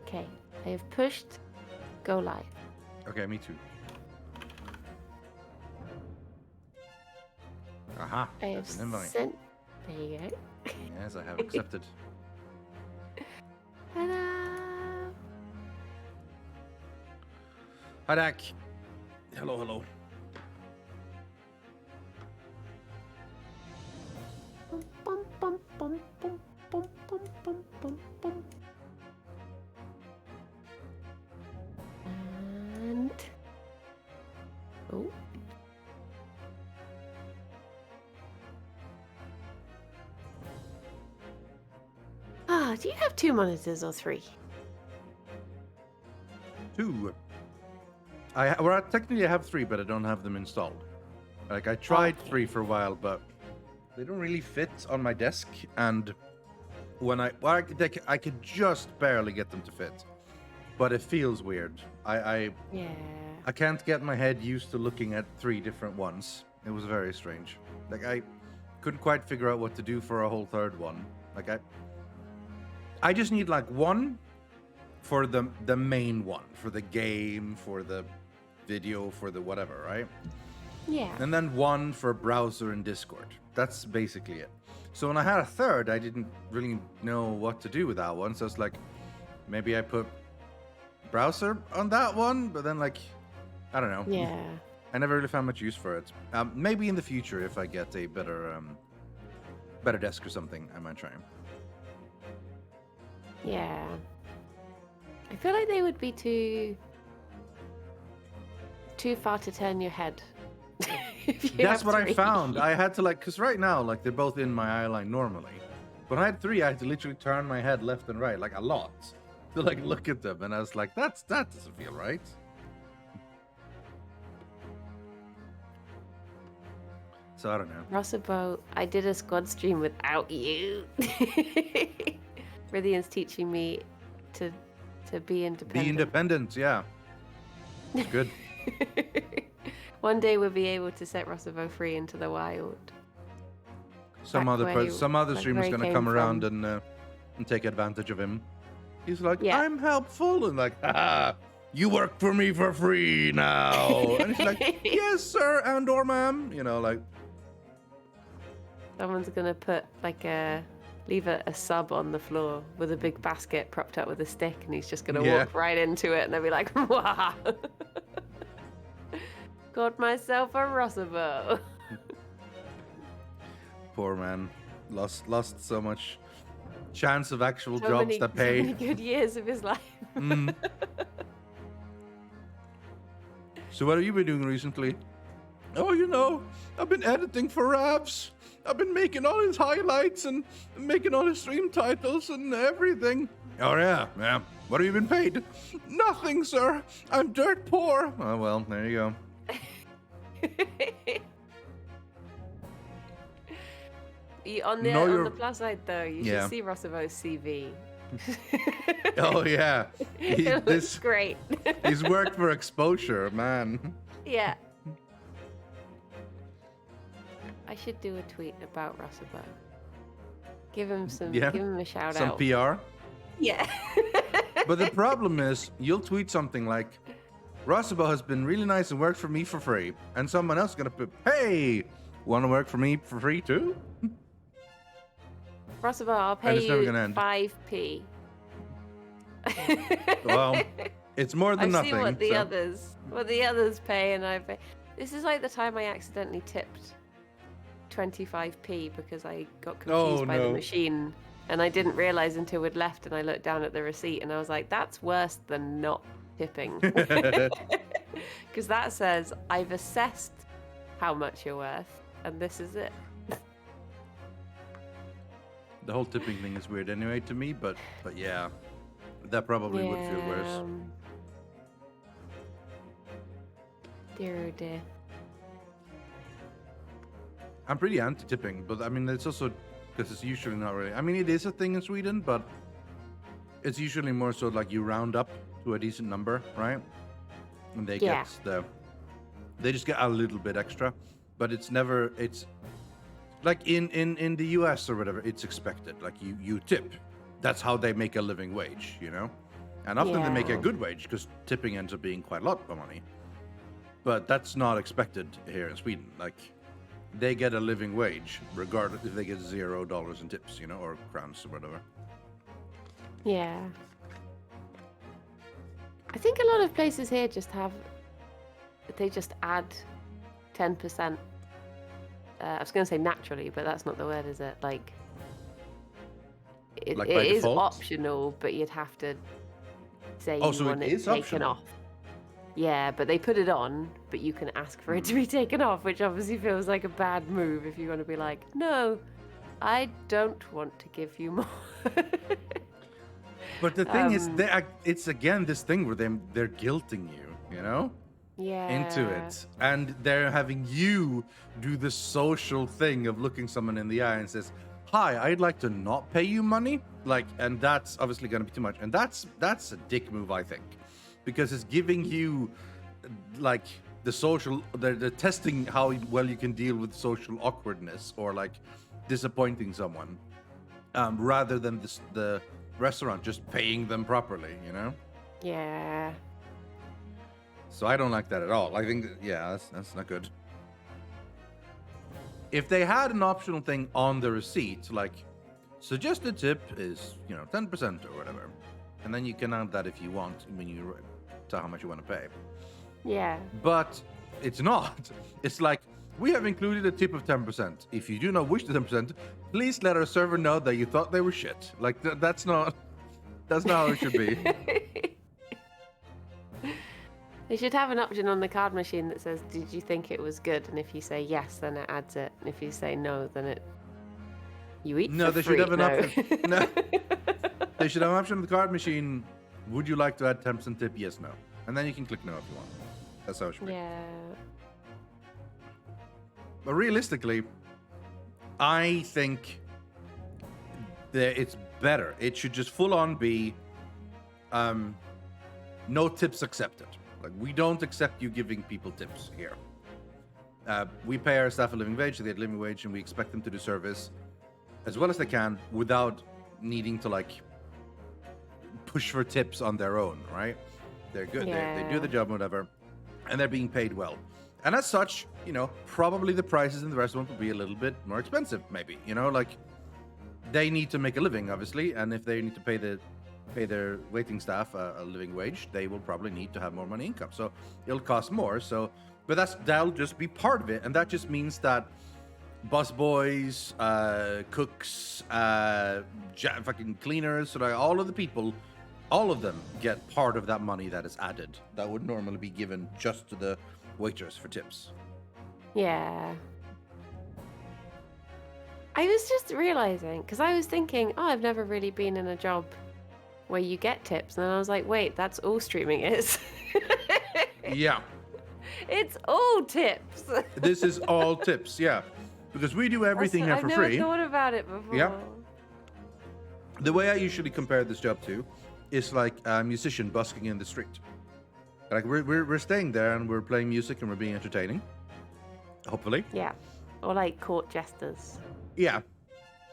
Okay, I have pushed go live. Okay, me too. Aha, I have that's an invite. sent. There you go. Yes, I have accepted. Hello. Hi, Dak. Hello, hello. Bum, bum, bum, bum, bum, bum, bum, bum, bum. And oh. Do you have 2 monitors or 3? 2. Well, technically I have 3, but I don't have them installed. Like, I tried 3 for a while, but they don't really fit on my desk, and when I could just barely get them to fit, but it feels weird. I can't get my head used to looking at 3 different ones. It was very strange. Like, I couldn't quite figure out what to do for a whole third one. Like, I just need like one for the main one, for the game, for the video, for the whatever, right? Yeah. And then one for browser and Discord. That's basically it. So when I had a third, I didn't really know what to do with that one. So it's like, maybe I put browser on that one, but then like, I don't know. Yeah. I never really found much use for it. Maybe in the future, if I get a better desk or something, I might try. Yeah. I feel like they would be too far to turn your head. That's what I found. I had to because right now, like, they're both in my eye line normally. When I had 3, I had to literally turn my head left and right, like a lot, to like look at them. And I was like, that doesn't feel right. So I don't know. Rossabo, I did a squad stream without you. Rithian's teaching me to be independent. Be independent, yeah. It's good. One day we'll be able to set Rossabo free into the wild. Some other streamer's gonna come around and take advantage of him. He's like, yeah. I'm helpful, and like, you work for me for free now. And he's like, yes, sir, and/or ma'am. You know, like. Someone's gonna put leave a sub on the floor with a big basket propped up with a stick, and he's just gonna walk right into it, and they'll be like, "Wow, got myself a Rossabo." Poor man, lost so much chance of actual jobs that pay. So many good years of his life. So what have you been doing recently? Oh, I've been editing for Ravs. I've been making all his highlights and making all his stream titles and everything. Oh, yeah. What have you been paid? Nothing, sir. I'm dirt poor. Oh, well, there you go. On the plus side, though, you should see Rossabo's CV. Oh, yeah. It looks great. He's worked for exposure, man. Yeah. I should do a tweet about Rossabo. Give him a shout out. Some PR? Yeah. But the problem is, you'll tweet something like, Rossabo has been really nice and worked for me for free. And someone else is going to put, hey, want to work for me for free too? Rossabo, I'll pay you 5p. Well, it's more than nothing. I've seen what the others pay, and I pay. This is like the time I accidentally tipped 25p because I got confused by the machine, and I didn't realize until we'd left, and I looked down at the receipt, and I was like, that's worse than not tipping. Because that says I've assessed how much you're worth, and this is it. The whole tipping thing is weird anyway to me, but yeah, that probably would feel worse. Dear, dear. I'm pretty anti-tipping, but I mean, it's also because it's usually not really. I mean, it is a thing in Sweden, but it's usually more so like you round up to a decent number, right? And they they just get a little bit extra, but it's like in the US or whatever, it's expected. Like you tip, that's how they make a living wage, you know? And often they make a Yeah. good wage because tipping ends up being quite a lot of money. But that's not expected here in Sweden. Like, they get a living wage regardless if they get $0 in tips, you know, or crowns or whatever. Yeah. I think a lot of places here they just add 10%. I was going to say naturally, but that's not the word, is it? Like, it Like by is default? optional, but you'd have to say Oh, you so it want it is taken optional? off. Yeah, but they put it on, but you can ask for it to be taken off, which obviously feels like a bad move if you want to be like, no, I don't want to give you more. But the thing is, it's again this thing where they're guilting you, you know? Yeah. Into it, and they're having you do the social thing of looking someone in the eye and says, "Hi, I'd like to not pay you money," like, and that's obviously going to be too much, and that's a dick move, I think, because it's giving you like the social, they're testing how well you can deal with social awkwardness or like disappointing someone, rather than the restaurant just paying them properly, you know. Yeah. So I don't like that at all. I think, that's not good. If they had an optional thing on the receipt, like suggested tip is, 10% or whatever, and then you can add that if you want when you tell how much you want to pay. Yeah. But it's not. It's like, we have included a tip of 10%. If you do not wish the 10%, please let our server know that you thought they were shit. Like, that's not how it should be. They should have an option on the card machine that says, did you think it was good? And if you say yes, then it adds it. And if you say no, then you eat No, for they free. should have an option. No. They should have an option on the card machine. Would you like to add 10% tip? Yes, no. And then you can click no if you want. That's how it should be. Yeah. But realistically, I think that it's better. It should just full on be no tips accepted. Like, we don't accept you giving people tips here. We pay our staff a living wage, they get a living wage, and we expect them to do service as well as they can without needing to like push for tips on their own, right? They're good. Yeah. They do the job, whatever, and they're being paid well. And as such, probably the prices in the restaurant will be a little bit more expensive, maybe. Like, they need to make a living, obviously, and if they need to pay their waiting staff a living wage, they will probably need to have more money income. So it'll cost more. But that'll just be part of it, and that just means that busboys, cooks, fucking cleaners, so like all of the people, all of them get part of that money that is added. That would normally be given just to the waiters for tips. Yeah. I was just realizing, because I was thinking, I've never really been in a job where you get tips. And then I was like, wait, that's all streaming is. Yeah. It's all tips. This is all tips, yeah. Because we do everything here for free. I've never thought about it before. Yeah. The way I usually compare this job to is like a musician busking in the street. Like, we're staying there and we're playing music and we're being entertaining. Hopefully. Yeah. Or like court jesters. Yeah.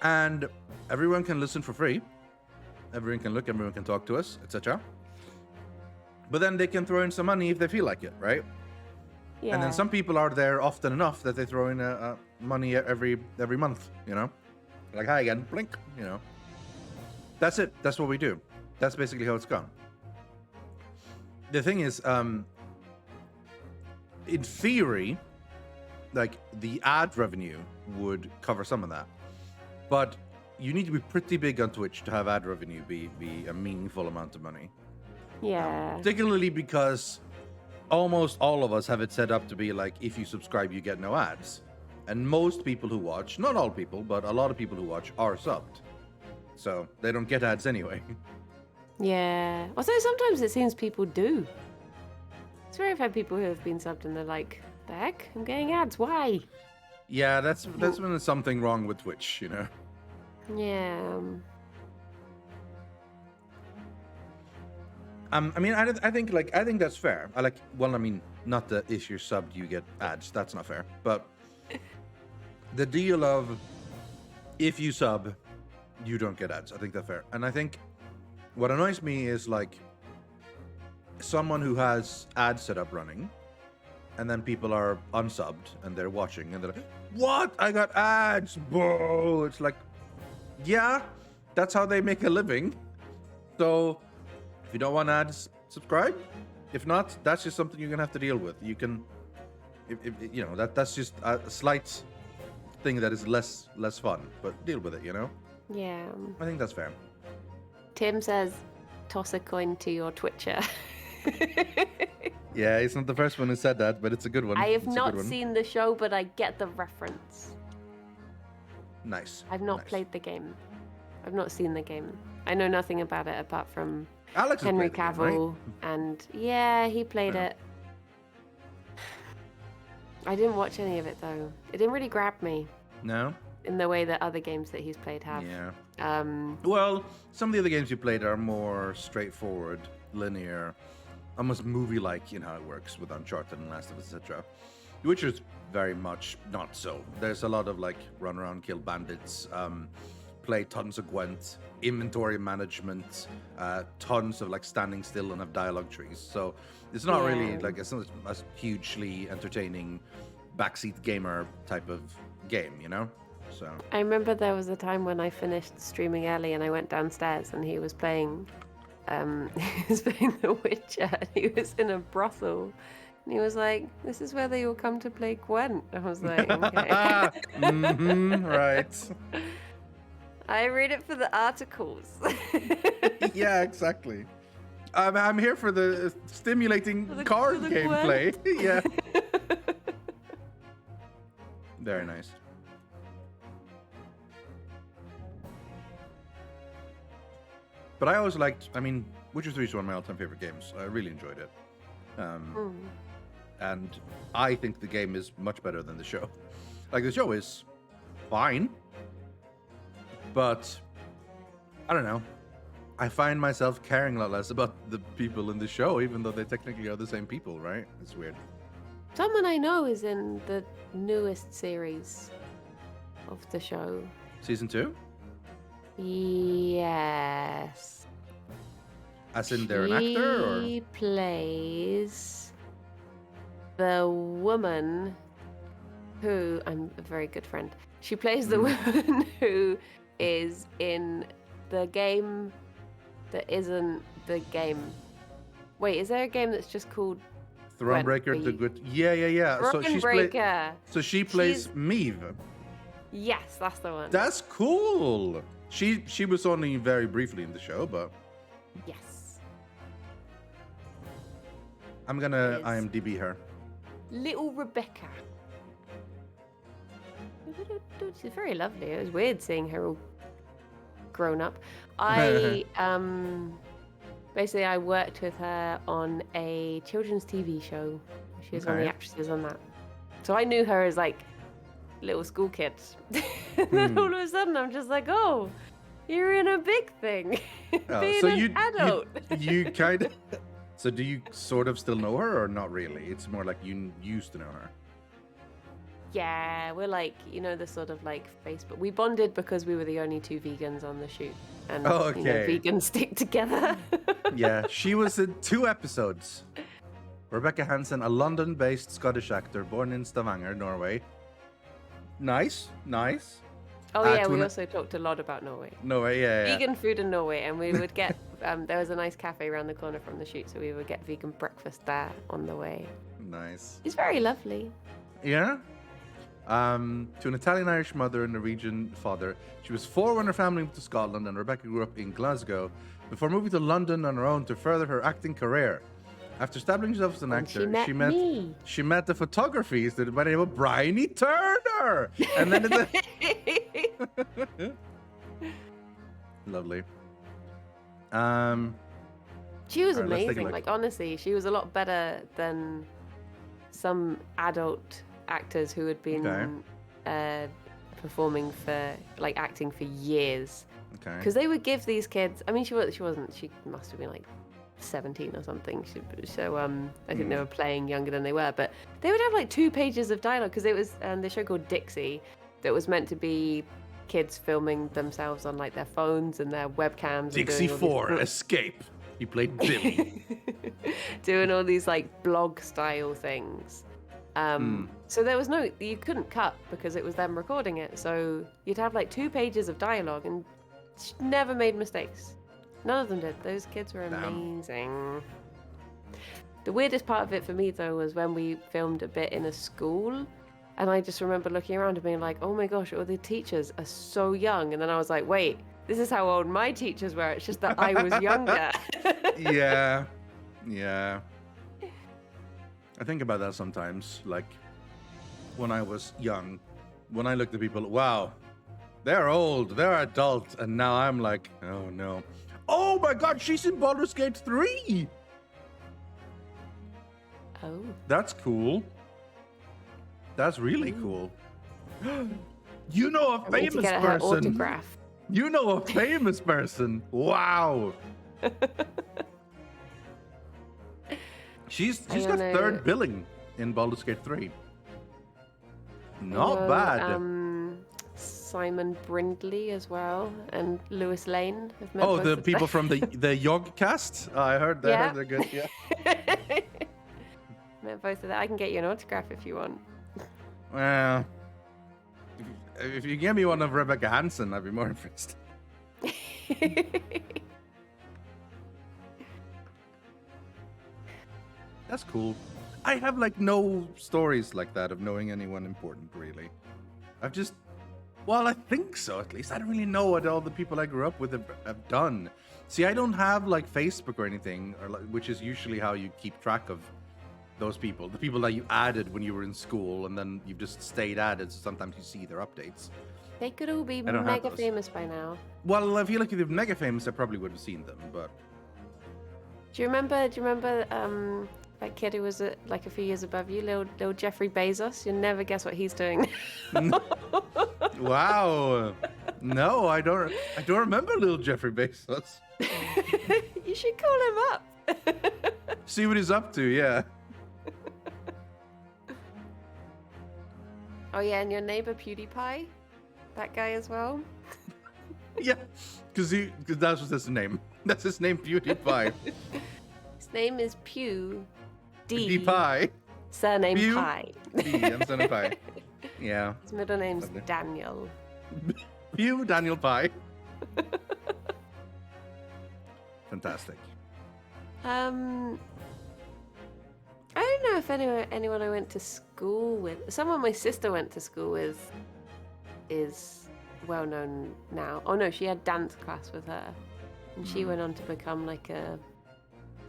And everyone can listen for free. Everyone can look, everyone can talk to us, etc. But then they can throw in some money if they feel like it, right? Yeah. And then some people are there often enough that they throw in money every month, Like, hi again, blink, That's it. That's what we do. That's basically how it's gone. The thing is, in theory, like, the ad revenue would cover some of that. But you need to be pretty big on Twitch to have ad revenue be a meaningful amount of money. Yeah. Particularly because almost all of us have it set up to be like, if you subscribe, you get no ads. And most people who watch, not all people, but a lot of people who watch are subbed. So they don't get ads anyway. Yeah. Although sometimes it seems people do. It's rare I've had people who have been subbed and they're like, the heck? I'm getting ads. Why? Yeah, that's when there's something wrong with Twitch, Yeah. I mean, I think that's fair. Not that if you're subbed you get ads. That's not fair. But the deal of, if you sub, you don't get ads. I think that's fair. And I think what annoys me is like someone who has ads set up running, and then people are unsubbed and they're watching and they're like, "What? I got ads, bro!" It's like, yeah, that's how they make a living. So if you don't want ads, subscribe. If not, that's just something you're gonna have to deal with. You can, if you know, that's just a slight thing that is less fun, but deal with it. You know. Yeah. I think that's fair. Tim says, "Toss a coin to your Twitcher." Yeah, it's not the first one who said that, but it's a good one. I have It's a not good one. seen the show, but I get the reference. Nice. I've not Nice. played the game. I've not seen the game. I know nothing about it apart from Alex has Henry played the game, Cavill, and yeah, he played Yeah. it. I didn't watch any of it though. It didn't really grab me right? No. in the way that other games that he's played have. Yeah. Well, some of the other games you played are more straightforward, linear, almost movie-like in how it works with Uncharted and Last of Us, etc. The Witcher is very much not so. There's a lot of like run around, kill bandits, play tons of Gwent, inventory management, tons of like standing still and have dialogue trees. So it's not really like it's not a hugely entertaining backseat gamer type of game, you know? So I remember there was a time when I finished streaming early and I went downstairs and he was playing he was playing The Witcher and he was in a brothel and he was like, "This is where they all come to play Gwent." I was like, okay. Right. I read it for the articles. Yeah, exactly. I'm here for the stimulating card for the gameplay. Yeah. Very nice. But I always liked, I mean, Witcher 3 is one of my all-time favorite games. I really enjoyed it. And I think the game is much better than the show. Like, the show is fine, but I don't know. I find myself caring a lot less about the people in the show, even though they technically are the same people, right? It's weird. Someone I know is in the newest series of the show. Season 2? Yes. As in they're an actor, or? She plays the woman who, I'm a very good friend. She plays the woman who is in the game that isn't the game. Wait, is there a game that's just called Thronebreaker, the good. Yeah. Thronebreaker? So she plays Meve. Yes, that's the one. That's cool. She was only very briefly in the show, but Yes. I'm gonna Yes. IMDb her. Little Rebecca. She's very lovely. It was weird seeing her all grown up. I basically I worked with her on a children's TV show. She was one of the Okay. actresses on that. So I knew her as like little school kid. And then all of a sudden I'm just like, oh, you're in a big thing. Being so an adult. you kind of. So do you sort of still know her, or not really? It's more like you used to know her. Yeah, we're like, you know, the sort of like Facebook. We bonded because we were the only two vegans on the shoot. And Oh, you know, okay. vegans stick together. Yeah, she was in 2 episodes. Rebecca Hansen, a London-based Scottish actor born in Stavanger, Norway. Nice. Oh yeah, we Tuna- also talked a lot about Norway. Norway, yeah. Vegan food in Norway, and we would get, there was a nice cafe around the corner from the shoot, so we would get vegan breakfast there on the way. Nice. It's very lovely. Yeah. To an Italian-Irish mother and Norwegian father, she was 4 when her family moved to Scotland, and Rebecca grew up in Glasgow before moving to London on her own to further her acting career. After establishing herself as an And actor, me. she met the photography student by the name of Briony Turner, and then lovely. She was Alright, let's take a amazing. look. Like honestly, she was a lot better than some adult actors who had been performing for like acting for years. Okay. Because they would give these kids. I mean, she wasn't. She must have been like 17 or something. So I think they were playing younger than they were. But they would have like 2 pages of dialogue because it was the show called Dixie that was meant to be kids filming themselves on like their phones and their webcams. Dixie and 4, Escape. He played Billy. doing all these like blog style things. So there was you couldn't cut because it was them recording it. So you'd have like 2 pages of dialogue and never made mistakes. None of them did. Those kids were amazing. The weirdest part of it for me though was when we filmed a bit in a school, and I just remember looking around and being like, oh my gosh, all the teachers are so young. And then I was like, wait, this is how old my teachers were. It's just that I was younger. Yeah. I think about that sometimes. Like, when I was young, when I looked at people, wow, they're old, they're adult. And now I'm like, oh no. Oh my god, she's in Baldur's Gate 3! Oh. That's cool. That's really cool. You know a famous to get person. Her autograph. You know a famous person. Wow. She's got 3rd billing in Baldur's Gate 3. Not bad. Simon Brindley as well, and Lewis Lane. Oh, the people from the Yog cast? Oh, I heard that. Yeah. They're good. Yeah. Met both of that. I can get you an autograph if you want. Well, if you give me one of Rebecca Hansen, I'd be more impressed. That's cool. I have like no stories like that of knowing anyone important, really. I think so at least. I don't really know what all the people I grew up with have done. See, I don't have like Facebook or anything, which is usually how you keep track of those people. The people that you added when you were in school, and then you've just stayed added, so sometimes you see their updates. They could all be mega famous by now. Well, I feel like if they're mega famous, I probably would have seen them, but... Do you remember that kid who was like a few years above you, little Jeffrey Bezos? You'll never guess what he's doing. Wow. No, I don't remember little Jeffrey Bezos. You should call him up. See what he's up to, yeah. Oh yeah, and your neighbor PewDiePie? That guy as well? Yeah, because that was his name. That's his name, PewDiePie. His name is Pew D. Pie. Surname Pew Pie. D. I'm surname Pie. Yeah. His middle name's Daniel. Pew Daniel Pie. Fantastic. I don't know if anyone I went to school with. Someone my sister went to school with is well known now. Oh no, she had dance class with her, and she went on to become like a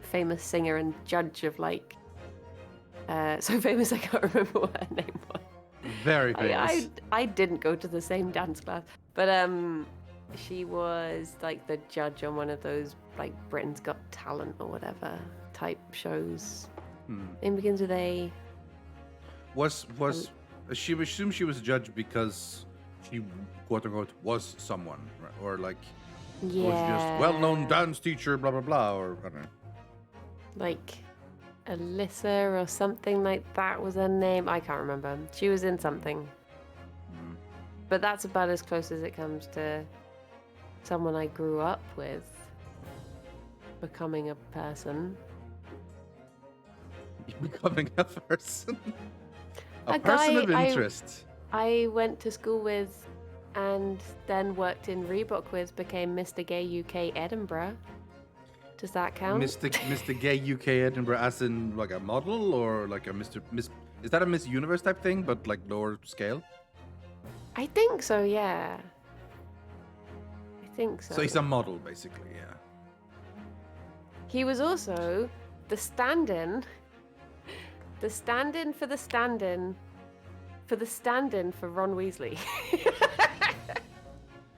famous singer and judge of like. So famous I can't remember what her name was. Very famous. I didn't go to the same dance class, but she was like the judge on one of those like Britain's Got Talent or whatever type shows. It begins with A. She assumed she was a judge because she quote unquote was someone, right? Or like was she just well-known dance teacher, blah blah blah, or I don't know. Like Alyssa or something like that was her name. I can't remember. She was in something. But that's about as close as it comes to someone I grew up with becoming a person. Becoming a person? A person of interest. I went to school with and then worked in Reebok with became Mr. Gay UK Edinburgh. Does that count? Mr. Gay UK Edinburgh, as in like a model or like a Miss? Is that a Miss Universe type thing, but like lower scale? I think so. Yeah. I think so. So he's a model, basically. Yeah. He was also the stand-in. The stand-in for the stand-in for the stand-in for Ron Weasley.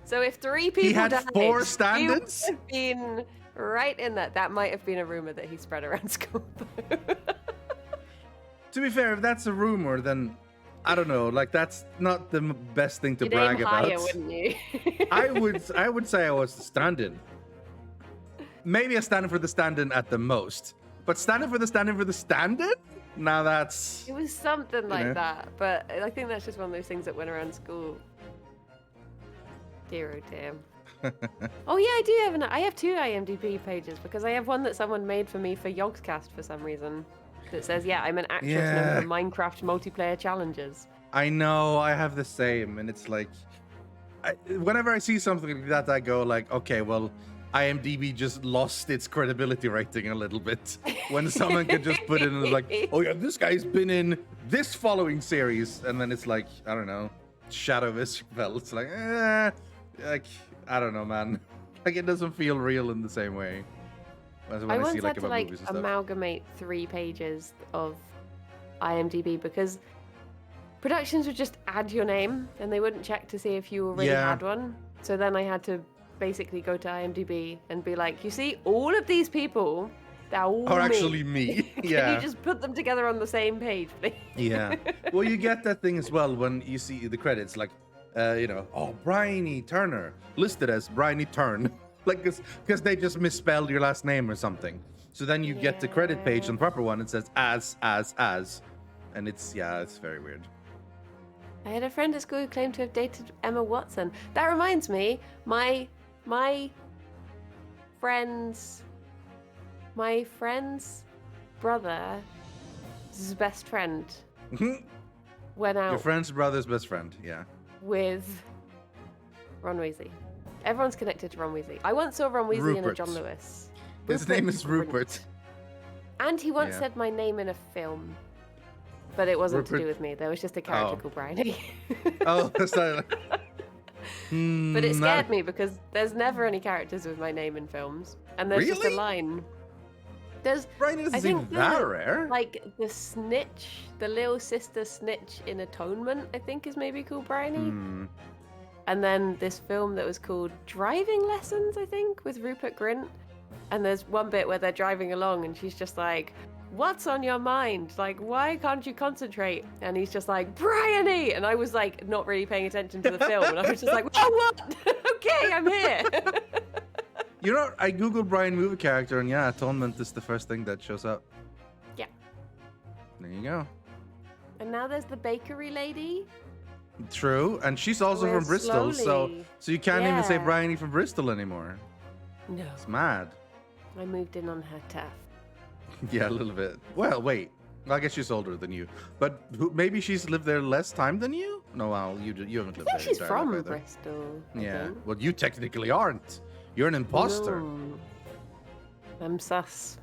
So if 3 people he had died, 4 stand-ins? he would have been right in that. That might have been a rumor that he spread around school. To be fair, if that's a rumor, then I don't know. Like that's not the best thing to brag about. Higher, wouldn't you? I would say I was the stand-in. Maybe a stand-in for the stand-in at the most, but stand-in for the stand-in for the stand-in? Now that's... It was something like that, but I think that's just one of those things that went around school. Dear, oh dear. Oh yeah, I have 2 IMDb pages because I have one that someone made for me for Yogscast for some reason that says, yeah, I'm an actress known for Minecraft multiplayer challenges. I know, I have the same, and it's like, whenever I see something like that, I go like, okay, well, IMDb just lost its credibility rating a little bit. When someone could just put in like, oh yeah, this guy's been in this following series, and then it's like, I don't know, Shadow of Israel. It's like, like, I don't know, man. Like, it doesn't feel real in the same way as when I I once see like had to about movies and stuff. amalgamate 3 pages of IMDb because productions would just add your name and they wouldn't check to see if you already had one. So then I had to basically go to IMDb and be like, you see, all of these people, they're all are actually me. Can you just put them together on the same page, please? Yeah. Well, you get that thing as well when you see the credits, like, you know, oh, Briony Turner, listed as Briony Turn, like, because they just misspelled your last name or something. So then you get the credit page on the proper one, it says as, and it's very weird. I had a friend at school who claimed to have dated Emma Watson. That reminds me, my friend's brother's best friend went out. Your friend's brother's best friend, yeah. With Ron Weasley. Everyone's connected to Ron Weasley. I once saw Ron Weasley in a John Lewis. His name is Rupert. And he once said my name in a film. But it wasn't to do with me. There was just a character called Briony. Oh, that's not... But it scared me because there's never any characters with my name in films. And there's just a line. Briony doesn't seem that rare. Like the Snitch, the little sister Snitch in Atonement, I think is maybe called Briony. And then this film that was called Driving Lessons, I think, with Rupert Grint. And there's one bit where they're driving along and she's just like, what's on your mind? Like, why can't you concentrate? And he's just like, Briony! And I was like, not really paying attention to the film. And I was just like, oh, what? Okay, I'm here. You know, I googled Brian movie character, and Atonement is the first thing that shows up. Yeah. There you go. And now there's the bakery lady. True, and she's also from Bristol, so you can't even say Briony from Bristol anymore. No. It's mad. I moved in on her turf. Yeah, a little bit. Well, wait. I guess she's older than you, but maybe she's lived there less time than you. No, well, you haven't lived there. She's from Bristol. Yeah. Well, you technically aren't. You're an imposter. No. I'm sus.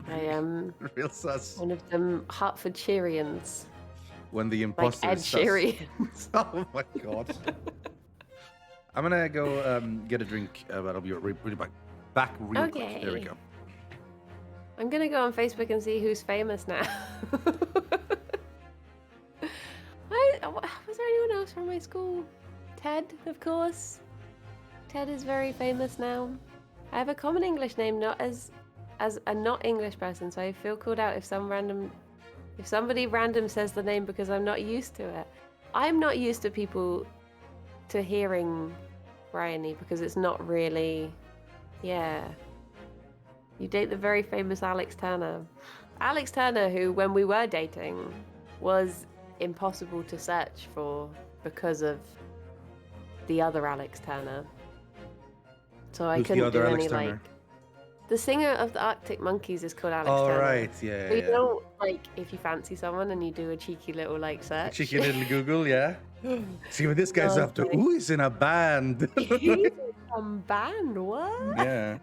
I am real sus. One of them Hertfordshireans. When the imposter like Ed is sus. Sheeran. Oh my god. I'm gonna go get a drink, but I'll be back real quick. There we go. I'm gonna go on Facebook and see who's famous now. Was there anyone else from my school? Ted, of course. Ted is very famous now. I have a common English name, not as a not English person, so I feel called out if somebody random says the name because I'm not used to it. I'm not used to hearing Briony because it's not really, You date the very famous Alex Turner. Alex Turner, who, when we were dating, was impossible to search for because of the other Alex Turner. So I couldn't do any, like... The singer of the Arctic Monkeys is called Alex Turner. Oh, right, yeah. So you know, like, if you fancy someone and you do a cheeky little, like, search. A cheeky little Google, yeah. See what this guy's up to. Ooh, he's in a band. He's in some band, what? Yeah.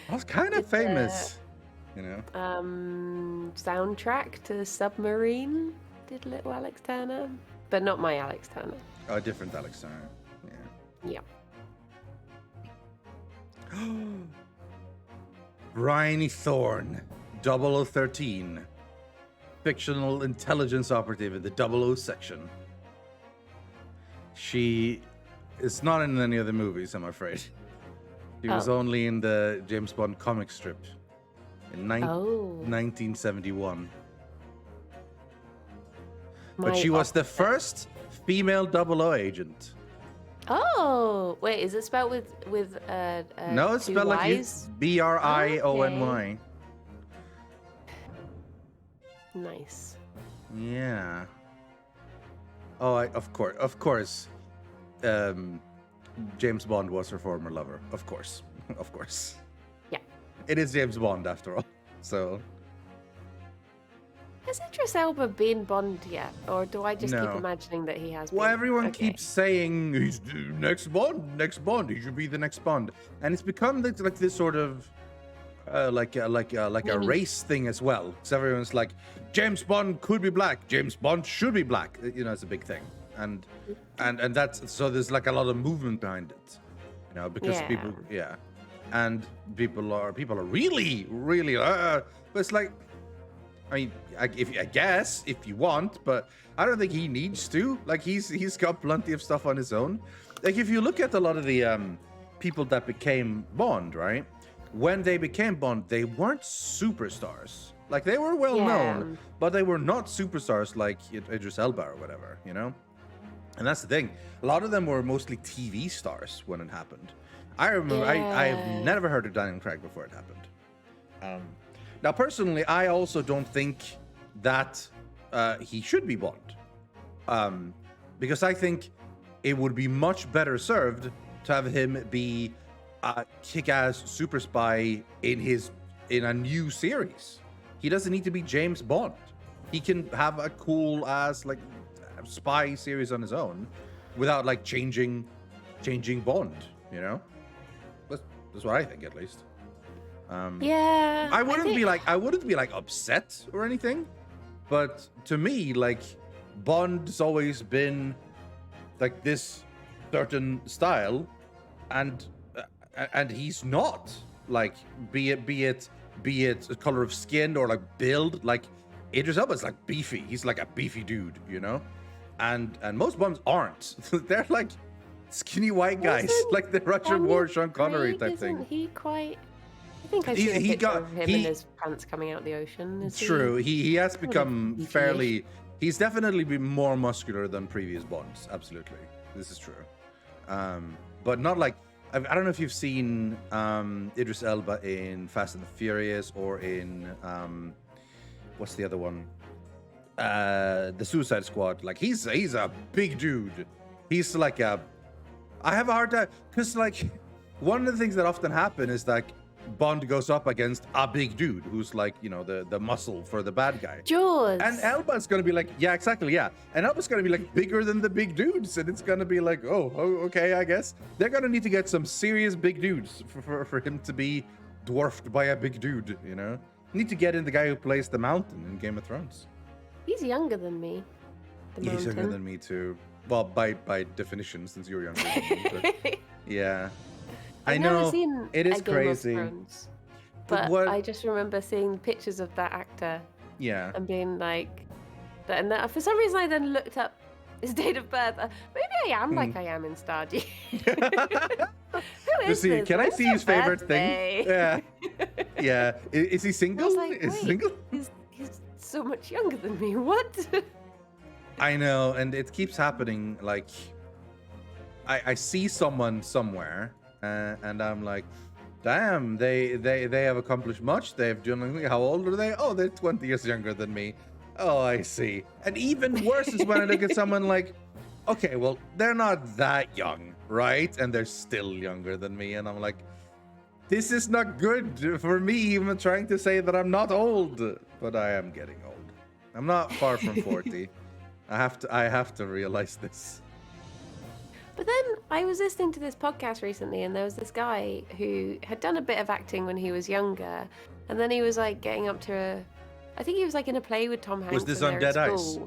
I was kind of famous, you know. Soundtrack to Submarine did little Alex Turner, but not my Alex Turner. Oh, different Alex Turner. Yeah. Briony Thorne, 0013, fictional intelligence operative in the 00 section. She is not in any of the movies, I'm afraid. She was only in the James Bond comic strip in 1971. But she was the first female 00 agent. Oh, wait, is it spelled with no, it's spelled like Briony. Nice. Yeah. Oh, of course. James Bond was her former lover. Of course. Of course. Yeah. It is James Bond after all. So. Has Idris Elba been Bond yet? Or do I just keep No. imagining that he has Well, been? everyone Okay. keeps saying he's the next Bond. He should be the next Bond, and it's become like this sort of like a race thing as well. So everyone's like, James Bond could be black. James Bond should be black. You know, it's a big thing, and that's so there's like a lot of movement behind it. You know, because people are really but it's like. I mean, I guess if you want, but I don't think he needs to. Like he's got plenty of stuff on his own. Like if you look at a lot of the people that became Bond, right? When they became Bond, they weren't superstars. Like they were well known, but they were not superstars like Idris Elba or whatever, you know. And that's the thing. A lot of them were mostly TV stars when it happened. I remember I've never heard of Daniel Craig before it happened. Now, personally, I also don't think that he should be Bond, because I think it would be much better served to have him be a kick-ass super spy in a new series. He doesn't need to be James Bond. He can have a cool ass like spy series on his own, without like changing Bond. You know, that's what I think at least. I wouldn't be like upset or anything, but to me, like Bond's always been like this certain style, and he's not like be it color of skin or like build. Like Idris Elba's like beefy. He's like a beefy dude, you know, and most Bonds aren't. They're like skinny white guys, like the Roger Moore, Sean Connery type thing. He quite. I think I've seen a picture of him in his pants coming out the ocean. True. He has become fairly... He's definitely been more muscular than previous Bonds. Absolutely. This is true. But not like... I don't know if you've seen Idris Elba in Fast and the Furious or in... what's the other one? The Suicide Squad. Like, he's a big dude. He's like a... I have a hard time... Because, like, one of the things that often happen is, like, Bond goes up against a big dude who's like, you know, the muscle for the bad guy. Jaws. And Elba's gonna be like, yeah, exactly, yeah. And Elba's gonna be like bigger than the big dudes, and it's gonna be like, oh, okay, I guess they're gonna need to get some serious big dudes for him to be dwarfed by a big dude. You know, need to get in the guy who plays the Mountain in Game of Thrones. He's younger than me. He's younger than me too. Well, by definition, since you're younger than me. But, yeah. I've never seen it is Game crazy. Of Thrones, but I just remember seeing pictures of that actor. Yeah. And being like, and that, for some reason I then looked up his date of birth. Maybe I am like I am in Stardew. Who is this? Can I see his favorite birthday? thing? Yeah. Yeah. Is he single? I was like, is wait, single? He's so much younger than me. What? I know, and it keeps happening. Like, I see someone somewhere. And I'm like, damn, they have accomplished much. They've done. How old are they? Oh, they're 20 years younger than me. Oh, I see. And even worse is when I look at someone like, okay, well, they're not that young, right? And they're still younger than me. And I'm like, this is not good for me, even trying to say that I'm not old. But I am getting old. I'm not far from 40. I have to realize this. But then I was listening to this podcast recently, and there was this guy who had done a bit of acting when he was younger, and then he was like getting up to I think he was like in a play with Tom Hanks. Was this on Dead Ice?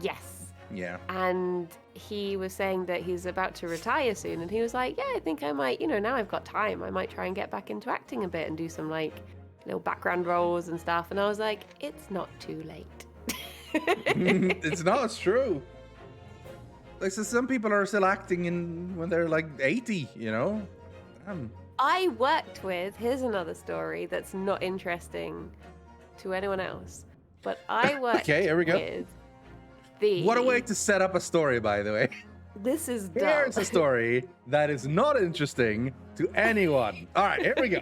Yes. Yeah. And he was saying that he's about to retire soon, and he was like, yeah, I think I might, now I've got time, I might try and get back into acting a bit and do some like little background roles and stuff. And I was like, it's not too late. It's not, it's true. Like, so some people are still acting when they're like 80, Damn. I worked with, here's another story that's not interesting to anyone else, but I worked here we go. with the... What a way to set up a story, by the way. This is dumb. Here's a story that is not interesting to anyone. All right, here we go.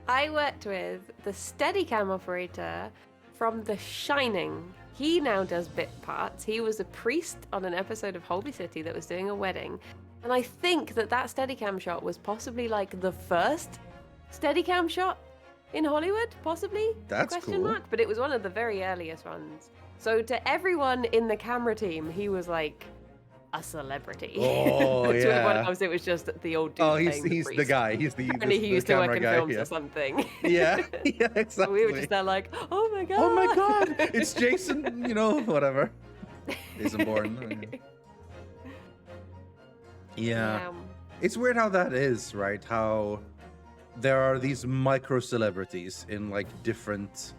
I worked with the Steadicam operator from The Shining he now does bit parts. He was a priest on an episode of Holby City that was doing a wedding. And I think that Steadicam shot was possibly like the first Steadicam shot in Hollywood, possibly? That's cool. But it was one of the very earliest ones. So to everyone in the camera team, he was like a celebrity. Oh, to yeah. everyone else, it was just the old dude. Oh, he's the guy. He's the Apparently he used to work in films or something. Yeah, yeah, exactly. So we were just there like, oh my god. Oh my god, it's Jason, whatever. Jason Bourne. Yeah. It's weird how that is, right? How there are these micro celebrities in like different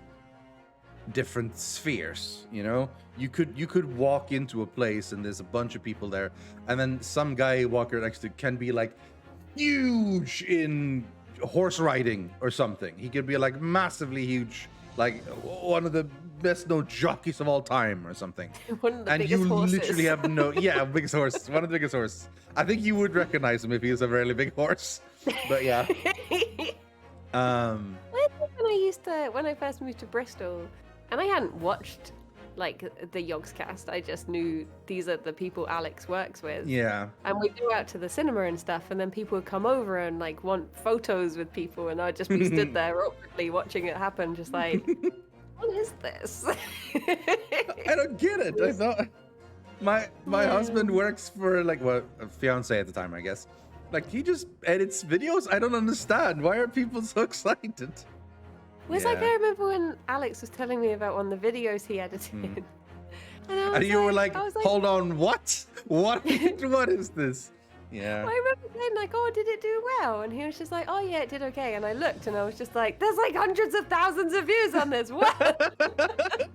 spheres, You could walk into a place and there's a bunch of people there, and then some guy walking next to can be like huge in horse riding or something. He could be like massively huge, like one of the best known jockeys of all time or something. One of the and biggest you horses. literally have biggest horse, one of the biggest horses. I think you would recognize him if he was a really big horse. But yeah. When I first moved to Bristol, and I hadn't watched like the Yogscast, I just knew these are the people Alex works with. Yeah. And we'd go out to the cinema and stuff, and then people would come over and like want photos with people, and I'd just be stood there awkwardly watching it happen, just like, what is this? I don't get it. I thought my husband works for like a fiance at the time, I guess. Like he just edits videos. I don't understand. Why are people so excited? Like, I remember when Alex was telling me about one of the videos he edited. And you were like, hold on, what? What is this? Yeah. I remember saying like, oh, did it do well? And he was just like, oh yeah, it did okay. And I looked and I was just like, there's like hundreds of thousands of views on this. What? He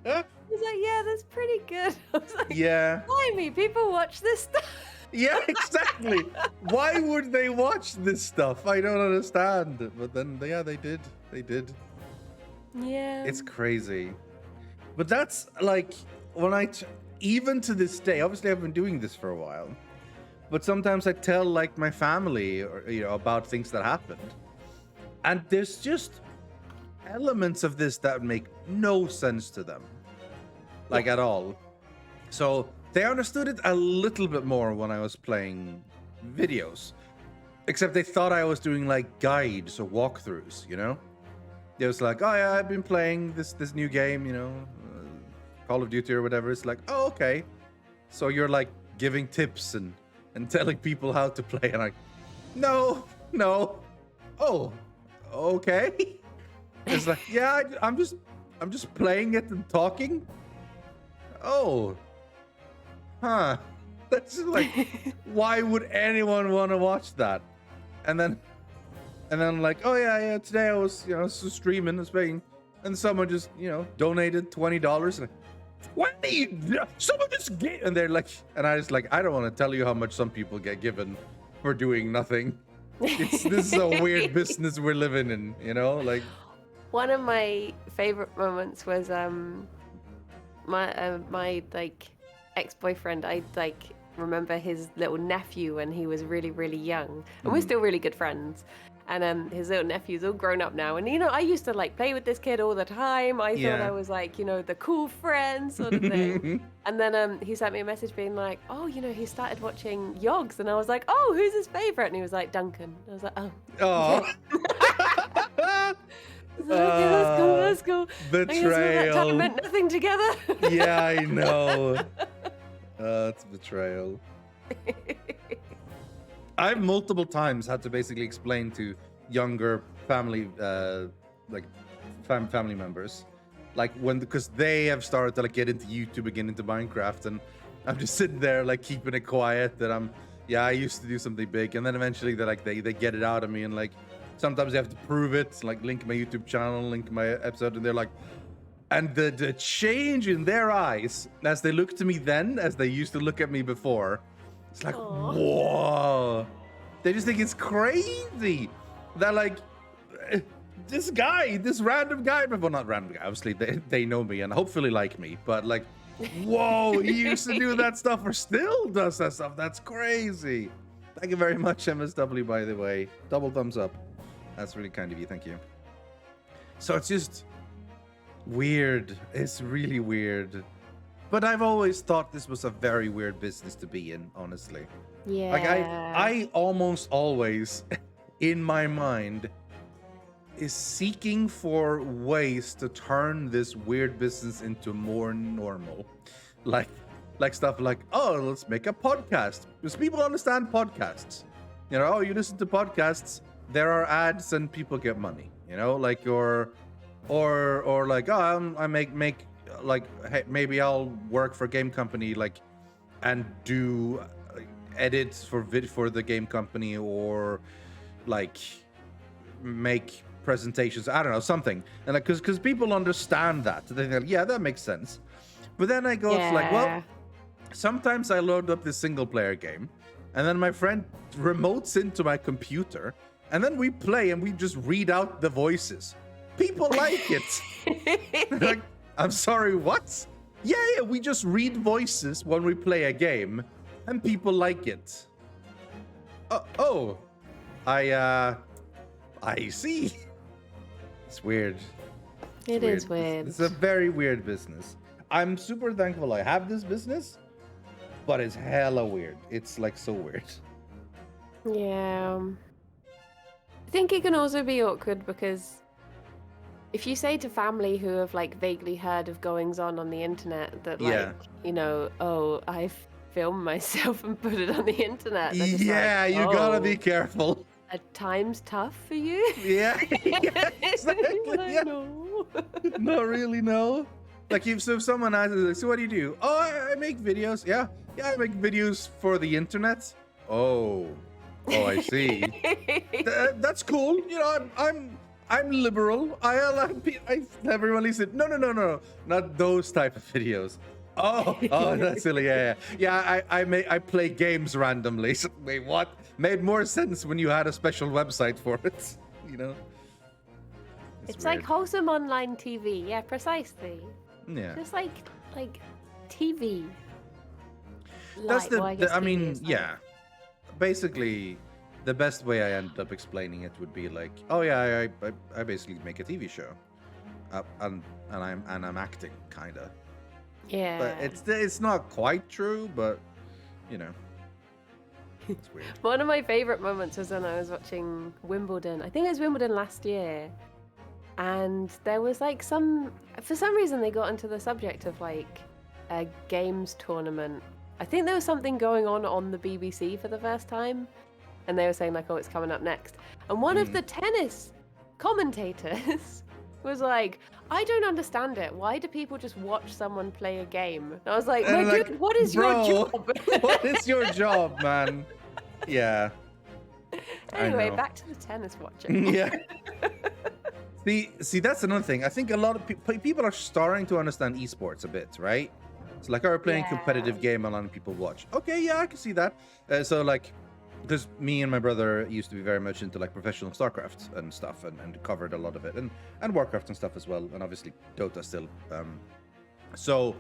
was like, yeah, that's pretty good. I was like, yeah. Blimey, people watch this stuff. Yeah, exactly. Why would they watch this stuff? I don't understand. But then, yeah, they did. They did. Yeah. It's crazy. But that's like, even to this day, obviously I've been doing this for a while, but sometimes I tell like my family or, about things that happened. And there's just elements of this that make no sense to them. Like at all. So they understood it a little bit more when I was playing videos. Except they thought I was doing like guides or walkthroughs, It was like, oh yeah, I've been playing this new game, Call of Duty or whatever. It's like, oh, okay. So you're like giving tips and telling people how to play. And no. Oh, okay. It's like, yeah, I'm just playing it and talking. Oh, huh. That's just like, why would anyone want to watch that? And then like, oh yeah, today I was, streaming and playing, and someone just, donated $20. And someone just get, and they're like, and I just like, I don't want to tell you how much some people get given for doing nothing. This is a weird business we're living in, like. One of my favorite moments was my like ex-boyfriend. I like remember his little nephew when he was really, really young, and we're still really good friends. And his little nephew's all grown up now. And, I used to, like, play with this kid all the time. I thought I was, like, the cool friend sort of thing. And then he sent me a message being like, oh, he started watching Yogs. And I was like, oh, who's his favorite? And he was like, Duncan. I was like, oh. Oh. Okay, let's go. Betrayal. That time meant nothing together. Yeah, I know. It's betrayal. I've multiple times had to basically explain to younger family, family members, like because they have started to like get into YouTube and get into Minecraft, and I'm just sitting there like keeping it quiet that I used to do something big, and then eventually they get it out of me, and like sometimes I have to prove it, like link my YouTube channel, link my episode, and they're like, and the change in their eyes as they look to me then as they used to look at me before. It's like, aww. Whoa. They just think it's crazy that like this random guy, well, not random guy, obviously they know me and hopefully like me, but like, whoa, he used to do that stuff or still does that stuff. That's crazy. Thank you very much, MSW, by the way. Double thumbs up. That's really kind of you. Thank you. So it's just weird. It's really weird But I've always thought this was a very weird business to be in, honestly. Yeah. Like I almost always, in my mind, is seeking for ways to turn this weird business into more normal. Like stuff like, oh, let's make a podcast. Because people understand podcasts. You know, oh, you listen to podcasts, there are ads and people get money. You know, like or like, oh, I make like, hey, maybe I'll work for a game company, like, and do edits for the game company, or like make presentations. I don't know, something. And like, because people understand that. They're like, yeah, that makes sense. But then I go, it's like, well, sometimes I load up this single player game, and then my friend remotes into my computer, and then we play and we just read out the voices. People like it. Like, I'm sorry, what? Yeah, we just read voices when we play a game, and people like it. I see. It's weird. It is weird. It's a very weird business. I'm super thankful I have this business, but it's hella weird. It's like so weird. Yeah. I think it can also be awkward because if you say to family who have like vaguely heard of goings on the internet that like, you know, oh, I've filmed myself and put it on the internet. Yeah, like, you gotta be careful. At times tough for you? Yeah, yeah, exactly. Yeah. No. Not really, no. Like if someone asks, like, so what do you do? Oh, I make videos. Yeah, I make videos for the internet. Oh, I see. That's cool. You know, I'm liberal. I never really said no, not those type of videos. Oh, that's silly. Yeah. I play games randomly. So, wait, what? Made more sense when you had a special website for it. You know. It's like wholesome online TV. Yeah, precisely. Yeah. Just like TV. That's I mean, yeah. Basically, the best way I ended up explaining it would be like, oh yeah, I basically make a TV show, and I'm acting kinda. Yeah. But it's not quite true, but you know, it's weird. One of my favorite moments was when I was watching Wimbledon. I think it was Wimbledon last year. And there was like for some reason they got into the subject of like a games tournament. I think there was something going on the BBC for the first time. And they were saying like, oh, it's coming up next. And one of the tennis commentators was like, I don't understand it. Why do people just watch someone play a game? And I was like, my dude, what is your job? What is your job, man? Yeah. Anyway, back to the tennis watching. Yeah. See, that's another thing. I think a lot of people are starting to understand esports a bit, right? It's like, we're playing competitive game, a lot of people watch. Okay, yeah, I can see that. So like, because me and my brother used to be very much into like professional StarCraft and stuff, and covered a lot of it, and Warcraft and stuff as well, and obviously Dota still. So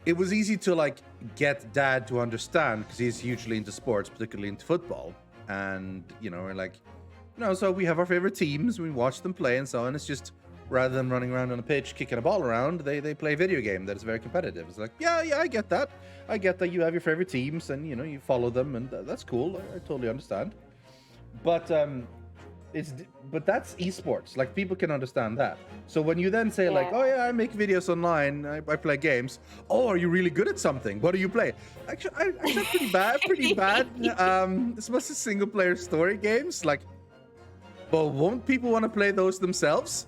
it was easy to like get Dad to understand because he's hugely into sports, particularly into football, and you know, we're like, no, so we have our favorite teams, we watch them play and so on. It's just rather than running around on a pitch kicking a ball around, they play a video game that is very competitive. It's like, yeah, I get that. I get that you have your favorite teams and you know you follow them, and that's cool. I totally understand. But that's esports. Like people can understand that. So when you then say like, oh yeah, I make videos online, I play games. Oh, are you really good at something? What do you play? Actually, I'm pretty bad. It's mostly single player story games. Like, well, won't people want to play those themselves?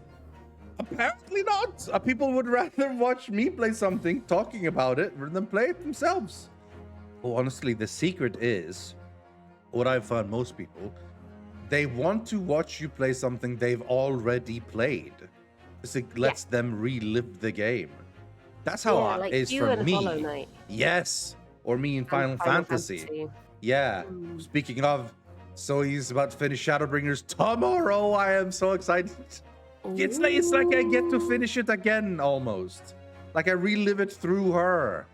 Apparently not. People would rather watch me play something talking about it rather than play it themselves. Well, honestly, the secret is what I've found most people, they want to watch you play something they've already played. It lets them relive the game. That's how it is for me. Hollow Knight. Yes. Or me in Final Fantasy. Yeah. Speaking of, so he's about to finish Shadowbringers tomorrow. I am so excited. It's like I get to finish it again almost. Like I relive it through her.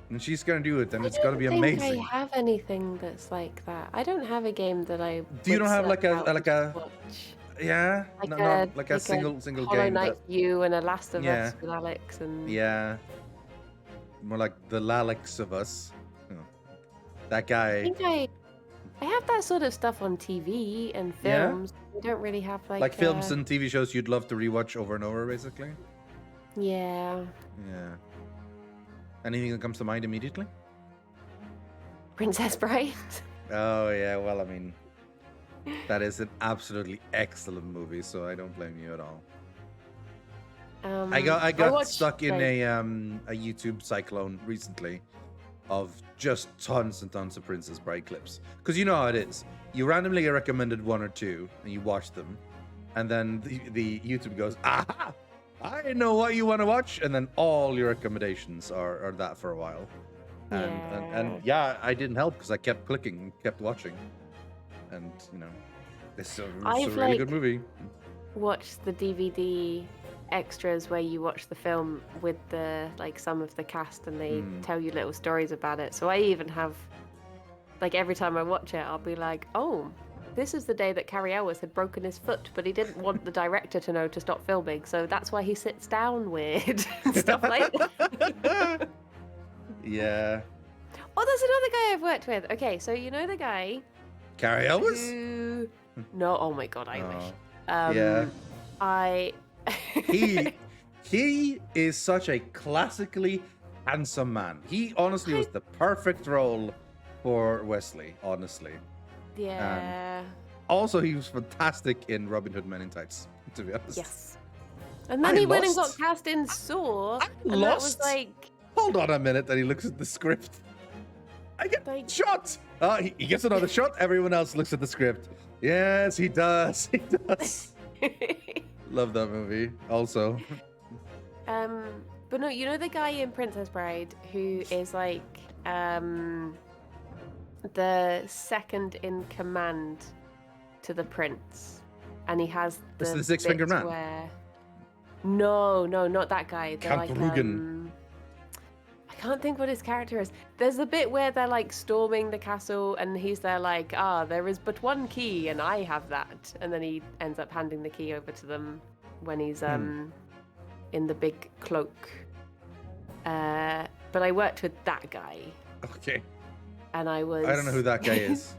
And she's gonna do it, and it's gonna be amazing. I don't think I have anything that's like that. I don't have a game that I. Do you don't have like a yeah, like a single Hollow game. Knight, you and a Last of Us with Alex and. Yeah. more like the Lalix of us. You know, that guy. I think I have that sort of stuff on TV and Yeah? films. I don't really have Like films and TV shows you'd love to rewatch over and over, basically. Yeah. Yeah. Anything that comes to mind immediately? Princess Bride. Oh yeah, well I mean, that is an absolutely excellent movie, so I don't blame you at all. I got watched, stuck in a YouTube cyclone recently of just tons and tons of Princess Bride clips. Because you know how it is. You randomly get recommended one or two and you watch them, and then the YouTube goes, aha! I know what you want to watch, and then all your recommendations are that for a while. And yeah, I didn't help because I kept clicking and kept watching. And you know, it's a really good movie. Watched the DVD extras where you watch the film with the some of the cast and they tell you little stories about it. So I even have every time I watch it, I'll be like, oh, this is the day that Carrie Elwes had broken his foot, but he didn't want the director to know to stop filming, so that's why he sits down weird and stuff like that. Yeah. Oh, there's another guy I've worked with. Okay, so you know the guy Carrie Elwes? No, oh my god, I wish. Yeah. He is such a classically handsome man. He honestly was the perfect role for Wesley, honestly. Yeah. Also, he was fantastic in Robin Hood Men in Tights, to be honest. Yes. And then he went and got cast in Saw, and that was like... Hold on a minute, and he looks at the script. I get shot! He gets another shot, everyone else looks at the script. Yes, he does, he does. Love that movie, also. But no, you know the guy in Princess Bride who is the second in command to the prince, and he has the Six-Fingered Man. Where... No, not that guy. They're Count Rugen. I can't think what his character is. There's a bit where they're storming the castle, and he's there there is but one key, and I have that. And then he ends up handing the key over to them when he's in the big cloak. But I worked with that guy. Okay. And I don't know who that guy is.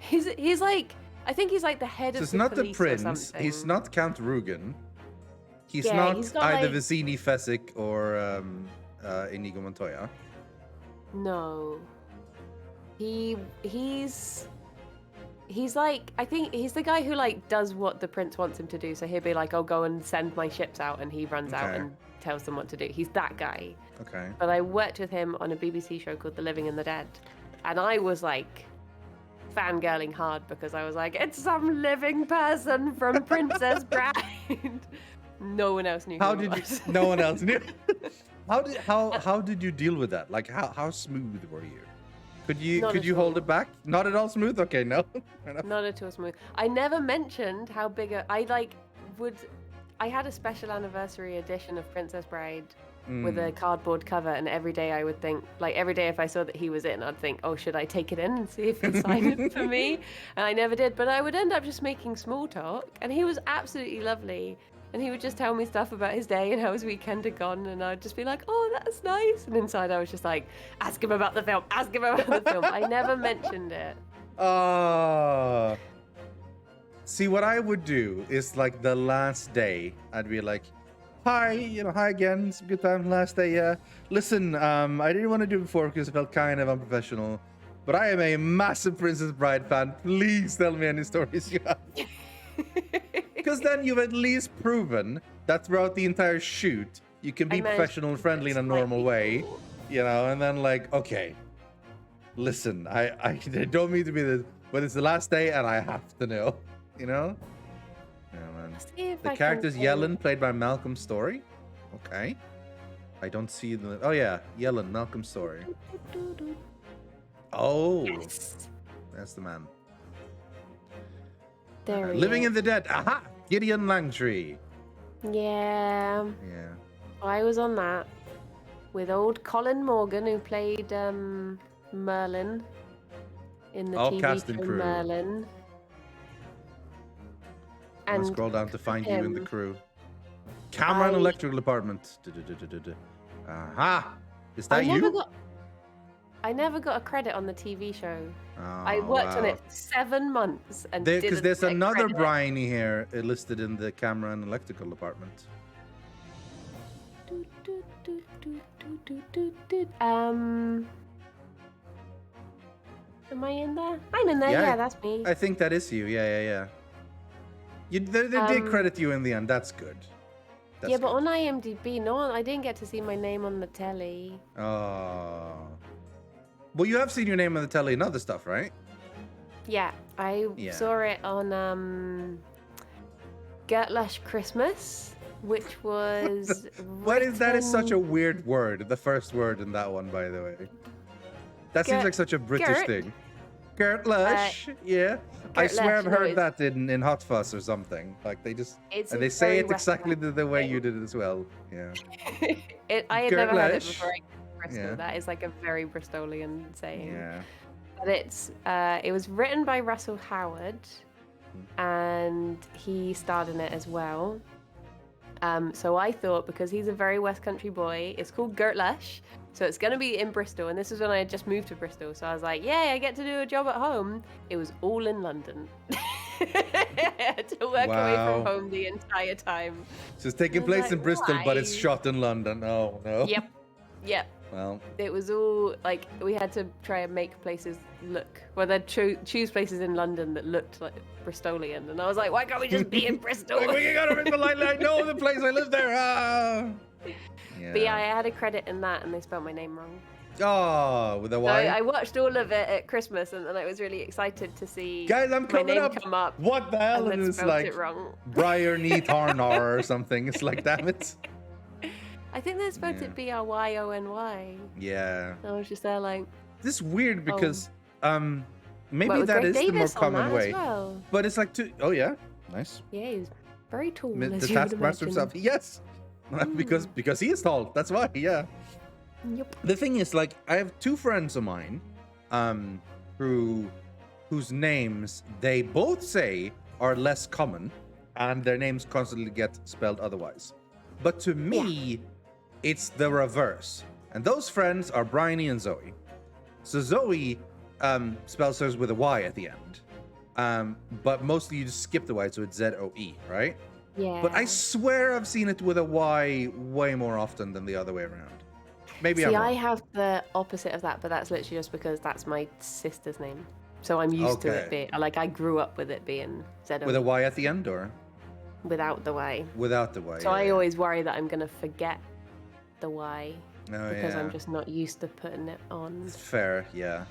he's I think he's the head of the police. It's not the prince. Or something. He's not Count Rugen. He's not either Vicini Fesic or Inigo Montoya. No. He's I think he's the guy who does what the prince wants him to do. So he'll be like, "Oh, go and send my ships out," and he runs out and tells them what to do. He's that guy. Okay. But I worked with him on a BBC show called The Living and the Dead, and I was fangirling hard because I was like, "It's some living person from Princess Bride." No one else knew. No one else knew. How did you deal with that? How smooth were you? Could you hold it back? Not at all smooth? Okay, no. Not at all smooth. I never mentioned how big I had a special anniversary edition of Princess Bride with a cardboard cover, and every day I would think, every day if I saw that he was in, I'd think, oh, should I take it in and see if he'd sign it for me? And I never did, but I would end up just making small talk, and he was absolutely lovely. And he would just tell me stuff about his day and how his weekend had gone, and I'd just be like, oh, that's nice. And inside I was just like, ask him about the film, ask him about the film. I never mentioned it. See, what I would do is the last day, I'd be like, hi, hi again, it's a good time, last day, yeah. Listen, I didn't want to do it before because it felt kind of unprofessional, but I am a massive Princess Bride fan. Please tell me any stories you have. Because then you've at least proven that throughout the entire shoot, you can be professional and friendly in a normal way, and then okay, listen, I don't mean to be this, but it's the last day and I have to know, Yeah, man. The character's Yellen, played by Malcolm Story. Okay. I don't see the... Oh, yeah. Yellen, Malcolm Story. Oh. Yes. That's the man. There Living in the Dead. Aha! Gideon Langtree. Yeah. Yeah. I was on that with old Colin Morgan, who played Merlin in the TV show crew. Merlin. And scroll down to find you in the crew. Camera and electrical department. Aha! Is that you? I never got a credit on the TV show. Oh, I worked on wow. it for 7 months and didn't Because there's get another credit. Briony here listed in the camera and electrical department. Am I in there? I'm in there. Yeah, that's me. I think that is you. Yeah. They did credit you in the end. That's good. But on IMDb, I didn't get to see my name on the telly. Oh. Well, you have seen your name on the telly and other stuff, right? Yeah, I saw it on Gertlash Christmas, which was that is such a weird word. The first word in that one, by the way. That seems like such a British thing. Gertlash, yeah. I swear I've heard that in Hot Fuzz or something. Like they just and they say it exactly the way you did it as well. Yeah. I had never heard it before I came to Bristol. Yeah. That is like a very Bristolian saying. Yeah. But it was written by Russell Howard, and he starred in it as well. So I thought, because he's a very West Country boy, it's called Gertlash, so it's going to be in Bristol. And this was when I had just moved to Bristol, so I was like, yay, I get to do a job at home. It was all in London. I had to work away from home the entire time. So it's taking place in Bristol, but it's shot in London. Oh, no. Yep. Well, it was all like we had to try and make places look. Well, they'd choose places in London that looked like Bristolian, and I was like, why can't we just be in Bristol? Like, we gotta make the light. I know the place. I live there. Yeah. But yeah, I had a credit in that, and they spelled my name wrong. Oh, with a Y. So I watched all of it at Christmas, and then I was really excited to see my name come up. What the hell? And it's like it wrong. Briony Tarnar or something. It's like, damn it. I think they spelled it Bryony. Yeah. I was just there like. This is weird because maybe that is the more common way. Well. But it's like oh yeah, nice. Yeah, he's very tall. The taskmaster himself. Yes. because he is tall. That's why. Yeah. Yep. The thing is, like, I have two friends of mine, whose names they both say are less common, and their names constantly get spelled otherwise. But to me, it's the reverse. And those friends are Briony and Zoe. So Zoe spells hers with a Y at the end. But mostly you just skip the Y, so it's Z-O-E, right? Yeah. But I swear I've seen it with a Y way more often than the other way around. Maybe I'm wrong. I have the opposite of that, but that's literally just because that's my sister's name. So I'm used to it being, like, I grew up with it being Z-O-E. With a Y at the end, or? Without the Y. Without the Y. So I always worry that I'm going to forget the Y because I'm I'm just not used to putting it on. Fair, yeah.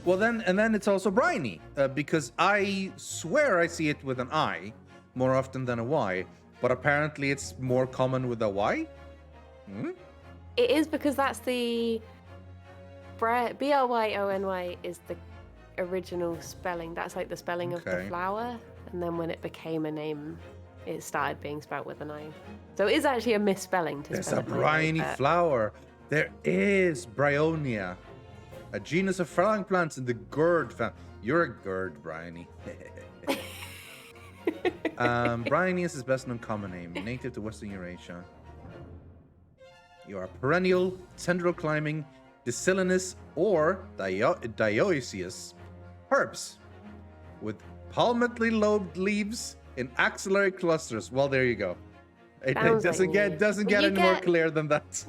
Well, then it's also Briony, because I swear I see it with an I more often than a Y, but apparently it's more common with a Y. It is because that's the Bryony is the original spelling. That's like the spelling of the flower, and then when it became a name, it started being spelled with an I. So it is actually a misspelling to There's spell a it Briony flower. There is Bryonia, a genus of flowering plants in the gourd family. You're a gourd, Briony. Briony is his best known common name, native to Western Eurasia. You are perennial, tendril climbing, decilinous, or dioecious herbs with palmately lobed leaves in axillary clusters. Well, there you go. It doesn't get any more clear than that.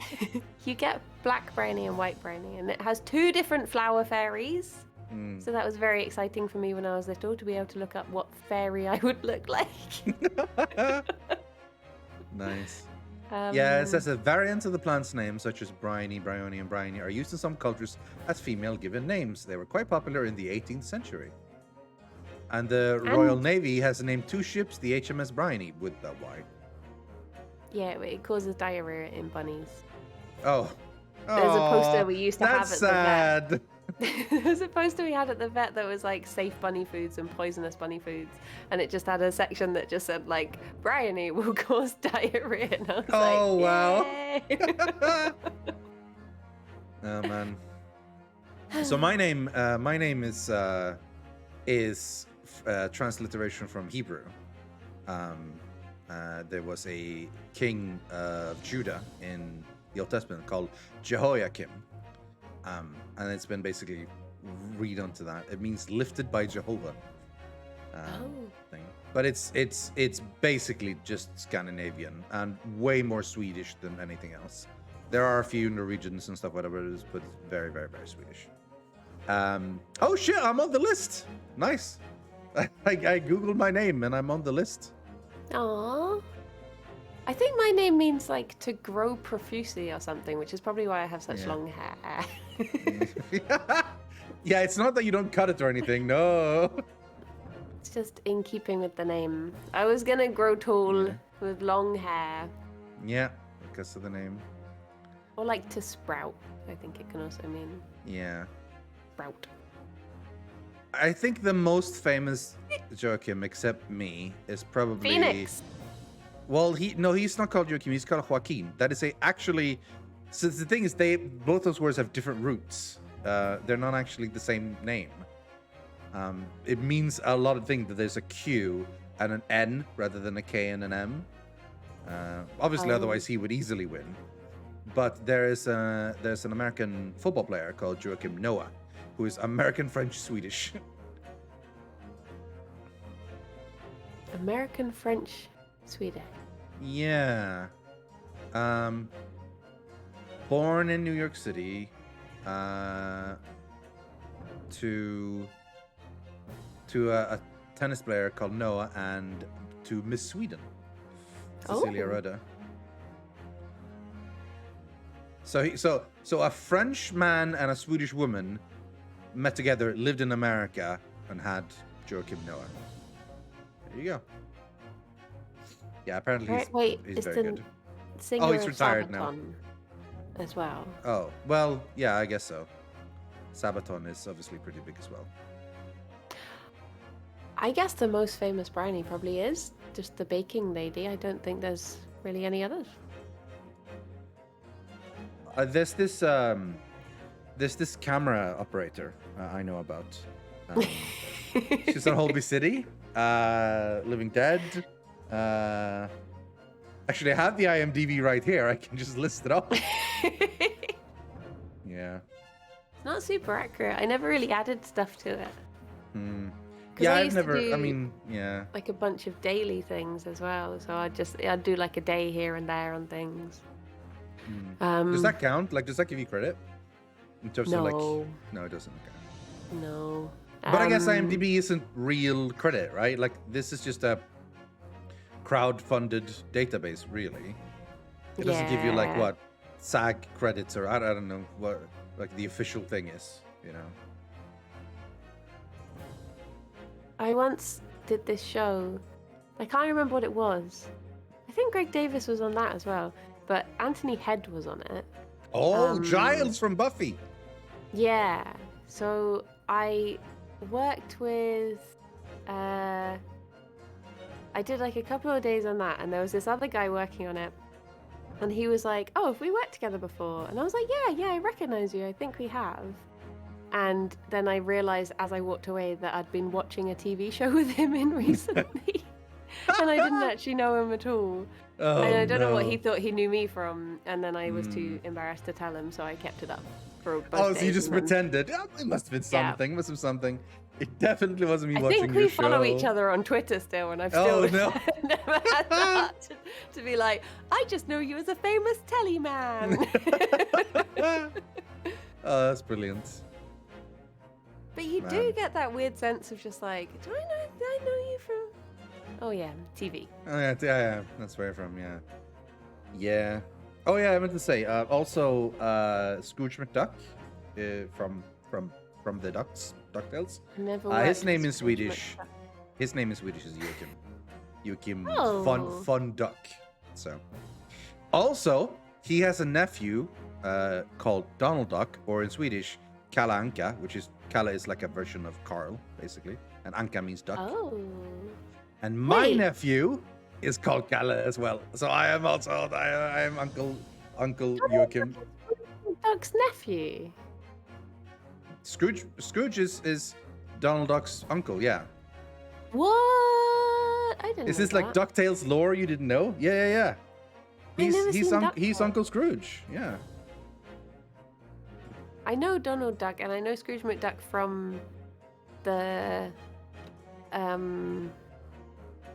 You get black Briony and white Briony, and it has two different flower fairies. So that was very exciting for me when I was little, to be able to look up what fairy I would look like. Nice. Yeah, it says that variants of the plant's name, such as Briony, Briony, and Briony, are used in some cultures as female given names. They were quite popular in the 18th century. And the Royal Navy has named two ships the HMS Briony with that Y. Yeah, it causes diarrhea in bunnies. Oh. There's a poster we used to have at the vet. There's a poster we had at the vet that was like safe bunny foods and poisonous bunny foods, and it just had a section that just said like Briony will cause diarrhea, and I was wow. Yay! Oh man. So my name is transliteration from Hebrew. There was a king of Judah in the Old Testament called Jehoiakim, and it's been basically redone to that. It means lifted by Jehovah. Thing. But it's basically just Scandinavian and way more Swedish than anything else. There are a few Norwegians and stuff, whatever it is, but it's very, very, very Swedish. Oh shit, I'm on the list. Nice. I googled my name and I'm on the list. Aww. I think my name means like to grow profusely or something, which is probably why I have such long hair. Yeah, it's not that you don't cut it or anything. No. It's just in keeping with the name. I was gonna grow tall with long hair. Yeah, because of the name. Or like to sprout, I think it can also mean. Yeah. Sprout. I think the most famous Joachim, except me, is probably... Phoenix! Well, he's not called Joachim, he's called Joaquin. That is actually... So the thing is, both those words have different roots. They're not actually the same name. It means a lot of things, that there's a Q and an N rather than a K and an M. Obviously, otherwise he would easily win. But there's an American football player called Joachim Noah, who is American, French, Swedish. American, French, Swedish. Yeah. Born in New York City, to a tennis player called Noah, and to Miss Sweden, Cecilia Röda. So a French man and a Swedish woman met together, lived in America, and had Joachim Noah. There you go. Yeah, apparently he's very good. Singer he's retired now as well. Oh, well, yeah, I guess so. Sabaton is obviously pretty big as well. I guess the most famous Briony probably is just the baking lady. I don't think there's really any others. There's this camera operator I know about. She's on Holby City, Living Dead. Actually, I have the IMDb right here. I can just list it off. Yeah. It's not super accurate. I never really added stuff to it. Yeah, I've never. I mean, yeah. Like a bunch of daily things as well. So I'd do like a day here and there on things. Does that count? Like, does that give you credit? In terms of like, no, it doesn't. Okay. No. But I guess IMDb isn't real credit, right? Like, this is just a crowd-funded database, really. It doesn't give you like what SAG credits or I don't know what like the official thing is, you know. I once did this show. I can't remember what it was. I think Greg Davis was on that as well, but Anthony Head was on it. Oh, Giles from Buffy. Yeah. So I worked with. I did like a couple of days on that, and there was this other guy working on it, and he was like, "Oh, have we worked together before?" And I was like, "Yeah, I recognize you. I think we have." And then I realized as I walked away that I'd been watching a TV show with him in recently. And I didn't actually know him at all. Oh, and I don't know what he thought he knew me from. And then I was too embarrassed to tell him, so I kept it up for both so you days just pretended. Oh, it must have been something. Must have something. It definitely wasn't me watching your show. I think we follow each other on Twitter still, and I've still never had that to be like, I just know you as a famous telly man. Oh, that's brilliant. But you do get that weird sense of just like, do I know you from? Oh yeah, TV. Oh yeah, that's where I'm from. Yeah. Oh yeah, I meant to say also Scrooge McDuck from the DuckTales. Never. His name in Swedish. His name in Swedish is Joachim. Fun Duck. So, also he has a nephew called Donald Duck, or in Swedish Kalle Anka, which is Kalle is like a version of Carl, basically, and Anka means duck. Oh. And my nephew is called Kalle as well. So I am also I am Uncle Joachim. Duck's nephew. Scrooge is Donald Duck's uncle. Yeah. What? I didn't. Is this like DuckTales lore you didn't know? Yeah. He's Uncle Scrooge. Yeah. I know Donald Duck and I know Scrooge McDuck from the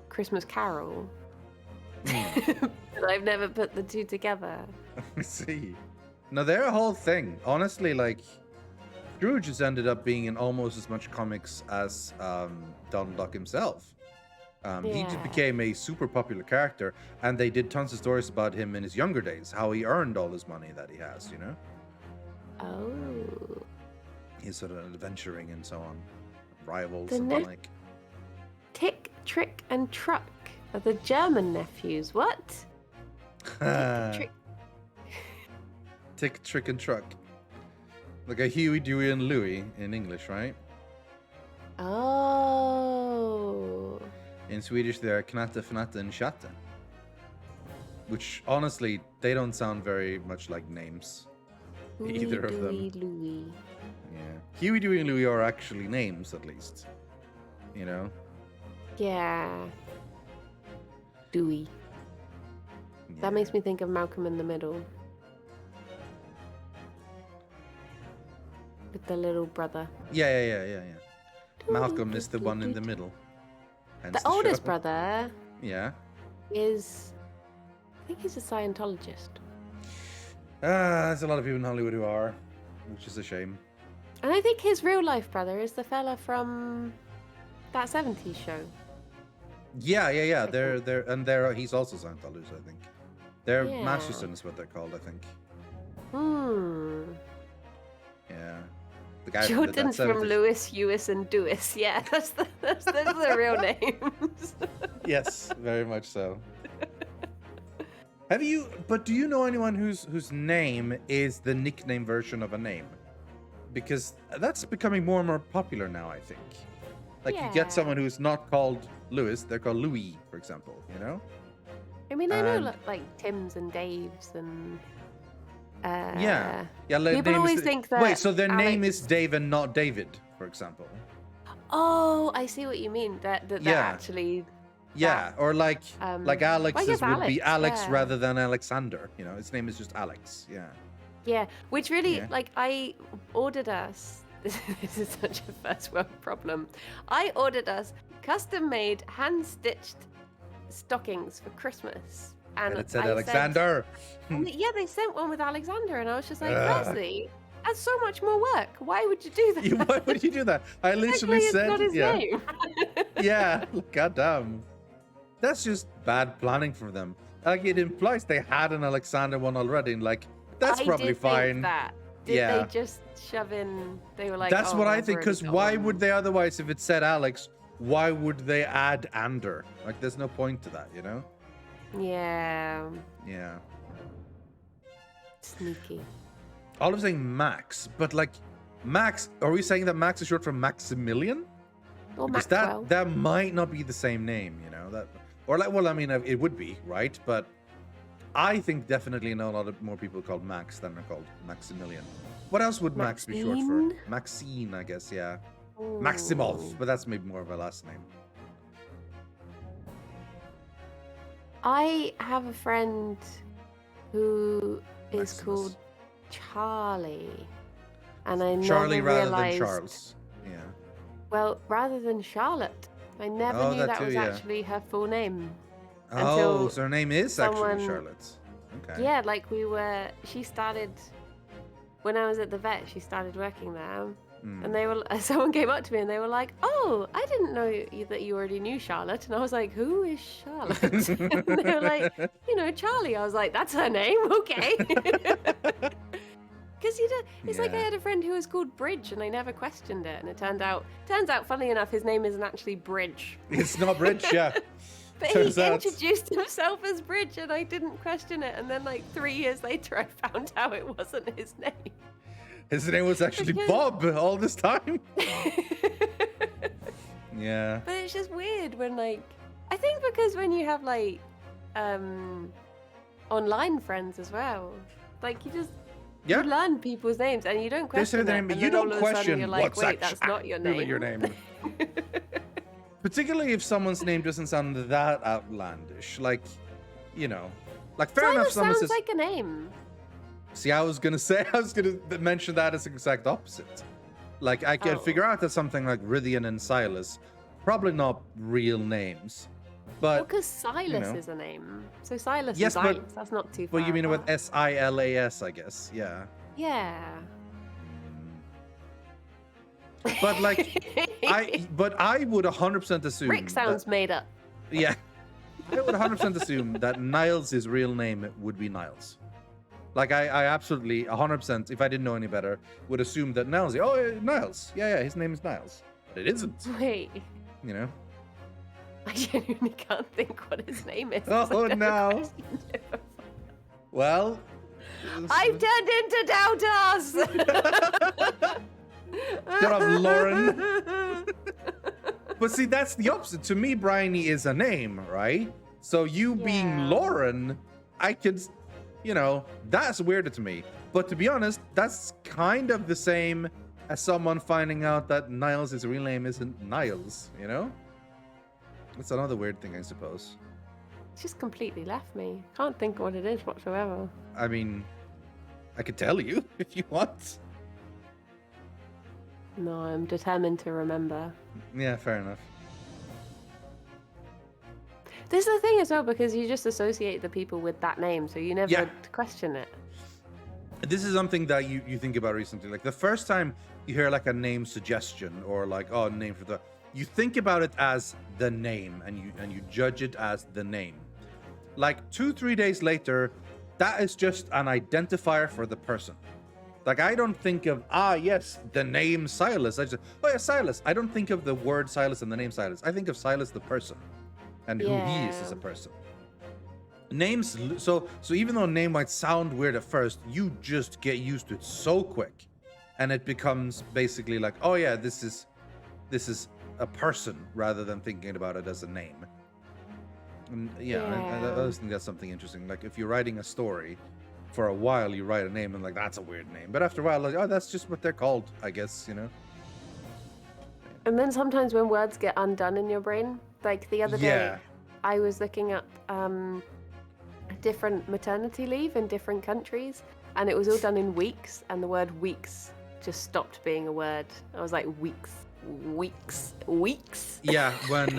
Christmas Carol. But I've never put the two together. I see. No, they're a whole thing. Honestly, like Scrooge has ended up being in almost as much comics as Donald Duck himself. He just became a super popular character, and they did tons of stories about him in his younger days, how he earned all his money that he has, you know? Oh. He's sort of adventuring and so on. Rivals and the like. Tick, Trick, and Truck are the German nephews. What? Tick, Trick, and Truck. Like a Huey, Dewey, and Louie in English, right? Oh. In Swedish, they're Knatte, Fnatte, and Chatte. Which, honestly, they don't sound very much like names. Huey, Either of Dewey, them. Louie. Yeah. Huey, Dewey, and Louie are actually names, at least. You know? Yeah. Dewey. Yeah. That makes me think of Malcolm in the Middle. With the little brother. Yeah. Malcolm is the one in the middle. Hence The oldest show. brother Yeah. is... I think he's a Scientologist. There's a lot of people in Hollywood who are, which is a shame. And I think his real life brother is the fella from that 70s show. Yeah. He's also Scientologist, I think. They're Masterson is what they're called, I think. Yeah. The guy Jordan's from 70s. Lewis, Hewis, and Dewis. Yeah, those are the real names. Yes, very much so. Do you know anyone whose name is the nickname version of a name? Because that's becoming more and more popular now, I think. Like you get someone who's not called Lewis, they're called Louis, for example, you know? I mean, I know like Tims and Daves and... People always think that... Wait, so their Alex... name is Dave and not David, for example. Oh, I see what you mean. That actually... Yeah, or like Alex's would be Alex rather than Alexander. You know, his name is just Alex. Yeah. Yeah, which really, like, I ordered us... This is such a first world problem. I ordered us custom-made, hand-stitched stockings for Christmas. And it said Alexander. Yeah, they sent one with Alexander, and I was just like, firstly, that's so much more work. Why would you do that? Why would you do that? I literally said, it's not his name. Yeah, goddamn. That's just bad planning for them. Like it implies they had an Alexander one already, and like that's probably fine. Did they just shove in? They were like, that's what I think. Because why would they otherwise? If it said Alex, why would they add Ander? Like, there's no point to that, you know? Yeah. Sneaky. All of saying Max, but like Max, are we saying that Max is short for Maximilian? Or because Maxwell. that might not be the same name, you know? That or like, well, I mean, it would be, right? But I think definitely know a lot of more people called Max than are called Maximilian. What else would Max be short for? Maxine, I guess, yeah. Ooh. Maximov, but that's maybe more of a last name. I have a friend who is Maximus. called Charlie, and I Charlie never rather realized... than Charles. Yeah. Well, rather than Charlotte. I never knew that too, was actually her full name. Oh, so her name is someone... actually Charlotte. Okay. Yeah, like she started, when I was at the vet, she started working there. And they were, someone came up to me and they were like, "Oh, I didn't know that you already knew Charlotte." And I was like, "Who is Charlotte?" And they were like, "Charlie." I was like, "That's her name, okay." Because it's like I had a friend who was called Bridge, and I never questioned it. And it turns out, funnily enough, his name isn't actually Bridge. It's not Bridge, yeah. But he introduced himself as Bridge, and I didn't question it. And then, like 3 years later, I found out it wasn't his name. His name was actually Bob all this time. Yeah. But it's just weird when, like, I think because when you have like online friends as well, like you learn people's names and you don't question them. You don't question you're like, what's wait, that's not your name. Your name. Particularly if someone's name doesn't sound that outlandish. Like you know, like fair enough. Silas Someone sounds says, like a name. see, I was gonna mention that as the exact opposite. Like I can figure out that something like Rythian and Silas, probably not real names, but Because Silas is a name. So Silas and Silas, that's not too far. Well, you mean with Silas, I guess, yeah. Yeah. But like, I would 100% assume. Rick sounds made up. Yeah, I would 100% assume that Niles' real name would be Niles. Like I absolutely 100%, if I didn't know any better, would assume that Niles. Niles. Yeah, his name is Niles, but it isn't. Wait. You know. I genuinely can't think what his name is. Oh no. Well, I've turned into Doubters. Shut up, Lauren. But see, that's the opposite. To me, Briony is a name, right? So you being Lauren, I could, that's weirder to me. But to be honest, that's kind of the same as someone finding out that Niles' real name isn't Niles, It's another weird thing, I suppose. It's just completely left me. Can't think what it is whatsoever. I mean, I could tell you if you want. No, I'm determined to remember. Yeah, fair enough. This is the thing as well, because you just associate the people with that name, so you never question it. This is something that you think about recently. Like the first time you hear like a name suggestion or like, oh, name for the... You think about it as the name and you judge it as the name. Like 2-3 days later, that is just an identifier for the person. Like I don't think of, yes, the name Silas. I just, oh yeah, Silas. I don't think of the word Silas and the name Silas. I think of Silas the person and who he is as a person. Names, so even though a name might sound weird at first, you just get used to it so quick. And it becomes basically like, oh yeah, this is a person rather than thinking about it as a name. And I always think that's something interesting. Like if you're writing a story, for a while you write a name and like that's a weird name, but after a while, like, oh, that's just what they're called, I guess, And then sometimes when words get undone in your brain, like the other day, I was looking up different maternity leave in different countries, and it was all done in weeks, and the word weeks just stopped being a word. I was like, weeks. Yeah, when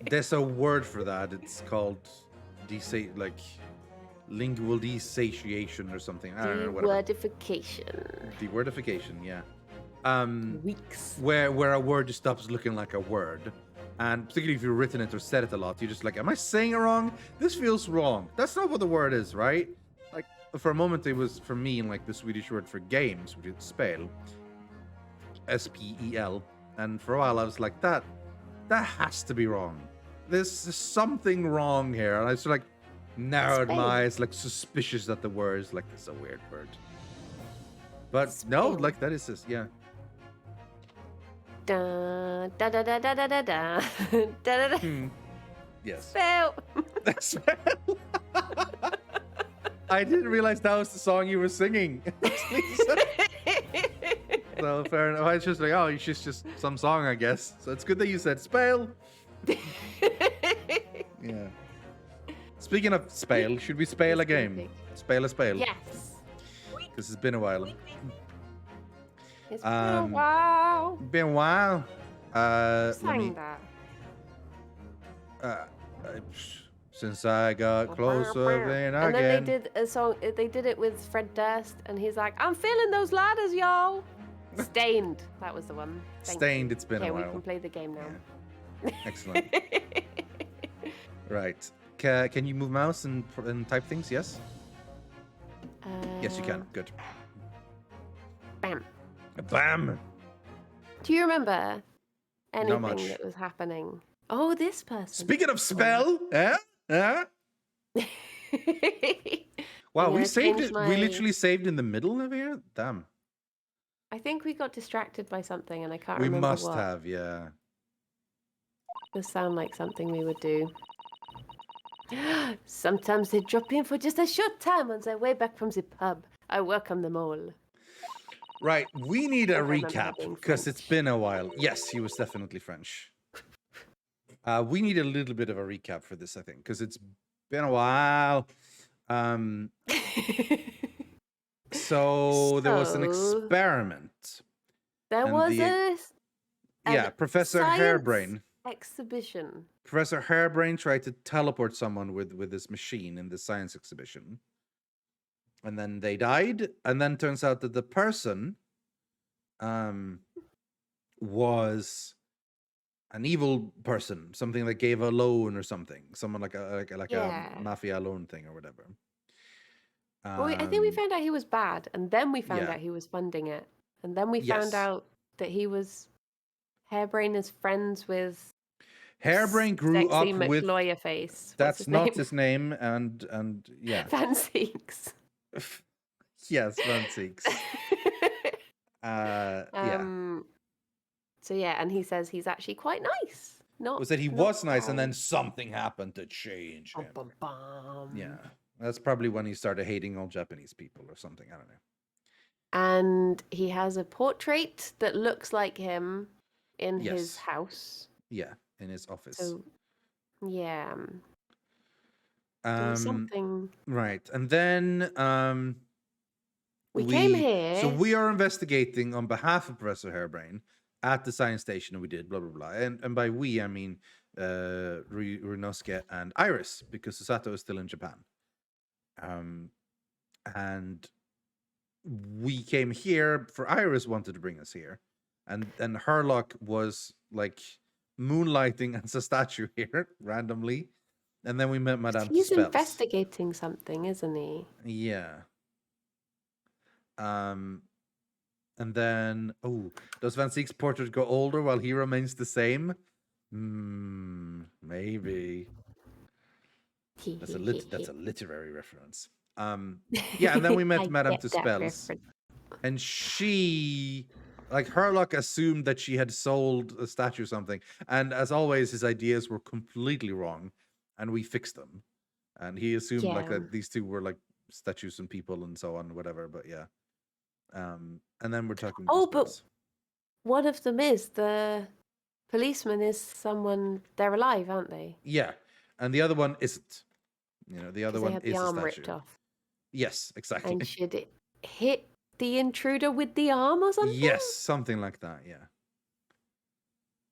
there's a word for that. It's called lingual desatiation or something. I don't know. Dewordification, yeah. Weeks. Where a word just stops looking like a word. And particularly if you've written it or said it a lot, you're just like, am I saying it wrong? This feels wrong. That's not what the word is, right? Like, for a moment, it was, for me, like the Swedish word for games, which is spel. S-P-E-L. And for a while, I was like, that has to be wrong. There's something wrong here. And I just like narrowed my eyes, like suspicious that the word is like, it's a weird word. But no, like that is just, yeah. Da da da da da da da da da da. Yes. Spell. Spell. I didn't realize that was the song you were singing. So fair enough. I was just like, oh, it's just some song, I guess. So it's good that you said spell. Yeah. Speaking of spell, should we spell a game? Spell a spell. Yes. Because it's been a while. It's been a while. Been a while. Sang that. Since I got closer than and again. then they did a song. They did it with Fred Durst, and he's like, "I'm feeling those ladders, y'all." Stained. That was the one. Stained. It's been a while. Okay, we can play the game now. Yeah. Excellent. Right. Can you move mouse and type things? Yes. Yes, you can. Good. Bam. Bam. Do you remember anything that was happening? Oh, this person. Speaking of spell, Wow, we saved it. We literally saved in the middle of here. Damn. I think we got distracted by something, and I can't remember what. We must have, yeah. This sound like something we would do. Sometimes they drop in for just a short time on their way back from the pub. I welcome them all. Right, we need a recap because it's been a while. Yes, he was definitely French. We need a little bit of a recap for this, I think, because it's Been a while. Um, so there was an So experiment, there and was an Professor science Harebrain. exhibition. Professor Harebrain tried to teleport someone with this machine in the science exhibition, and then they died. And then turns out that the person, was an evil person, something that gave a loan or something, someone like a Yeah. mafia loan thing or whatever. Well, I think we Um, found out he was bad, and then we found yeah. out he was funding it, and then we found Yes. out that he was Harebrain is friends with Harebrain grew sexy up with. McLawyer face. What's That's his not name? his name, and yeah. Van Seeks. Yes, Van Seeks. Yeah. So yeah, and he says he's actually quite nice. Was that he Not was nice, and then something happened to change bum, him. bum, bum. Yeah, that's probably when he started hating all Japanese people or something. I don't know. And he has a portrait that looks like him in his Yes. house. Yeah, in his office. So yeah, there was something. Right, and then We came So here. we are investigating on behalf of Professor Harebrain at the science station, and we did blah blah blah. And by we, I mean Runosuke and Iris, because Susato is still in Japan. And we came here for Iris wanted to bring us here, and Herlock was like moonlighting as a statue here randomly, and then we met Madame He's Tussauds. investigating something, isn't he? Yeah. And then, does Van Seek's portrait go older while he remains the same? Maybe. That's a literary reference. Yeah, and then we met Madame Tussauds, and she, like Herlock, assumed that she had sold a statue or something, and as always, his ideas were completely wrong, and we fixed them. And he assumed like that these two were like statues and people and so on, whatever. But yeah. And then we're talking. But one of them is the policeman is someone. They're alive, aren't they? Yeah, and the other one isn't. You know, the other one is the arm a statue. ripped off. Yes, exactly. And should it hit the intruder with the arm or something? Yes, something like that. Yeah.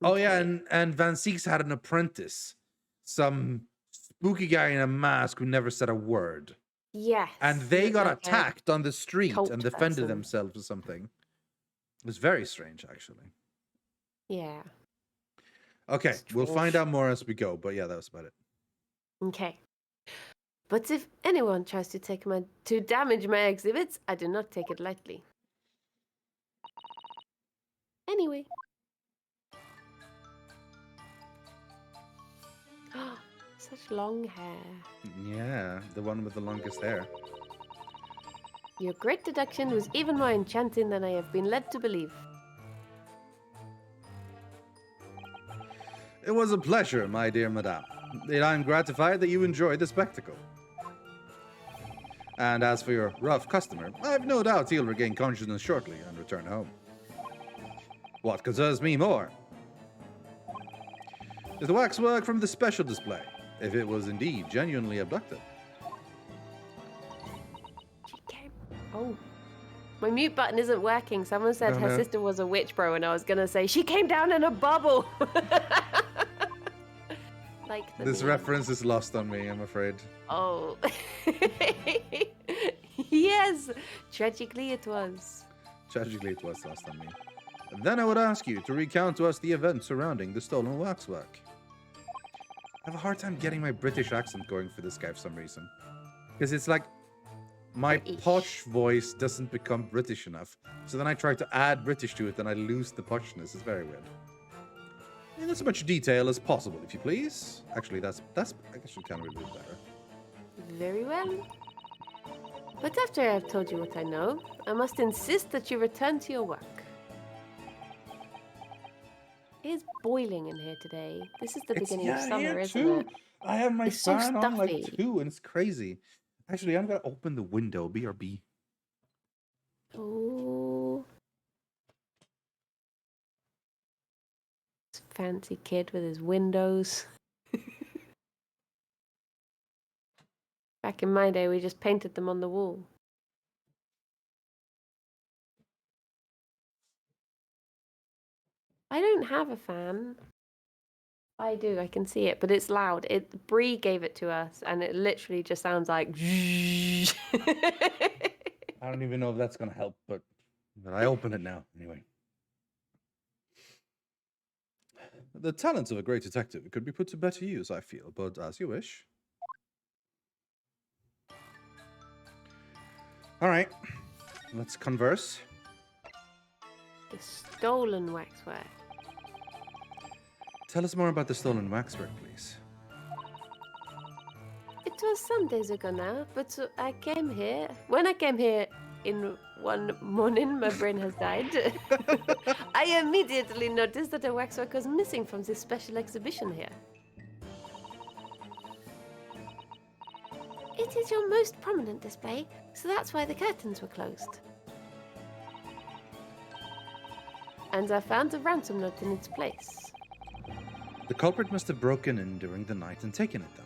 Okay. Oh yeah, and Van Seeks had an apprentice, some spooky guy in a mask who never said a word. Yes. And they got attacked on the street and defended themselves or something. It was very strange, actually. Yeah. Okay, we'll find out more as we go, but yeah, that was about it. Okay. But if anyone tries to damage my exhibits, I do not take it lightly. Anyway. Such long hair. Yeah, the one with the longest hair. Your great deduction was even more enchanting than I have been led to believe. It was a pleasure, my dear madame. I'm gratified that you enjoyed the spectacle. And as for your rough customer, I've no doubt he'll regain consciousness shortly and return home. What concerns me more is the waxwork from the special display, if it was indeed genuinely abducted. Oh. My mute button isn't working. Someone said her sister was a witch, bro, and I was going to say, she came down in a bubble! Like this reference is lost on me, I'm afraid. Oh. Yes! Tragically it was. Tragically it was lost on me. And then I would ask you to recount to us the events surrounding the stolen waxwork. I have a hard time getting my British accent going for this guy for some reason. Because it's like, my posh voice doesn't become British enough. So then I try to add British to it and I lose the poshness. It's very weird. In as much detail as possible, if you please. Actually, that's I guess you can really do it better. Very well. But after I've told you what I know, I must insist that you return to your work. It is boiling in here today. This is the beginning of summer, isn't it? I have my fan on like 2 and it's crazy. Actually, I'm gonna open the window. BRB. Oh. This fancy kid with his windows. Back in my day, we just painted them on the wall. I don't have a fan. I do, I can see it, but it's loud. Bree gave it to us, and it literally just sounds like. I don't even know if that's gonna help, but I open it now anyway. The talents of a great detective could be put to better use, I feel, but as you wish. All right, let's converse. The stolen waxwork. Tell us more about the stolen waxwork, please. It was some days ago now, but I came here. When I came here in one morning, my brain has died. I immediately noticed that a waxwork was missing from this special exhibition here. It is your most prominent display, so that's why the curtains were closed. And I found a ransom note in its place. The culprit must have broken in during the night and taken it then.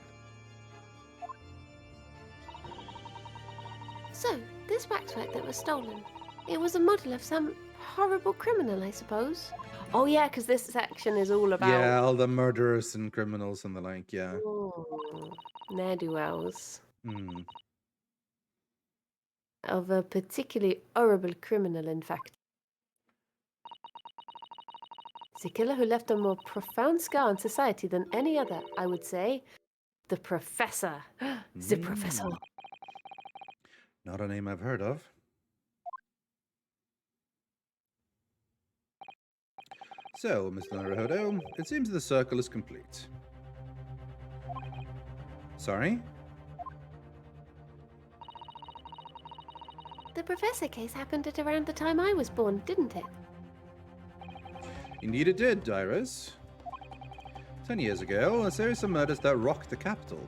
So, this waxwork that was stolen, it was a model of some horrible criminal, I suppose. Oh yeah, because this section is all about... Yeah, all the murderers and criminals and the like, yeah. Ne'er-do-wells. Hmm. Of a particularly horrible criminal, in fact. The killer who left a more profound scar on society than any other, I would say. The Professor. The Professor. Not a name I've heard of. So, Mr. Naruhodo, it seems the circle is complete. Sorry? The Professor case happened at around the time I was born, didn't it? Indeed it did, Iris. 10 years ago, a series of murders that rocked the capital.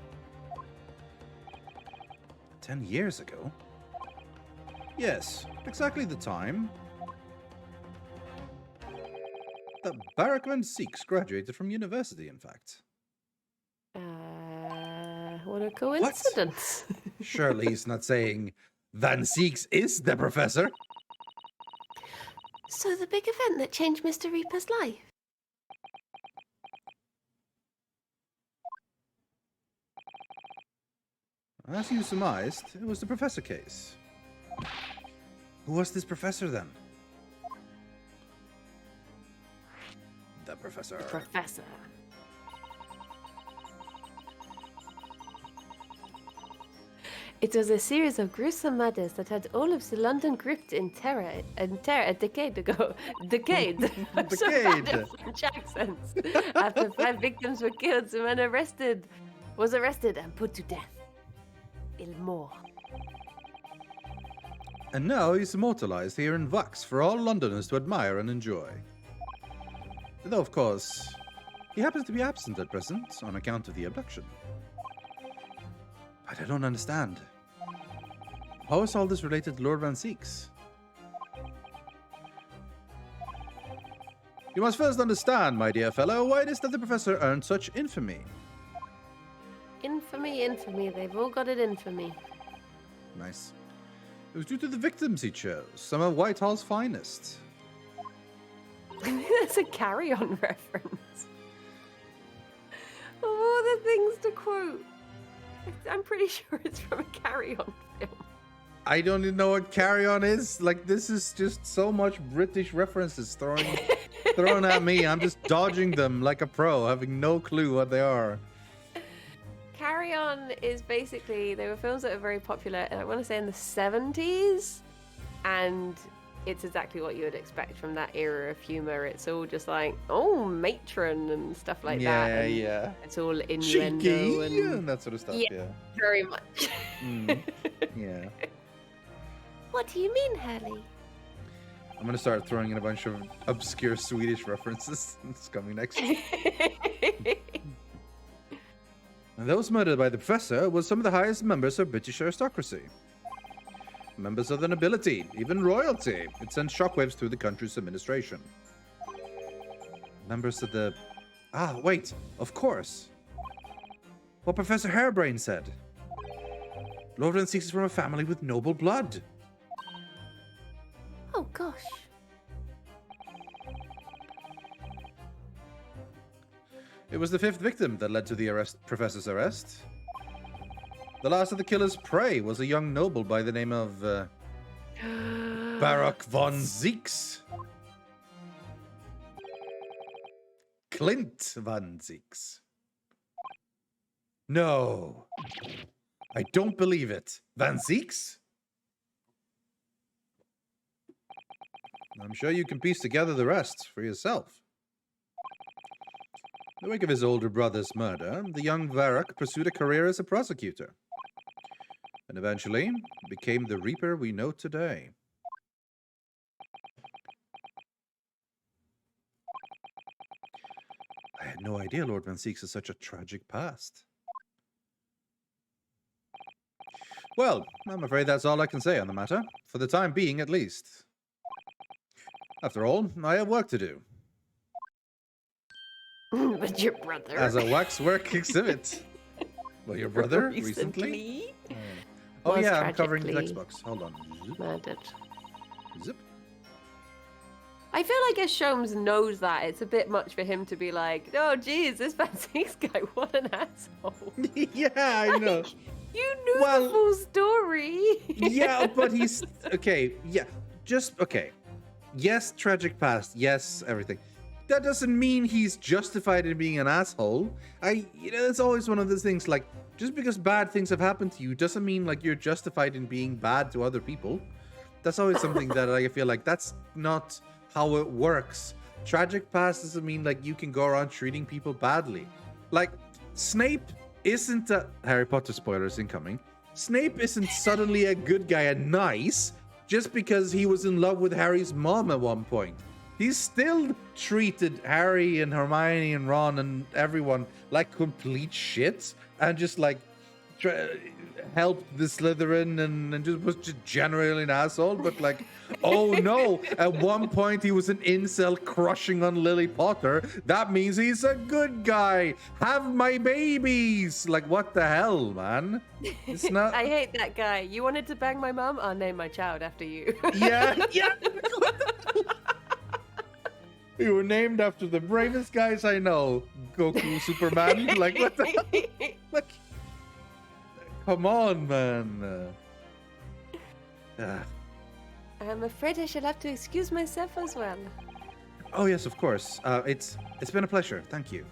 10 years ago? Yes, exactly the time that Barak Van Sieks graduated from university, in fact. What a coincidence. What? Surely he's not saying Van Sieks is the professor. So the big event that changed Mr. Reaper's life? As you surmised, it was the professor case. Who was this professor then? The professor. The Professor. It was a series of gruesome murders that had all of the London gripped in terror a decade ago. Decade? I'm so bad at French accents. After 5 victims were killed, the man was arrested and put to death. Il mort. And now he's immortalized here in Vux for all Londoners to admire and enjoy. Though, of course, he happens to be absent at present on account of the abduction. But I don't understand. How is all this related to Lord Van Sieks? You must first understand, my dear fellow, why it is that the professor earned such infamy. Infamy, infamy. They've all got it in for me. Nice. It was due to the victims he chose, some of Whitehall's finest. That's a carry-on reference. Of all the things to quote, I'm pretty sure it's from a carry-on film. I don't even know what carry-on is. Like, this is just so much British references thrown at me. I'm just dodging them like a pro, having no clue what they are. Carry On is basically, they were films that were very popular, I want to say in the 70s, and it's exactly what you would expect from that era of humor. It's all just like, oh, matron and stuff like that. And Yeah. it's all innuendo and that sort of stuff, yeah. Very much. Yeah. What do you mean, Hurley? I'm going to start throwing in a bunch of obscure Swedish references. It's coming next. And those murdered by the professor were some of the highest members of British aristocracy. Members of the nobility, even royalty. It sent shockwaves through the country's administration. Members of the... Ah, wait, of course. What Professor Harebrain said. Lord Van Six is from a family with noble blood. Oh, gosh. It was the 5th victim that led to the professor's arrest. The last of the killer's prey was a young noble by the name of Barak von Zieks. Clint von Zieks. No. I don't believe it. Van Zieks? I'm sure you can piece together the rest for yourself. In the wake of his older brother's murder, the young Varrock pursued a career as a prosecutor, and eventually became the Reaper we know today. I had no idea Lord Van Zieks has such a tragic past. Well, I'm afraid that's all I can say on the matter, for the time being at least. After all, I have work to do. But your brother. As a waxwork exhibit. Well, your brother recently? Oh yeah, I'm covering the text box. Hold on. Murdered. Zip. I feel like as Sholmes knows that, it's a bit much for him to be like, oh geez, this Van Zieks guy, what an asshole. Yeah, I know. You knew the full story. Yeah, but he's... Okay, yeah. Just, okay. Yes, tragic past. Yes, everything. That doesn't mean he's justified in being an asshole. It's always one of those things, like, just because bad things have happened to you doesn't mean, like, you're justified in being bad to other people. That's always something that I feel like that's not how it works. Tragic past doesn't mean, like, you can go around treating people badly. Like, Snape isn't a... Harry Potter spoilers incoming. Snape isn't suddenly a good guy and nice just because he was in love with Harry's mom at one point. He still treated Harry and Hermione and Ron and everyone like complete shit and just like helped the Slytherin and just was just generally an asshole. But like, oh no, at one point he was an incel crushing on Lily Potter. That means he's a good guy. Have my babies. Like, what the hell, man? It's not. I hate that guy. You wanted to bang my mum? I'll name my child after you. Yeah. You were named after the bravest guys I know. Goku, Superman. Like, what the hell? Like, come on, man. I'm afraid I shall have to excuse myself as well. Oh, yes, of course. It's been a pleasure. Thank you.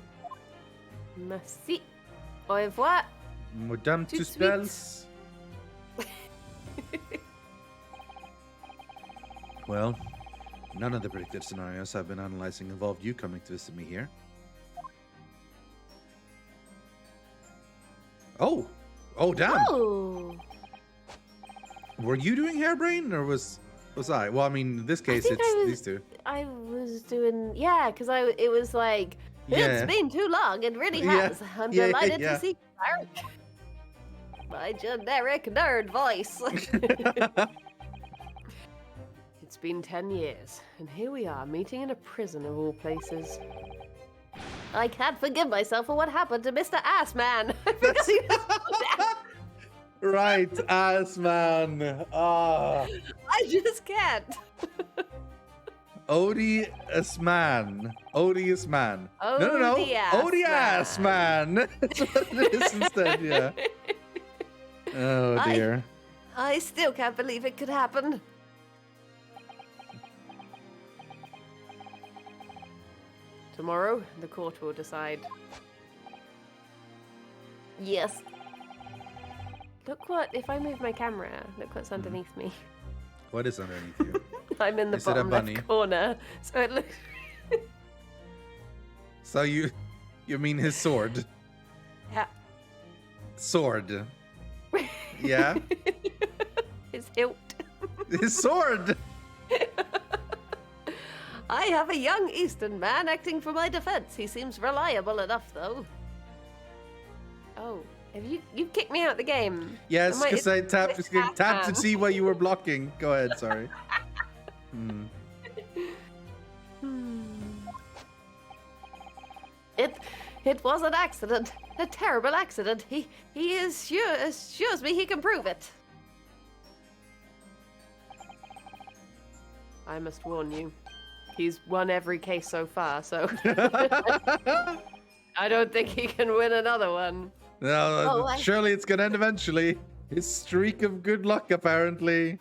Merci. Au revoir. Madame Tuspels. Well, none of the predicted scenarios I've been analyzing involved you coming to visit me here. Oh, damn. Oh. Were you doing Hairbrain or was I? Well, I mean, in this case, these two. I was doing, because it was like, it's been too long. It really has. I'm delighted to see Clark. My generic nerd voice. It's been 10 years, and here we are, meeting in a prison of all places. I can't forgive myself for what happened to Mr. Assman. Right, Assman. I just can't. Odious man. Odious man. No. Odious man. That's what it is instead, yeah. Oh, dear. I still can't believe it could happen. Tomorrow, the court will decide. Yes. Look what, if I move my camera, look what's underneath me. What is underneath you? I'm in the bottom left corner, so it looks... So you mean his sword? Yeah. Sword. Yeah? His hilt. His sword! I have a young Eastern man acting for my defense. He seems reliable enough, though. Oh, have you kicked me out of the game? Yes, because I tapped to see what you were blocking. Go ahead, sorry. It was an accident. A terrible accident. He assures me he can prove it. I must warn you. He's won every case so far, so I don't think he can win another one. No, surely it's gonna end eventually. His streak of good luck, apparently.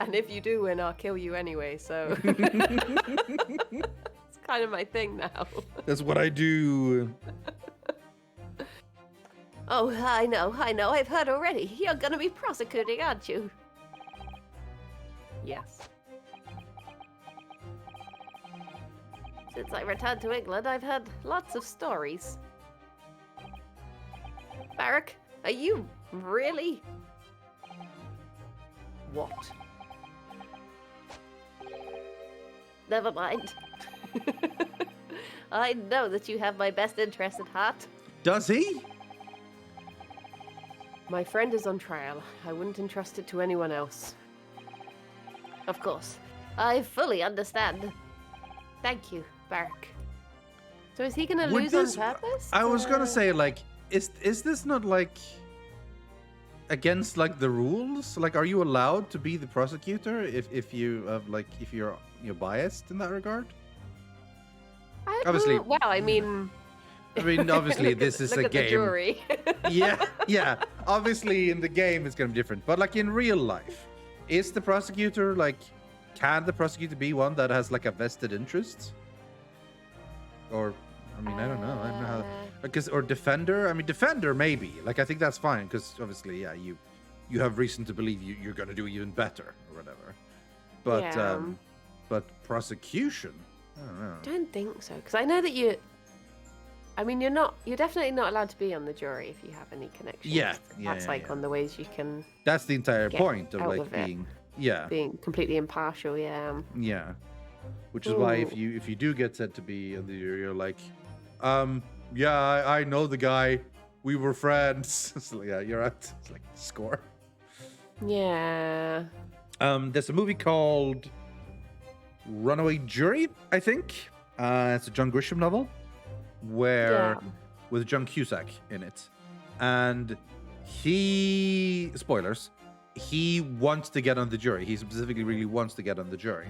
And if you do win, I'll kill you anyway, so... It's kind of my thing now. That's what I do. Oh, I know. I've heard already. You're gonna be prosecuting, aren't you? Yes. Since I returned to England, I've heard lots of stories. Barak, are you really... What? Never mind. I know that you have my best interest at heart. Does he? My friend is on trial. I wouldn't entrust it to anyone else. Of course. I fully understand. Thank you, Barak. So is he gonna lose on purpose? I was gonna say, like, is this not like against like the rules? Like, are you allowed to be the prosecutor if you have like if you're biased in that regard? Obviously. Well, I mean, obviously this is look a at game. The jury. yeah. Obviously in the game it's gonna be different, but like in real life, is the prosecutor like? Can the prosecutor be one that has like a vested interest? Or, I mean, I don't know how. Because or defender. I mean, defender maybe. Like I think that's fine because obviously, yeah, you have reason to believe you're gonna do even better or whatever. But Yeah. But prosecution. I don't know. Don't think so, because I know that you. I mean, you're definitely not allowed to be on the jury if you have any connections. Yeah, That's like one of the ways you can. That's the entire get point of out like of it. being. Yeah. Being completely impartial, yeah. Yeah. Which is why Ooh. if you do get said to be on the jury, you're like, yeah, I know the guy. We were friends. So, yeah, you're at it's like score. Yeah. There's a movie called Runaway Jury, I think. It's a John Grisham novel where with John Cusack in it. And he spoilers. He wants to get on the jury. He specifically really wants to get on the jury.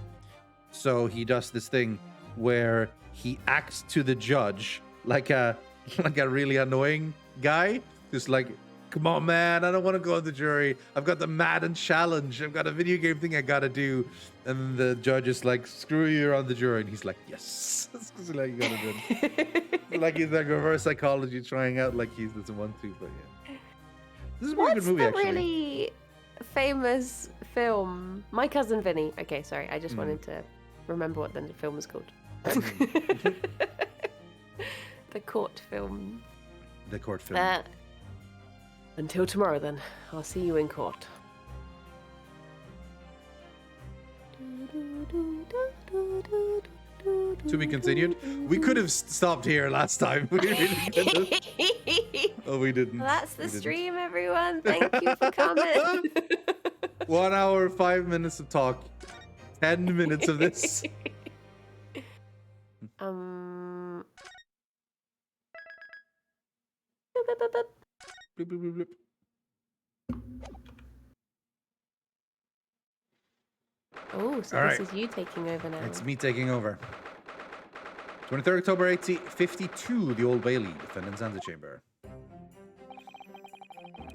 So he does this thing where he acts to the judge like a really annoying guy. Just like, come on, man, I don't want to go on the jury. I've got the Madden challenge. I've got a video game thing I gotta do. And the judge is like, screw you, you're on the jury. And he's like, yes. That's like you gotta do it. Like he's like reverse psychology trying out like he doesn't want to, but yeah. This is a pretty good movie, What's the actually. really famous film? My Cousin Vinny. Okay, sorry. I just wanted to remember what the film was called. The court film. The court film. Until tomorrow, then. I'll see you in court. To be continued. We could have stopped here last time. We really could have. Oh, we didn't. Well, that's the stream, everyone. Thank you for coming. 1 hour, 5 minutes of talk. 10 minutes of this. Bloop, bloop, bloop, bloop. Oh, so All this right. is you taking over now. It's me taking over. 23rd October 1852, the Old Bailey, defendant's antechamber. I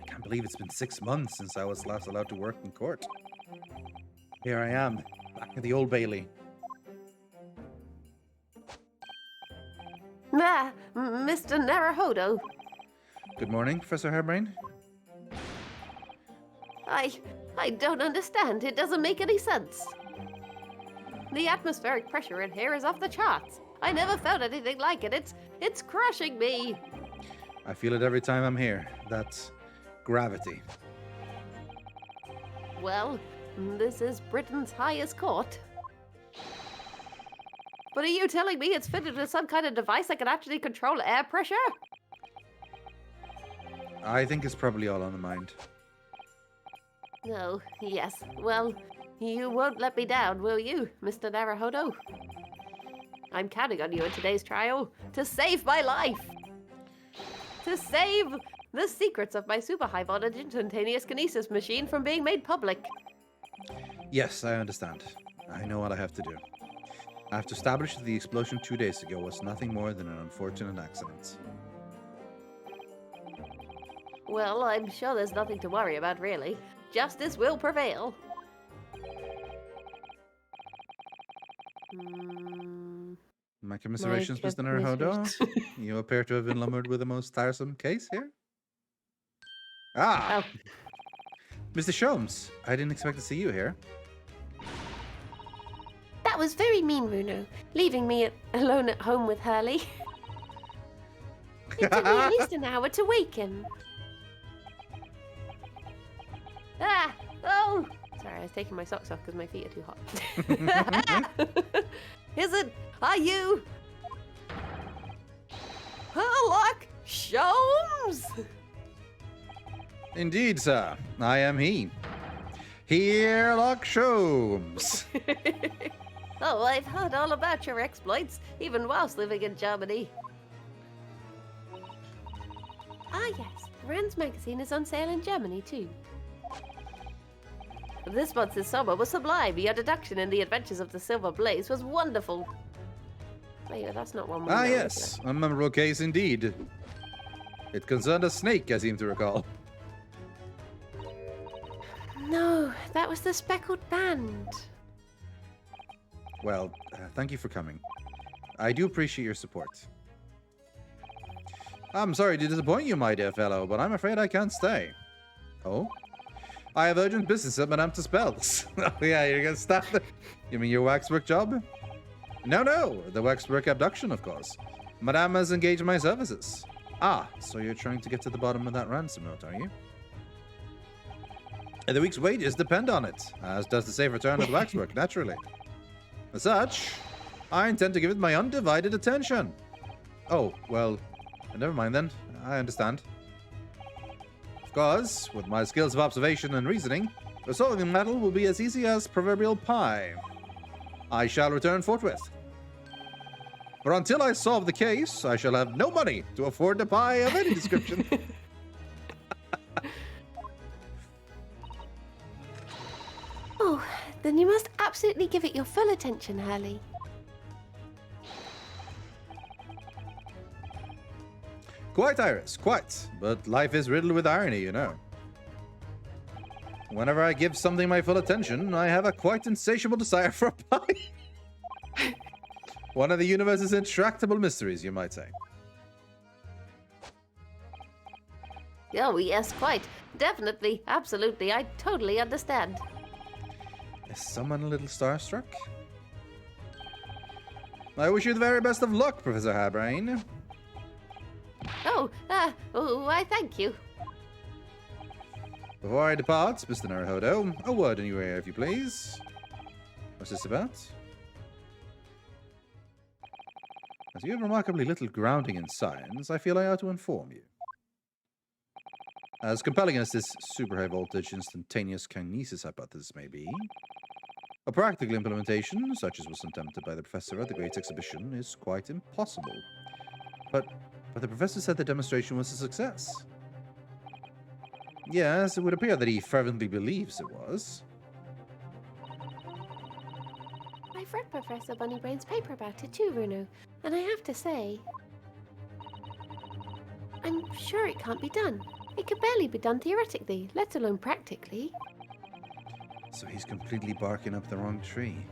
can't believe it's been 6 months since I was last allowed to work in court. Here I am, back at the Old Bailey. Ah, Mr. Naruhodo. Good morning, Professor Hairbrain. I don't understand. It doesn't make any sense. The atmospheric pressure in here is off the charts. I never felt anything like it. It's crushing me. I feel it every time I'm here. That's gravity. Well, this is Britain's highest court. But are you telling me it's fitted with some kind of device that can actually control air pressure? I think it's probably all on the mind. Oh, yes. Well, you won't let me down, will you, Mr. Naruhodo? I'm counting on you in today's trial to save my life. To save the secrets of my super high voltage instantaneous kinesis machine from being made public. Yes, I understand. I know what I have to do. I have to establish that the explosion 2 days ago was nothing more than an unfortunate accident. Well, I'm sure there's nothing to worry about, really. Justice will prevail. My commiserations, Mr. Naruhodo. You appear to have been lumbered with the most tiresome case here. Ah! Oh. Mr. Sholmes, I didn't expect to see you here. That was very mean, Runo, leaving me alone at home with Hurley. It took me at least an hour to wake him. Ah! Oh! Sorry, I was taking my socks off because my feet are too hot. Are you Sherlock Sholmes? Indeed, sir. I am he. Sherlock Sholmes. Oh, I've heard all about your exploits, even whilst living in Germany. Ah, yes. Rand's magazine is on sale in Germany, too. This month's summer was sublime. Your deduction in the adventures of the Silver Blaze was wonderful. Wait, that's not one. Ah, yes. A memorable case indeed. It concerned a snake, I seem to recall. No, that was the speckled band. Well, thank you for coming. I do appreciate your support. I'm sorry to disappoint you, my dear fellow, but I'm afraid I can't stay. Oh? I have urgent business at Madame Tuspel's. Oh yeah, you're gonna stop there. You mean your waxwork job? No, the waxwork abduction, of course. Madame has engaged my services. Ah, so you're trying to get to the bottom of that ransom note, are you? And the week's wages depend on it, as does the safe return of the waxwork, naturally. As such, I intend to give it my undivided attention. Oh, well, never mind then. I understand. Of course, with my skills of observation and reasoning, resolving the matter will be as easy as proverbial pie. I shall return forthwith. But until I solve the case, I shall have no money to afford a pie of any description. Oh, then you must absolutely give it your full attention, Hurley. Quite, Iris, quite. But life is riddled with irony, you know. Whenever I give something my full attention, I have a quite insatiable desire for a pie. One of the universe's intractable mysteries, you might say. Oh, yes, quite. Definitely, absolutely. I totally understand. Is someone a little starstruck? I wish you the very best of luck, Professor Habrain. Why, thank you. Before I depart, Mr. Naruhodo, a word in your ear, if you please. What's this about? As you have remarkably little grounding in science, I feel I ought to inform you. As compelling as this super high voltage instantaneous kinesis hypothesis may be, a practical implementation, such as was attempted by the professor at the Great Exhibition, is quite impossible. But the professor said the demonstration was a success. Yes, it would appear that he fervently believes it was. I've read Professor Bunnybrain's paper about it too, Runo, and I have to say, I'm sure it can't be done. It could barely be done theoretically, let alone practically. So he's completely barking up the wrong tree.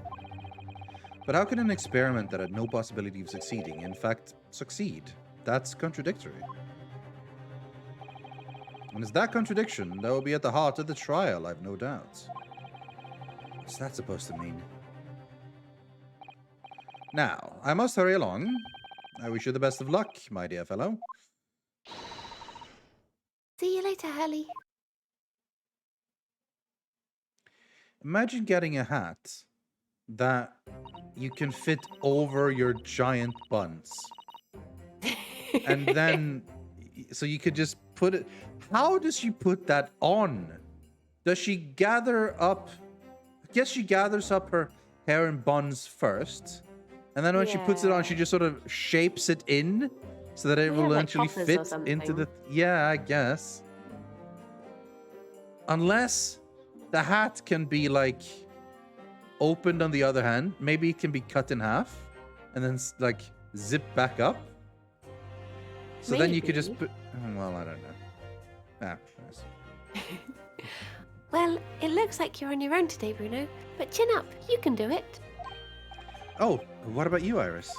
But how can an experiment that had no possibility of succeeding, in fact, succeed? That's contradictory. And it's that contradiction that will be at the heart of the trial, I've no doubt. What's that supposed to mean? Now, I must hurry along. I wish you the best of luck, my dear fellow. See you later, Hurley. Imagine getting a hat that you can fit over your giant buns. And then, so you could just put it... How does she put that on? Does she gather up... I guess she gathers up her hair and buns first, And then when she puts it on, she just sort of shapes it in so that it will like eventually coffers fit or into the... something. Yeah, I guess. Unless the hat can be, like, opened on the other hand. Maybe it can be cut in half and then, like, zip back up. So then you could just put... Well, I don't know. Ah, nice. Well, it looks like you're on your own today, Bruno. But chin up, you can do it. Oh, what about you, Iris?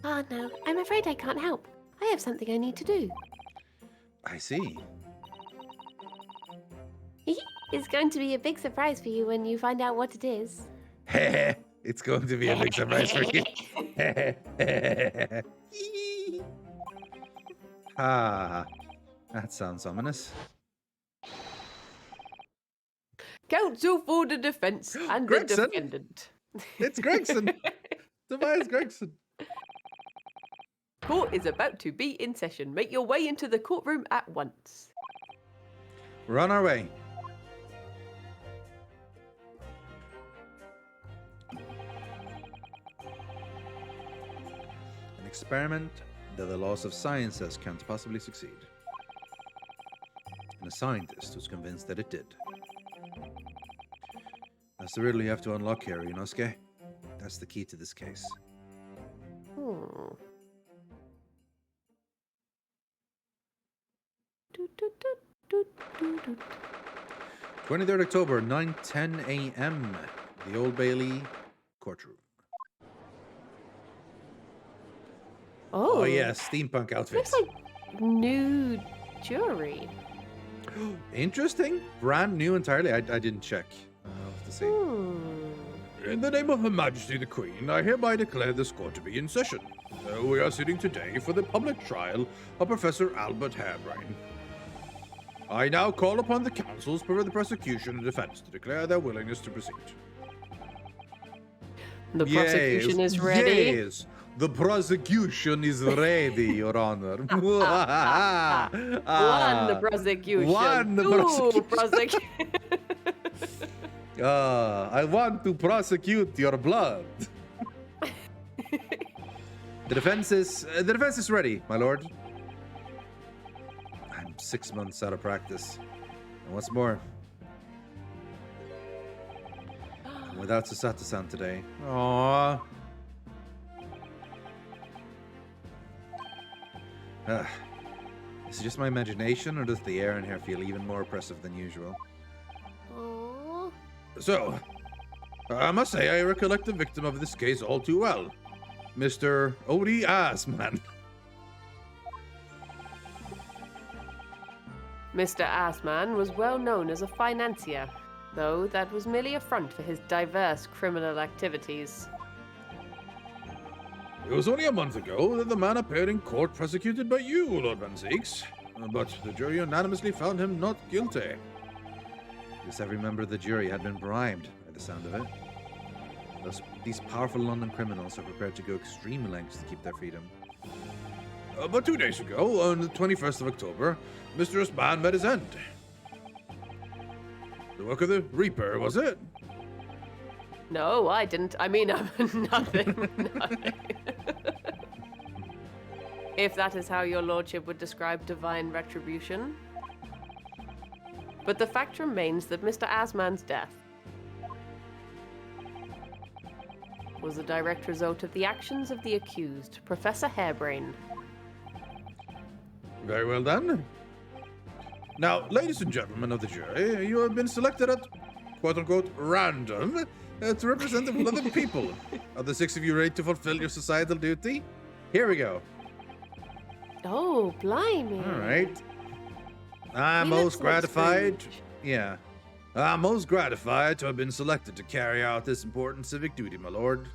Oh no, I'm afraid I can't help. I have something I need to do. I see. It's going to be a big surprise for you when you find out what it is. It's going to be a big surprise for you. Ah, that sounds ominous. Counsel for the defense and Gregson? the defendant. It's Gregson. Tobias Gregson. Court is about to be in session. Make your way into the courtroom at once. We're on our way. An experiment that the laws of sciences can't possibly succeed. And a scientist who's convinced that it did. That's the riddle you have to unlock here, Inosuke. That's the key to this case. 23rd October, 9:10 a.m. The Old Bailey courtroom. Oh yes, steampunk outfits. Looks like new jewelry. Interesting. Brand new entirely. I didn't check. I'll have to see. In the name of Her Majesty the Queen, I hereby declare this court to be in session. We are sitting today for the public trial of Professor Albert Harebrain. I now call upon the counsels for the prosecution and defense to declare their willingness to proceed. The prosecution is ready. Yes, the prosecution is ready, Your Honor. One prosecution. One Two prosecution. I want to prosecute your blood. The defense is ready, my lord. I'm 6 months out of practice. And what's more, I'm without Susato-san today. Aww. Is it just my imagination, or does the air in here feel even more oppressive than usual? Aww. So, I must say I recollect the victim of this case all too well. Mr. Odie Assman. Mr. Assman was well known as a financier, though that was merely a front for his diverse criminal activities. It was only a month ago that the man appeared in court prosecuted by you, Lord Van Zeeks, but the jury unanimously found him not guilty. Yes, every member of the jury had been bribed by the sound of it. These powerful London criminals are prepared to go extreme lengths to keep their freedom. But 2 days ago, on the 21st of October, Mr. Osman met his end. The work of the Reaper, was it? No, I didn't. I mean, nothing. If that is how your lordship would describe divine retribution. But the fact remains that Mr. Asman's death was a direct result of the actions of the accused, Professor Harebrain. Very well done. Now, ladies and gentlemen of the jury, you have been selected at quote-unquote random to represent the will of the people. Are the 6 of you ready to fulfill your societal duty? Here we go. Oh, blimey. All right. I'm most gratified. Yeah. I'm most gratified to have been selected to carry out this important civic duty, my lord.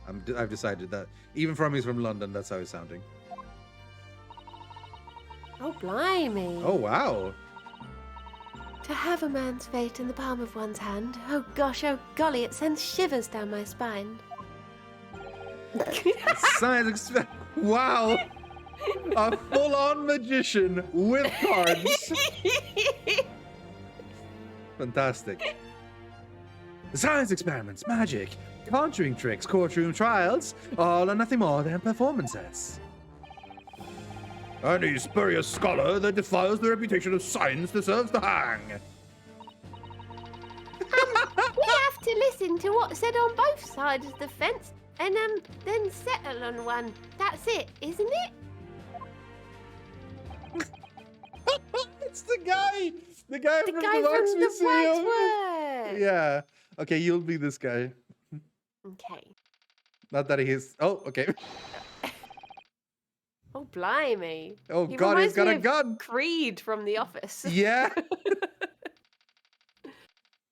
I've decided that. Even from he's from London, that's how he's sounding. Oh, blimey. Oh, wow. To have a man's fate in the palm of one's hand. Oh gosh, oh golly, it sends shivers down my spine. Science wow. A full-on magician with cards. Fantastic. Science experiments, magic, conjuring tricks, courtroom trials, all are nothing more than performances. Any spurious scholar that defiles the reputation of science deserves to hang. We have to listen to what's said on both sides of the fence and then settle on one. That's it, isn't it? It's the guy from the wax museum. work. Yeah. Okay, you'll be this guy. Okay. Not that he is. Oh, okay. Oh, blimey. Oh, He God, he's reminds got me a of gun. Creed from The Office. Yeah.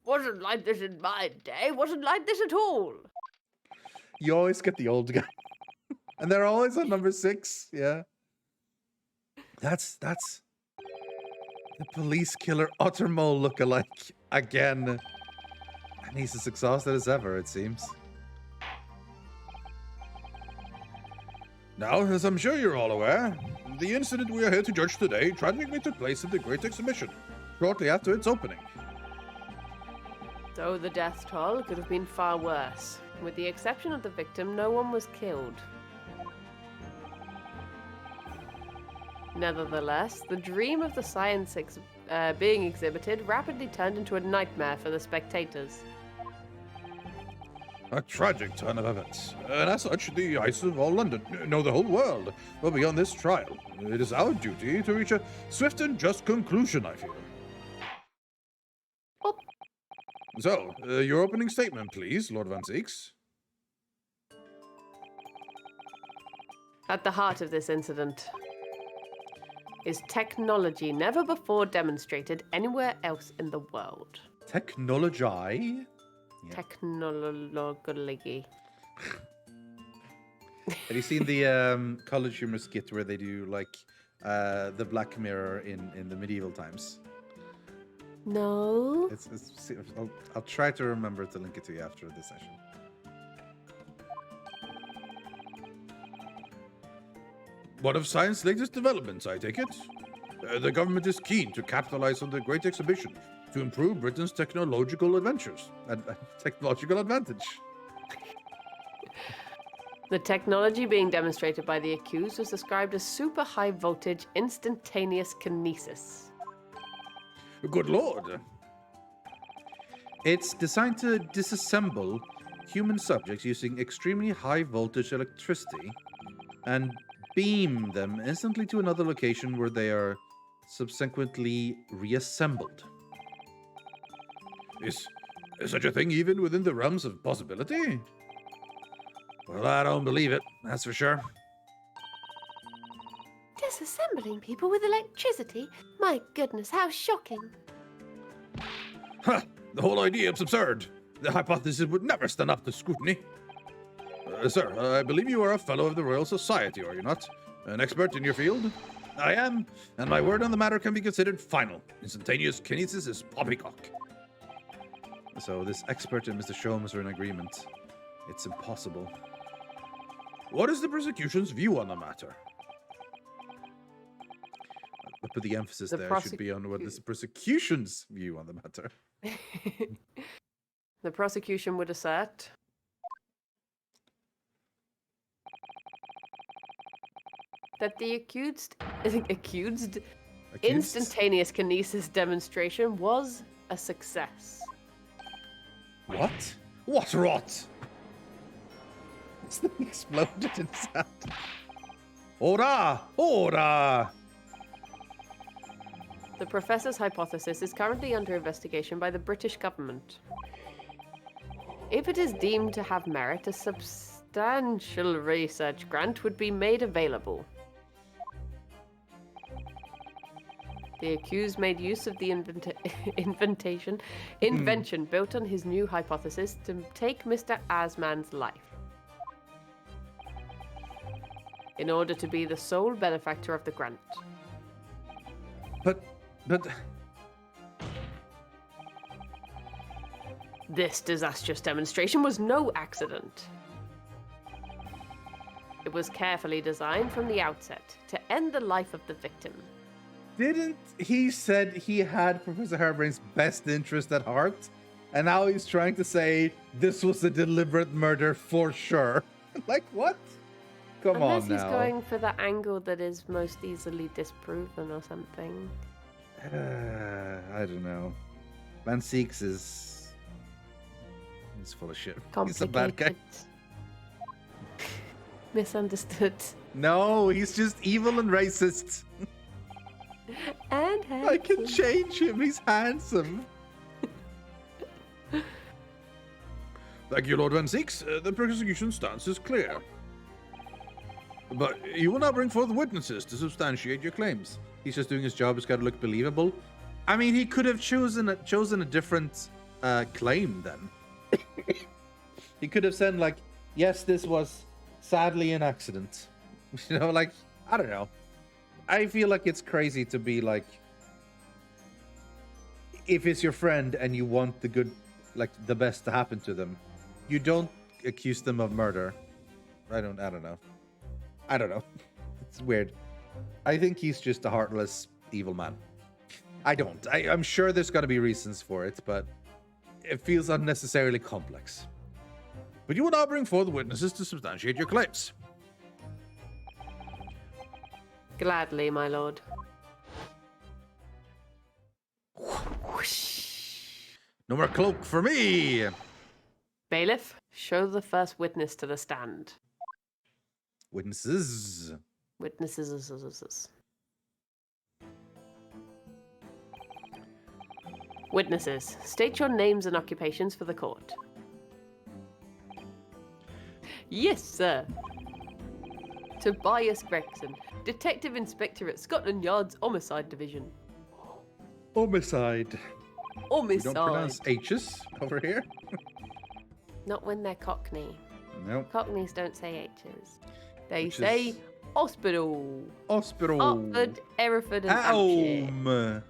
Wasn't like this in my day. Wasn't like this at all. You always get the old guy. And they're always on number 6. Yeah. That's the police killer Uttermole lookalike again. And he's as exhausted as ever, it seems. Now, as I'm sure you're all aware, the incident we are here to judge today tragically took place at the Great Exhibition, shortly after its opening. Though the death toll could have been far worse. With the exception of the victim, no one was killed. Nevertheless, the dream of the science being exhibited rapidly turned into a nightmare for the spectators. A tragic turn of events, and as such, the eyes of all London, no, the whole world, will be on this trial. It is our duty to reach a swift and just conclusion, I feel. Oh. So, your opening statement, please, Lord Van Zeeks. At the heart of this incident is technology never before demonstrated anywhere else in the world. Technology? Yeah. Technology. Have you seen the College Humor skit where they do, like, the Black Mirror in the medieval times? No. I'll try to remember to link it to you after the session. One of science's latest developments, I take it. The government is keen to capitalize on the Great Exhibition to improve Britain's technological adventures and technological advantage. The technology being demonstrated by the accused was described as super high voltage instantaneous kinesis. Good lord. It's designed to disassemble human subjects using extremely high voltage electricity and beam them instantly to another location where they are subsequently reassembled. Is such a thing even within the realms of possibility? Well, I don't believe it, that's for sure. Disassembling people with electricity? My goodness, how shocking. Huh, the whole idea is absurd. The hypothesis would never stand up to scrutiny. Sir, I believe you are a fellow of the Royal Society, are you not? An expert in your field? I am, and my word on the matter can be considered final. Instantaneous kinesis is poppycock. So this expert and Mr. Sholmes are in agreement. It's impossible. What is the prosecution's view on the matter? I put the emphasis there should be on what is the prosecution's view on the matter. The prosecution would assert that the accused instantaneous kinesis demonstration was a success. What? What rot? Something exploded in sound. Ora! Ora! The professor's hypothesis is currently under investigation by the British government. If it is deemed to have merit, a substantial research grant would be made available. The accused made use of the invention built on his new hypothesis to take Mr. Asman's life. In order to be the sole benefactor of the grant. But... This disastrous demonstration was no accident. It was carefully designed from the outset to end the life of the victim. Didn't he said he had Professor Harebrain's best interest at heart? And now he's trying to say this was a deliberate murder for sure. Like, what? Come Unless on he's now. going for the angle that is most easily disproven or something. I don't know. Van Seeks is... He's full of shit. He's a bad guy. Misunderstood. No, he's just evil and racist. And handsome. I can change him. He's handsome. Thank you, Lord Van Seeks. The prosecution stance is clear. But you will now bring forth witnesses to substantiate your claims. He's just doing his job. It's got to look believable. I mean, he could have chosen a different claim then. He could have said, like, yes, this was sadly an accident. You know, like, I don't know. I feel like it's crazy to be like, if it's your friend and you want the good, like, the best to happen to them, you don't accuse them of murder. I don't know. It's weird. I think he's just a heartless, evil man. I'm sure there's got to be reasons for it, but it feels unnecessarily complex. But you will now bring forth witnesses to substantiate your claims. Gladly, my lord. No more cloak for me! Bailiff, show the first witness to the stand. Witnesses. Witnesses. Witnesses, state your names and occupations for the court. Yes, sir. Tobias Gregson, Detective Inspector at Scotland Yard's Homicide Division. Homicide. We don't pronounce H's over here. Not when they're Cockney. No. Cockneys don't say H's. They say hospital. Hospital. Hertford, Hereford, and Hampshire. Home.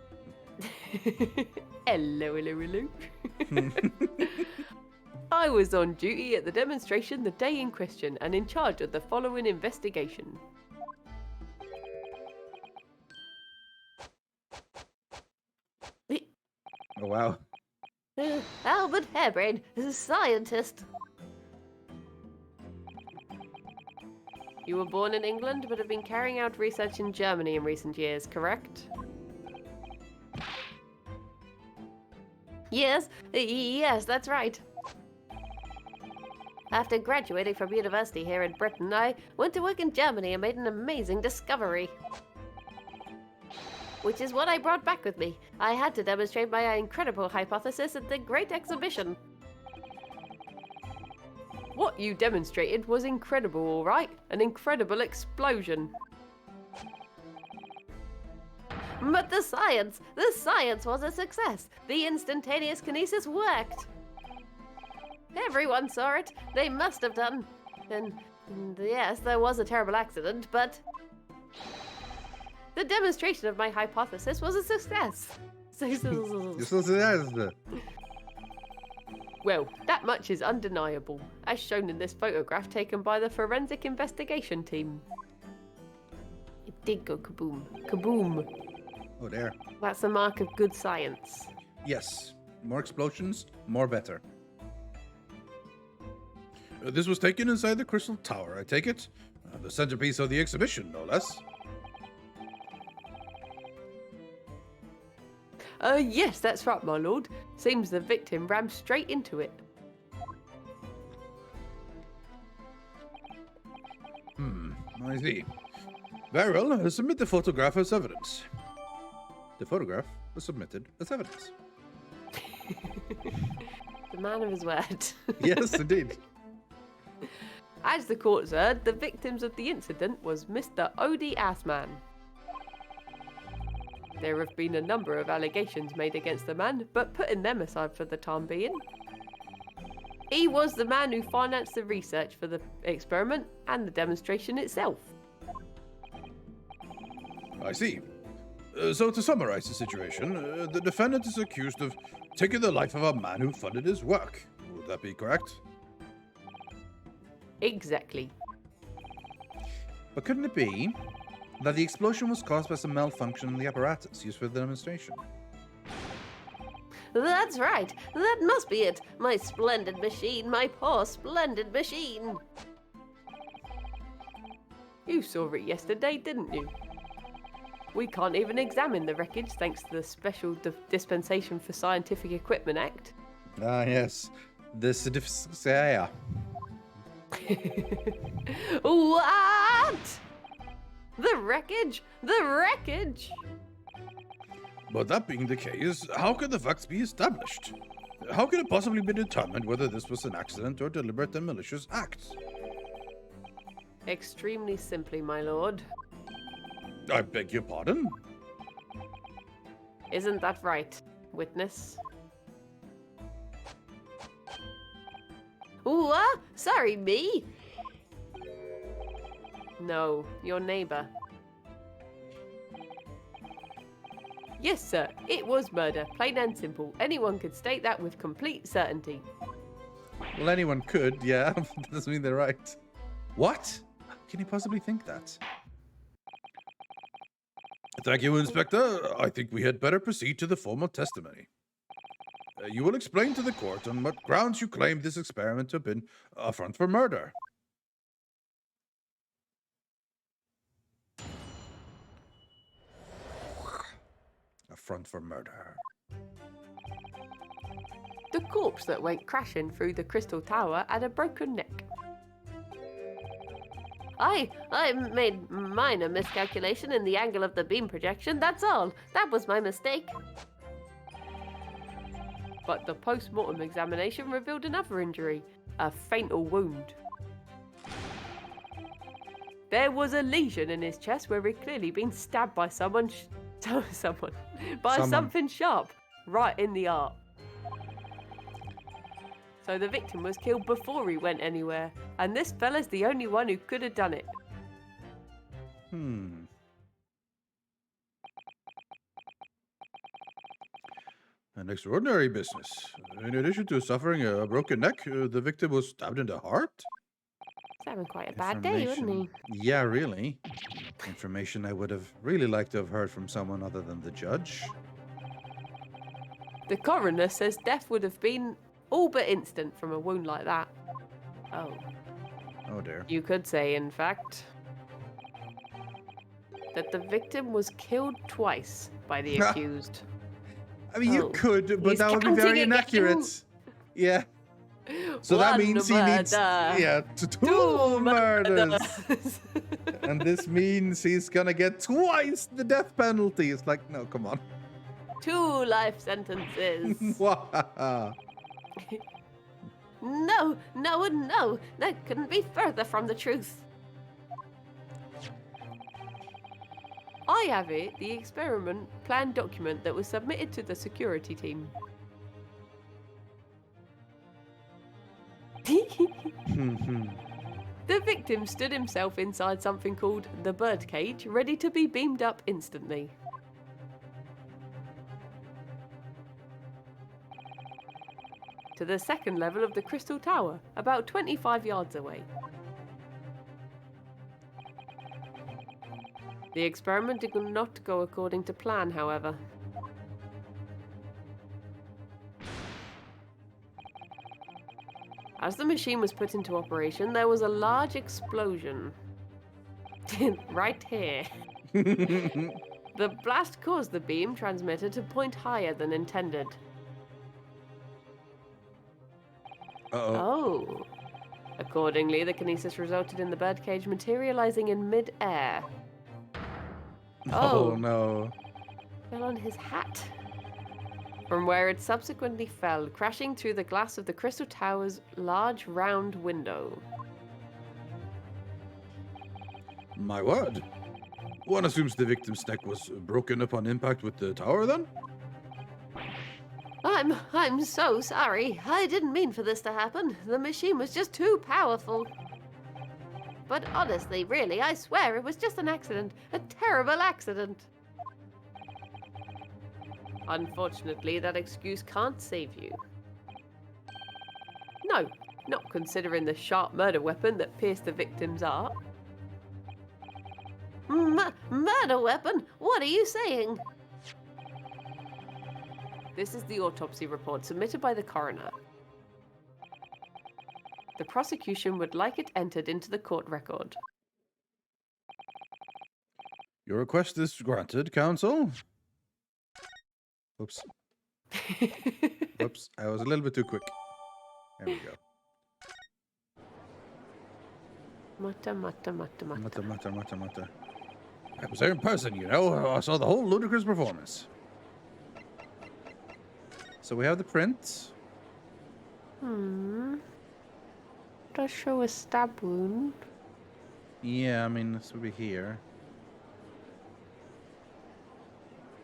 Hello. I was on duty at the demonstration the day in question and in charge of the following investigation. Oh, wow. Albert Harebrain is a scientist. You were born in England but have been carrying out research in Germany in recent years, correct? Yes, that's right. After graduating from university here in Britain, I went to work in Germany and made an amazing discovery. Which is what I brought back with me. I had to demonstrate my incredible hypothesis at the Great Exhibition. What you demonstrated was incredible, all right? An incredible explosion. But the science was a success. The instantaneous kinesis worked. Everyone saw it. They must have done. And yes, there was a terrible accident, but the demonstration of my hypothesis was a success. Well, that much is undeniable, as shown in this photograph taken by the forensic investigation team. It did go kaboom. Kaboom. Oh, there. That's a mark of good science. Yes. More explosions, more better. This was taken inside the Crystal Tower, I take it? The centerpiece of the exhibition, no less. Yes, that's right, my lord. Seems the victim rammed straight into it. I see. Very well, submit the photograph as evidence. The photograph was submitted as evidence. The man of his word. Yes, indeed. As the courts heard, the victims of the incident was Mr. Odie Assman. There have been a number of allegations made against the man, but putting them aside for the time being. He was the man who financed the research for the experiment and the demonstration itself. I see. So to summarize the situation, the defendant is accused of taking the life of a man who funded his work. Would that be correct? Exactly. But couldn't it be that the explosion was caused by some malfunction in the apparatus used for the demonstration? That's right. That must be it. My splendid machine. My poor splendid machine. You saw it yesterday, didn't you? We can't even examine the wreckage thanks to the Special Dispensation for Scientific Equipment Act. Ah, yes. Yeah. What? The wreckage? The wreckage? But that being the case, how can the facts be established? How can it possibly be determined whether this was an accident or deliberate and malicious act? Extremely simply, my lord. I beg your pardon? Isn't that right, witness? What? Sorry, me? No, your neighbor. Yes, sir, it was murder, plain and simple. Anyone could state that with complete certainty. Well, anyone could, yeah. That doesn't mean they're right. What? Can you possibly think that? Thank you, Inspector. I think we had better proceed to the formal testimony. You will explain to the court on what grounds you claim this experiment to have been a front for murder. A front for murder. The corpse that went crashing through the crystal tower had a broken neck. I made minor miscalculation in the angle of the beam projection, that's all. That was my mistake. But the post-mortem examination revealed another injury, a fatal wound. There was a lesion in his chest where he'd clearly been stabbed by something sharp, right in the heart. So the victim was killed before he went anywhere, and this fella's the only one who could have done it. An extraordinary business. In addition to suffering a broken neck, the victim was stabbed in the heart? He's having quite a bad day, wasn't he? Yeah, really. Information I would have really liked to have heard from someone other than the judge. The coroner says death would have been all but instant from a wound like that. Oh. Oh dear. You could say, in fact, that the victim was killed twice by the accused. I mean, you could, but that would be very inaccurate. Yeah. So that means he needs, two murders. And this means he's gonna get twice the death penalty. It's like, no, come on. 2 life sentences. No, that couldn't be further from the truth. I have it, the experiment plan document that was submitted to the security team. The victim stood himself inside something called the birdcage, ready to be beamed up instantly. To the second level of the Crystal Tower, about 25 yards away. The experiment did not go according to plan, however. As the machine was put into operation, there was a large explosion. Right here. The blast caused the beam transmitter to point higher than intended. Oh. Accordingly, the kinesis resulted in the birdcage materializing in mid-air. Oh no. Fell on his hat. From where it subsequently fell, crashing through the glass of the Crystal Tower's large round window. My word. One assumes the victim's neck was broken upon impact with the tower then? I'm so sorry. I didn't mean for this to happen. The machine was just too powerful. But honestly, really, I swear it was just an accident. A terrible accident. Unfortunately, that excuse can't save you. No, not considering the sharp murder weapon that pierced the victim's heart. Murder weapon? What are you saying? This is the autopsy report submitted by the coroner. The prosecution would like it entered into the court record. Your request is granted, counsel. Oops. Oops, I was a little bit too quick. There we go. Mutter, mutter, mutter, mutter. Mutter, mutter, mutter, mutter. I was there in person, you know. I saw the whole ludicrous performance. So we have the print. Does show a stab wound. Yeah, I mean, this would be here.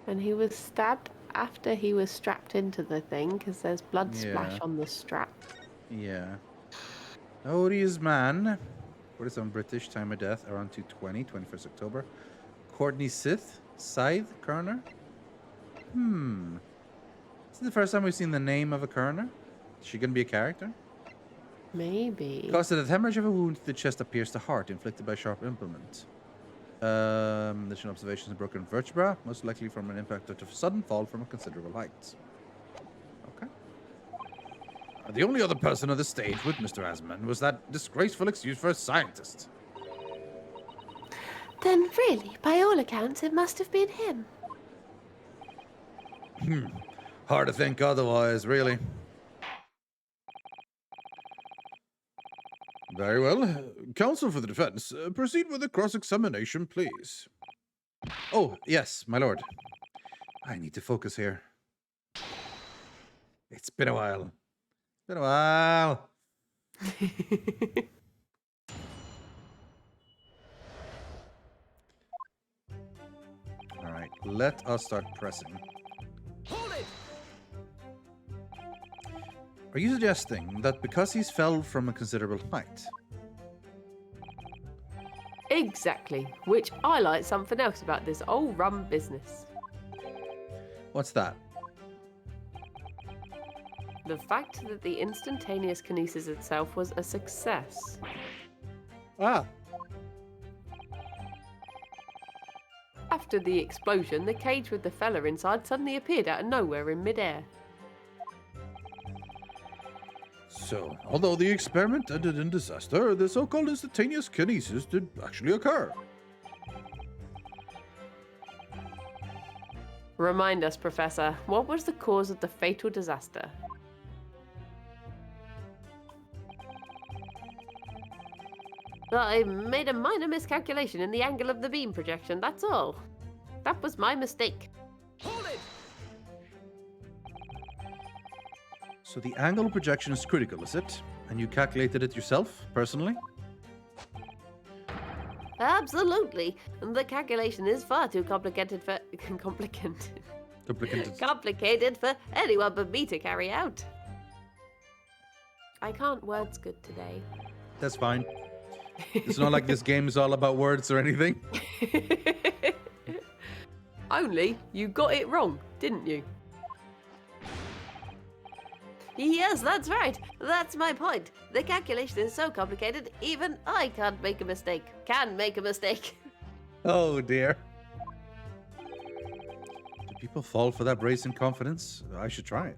And he was stabbed after he was strapped into the thing, because there's blood splash on the strap. Yeah. Odious man. What is on British time of death? Around 2:20, 21st October. Courtney Scythe, coroner? This is the first time we've seen the name of a coroner. Is she going to be a character? Maybe. Cause of the hemorrhage of a wound to the chest appears to heart, inflicted by sharp implement. Additional observations of broken vertebra, most likely from an impact of a sudden fall from a considerable height. Okay. The only other person on the stage with Mr. Asman was that disgraceful excuse for a scientist. Then really, by all accounts, it must have been him. Hard to think otherwise, really. Very well. Counsel for the defense, proceed with the cross-examination, please. Oh, yes, my lord. I need to focus here. It's been a while. It's been a while. All right, let us start pressing. Hold it! Are you suggesting that because he's fell from a considerable height? Exactly. Which highlights something else about this old rum business. What's that? The fact that the instantaneous kinesis itself was a success. Ah. After the explosion, the cage with the fella inside suddenly appeared out of nowhere in midair. So, although the experiment ended in disaster, the so-called instantaneous kinesis did actually occur. Remind us, Professor, what was the cause of the fatal disaster? I made a minor miscalculation in the angle of the beam projection, that's all. That was my mistake. Hold it! So the angle of projection is critical, is it? And you calculated it yourself, personally? Absolutely. The calculation is far too complicated for... complicated for anyone but me to carry out. I can't words good today. That's fine. It's not like this game is all about words or anything. Only you got it wrong, didn't you? Yes, that's right. That's my point. The calculation is so complicated, even I can't make a mistake. Can make a mistake. Oh dear. Do people fall for that brazen confidence? I should try it.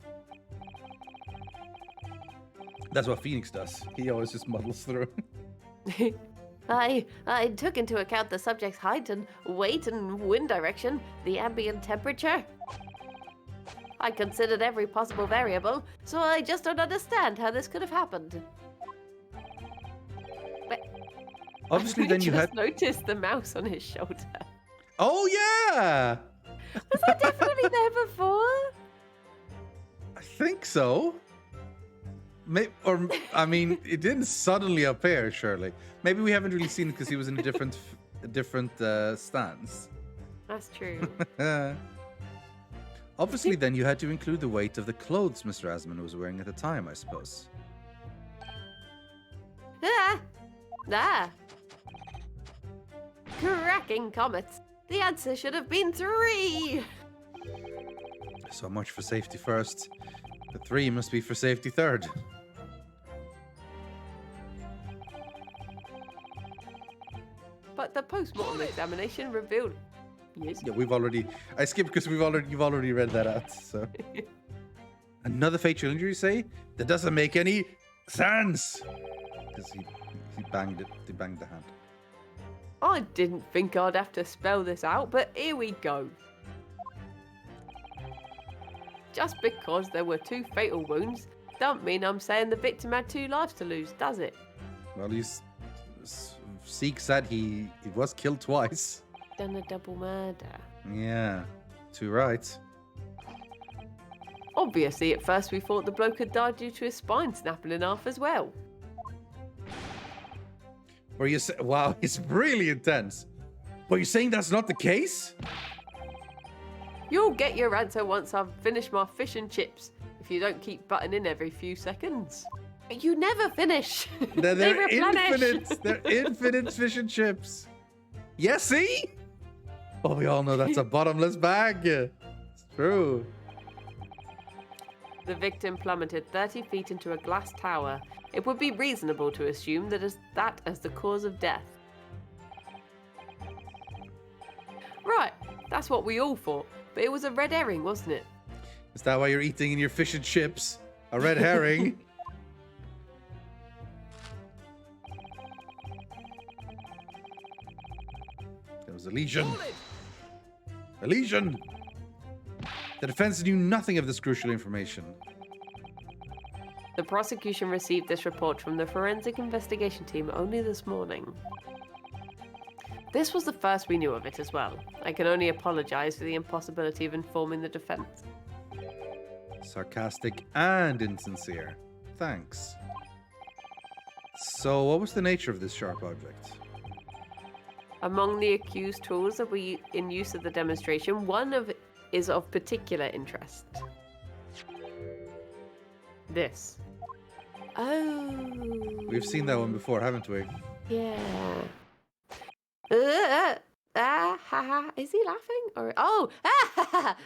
That's what Phoenix does. He always just muddles through. I took into account the subject's height and weight and wind direction, the ambient temperature. I considered every possible variable, so I just don't understand how this could have happened. But Obviously, then you just had noticed the mouse on his shoulder. Oh yeah! Was that definitely there before? I think so. I mean, it didn't suddenly appear, surely. Maybe we haven't really seen it because he was in a different stance. That's true. Obviously, then you had to include the weight of the clothes Mr. Asman was wearing at the time, I suppose. Ah! Cracking comets. The answer should have been 3. So much for safety first. The 3 must be for safety third. But the post-mortem examination revealed Yes. Yeah, I skipped because you've already read that out. So another fatal injury, say? That doesn't make any sense. Because he banged the hand. I didn't think I'd have to spell this out, but here we go. Just because there were 2 fatal wounds, don't mean I'm saying the victim had 2 lives to lose, does it? Well, Seek said he was killed twice. Done a double murder. Yeah, 2 right. Obviously, at first we thought the bloke had died due to his spine snapping in half as well. Or you say, wow, it's really intense. But you're saying that's not the case? You'll get your answer once I've finished my fish and chips, if you don't keep butting in every few seconds. You never finish. They're replenish. infinite. They're infinite fish and chips. Yeah, see? Well, we all know that's a bottomless bag. It's true. The victim plummeted 30 feet into a glass tower. It would be reasonable to assume that as the cause of death. Right, that's what we all thought. But it was a red herring, wasn't it? Is that why you're eating in your fish and chips? A red herring? There was a lesion. Hold it! A lesion! The defense knew nothing of this crucial information. The prosecution received this report from the forensic investigation team only this morning. This was the first we knew of it as well. I can only apologize for the impossibility of informing the defense. Sarcastic and insincere. Thanks. So, what was the nature of this sharp object? Among the accused tools that were in use at the demonstration, is of particular interest. This. Oh. We've seen that one before, haven't we? Yeah. Is he laughing? Or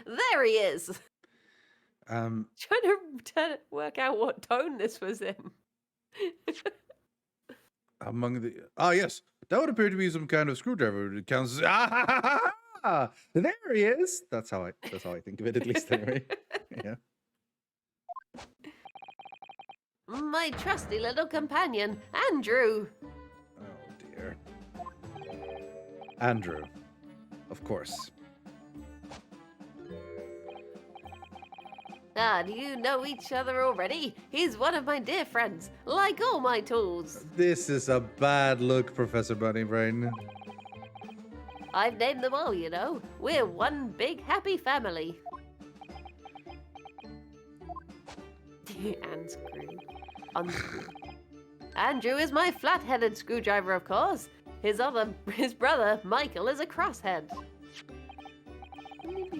there he is. Trying to work out what tone this was in. Among the yes, that would appear to be some kind of screwdriver. It counts. There he is. That's how I think of it, at least anyway. Yeah. My trusty little companion, Andrew. Oh dear. Andrew, of course. Ah, do you know each other already? He's one of my dear friends, like all my tools. This is a bad look, Professor Bunnybrain. I've named them all, you know. We're one big happy family. And unscrew. Andrew is my flat-headed screwdriver, of course. His brother, Michael, is a crosshead.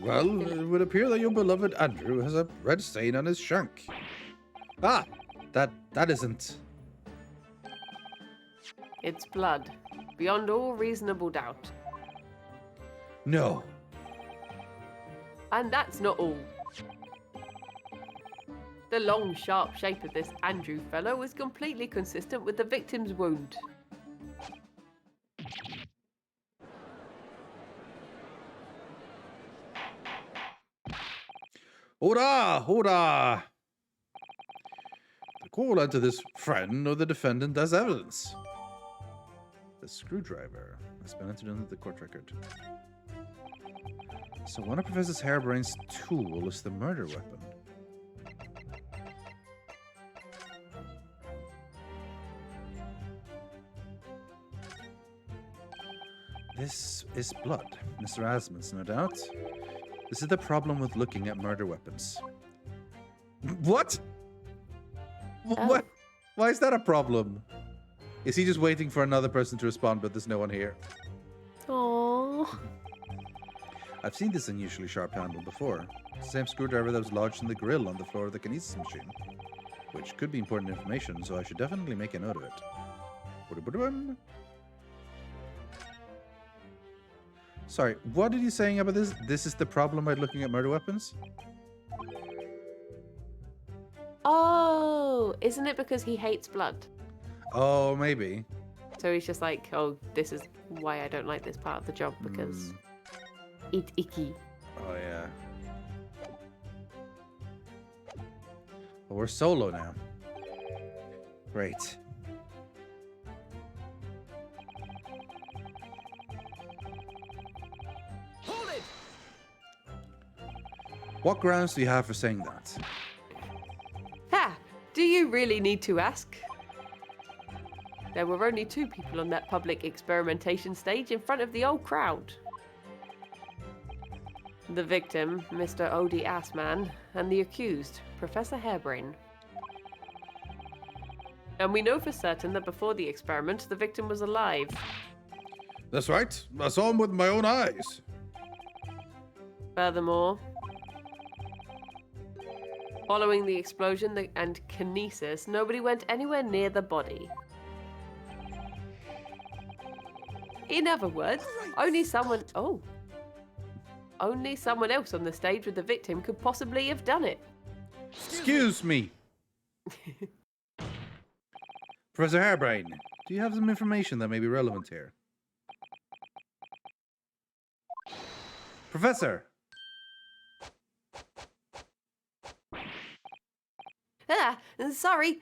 Well, it would appear that your beloved Andrew has a red stain on his shank. Ah, that isn't. It's blood, beyond all reasonable doubt. No. And that's not all. The long, sharp shape of this Andrew fellow was completely consistent with the victim's wound. Hurrah! Hurrah! The call out to this friend or the defendant as evidence. The screwdriver has been entered into the court record. So one of Professor Harebrain's tool is the murder weapon. This is blood, Mr. Asmus, no doubt. This is the problem with looking at murder weapons. What? What? Why is that a problem? Is he just waiting for another person to respond, but there's no one here? Aww. I've seen this unusually sharp handle before. It's the same screwdriver that was lodged in the grill on the floor of the kinesis machine. Which could be important information, so I should definitely make a note of it. Sorry, what are you saying about this? This is the problem by looking at murder weapons? Oh, isn't it because he hates blood? Oh, maybe. So he's just like, oh, this is why I don't like this part of the job, because Eat icky. Oh, yeah. Well, we're solo now. Great. Hold it! What grounds do you have for saying that? Ha! Do you really need to ask? There were only 2 people on that public experimentation stage in front of the old crowd. The victim, Mr. Odie Assman, and the accused, Professor Hairbrain. And we know for certain that before the experiment, the victim was alive. That's right. I saw him with my own eyes. Furthermore, following the explosion and kinesis, nobody went anywhere near the body. In other words, only someone else on the stage with the victim could possibly have done it. Excuse me. Professor Hairbrain, do you have some information that may be relevant here? Professor! Ah, sorry.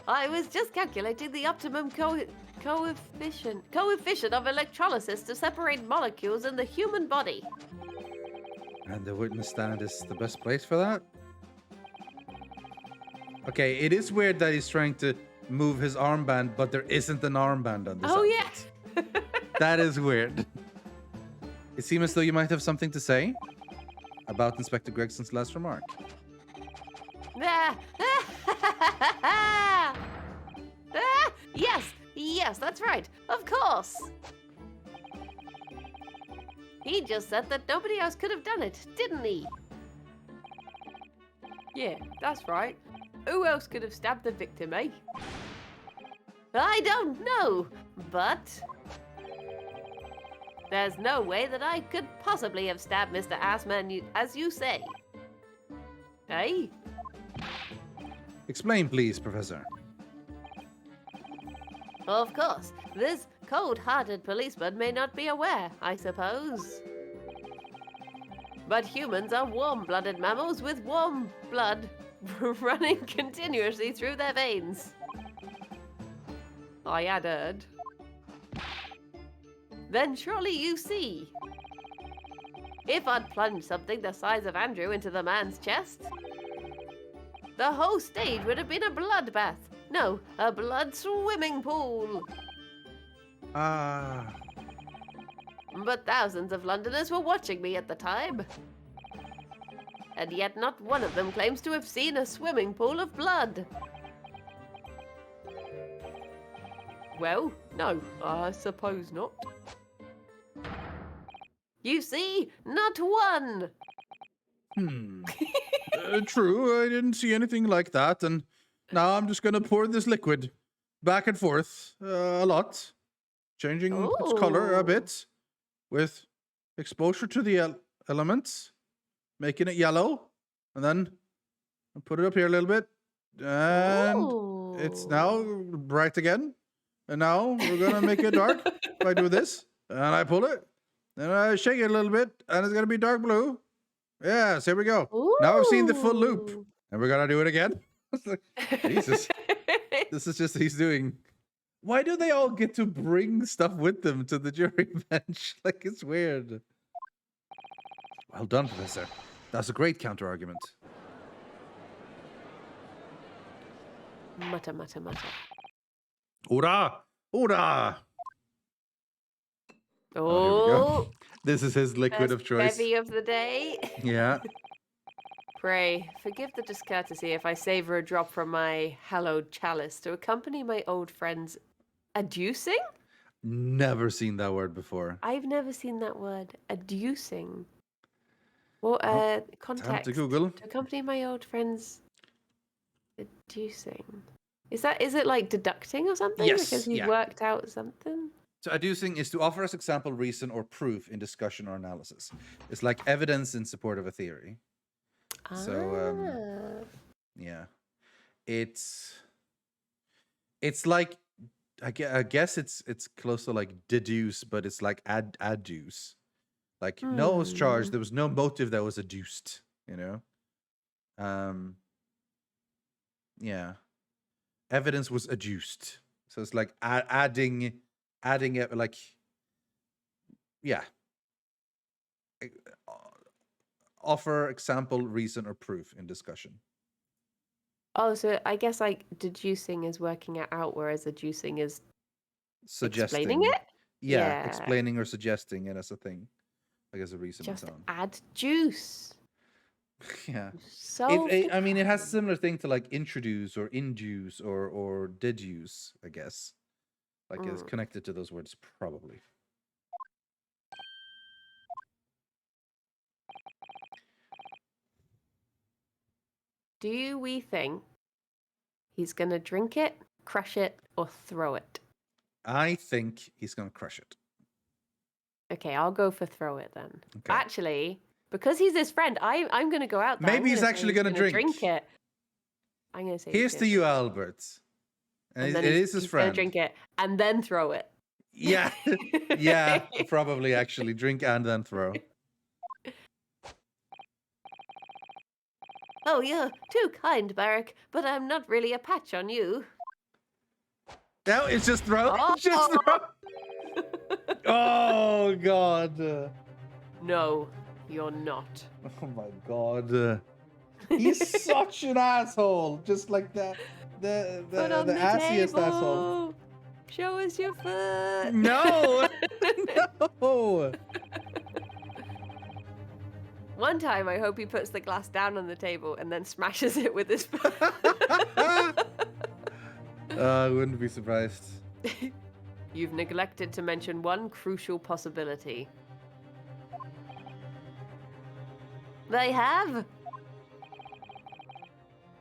I was just calculating the optimum coefficient of electrolysis to separate molecules in the human body. And the witness stand is the best place for that? Okay, it is weird that he's trying to move his armband, but there isn't an armband on this outfit. Yeah. That is weird. It seems as though you might have something to say about Inspector Gregson's last remark. Yes, that's right. Of course. He just said that nobody else could have done it, didn't he? Yeah, that's right. Who else could have stabbed the victim, eh? I don't know, but there's no way that I could possibly have stabbed Mr. Assman, as you say. Eh? Explain, please, Professor. Of course, this cold-hearted policeman may not be aware, I suppose. But humans are warm-blooded mammals with warm blood running continuously through their veins. I had heard. Then surely you see. If I'd plunged something the size of Andrew into the man's chest, the whole stage would have been a bloodbath. No, a blood swimming pool. Ah. But thousands of Londoners were watching me at the time. And yet not one of them claims to have seen a swimming pool of blood. Well, no, I suppose not. You see, not one. True, I didn't see anything like that, and now I'm just gonna pour this liquid back and forth a lot, changing its color a bit with exposure to the elements, making it yellow, and then I'll put it up here a little bit, and it's now bright again. And now we're gonna make it dark by doing this, and I pull it, and I shake it a little bit, and it's gonna be dark blue. Yes, here we go. Now I've seen the full loop, and we're gonna do it again. Jesus, this is just he's doing. Why do they all get to bring stuff with them to the jury bench? Like, it's weird. Well done, Professor. That's a great counter argument. Mutter, mutter, mutter. Hoorah! Hoorah! Oh, This is his liquid first of choice. bevy of the day. Yeah. Pray, forgive the discourtesy if I savor a drop from my hallowed chalice to accompany my old friend's adducing? Never seen that word before. I've never seen that word, adducing. What context? Time to Google. To accompany my old friend's adducing. Is it like deducting or something? Yes, Because he worked out something? So adducing is to offer as example, reason, or proof in discussion or analysis. It's like evidence in support of a theory. So, yeah. It's like I guess it's close to like deduce, but it's like adduce. Like no one was charged. There was no motive that was adduced. You know. Yeah. Evidence was adduced. So it's like adding it like yeah. Offer example, reason, or proof in discussion. Oh, so I guess like deducing is working it out, whereas adducing is Suggesting. explaining it? Yeah, explaining or suggesting it as a thing. Like as a reason Just its own. add juice. Yeah. So I mean, it has a similar thing to like introduce or induce or deduce, I guess. Like it's connected to those words, probably. Do we think he's gonna drink it, crush it, or throw it? I think he's gonna crush it. Okay, I'll go for throw it then. Okay. Actually, because he's his friend, I'm gonna go out there. Maybe he's actually gonna drink it. I'm gonna say. Here's to you, Albert. And it is his friend. Gonna drink it and then throw it. Yeah, yeah, probably actually drink and then throw. Oh, you're too kind, Barrack, but I'm not really a patch on you. No, it's just throw. Oh. It's just throw. Oh God. No, you're not. Oh my God. He's such an asshole. Just like that. The assiest asshole. Show us your foot. No. No. One time, I hope he puts the glass down on the table and then smashes it with his foot. I wouldn't be surprised. You've neglected to mention one crucial possibility. They have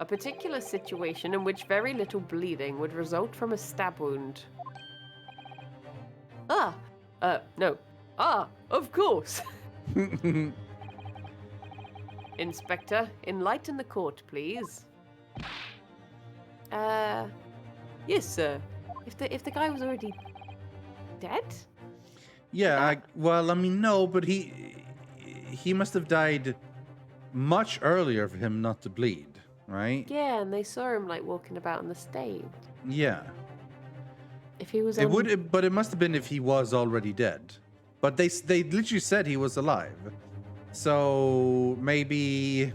a particular situation in which very little bleeding would result from a stab wound. No. Of course. Inspector, enlighten the court, please. Yes, sir. If the guy was already dead? Yeah, well, I mean, no, but he must have died much earlier for him not to bleed, right? Yeah, and they saw him like walking about on the stage. Yeah. If he was, but it must have been if he was already dead. But they literally said he was alive, so maybe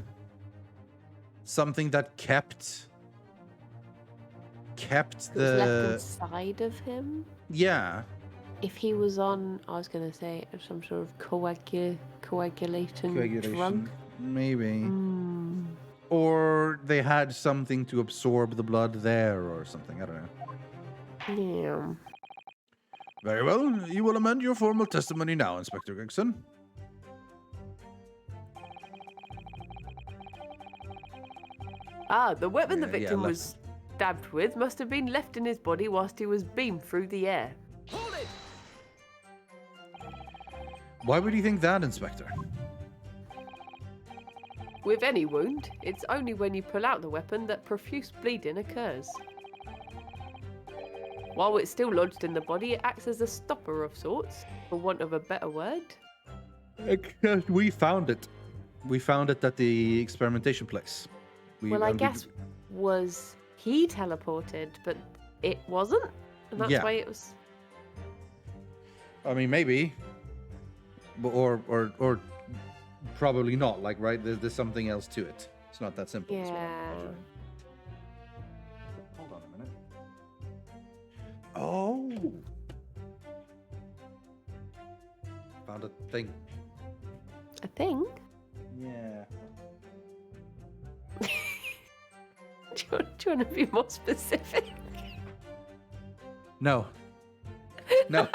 something that kept was left inside of him. Yeah. If he was on, I was gonna say some sort of coagulating drug. Maybe. Or they had something to absorb the blood there or something. I don't know. Yeah. Very well. You will amend your formal testimony now, Inspector Gregson. The weapon the victim was stabbed with must have been left in his body whilst he was beamed through the air. Hold it! Why would you think that, Inspector? With any wound, it's only when you pull out the weapon that profuse bleeding occurs. While it's still lodged in the body, it acts as a stopper of sorts, for want of a better word. We found it. We found it at the experimentation place. I guess was he teleported, but it wasn't, and that's why it was. I mean, maybe, or probably not. Like, right? There's something else to it. It's not that simple. Yeah. Hold on a minute. Oh. Found a thing. A thing? Yeah. Do you want to be more specific? No. No.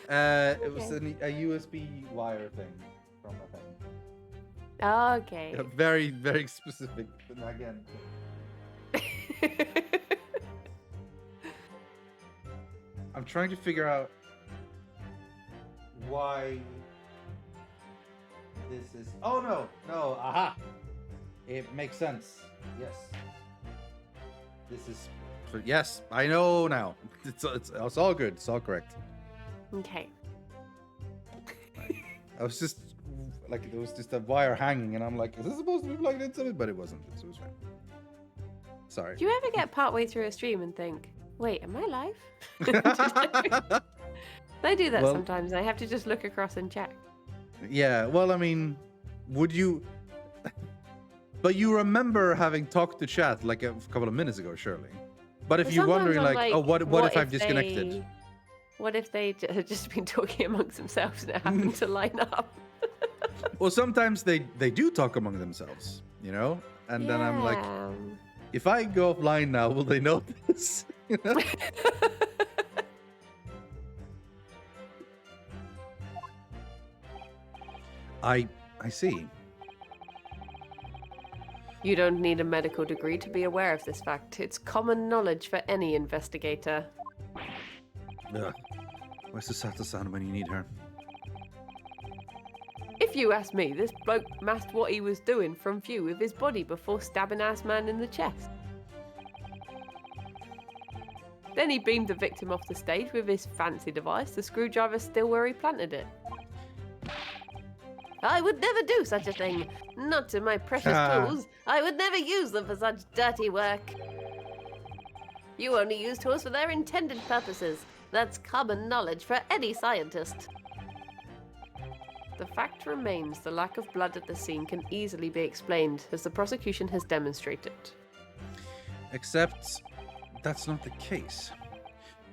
It was a USB wire thing from a thing. Okay. Yeah, very, very specific. But again. I'm trying to figure out why this is. Oh no! Aha! It makes sense. Yes. This is... Yes, I know now. It's all good. It's all correct. Okay. I was just... Like, there was just a wire hanging, and I'm like, is this supposed to be plugged into it? But it wasn't. So it was fine. Sorry. Do you ever get partway through a stream and think, wait, am I live? I do that sometimes. I have to just look across and check. Yeah, well, I mean, would you... But you remember having talked to chat like a couple of minutes ago, surely. But if you're wondering, like, oh, what if I've disconnected? What if they have just been talking amongst themselves and it happened to line up? Well, sometimes they do talk among themselves, you know? And then I'm like, if I go offline now, will they notice? You know? I see. You don't need a medical degree to be aware of this fact. It's common knowledge for any investigator. Ugh. Where's Susato-san when you need her? If you ask me, this bloke masked what he was doing from view with his body before stabbing Assman in the chest. Then he beamed the victim off the stage with his fancy device, the screwdriver still where he planted it. I would never do such a thing. Not to my precious tools. I would never use them for such dirty work. You only use tools for their intended purposes. That's common knowledge for any scientist. The fact remains the lack of blood at the scene can easily be explained, as the prosecution has demonstrated. Except that's not the case.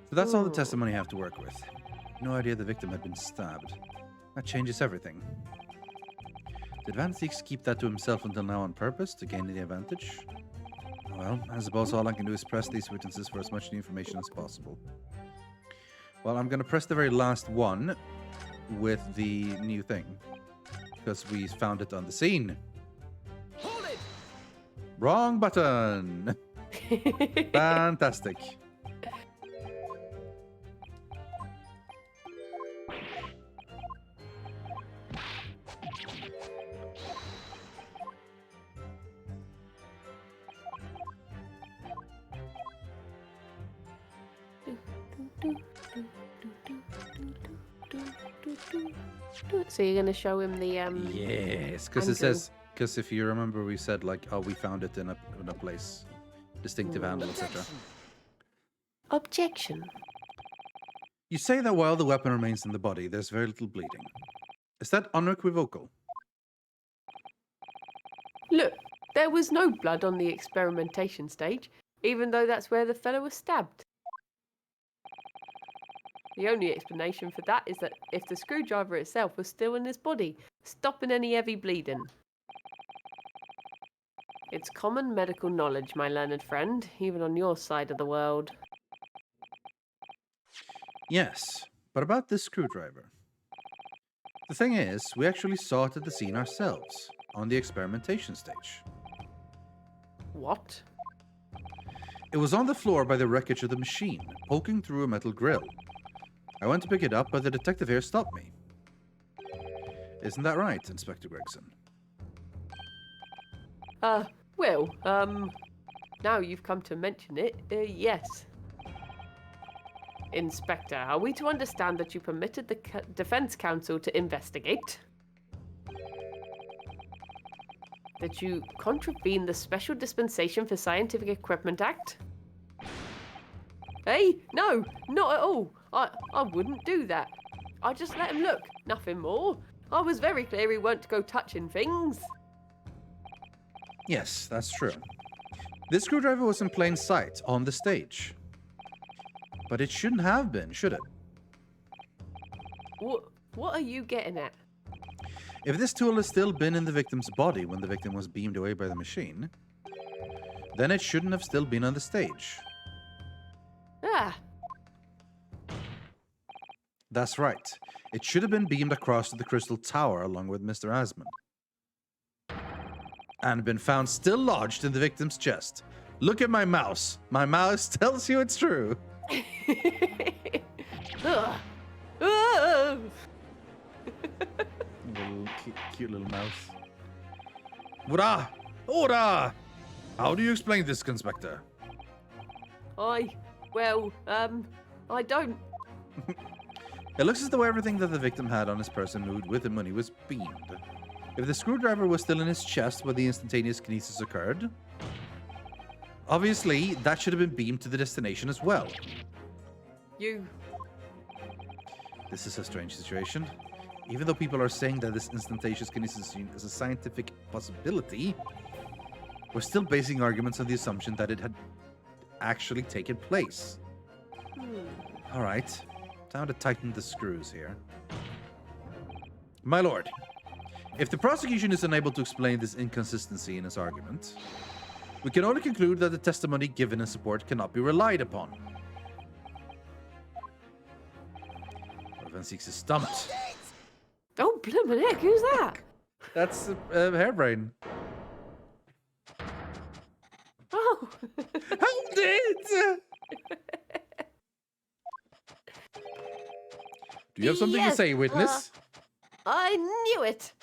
So that's all the testimony I have to work with. No idea the victim had been stabbed. That changes everything. Did Van Siex keep that to himself until now on purpose, to gain the advantage? Well, I suppose all I can do is press these witnesses for as much information as possible. Well, I'm going to press the very last one with the new thing, because we found it on the scene. Hold it! Wrong button! Fantastic. So you're going to show him the yes, because it says, because if you remember, we said like, oh, we found it in a place, distinctive handle, etc. Objection. You say that while the weapon remains in the body, there's very little bleeding. Is that unequivocal? Look, there was no blood on the experimentation stage, even though that's where the fellow was stabbed. The only explanation for that is that if the screwdriver itself was still in his body, stopping any heavy bleeding. It's common medical knowledge, my learned friend, even on your side of the world. Yes, but about this screwdriver. The thing is, we actually saw it at the scene ourselves, on the experimentation stage. What? It was on the floor by the wreckage of the machine, poking through a metal grill. I went to pick it up, but the detective here stopped me. Isn't that right, Inspector Gregson? Well, now you've come to mention it, yes. Inspector, are we to understand that you permitted the Defense Counsel to investigate? That you contravened the Special Dispensation for Scientific Equipment Act? Hey, no, not at all. I wouldn't do that. I just let him look, nothing more. I was very clear he weren't to go touching things. Yes, that's true. This screwdriver was in plain sight, on the stage. But it shouldn't have been, should it? What are you getting at? If this tool has still been in the victim's body when the victim was beamed away by the machine, then it shouldn't have still been on the stage. Ah. That's right. It should have been beamed across to the Crystal Tower along with Mr. Asman. And been found still lodged in the victim's chest. Look at my mouse. My mouse tells you it's true. Little cute little mouse. Ora! Ora! How do you explain this, Inspector? I don't. It looks as though everything that the victim had on his person moved with him when he was beamed. If the screwdriver was still in his chest when the instantaneous kinesis occurred, obviously that should have been beamed to the destination as well. This is a strange situation. Even though people are saying that this instantaneous kinesis is a scientific possibility, we're still basing arguments on the assumption that it had actually taken place. All right, time to tighten the screws here. My lord, if the prosecution is unable to explain this inconsistency in its argument, we can only conclude that the testimony given in support cannot be relied upon. Raven seeks his stomach. Oh, blimmin' heck, who's that? That's Hairbrain. Oh. Hold it! Do you have something to Yes, say, witness? I knew it.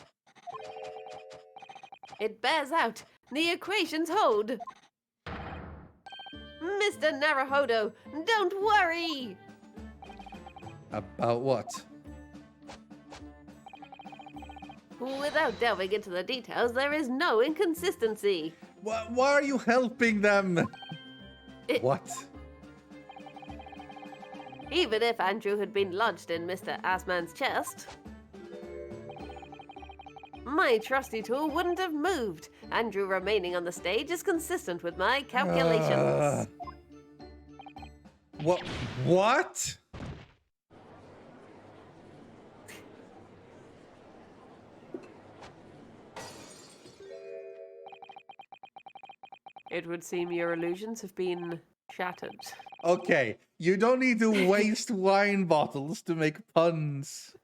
It bears out. The equations hold. Mr. Naruhodo, don't worry. About what? Without delving into the details, there is no inconsistency. Why are you helping them? What? Even if Andrew had been lodged in Mr. Assman's chest, my trusty tool wouldn't have moved. Andrew remaining on the stage is consistent with my calculations. What? What? It would seem your illusions have been shattered. Okay, you don't need to waste wine bottles to make puns.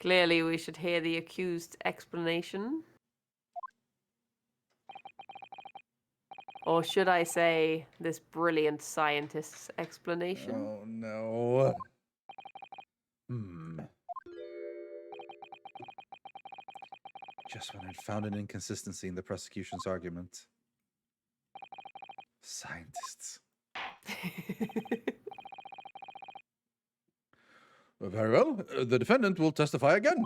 Clearly, we should hear the accused's explanation. Or should I say, this brilliant scientist's explanation? Oh, no. Just when I'd found an inconsistency in the prosecution's argument. Scientists. Very well. The defendant will testify again.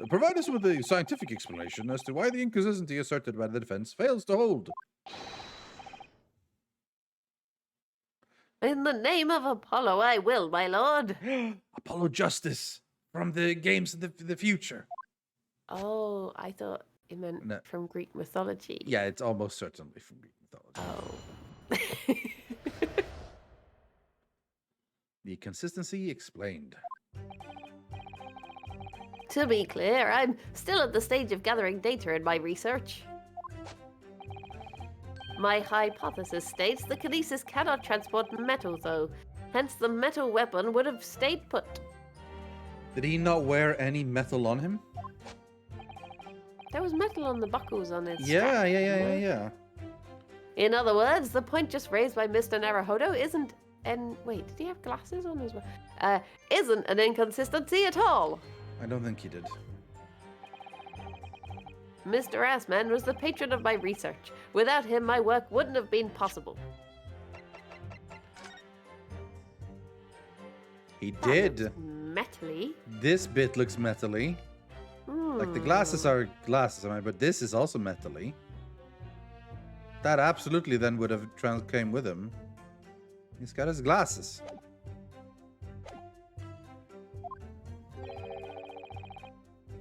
Provide us with a scientific explanation as to why the inconsistency asserted by the defense fails to hold. In the name of Apollo, I will, my lord. Apollo Justice from the games of the future. Oh, I thought it meant No. from Greek mythology. Yeah, it's almost certainly from Greek mythology. Oh. The consistency explained. To be clear, I'm still at the stage of gathering data in my research. My hypothesis states the kinesis cannot transport metal, though. Hence, the metal weapon would have stayed put. Did he not wear any metal on him? There was metal on the buckles on his Yeah. strap. In other words, the point just raised by Mr. Naruhodo isn't... And wait, did he have glasses on as well? Isn't an inconsistency at all. I don't think he did. Mr. Assman was the patron of my research. Without him, my work wouldn't have been possible. He That did. looks metally. This bit looks metally. Like the glasses are glasses, but this is also metally. That absolutely then would have came with him. He's got his glasses.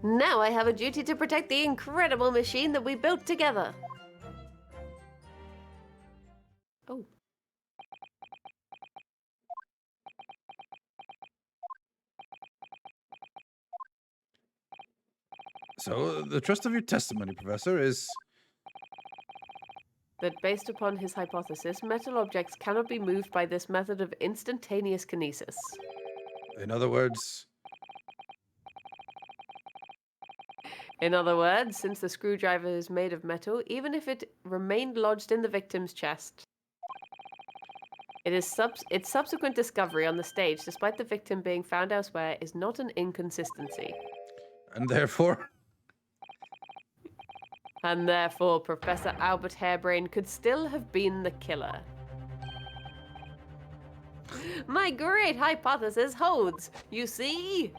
Now I have a duty to protect the incredible machine that we built together. Oh. So, the trust of your testimony, Professor, is... That based upon his hypothesis, metal objects cannot be moved by this method of instantaneous kinesis. In other words... In other words, since the screwdriver is made of metal, even if it remained lodged in the victim's chest, its subsequent discovery on the stage, despite the victim being found elsewhere, is not an inconsistency. And therefore... And therefore, Professor Albert Hairbrain could still have been the killer. My great hypothesis holds. You see?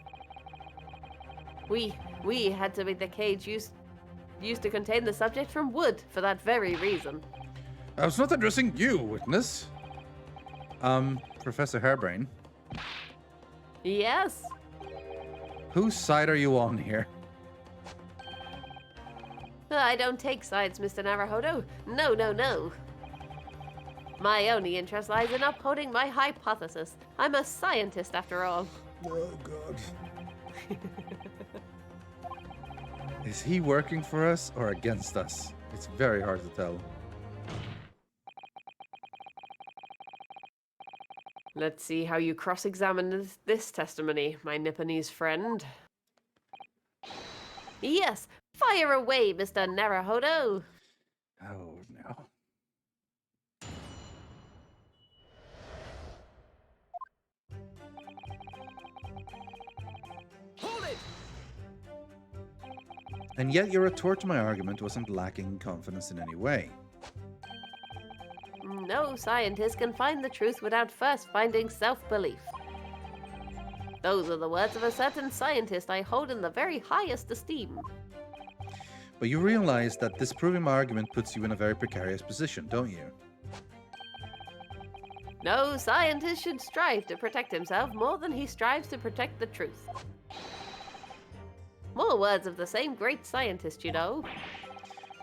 We had to make the cage used to contain the subject from wood for that very reason. I was not addressing you, witness. Professor Hairbrain. Yes. Whose side are you on here? I don't take sides, Mr. Naruhodo. No, no, no. My only interest lies in upholding my hypothesis. I'm a scientist, after all. Oh, God. Is he working for us or against us? It's very hard to tell. Let's see how you cross-examine this testimony, my Nipponese friend. Yes, fire away, Mr. Naruhodo. Oh, no. Hold it! And yet your retort to my argument wasn't lacking confidence in any way. No scientist can find the truth without first finding self-belief. Those are the words of a certain scientist I hold in the very highest esteem. But you realize that disproving my argument puts you in a very precarious position, don't you? No scientist should strive to protect himself more than he strives to protect the truth. More words of the same great scientist, you know.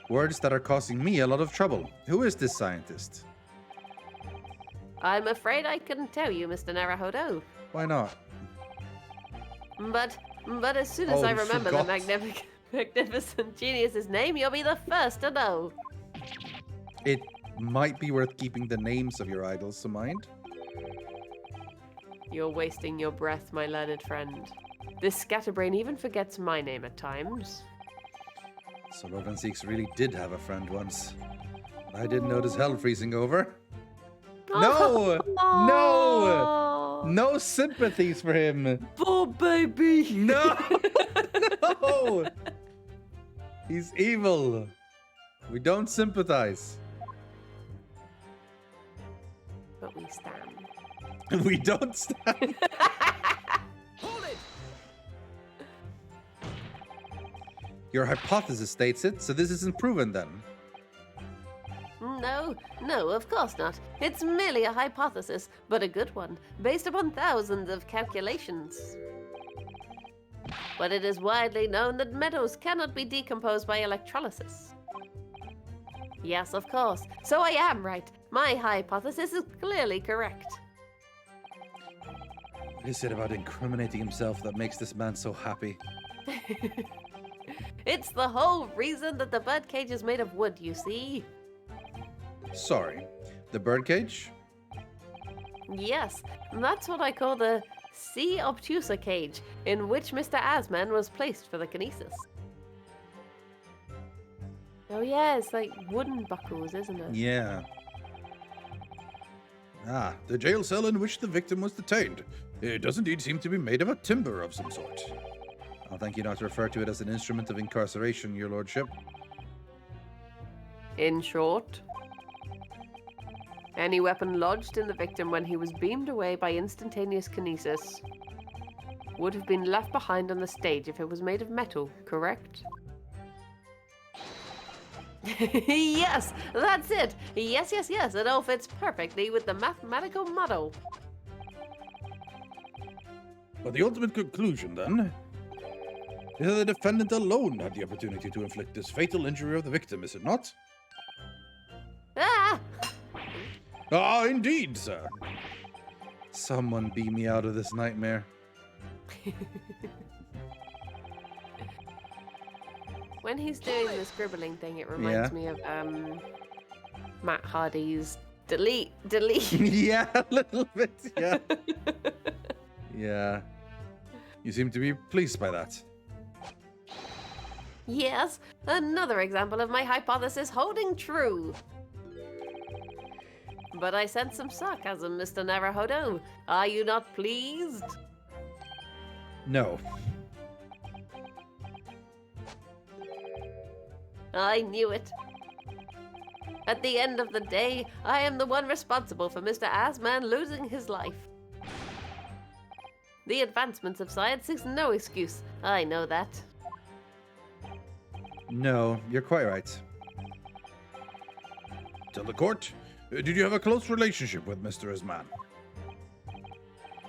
Words that are causing me a lot of trouble. Who is this scientist? I'm afraid I couldn't tell you, Mr. Naruhodo. Why not? But as soon as Oh, I you remember forgot. the magnificent genius's name, you'll be the first to know. It might be worth keeping the names of your idols to mind. You're wasting your breath, my learned friend. This scatterbrain even forgets my name at times. So Lord Van Zeeks really did have a friend once. I didn't notice hell freezing over. No! No! No sympathies for him! Poor baby! No! No! He's evil. We don't sympathize. But we stand. We don't stand. Hold it! Your hypothesis states it, so this isn't proven then. No, of course not. It's merely a hypothesis, but a good one, based upon thousands of calculations. But it is widely known that metals cannot be decomposed by electrolysis. Yes, of course. So I am right. My hypothesis is clearly correct. What is it about incriminating himself that makes this man so happy? It's the whole reason that the birdcage is made of wood, you see. Sorry, the birdcage? Yes, that's what I call the C. obtusa cage, in which Mr. Asman was placed for the kinesis. Oh yeah, it's like wooden buckles, isn't it? Yeah. Ah, the jail cell in which the victim was detained. It does indeed seem to be made of a timber of some sort. I'll thank you not to refer to it as an instrument of incarceration, your lordship. In short, any weapon lodged in the victim when he was beamed away by instantaneous kinesis would have been left behind on the stage if it was made of metal, correct? Yes, that's it. Yes, it all fits perfectly with the mathematical model. But the ultimate conclusion, then, is that the defendant alone had the opportunity to inflict this fatal injury of the victim, is it not? Ah! Ah, indeed, sir. Someone beam me out of this nightmare. When he's doing the scribbling thing, it reminds me of Matt Hardy's delete. Yeah, a little bit, yeah. Yeah. You seem to be pleased by that. Yes, another example of my hypothesis holding true. But I sense some sarcasm, Mr. Naruhodo. Are you not pleased? No. I knew it. At the end of the day, I am the one responsible for Mr. Asman losing his life. The advancements of science is no excuse. I know that. No, you're quite right. Tell the court, did you have a close relationship with Mr. Asman?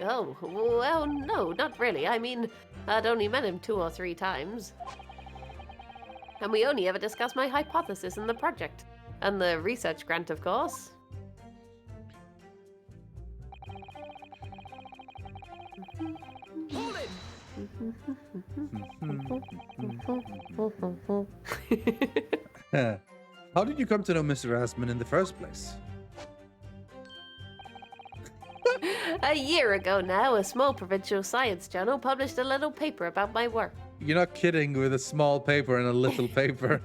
Oh, well, no, not really. I mean, I'd only met him 2 or 3 times. And we only ever discussed my hypothesis and the project. And the research grant, of course. Hold it! How did you come to know Mr. Asman in the first place? A year ago now, a small provincial science journal published a little paper about my work. You're not kidding with a small paper and a little paper.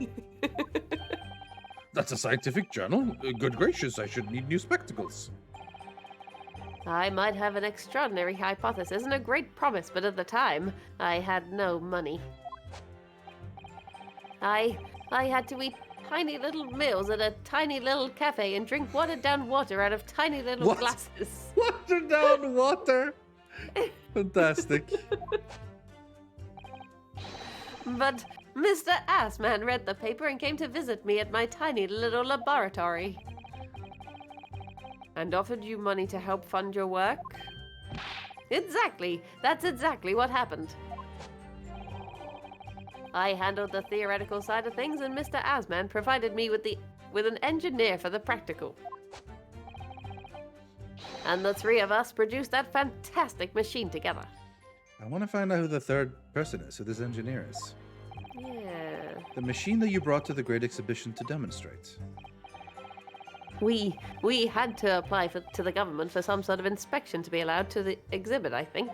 That's a scientific journal. Good gracious, I should need new spectacles. I might have an extraordinary hypothesis and a great promise, but at the time, I had no money. I had to eat tiny little meals at a tiny little cafe and drink watered-down water out of tiny little glasses. Watered down water? Fantastic. But Mr. Assman read the paper and came to visit me at my tiny little laboratory. And offered you money to help fund your work? Exactly. That's exactly what happened. I handled the theoretical side of things, and Mr. Asman provided me with an engineer for the practical. And the 3 of us produced that fantastic machine together. I want to find out who the third person is, who this engineer is. Yeah. The machine that you brought to the Great Exhibition to demonstrate. We had to apply to the government for some sort of inspection to be allowed to the exhibit, I think.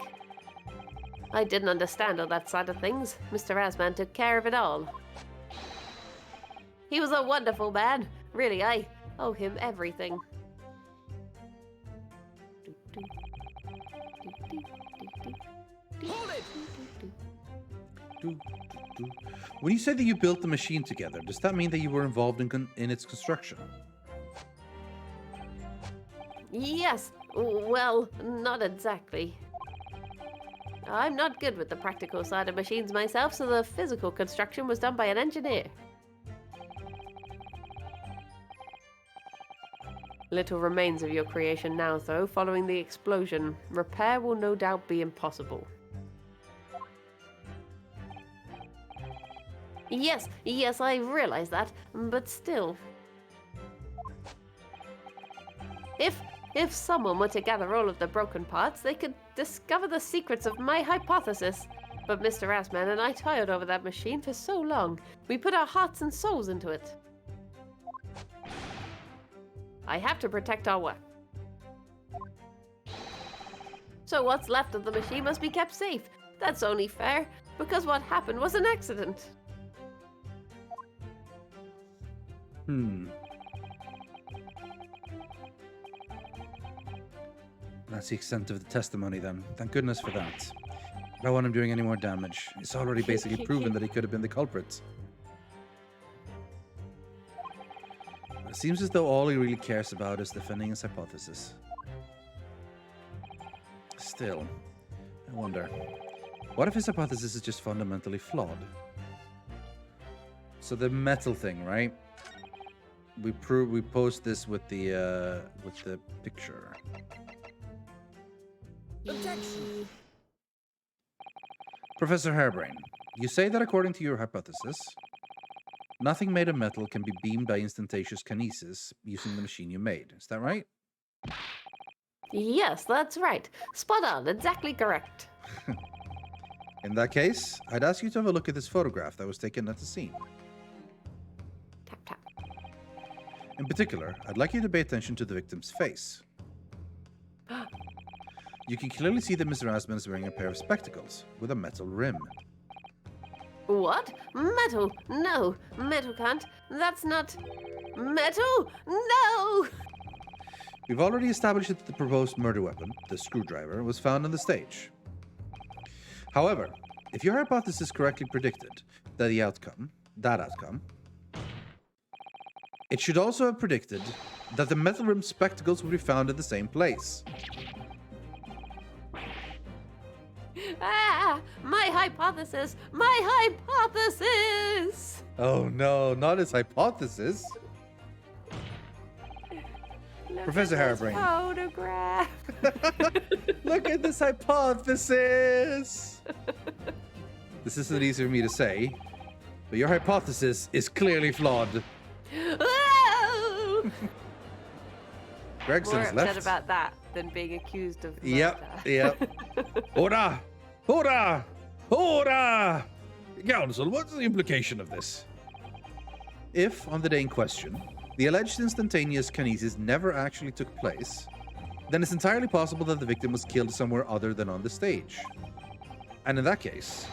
I didn't understand all that side of things. Mr. Asman took care of it all. He was a wonderful man. Really, I owe him everything. Hold it! When you say that you built the machine together, does that mean that you were involved in its construction? Yes. Well, not exactly. I'm not good with the practical side of machines myself, so the physical construction was done by an engineer. Little remains of your creation now, though, following the explosion. Repair will no doubt be impossible. Yes, I realize that, but still. If someone were to gather all of the broken parts, they could discover the secrets of my hypothesis. But Mr. Asman and I toiled over that machine for so long. We put our hearts and souls into it. I have to protect our work. So what's left of the machine must be kept safe. That's only fair, because what happened was an accident. That's the extent of the testimony then. Thank goodness for that. I don't want him doing any more damage. It's already basically proven that he could have been the culprit. But it seems as though all he really cares about is defending his hypothesis. Still, I wonder, what if his hypothesis is just fundamentally flawed? So the metal thing, right? We post this with the picture. Objection! Professor Harebrain, you say that according to your hypothesis, nothing made of metal can be beamed by instantaneous kinesis using the machine you made. Is that right? Yes, that's right. Spot on, exactly correct. In that case, I'd ask you to have a look at this photograph that was taken at the scene. Tap, tap. In particular, I'd like you to pay attention to the victim's face. You can clearly see that Mr. Asman is wearing a pair of spectacles with a metal rim. What? Metal? No, metal can't. That's not... Metal? No! We've already established that the proposed murder weapon, the screwdriver, was found on the stage. However, if your hypothesis correctly predicted that outcome, it should also have predicted that the metal rimmed spectacles would be found in the same place. My hypothesis! My hypothesis! Oh no, not his hypothesis. Look Professor at this Harebrain. photograph. Look at this hypothesis. This isn't easy for me to say, but your hypothesis is clearly flawed. Oh! Gregson's More upset left. about that than being accused of murder. Yep. Hurrah! Hurrah! Hurrah! Counsel, what's the implication of this? If, on the day in question, the alleged instantaneous kinesis never actually took place, then it's entirely possible that the victim was killed somewhere other than on the stage. And in that case,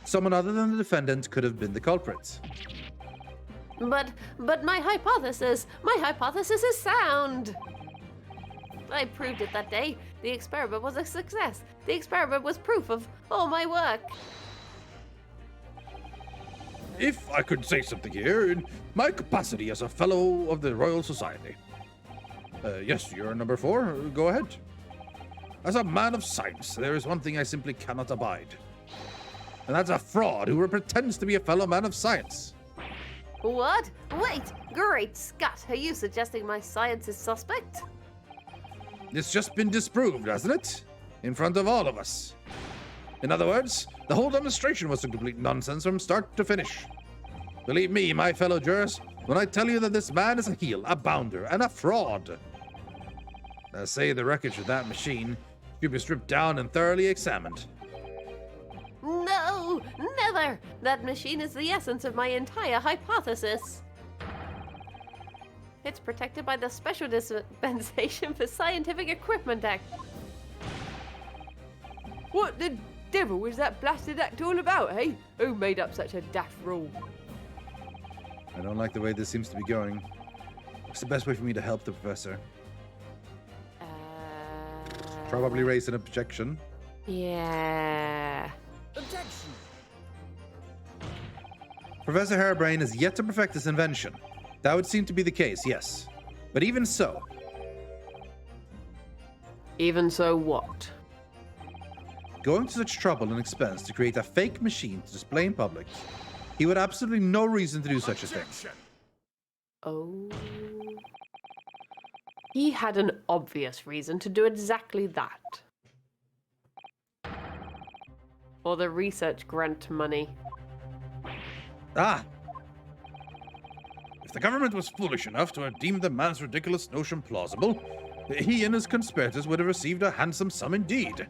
someone other than the defendant could have been the culprit. But my hypothesis is sound. I proved it that day. The experiment was a success. The experiment was proof of all my work. If I could say something here, in my capacity as a fellow of the Royal Society. Yes, you're number 4. Go ahead. As a man of science, there is one thing I simply cannot abide. And that's a fraud who pretends to be a fellow man of science. What? Wait! Great Scott! Are you suggesting my science is suspect? It's just been disproved, hasn't it? In front of all of us. In other words, the whole demonstration was a complete nonsense from start to finish. Believe me, my fellow jurors, when I tell you that this man is a heel, a bounder, and a fraud. I say the wreckage of that machine should be stripped down and thoroughly examined. No! Never! That machine is the essence of my entire hypothesis. It's protected by the Special Dispensation for Scientific Equipment Act. What the devil was that blasted act all about, eh? Who made up such a daft rule? I don't like the way this seems to be going. What's the best way for me to help the professor? Probably raise an objection. Yeah. Objection. Professor Harebrain has yet to perfect this invention. That would seem to be the case, yes. But even so... Even so what? Going to such trouble and expense to create a fake machine to display in public, he would have absolutely no reason to do such a thing. Oh. He had an obvious reason to do exactly that. Or the research grant money. Ah! If the government was foolish enough to have deemed the man's ridiculous notion plausible, he and his conspirators would have received a handsome sum indeed.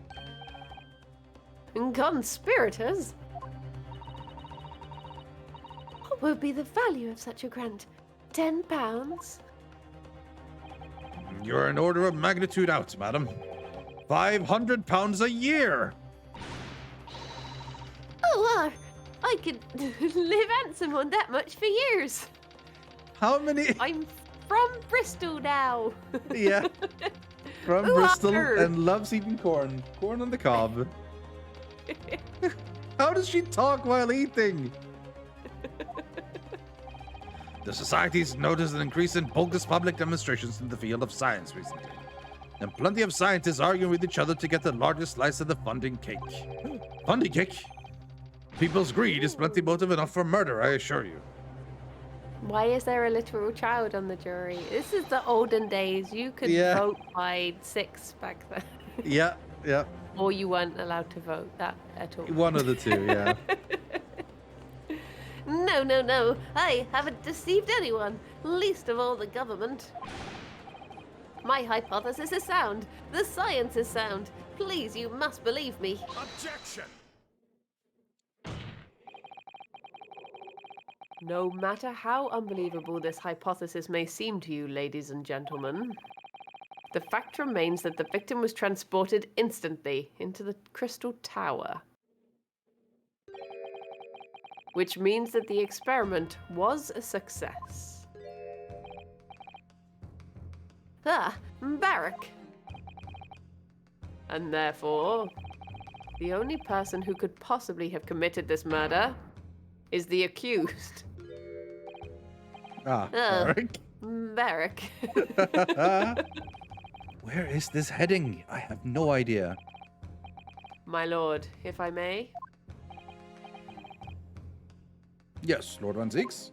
Conspirators? What would be the value of such a grant? £10? You're an order of magnitude out, madam. £500 a year! Oh, I could live handsome on that much for years. How many... I'm from Bristol now. Yeah. From Ooh, Bristol arr. and loves eating corn. Corn on the cob. How does she talk while eating? The society's noticed an increase in bogus public demonstrations in the field of science recently. And plenty of scientists arguing with each other to get the largest slice of the funding cake. Funding cake? People's greed is plenty motive enough for murder, I assure you. Why is there a literal child on the jury? This is the olden days. You could vote by 6 back then. Yeah. Or you weren't allowed to vote that at all. One of the two, yeah. No. I haven't deceived anyone, least of all the government. My hypothesis is sound. The science is sound. Please, you must believe me. Objection. No matter how unbelievable this hypothesis may seem to you, ladies and gentlemen, the fact remains that the victim was transported instantly into the Crystal Tower. Which means that the experiment was a success. Barrack. And therefore, the only person who could possibly have committed this murder is the accused. Eric. Barrack. Where is this heading? I have no idea. My lord, if I may. Yes, Lord Van Zieks.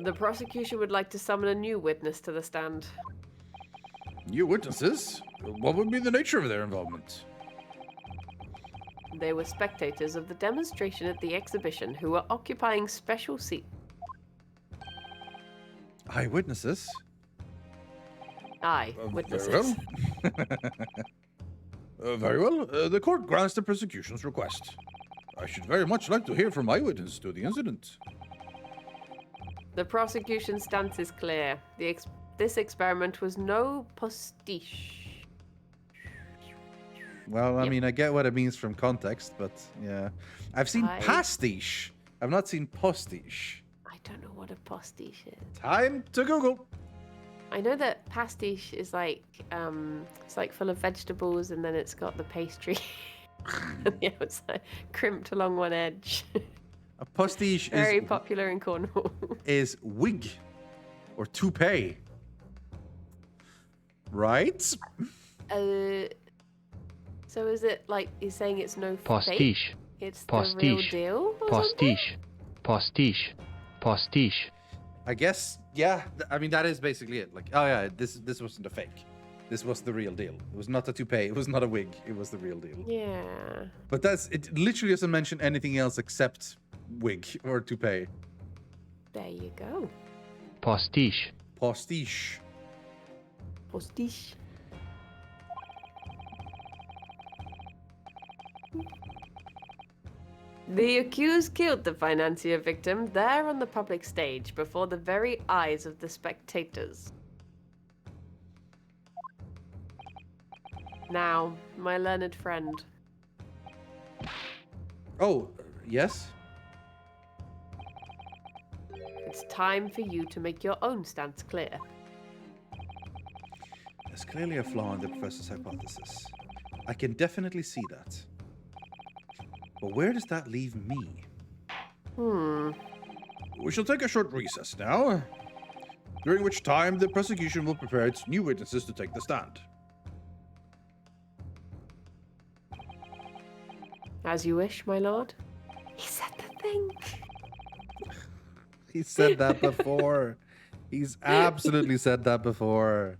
The prosecution would like to summon a new witness to the stand. New witnesses? What would be the nature of their involvement? They were spectators of the demonstration at the exhibition who were occupying special seats. Eyewitnesses? Aye, witnesses. Very well. Very well. The court grants the prosecution's request. I should very much like to hear from eyewitnesses to the incident. The prosecution's stance is clear. This experiment was no pastiche. Well, I Yep. mean, I get what it means from context, but yeah. I've seen pastiche. I've not seen postiche. I don't know what a pastiche is. Time to Google. I know that pastiche is like, it's like full of vegetables and then it's got the pastry. Yeah, it's like crimped along one edge. A postiche Very popular in Cornwall. is wig or toupee. Right? So is it like he's saying it's no Pastiche. fake? It's Pastiche. the real deal? Or something? Pastiche. Pastiche. Pastiche. I guess, yeah. I mean, that is basically it. Like, oh yeah, this wasn't a fake. This was the real deal. It was not a toupee. It was not a wig. It was the real deal. Yeah. But it literally doesn't mention anything else except wig or toupee. There you go. Pastiche. Postiche. Pastiche. The accused killed the financier victim there on the public stage before the very eyes of the spectators. Now, my learned friend. Oh, yes? It's time for you to make your own stance clear. There's clearly a flaw in the professor's hypothesis. I can definitely see that. But where does that leave me? We shall take a short recess now, during which time the prosecution will prepare its new witnesses to take the stand. As you wish, my lord. He said the thing. He said that before. He's absolutely said that before.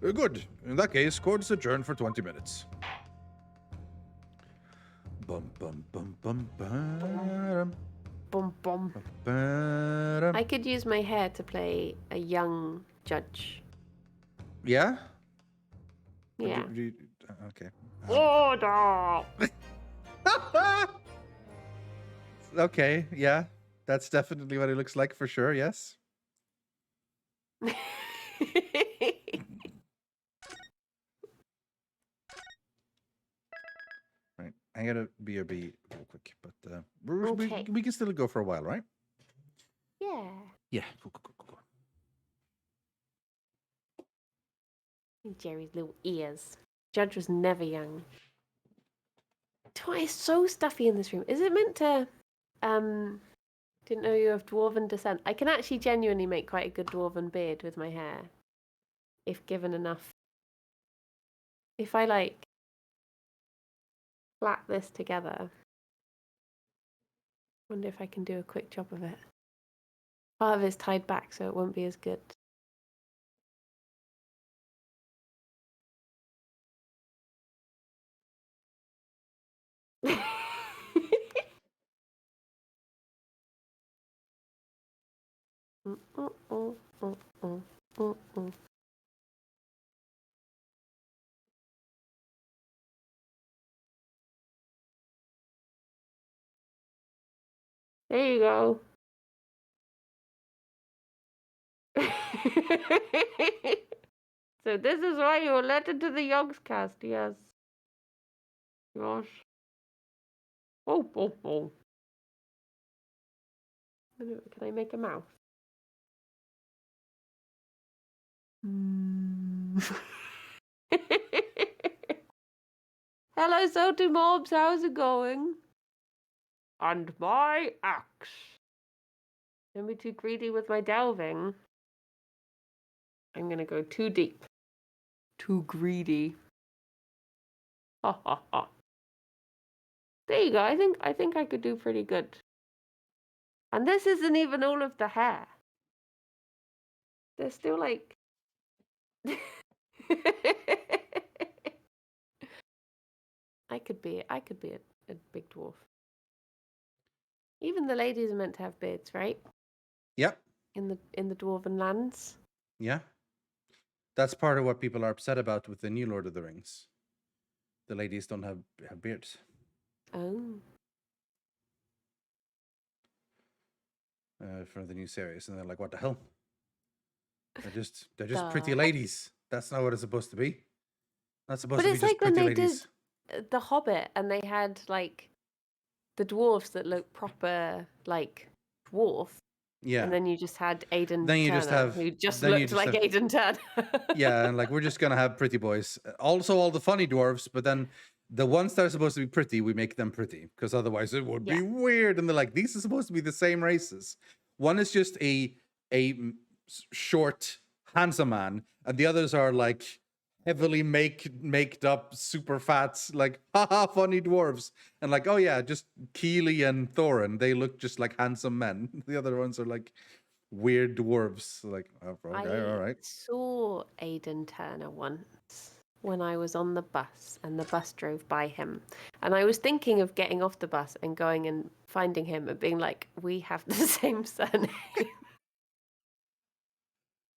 Good. In that case, court is adjourned for 20 minutes. Bum bum bum bum bum. Bum bum. Ba-dum. I could use my hair to play a young judge. Yeah? Yeah. Okay. Order! Okay, yeah. That's definitely what it looks like for sure, yes. Right. I gotta BRB real quick, but Okay. we can still go for a while, right? Yeah. Yeah. Cool. Jerry's little ears. Judge was never young. It's so stuffy in this room. Is it meant to didn't know you have dwarven descent. I can actually genuinely make quite a good dwarven beard with my hair. If given enough. If I like flat this together. Wonder if I can do a quick job of it. Part of it's tied back so it won't be as good. There you go. So this is why you were let into the Yogs cast, yes. Gosh. Oh. Can I make a mouse? Hello, Soty Mobs, how's it going? And my axe. Don't be too greedy with my delving. I'm going to go too deep. Too greedy. Ha ha ha. There you go. I think I could do pretty good. And this isn't even all of the hair. There's still like I could be a big dwarf. Even the ladies are meant to have beards, right? Yep. In the dwarven lands. Yeah. That's part of what people are upset about with the new Lord of the Rings. The ladies don't have beards. Oh. For the new series, and they're like, "What the hell? They're just pretty The- ladies. That's not what it's supposed to be. Not supposed But to be it's just like when pretty they ladies." did The Hobbit, and they had like the dwarves that look proper like dwarf. Yeah. And then you just had Aidan Then you Turner, just have- who just then you looked just like have- Aidan Turner. Yeah, and like we're just gonna have pretty boys. Also, all the funny dwarves, but then the ones that are supposed to be pretty, we make them pretty because otherwise it would be weird. And they're like, these are supposed to be the same races. One is just a short, handsome man, and the others are like heavily maked up, super fat, like haha, funny dwarves. And like, oh yeah, just Keely and Thorin, they look just like handsome men. The other ones are like weird dwarves. Like, oh, okay, all right. I saw Aidan Turner once when I was on the bus and the bus drove by him. And I was thinking of getting off the bus and going and finding him and being like, we have the same surname.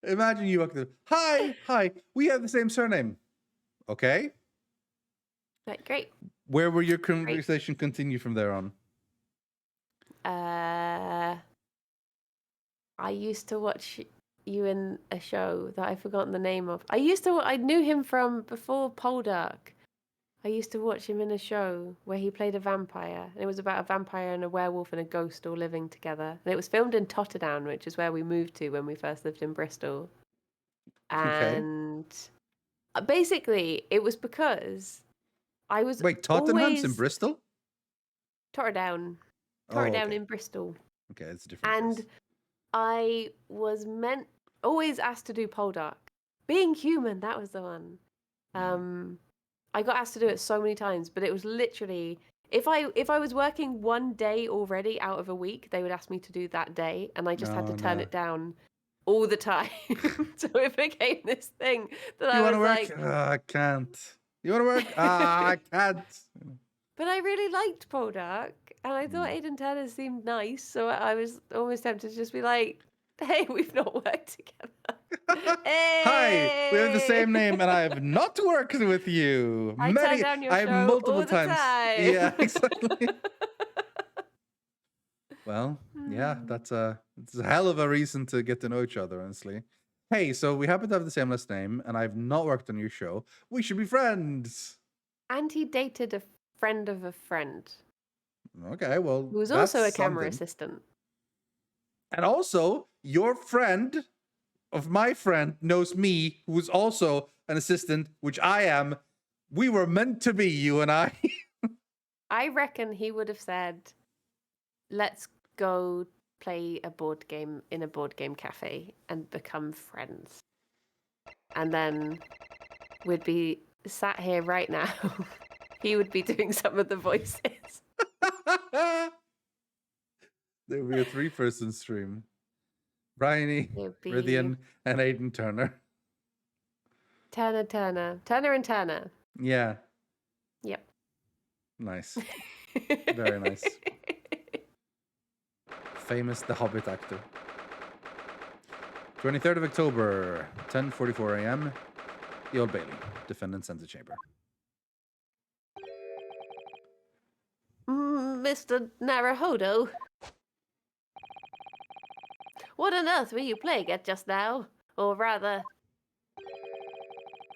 Imagine you walk through. Hi, we have the same surname. Okay. Like, great. Where will your conversation continue from there on? I used to watch you in a show that I've forgotten the name of. I knew him from before Poldark. I used to watch him in a show where he played a vampire. And it was about a vampire and a werewolf and a ghost all living together. And it was filmed in Totterdown, which is where we moved to when we first lived in Bristol. And basically, it was because I was Tottenham's in Bristol? Totterdown. Totterdown in Bristol. Okay, it's a different And place. I was always asked to do Poldark. Being Human, that was the one. I got asked to do it so many times, but it was literally if I was working one day already out of a week, they would ask me to do that day, and I just had to turn it down all the time. So it became this thing that You I want was to work? like, I can't. You want to work? I can't. But I really liked Poldark, and I thought Aidan Turner seemed nice, so I was almost tempted to just be like, hey, we've not worked together. Hi, we have the same name, and I have not worked with you. I turn down your I have show multiple all the times. time. Yeah, exactly. Well, yeah, it's a hell of a reason to get to know each other, honestly. Hey, so we happen to have the same last name, and I've not worked on your show. We should be friends. And he dated a friend of a friend. Okay, well, Who was that's also a camera something. assistant. And also, your friend of my friend knows me, who's also an assistant, which I am. We were meant to be, you and I. I reckon he would have said, let's go play a board game in a board game cafe and become friends. And then we'd be sat here right now. He would be doing some of the voices. There will be a 3-person stream. Briony, Rithian, and Aidan Turner. Turner and Turner. Yeah. Yep. Nice. Very nice. Famous The Hobbit actor. 23rd of October, 10:44 a.m. The Old Bailey, defendant's antechamber. Mr. Naruhodo. What on earth were you playing at just now? Or rather,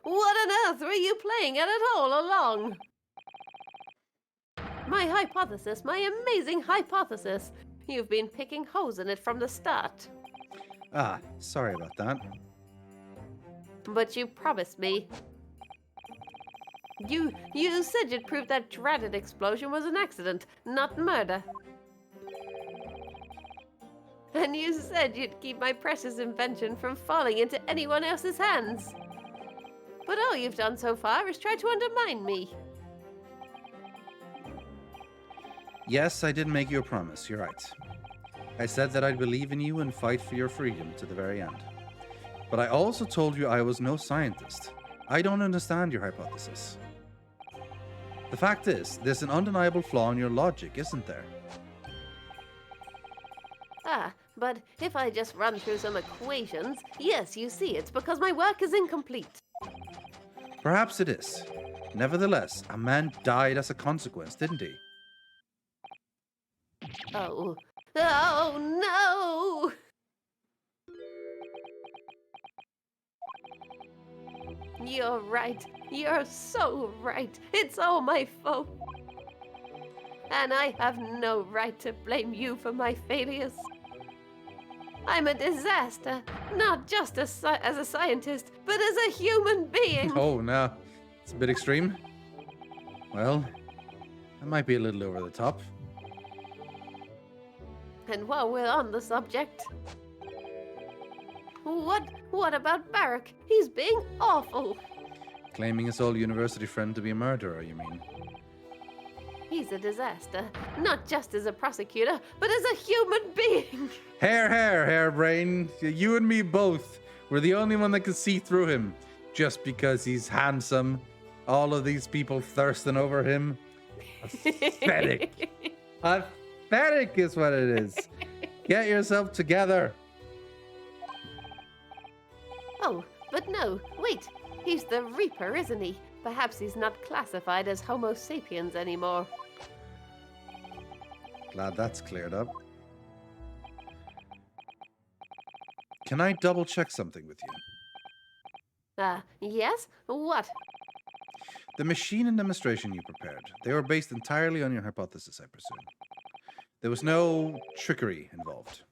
what on earth were you playing at all along? My hypothesis, my amazing hypothesis. You've been picking holes in it from the start. Ah, sorry about that. But you promised me. You said you'd prove that dreaded explosion was an accident, not murder. And you said you'd keep my precious invention from falling into anyone else's hands. But all you've done so far is try to undermine me. Yes, I did make you a promise. You're right. I said that I'd believe in you and fight for your freedom to the very end. But I also told you I was no scientist. I don't understand your hypothesis. The fact is, there's an undeniable flaw in your logic, isn't there? Ah, but if I just run through some equations, yes, you see, it's because my work is incomplete. Perhaps it is. Nevertheless, a man died as a consequence, didn't he? Oh. Oh, no! You're right. You're so right. It's all my fault. And I have no right to blame you for my failures. I'm a disaster, not just as a scientist, but as a human being. Oh, no. It's a bit extreme. Well, that might be a little over the top. And while we're on the subject, what about Barak? He's being awful. Claiming his old university friend to be a murderer, you mean? He's a disaster, not just as a prosecutor, but as a human being. Hairbrain. You and me both. We're the only one that can see through him. Just because he's handsome. All of these people thirsting over him. Pathetic. Pathetic is what it is. Get yourself together. Oh, but no, wait. He's the Reaper, isn't he? Perhaps he's not classified as Homo sapiens anymore. Glad that's cleared up. Can I double check something with you? Yes? What? The machine and demonstration you prepared, they were based entirely on your hypothesis, I presume. There was no trickery involved.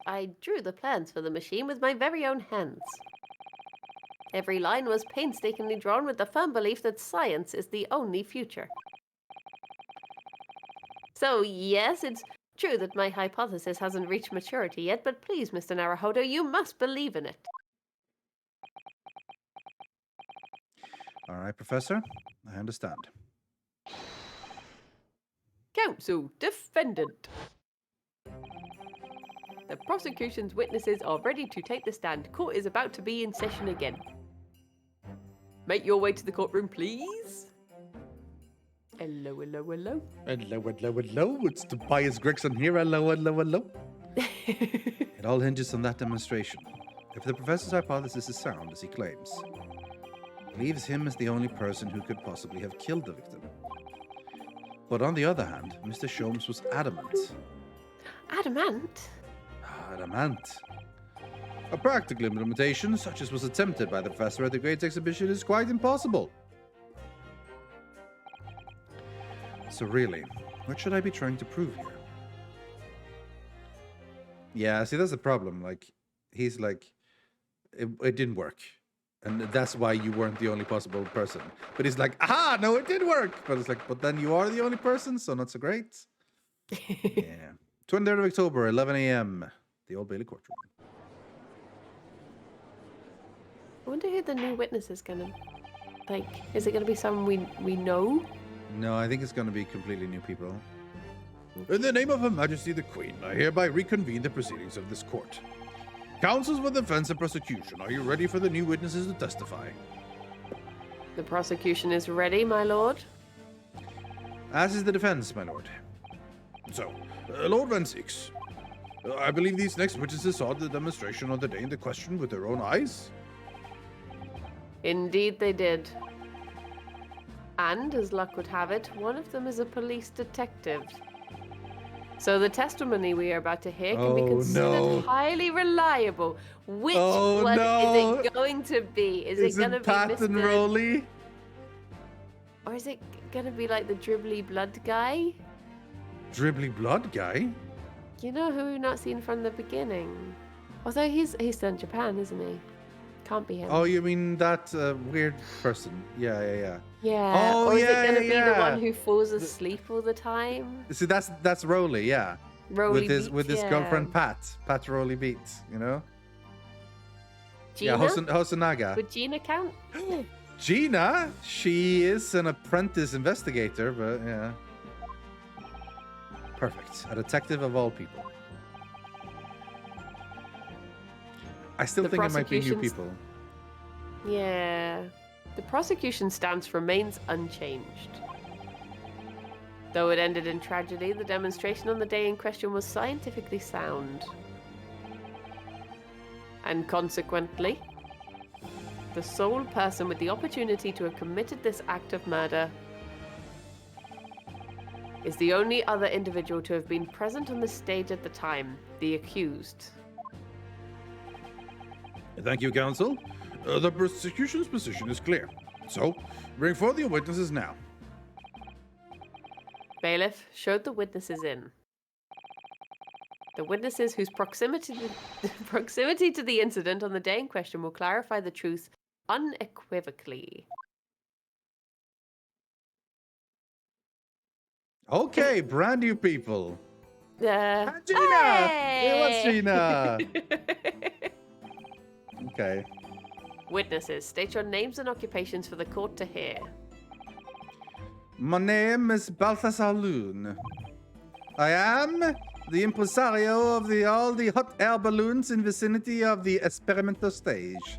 I drew the plans for the machine with my very own hands. Every line was painstakingly drawn with the firm belief that science is the only future. So, yes, it's true that my hypothesis hasn't reached maturity yet, but please, Mr. Naruhodo, you must believe in it. All right, Professor. I understand. Counsel, defendant. The prosecution's witnesses are ready to take the stand. Court is about to be in session again. Make your way to the courtroom, please. Hello, hello, hello. Hello, hello, hello. It's Tobias Gregson here. Hello, hello, hello. It all hinges on that demonstration. If the professor's hypothesis is sound, as he claims, it leaves him as the only person who could possibly have killed the victim. But on the other hand, Mr. Sholmes was adamant. Adamant? Adamant. A practical implementation, such as was attempted by the professor at the Great Exhibition, is quite impossible. So really, what should I be trying to prove here? Yeah, see, that's the problem. Like, he's like, it didn't work. And that's why you weren't the only possible person. But he's like, aha, no, it did work. But it's like, but then you are the only person, so not so great. Yeah. 23rd of October, 11 a.m., the Old Bailey courtroom. I wonder who the new witness is gonna... Like, is it gonna be someone we know? No, I think it's going to be completely new people. In the name of Her Majesty the Queen, I hereby reconvene the proceedings of this court. Counsels for defense and prosecution, are you ready for the new witnesses to testify? The prosecution is ready, my lord. As is the defense, my lord. So, Lord Van Six, I believe these next witnesses saw the demonstration on the day in the question with their own eyes? Indeed they did. And, as luck would have it, one of them is a police detective. So the testimony we are about to hear can be considered highly reliable. Which one is it going to be? Is it going to be Pat and Rolly? Or is it going to be like the dribbly blood guy? Dribbly blood guy? You know who we've not seen from the beginning? Although he's still in Japan, isn't he? Can't be him. Oh, you mean that weird person? Yeah. Yeah. Oh, or is yeah, it going to be the yeah. one who falls asleep all the time? See, that's Rowley, yeah. Rowley with his yeah. girlfriend Pat Rowley Beats, you know? Gina? Yeah, Hosonaga. Would Gina count? Gina, she is an apprentice investigator, but yeah. Perfect. A detective of all people. I still think it might be new people. Yeah. The prosecution stance remains unchanged. Though it ended in tragedy, the demonstration on the day in question was scientifically sound. And consequently, the sole person with the opportunity to have committed this act of murder is the only other individual to have been present on the stage at the time, the accused. Thank you, counsel. The prosecution's position is clear. So, bring forth your witnesses now. Bailiff showed the witnesses in. The witnesses whose proximity to the incident on the day in question will clarify the truth unequivocally. Okay, brand new people. Gina! It was Gina! Okay. Witnesses, state your names and occupations for the court to hear. My name is Balthazar Loon. I am the impresario of all the hot air balloons in vicinity of the experimental stage.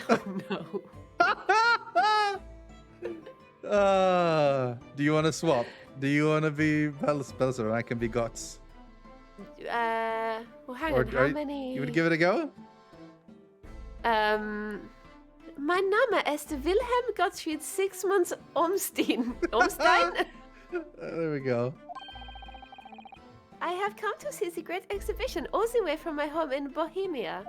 Oh, no. Do you want to swap? Do you want to be Balthazar and I can be Guts? Well, hang on, how many... You would give it a go? Mein Name ist Wilhelm Gottfried 6 months Ormstein. Ormstein? There we go. I have come to see the great exhibition all the way from my home in Bohemia.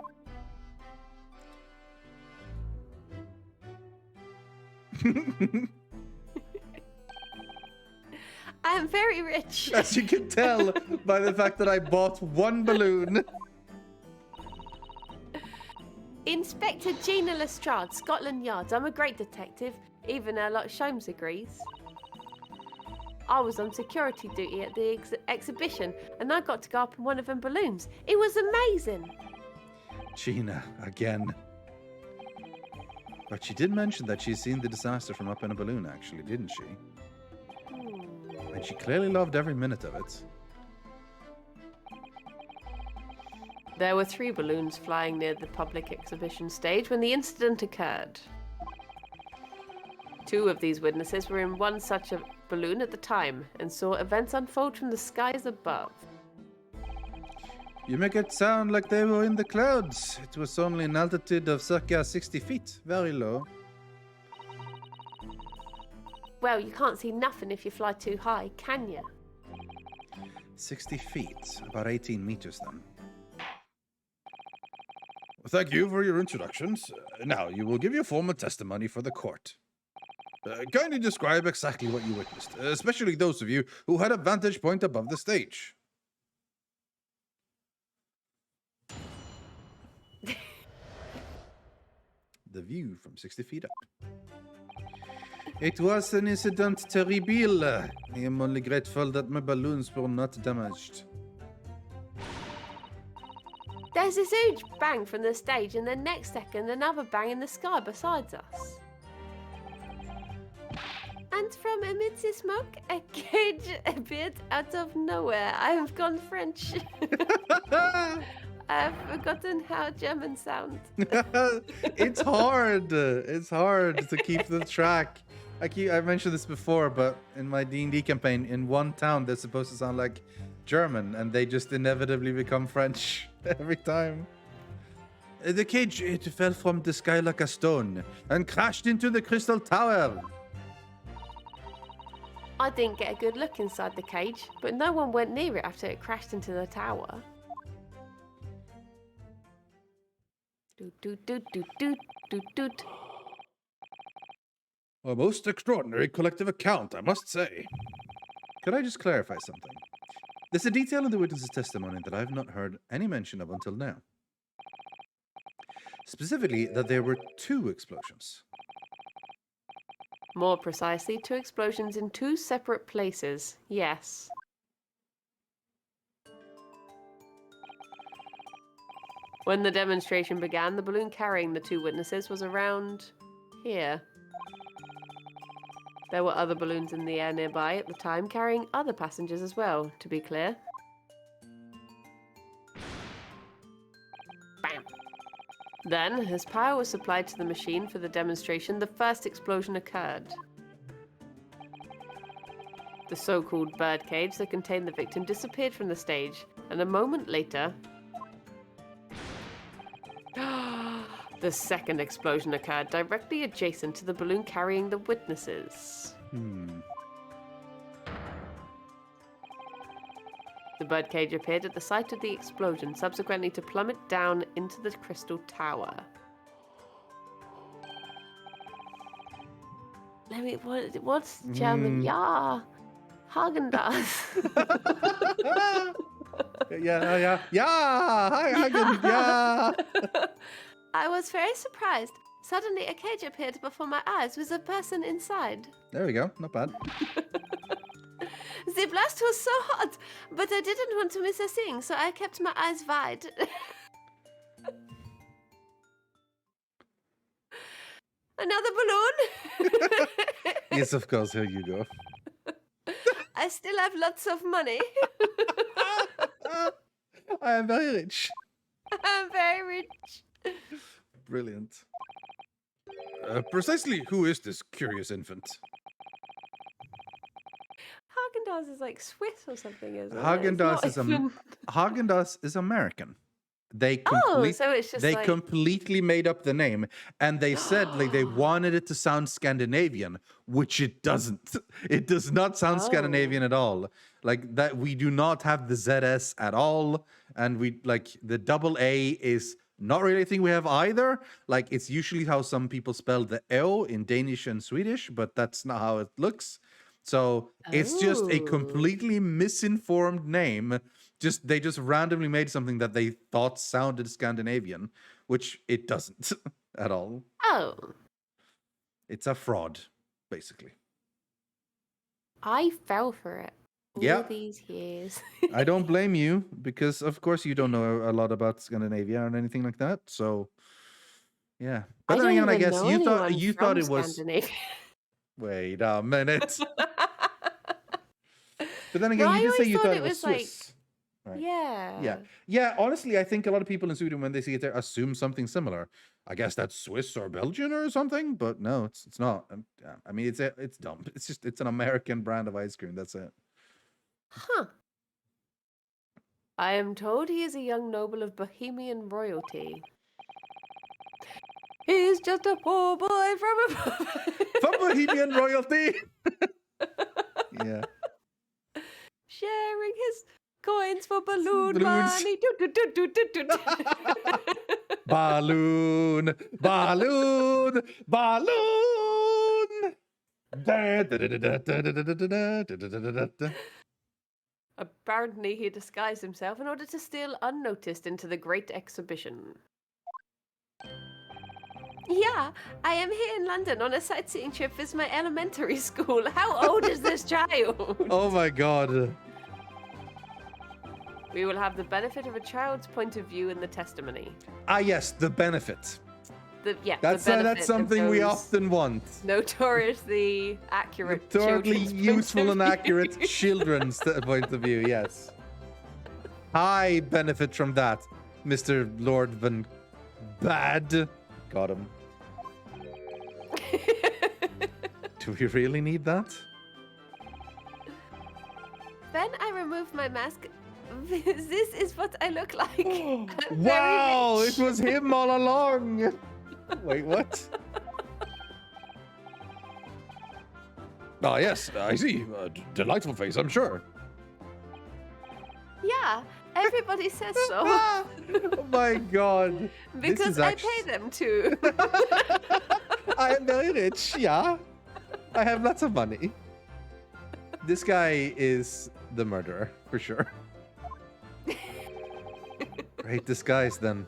I am very rich. As you can tell by the fact that I bought one balloon. Inspector Gina Lestrade, Scotland Yard. I'm a great detective. Even Sherlock Holmes agrees. I was on security duty at the exhibition, and I got to go up in one of them balloons. It was amazing. Gina, again. But she did mention that she's seen the disaster from up in a balloon, actually, didn't she? And she clearly loved every minute of it. There were 3 balloons flying near the public exhibition stage when the incident occurred. 2 of these witnesses were in one such a balloon at the time and saw events unfold from the skies above. You make it sound like they were in the clouds. It was only an altitude of circa 60 feet, very low. Well, you can't see nothing if you fly too high, can you? 60 feet, about 18 meters then. Thank you for your introductions. Now, you will give your formal testimony for the court. Kindly describe exactly what you witnessed, especially those of you who had a vantage point above the stage. The view from 60 feet up. It was an incident terrible. I am only grateful that my balloons were not damaged. There's this huge bang from the stage, and then next second, another bang in the sky besides us. And from amid the smoke, a cage appeared out of nowhere. I have gone French. I've forgotten how German sounds. It's hard. It's hard to keep the track. I mentioned this before, but in my D&D campaign, in one town, they're supposed to sound like German, and they just inevitably become French every time. The cage, it fell from the sky like a stone and crashed into the crystal tower. I didn't get a good look inside the cage, but no one went near it after it crashed into the tower. Doot, doot, doot, doot, doot, doot, doot. A most extraordinary collective account, I must say. Could I just clarify something? There's a detail in the witness's testimony that I've not heard any mention of until now. Specifically, that there were 2 explosions. More precisely, 2 explosions in 2 separate places. Yes. When the demonstration began, the balloon carrying the 2 witnesses was around here. There were other balloons in the air nearby at the time, carrying other passengers as well, to be clear. Bam! Then, as power was supplied to the machine for the demonstration, the first explosion occurred. The so-called birdcage that contained the victim disappeared from the stage, and a moment later... the second explosion occurred directly adjacent to the balloon carrying the witnesses. The birdcage appeared at the site of the explosion, subsequently to plummet down into the crystal tower. What's German? Ja, Häagen-Dazs. Yeah. Hi, Hagen. Yeah. I was very surprised. Suddenly, a cage appeared before my eyes with a person inside. There we go. Not bad. The blast was so hot, but I didn't want to miss a thing, so I kept my eyes wide. Another balloon? Yes, of course. Here you go. I still have lots of money. I am very rich. I'm very rich. Brilliant. Precisely who is this curious infant? Häagen-Dazs is like Swiss or something, isn't it? Häagen-Dazs It's not even- Häagen-Dazs is American. They Oh, so it's just they like... completely made up the name, and they said like they wanted it to sound Scandinavian, which it doesn't. It does not sound Scandinavian at all. Like that, we do not have the ZS at all, and we like the double A is not really a thing we have either. Like it's usually how some people spell the O in Danish and Swedish, but that's not how it looks. So it's just a completely misinformed name. They just randomly made something that they thought sounded Scandinavian, which it doesn't at all. Oh. It's a fraud, basically. I fell for it Yeah. all these years. I don't blame you, because of course you don't know a lot about Scandinavia or anything like that. So yeah. But then again, I guess you thought it was Wait a minute. But then again, No, you I did say you always thought thought it was it was, like- Swiss. Right. Yeah. Yeah, honestly, I think a lot of people in Sweden, when they see it there, assume something similar. I guess that's Swiss or Belgian or something, but no, it's not. Yeah, I mean, it's dumb. It's an American brand of ice cream. That's it. Huh. I am told he is a young noble of Bohemian royalty. He's just a poor boy From Bohemian royalty. Yeah. sharing his coins for balloon Balloons. money. Do. Balloon, balloon, balloon. Apparently, he disguised himself in order to steal unnoticed into the Great Exhibition. Yeah, I am here in London on a sightseeing trip with my elementary school. How old is this child? Oh my god. We will have the benefit of a child's point of view in the testimony. Ah, yes, the benefit. That's That's something we often want. Notoriously accurate. Totally children's point useful of and view. accurate children's point of view, yes. I benefit from that, Mr. Lord Van Bad. Got him. Do we really need that? Then I remove my mask. This is what I look like. I'm very Wow, rich. it was him all along. Wait, what? Ah, yes, I see. Delightful face, I'm sure. Yeah, everybody says so. Oh my god. This Because is I pay them to. I am very rich, yeah. I have lots of money. This guy is the murderer, for sure. Great disguise, then.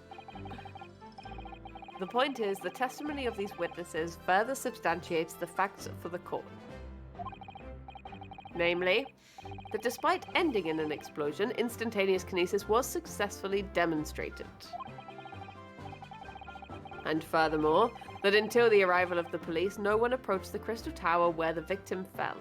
The point is, the testimony of these witnesses further substantiates the facts for the court. Namely, that despite ending in an explosion, instantaneous kinesis was successfully demonstrated. And furthermore, that until the arrival of the police, no one approached the crystal tower where the victim fell.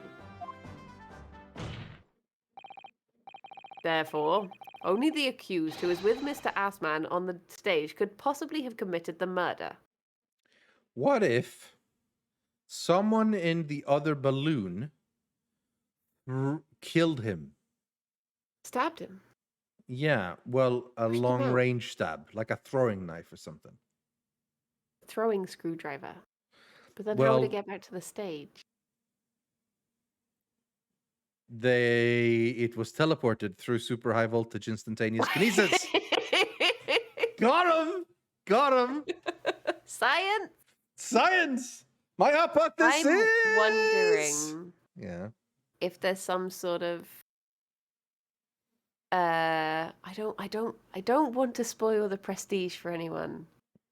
Therefore, only the accused who was with Mr. Assman on the stage could possibly have committed the murder. What if someone in the other balloon killed him? Stabbed him. Yeah, well, a Pushed him out. long-range stab, like a throwing knife or something. Throwing screwdriver. But then how Well, would it get back to the stage? It was teleported through super high voltage instantaneous kinesis. Got him! Got him! Science! Science! My hypothesis! I'm wondering Yeah. if there's some sort of I don't want to spoil the prestige for anyone.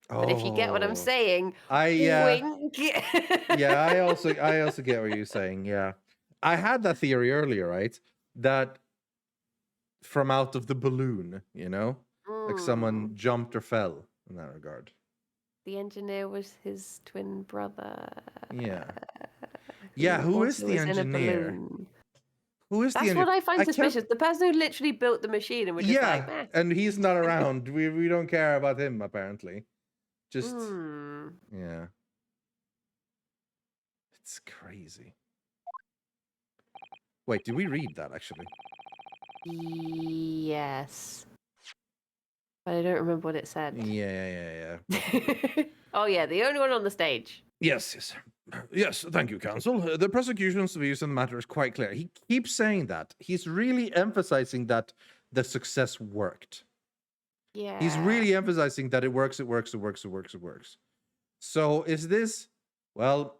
But if you get what I'm saying, wink. Yeah, I also get what you're saying. Yeah. I had that theory earlier, right? That from out of the balloon, you know? Like someone jumped or fell in that regard. The engineer was his twin brother. Yeah. Yeah, who is the engineer? Who is the engineer? That's what I find suspicious. The person who literally built the machine and was just like, meh. And he's not around. We don't care about him, apparently. Just, yeah. It's crazy. Wait, did we read that, actually? Yes. But I don't remember what it said. Yeah. Oh, yeah, the only one on the stage. Yes. Yes, thank you, counsel. The prosecution's views on the matter is quite clear. He keeps saying that. He's really emphasizing that the success worked. Yeah. He's really emphasizing that it works. So is this, well,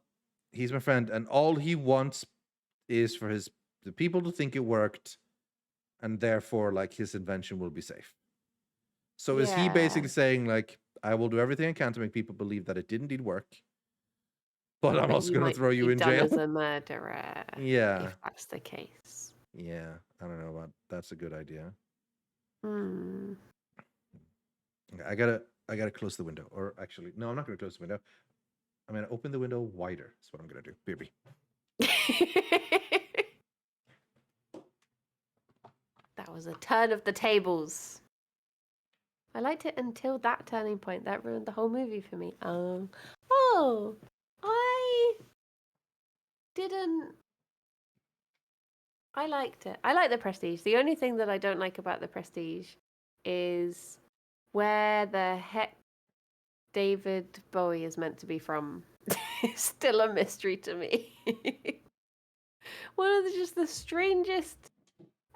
he's my friend, and all he wants is for the people to think it worked, and therefore, like, his invention will be safe. So is he basically saying, like, I will do everything I can to make people believe that it did indeed work, but I'm also going to throw you in jail? As a murderer. Yeah. If that's the case. Yeah, I don't know about that's a good idea. I gotta close the window, or actually, no, I'm not gonna close the window. I'm gonna open the window wider. That's what I'm gonna do. Baby. That was a turn of the tables. I liked it until that turning point. That ruined the whole movie for me. I liked it. I like the Prestige. The only thing that I don't like about the Prestige is where the heck David Bowie is meant to be from. It's still a mystery to me. One of just the strangest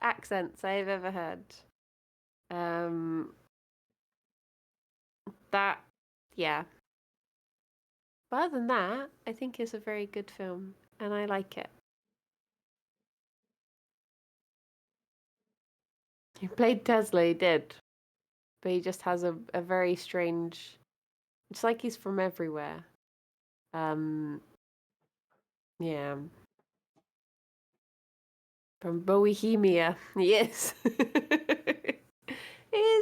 accents I've ever heard. Yeah. But other than that, I think it's a very good film, and I like it. He played Tesla, he did. But he just has a very strange... It's like he's from everywhere. Yeah. From Bohemia, he is. He's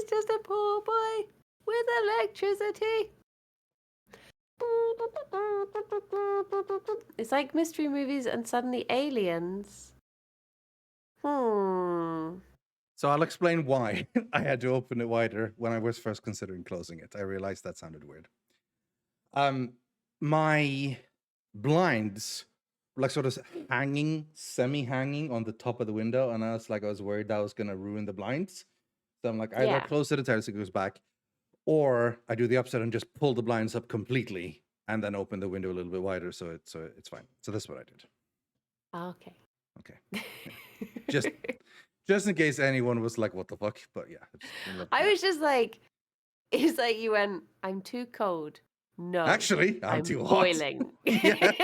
just a poor boy with electricity. It's like mystery movies and suddenly aliens. So I'll explain why I had to open it wider when I was first considering closing it. I realized that sounded weird. My blinds were like sort of semi-hanging on the top of the window, and I was worried that was gonna ruin the blinds. So I'm like, either close it entirely so it goes back, or I do the upside and just pull the blinds up completely and then open the window a little bit wider, so it's fine. So that's what I did. Okay. Yeah. Just in case anyone was like, what the fuck? But yeah. I was just like, it's like you went, I'm too cold. No. Actually, I'm too boiling. Hot.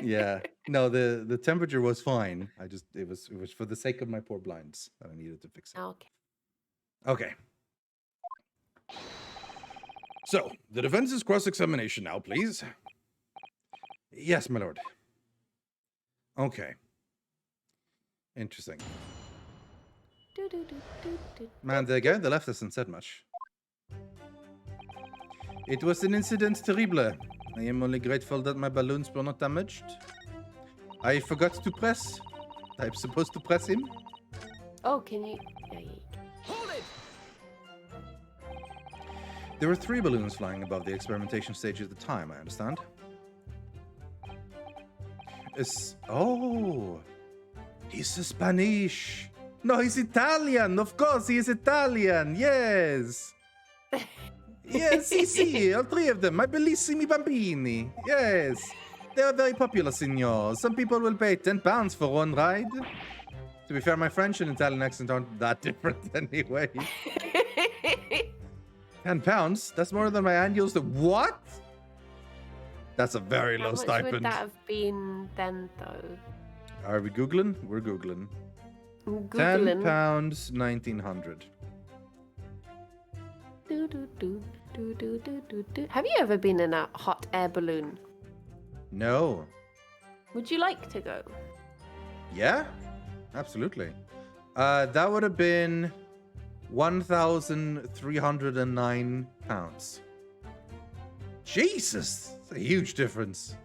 Yeah. No, the temperature was fine. It was for the sake of my poor blinds that I needed to fix it. Okay. Okay. So, the defense's cross-examination now, please. Yes, my lord. Okay. Interesting. Man, the guy on the left hasn't said much. It was an incident terrible. I am only grateful that my balloons were not damaged. I forgot to press. I'm supposed to press him. Oh, can you? Hold it! There were 3 balloons flying above the experimentation stage at the time, I understand. Oh, he's Spanish. No, he's Italian. Of course, he is Italian. Yes. Yes, sì, all 3 of them. My bellissimi bambini. Yes. They are very popular, signor. Some people will pay £10 for one ride. To be fair, my French and Italian accents aren't that different anyway. £10? That's more than my annual. What? That's a very low stipend. How much would that have been then, though? Are we Googling? We're Googling. Googling. £10, 1900. Have you ever been in a hot air balloon? No. Would you like to go? Yeah, absolutely. That would have been £1,309. Jesus, that's a huge difference.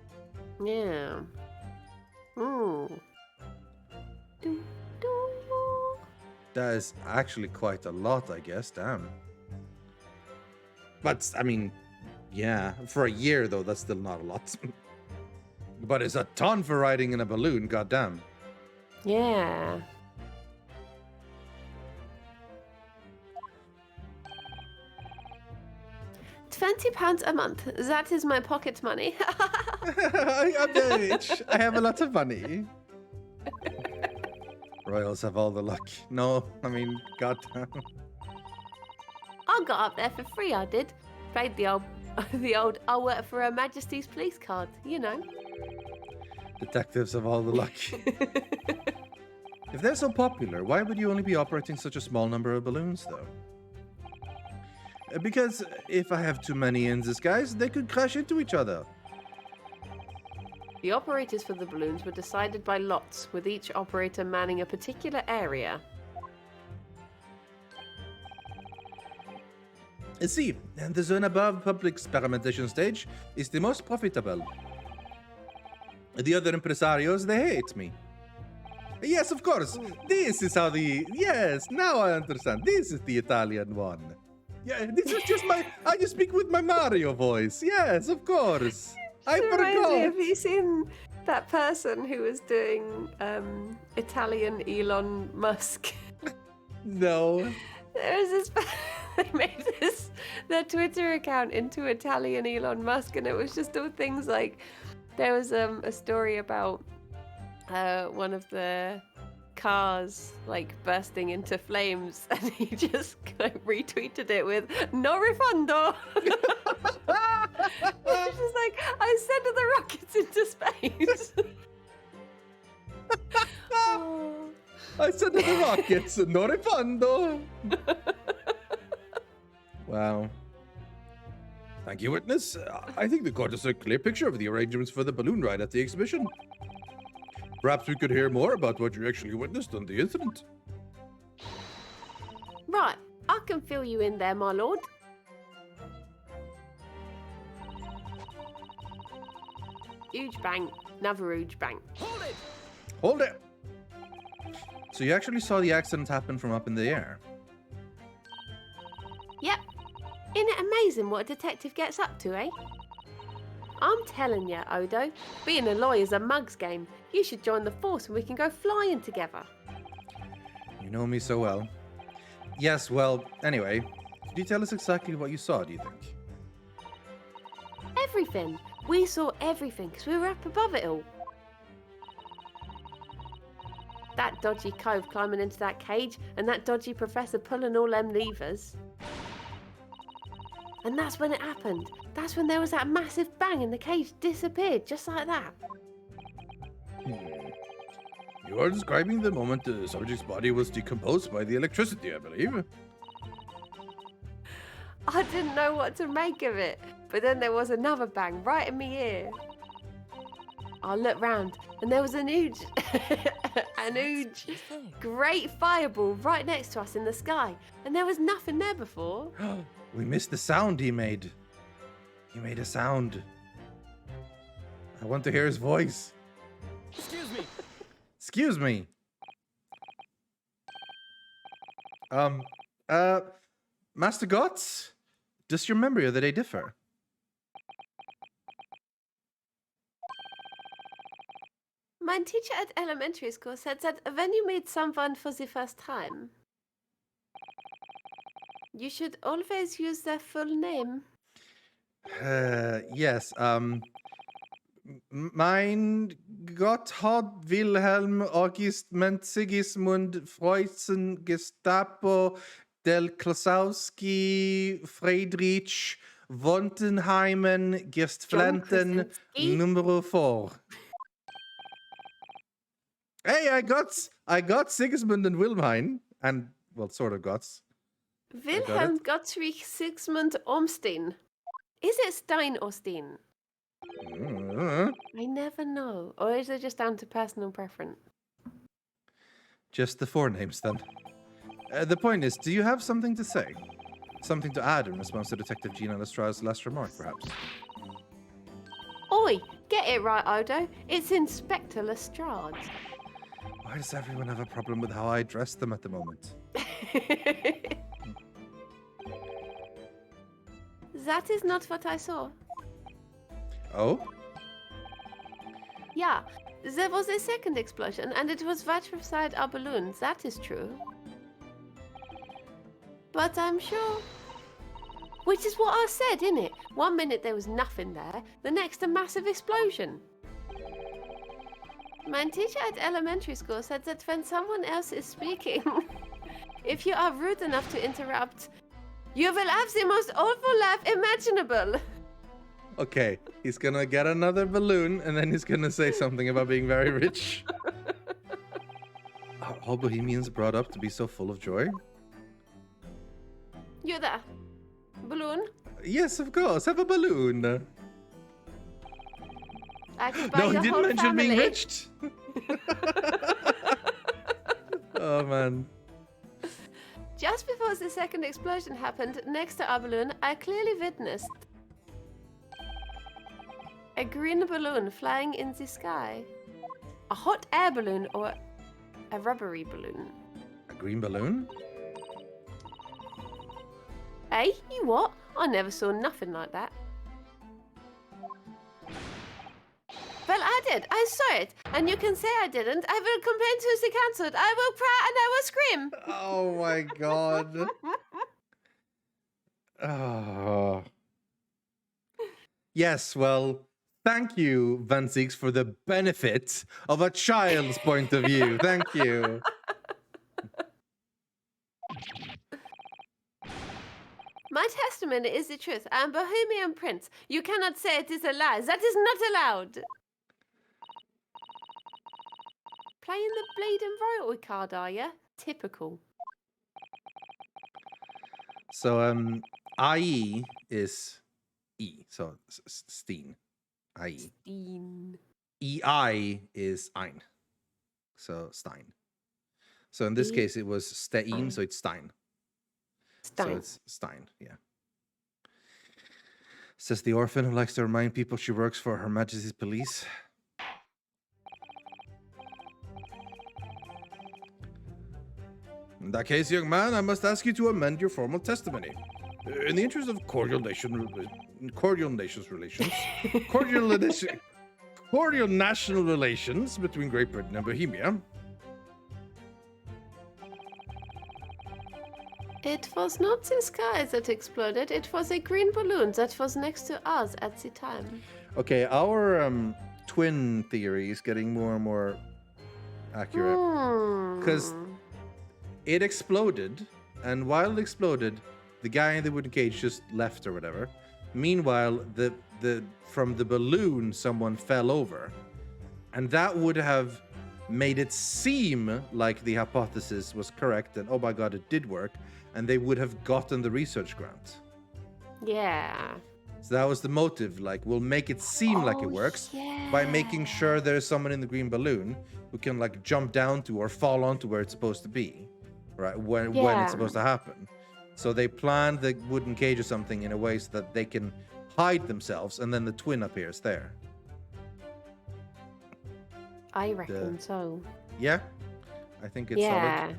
Yeah. Ooh. That is actually quite a lot, I guess. Damn. But I mean, yeah, for a year though, that's still not a lot. But it's a ton for riding in a balloon. Goddamn. Yeah. £20 a month. That is my pocket money. I'm very rich. I have a lot of money. Royals have all the luck. No, I mean, goddamn. I got up there for free, I did. Paid the old I'll work for Her Majesty's police card, you know. Detectives have all the luck. If they're so popular, why would you only be operating such a small number of balloons, though? Because if I have too many in disguise, they could crash into each other. The operators for the balloons were decided by lots, with each operator manning a particular area. See, the zone above public experimentation stage is the most profitable. The other impresarios, they hate me. Yes, of course. This is how the... Yes, now I understand. This is the Italian one. Yeah, this is just my... I just speak with my Mario voice. Yes, of course. I forgot. Have you seen that person who was doing Italian Elon Musk? No. There was this... They made their Twitter account into Italian Elon Musk, and it was just all things like... There was a story about one of the cars like bursting into flames, and he just retweeted it with "no refundo." It's just like, I sent the rockets into space. Oh. I sent the rockets, no refundo. Wow. Thank you, witness. I think the court has a clear picture of the arrangements for the balloon ride at the exhibition. Perhaps we could hear more about what you actually witnessed on the incident. Right, I can fill you in there, my lord. Huge bang, another huge bang. Hold it! Hold it! So you actually saw the accident happen from up in the air? Yep. Isn't it amazing what a detective gets up to, eh? I'm telling you, Odo, being a lawyer's a mug's game. You should join the force and we can go flying together. You know me so well. Yes, well, anyway, could you tell us exactly what you saw, do you think? Everything. We saw everything because we were up above it all. That dodgy cove climbing into that cage and that dodgy professor pulling all them levers. And that's when it happened. That's when there was that massive bang and the cage disappeared, just like that. You are describing the moment the subject's body was decomposed by the electricity, I believe. I didn't know what to make of it. But then there was another bang right in my ear. I looked round and there was an huge, great fireball right next to us in the sky. And there was nothing there before. We missed the sound he made. He made a sound. I want to hear his voice. Excuse me. Excuse me. Master Gots, does your memory of the day differ? My teacher at elementary school said that when you meet someone for the first time, you should always use their full name. Yes, mein Gotthard Wilhelm August Sigismund Freuzen Gestapo del Klasowski Friedrich Wontenheimen Gestflenten Krasinski? number 4. Hey, I got Sigismund and Wilhelm, and well, sort of Gots. Wilhelm Gottfried Sigismund Ormstein. Is it Stein or Steen? I never know. Or is it just down to personal preference? Just the 4 names then. The point is, do you have something to say? Something to add in response to Detective Gina Lestrade's last remark, perhaps? Oi, get it right, Odo. It's Inspector Lestrade. Why does everyone have a problem with how I dress them at the moment? That is not what I saw. Oh? Yeah, there was a second explosion and it was right beside our balloon. That is true. But I'm sure... Which is what I said, innit? 1 minute there was nothing there, the next a massive explosion. My teacher at elementary school said that when someone else is speaking, if you are rude enough to interrupt, you will have the most awful laugh imaginable. Okay, he's gonna get another balloon and then he's gonna say something about being very rich. Are all Bohemians brought up to be so full of joy? You there? Balloon? Yes, of course. Have a balloon. I could buy No, he your didn't whole mention family. being rich. Oh, man. Just before the second explosion happened, next to our balloon, I clearly witnessed a green balloon flying in the sky. A hot air balloon or a rubbery balloon? A green balloon? Eh? You what? I never saw nothing like that. Well, I did. I saw it. And you can say I didn't. I will complain to the council. I will cry and I will scream. Oh, my God. Oh. Yes, well, thank you, Van Zieks, for the benefit of a child's point of view. Thank you. My testimony is the truth. I am Bohemian Prince. You cannot say it is a lie. That is not allowed. Playing the bleeding royalty card, are you? Typical. So, IE is E, so Steen, IE. Steen. EI is Ein, so Stein. So in this case, it was Stein, so it's Stein. Stein. So it's Stein, yeah. Says the orphan who likes to remind people she works for Her Majesty's Police. In that case, young man, I must ask you to amend your formal testimony. In the interest of cordial national national relations between Great Britain and Bohemia. It was not the sky that exploded. It was a green balloon that was next to us at the time. Okay, our twin theory is getting more and more accurate. Because it exploded, and while it exploded, the guy in the wooden cage just left or whatever. Meanwhile, from the balloon, someone fell over. And that would have made it seem like the hypothesis was correct and, oh my god, it did work. And they would have gotten the research grant. Yeah. So that was the motive. Like, we'll make it seem like it works by making sure there's someone in the green balloon who can like jump down to or fall onto where it's supposed to be, right? When it's supposed to happen. So they planned the wooden cage or something in a way so that they can hide themselves, and then the twin appears there. I reckon so. Yeah, I think it's solid.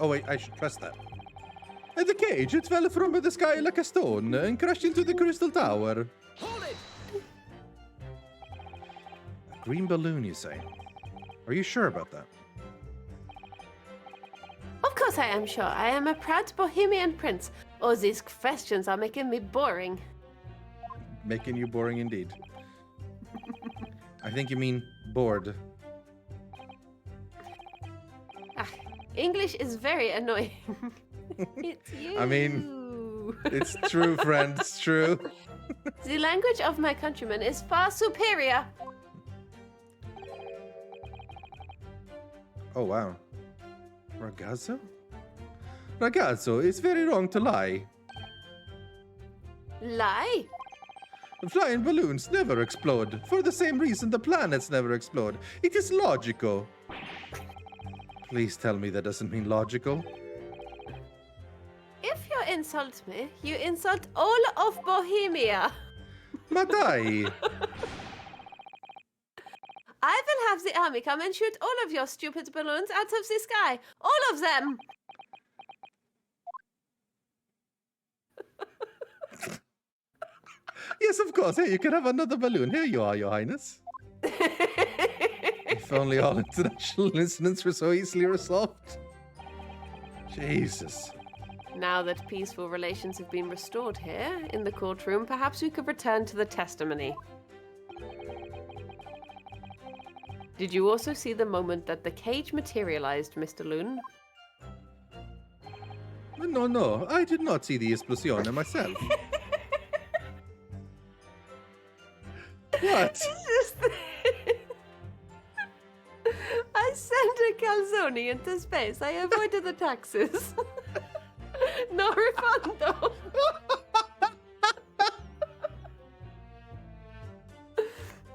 Oh wait, I should press that. And the cage, it fell from the sky like a stone and crashed into the crystal tower. Hold it! A green balloon, you say? Are you sure about that? Of course I am sure. I am a proud Bohemian prince. All these questions are making me boring. Making you boring indeed. I think you mean bored. English is very annoying. It's you. I mean, it's true, friend. It's true. The language of my countrymen is far superior. Oh, wow. Ragazzo? Ragazzo, it's very wrong to lie. Lie? Flying balloons never explode. For the same reason the planets never explode. It is logical. Please tell me that doesn't mean logical. If you insult me, you insult all of Bohemia. Madai! I will have the army come and shoot all of your stupid balloons out of the sky. All of them! Yes, of course. Hey, you can have another balloon. Here you are, Your Highness. If only all international incidents were so easily resolved. Jesus. Now that peaceful relations have been restored here in the courtroom, perhaps we could return to the testimony. Did you also see the moment that the cage materialized, Mr. Loon? No, I did not see the esplosione myself. What? I sent a calzone into space. I avoided the taxes. No refund, though.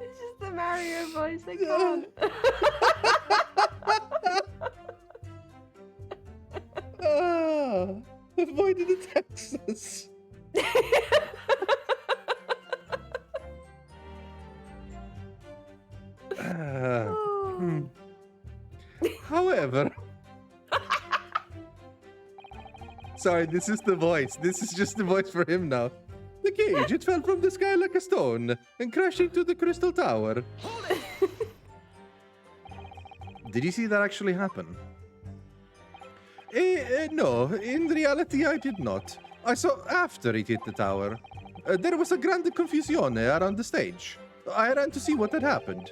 It's just the Mario voice. I can't. Avoided the taxes. However, sorry, this is the voice. This is just the voice for him now. The cage, it fell from the sky like a stone and crashed into the crystal tower. Did you see that actually happen? No, in reality I did not. I saw after it hit the tower. There was a grand confusione around the stage. I ran to see what had happened.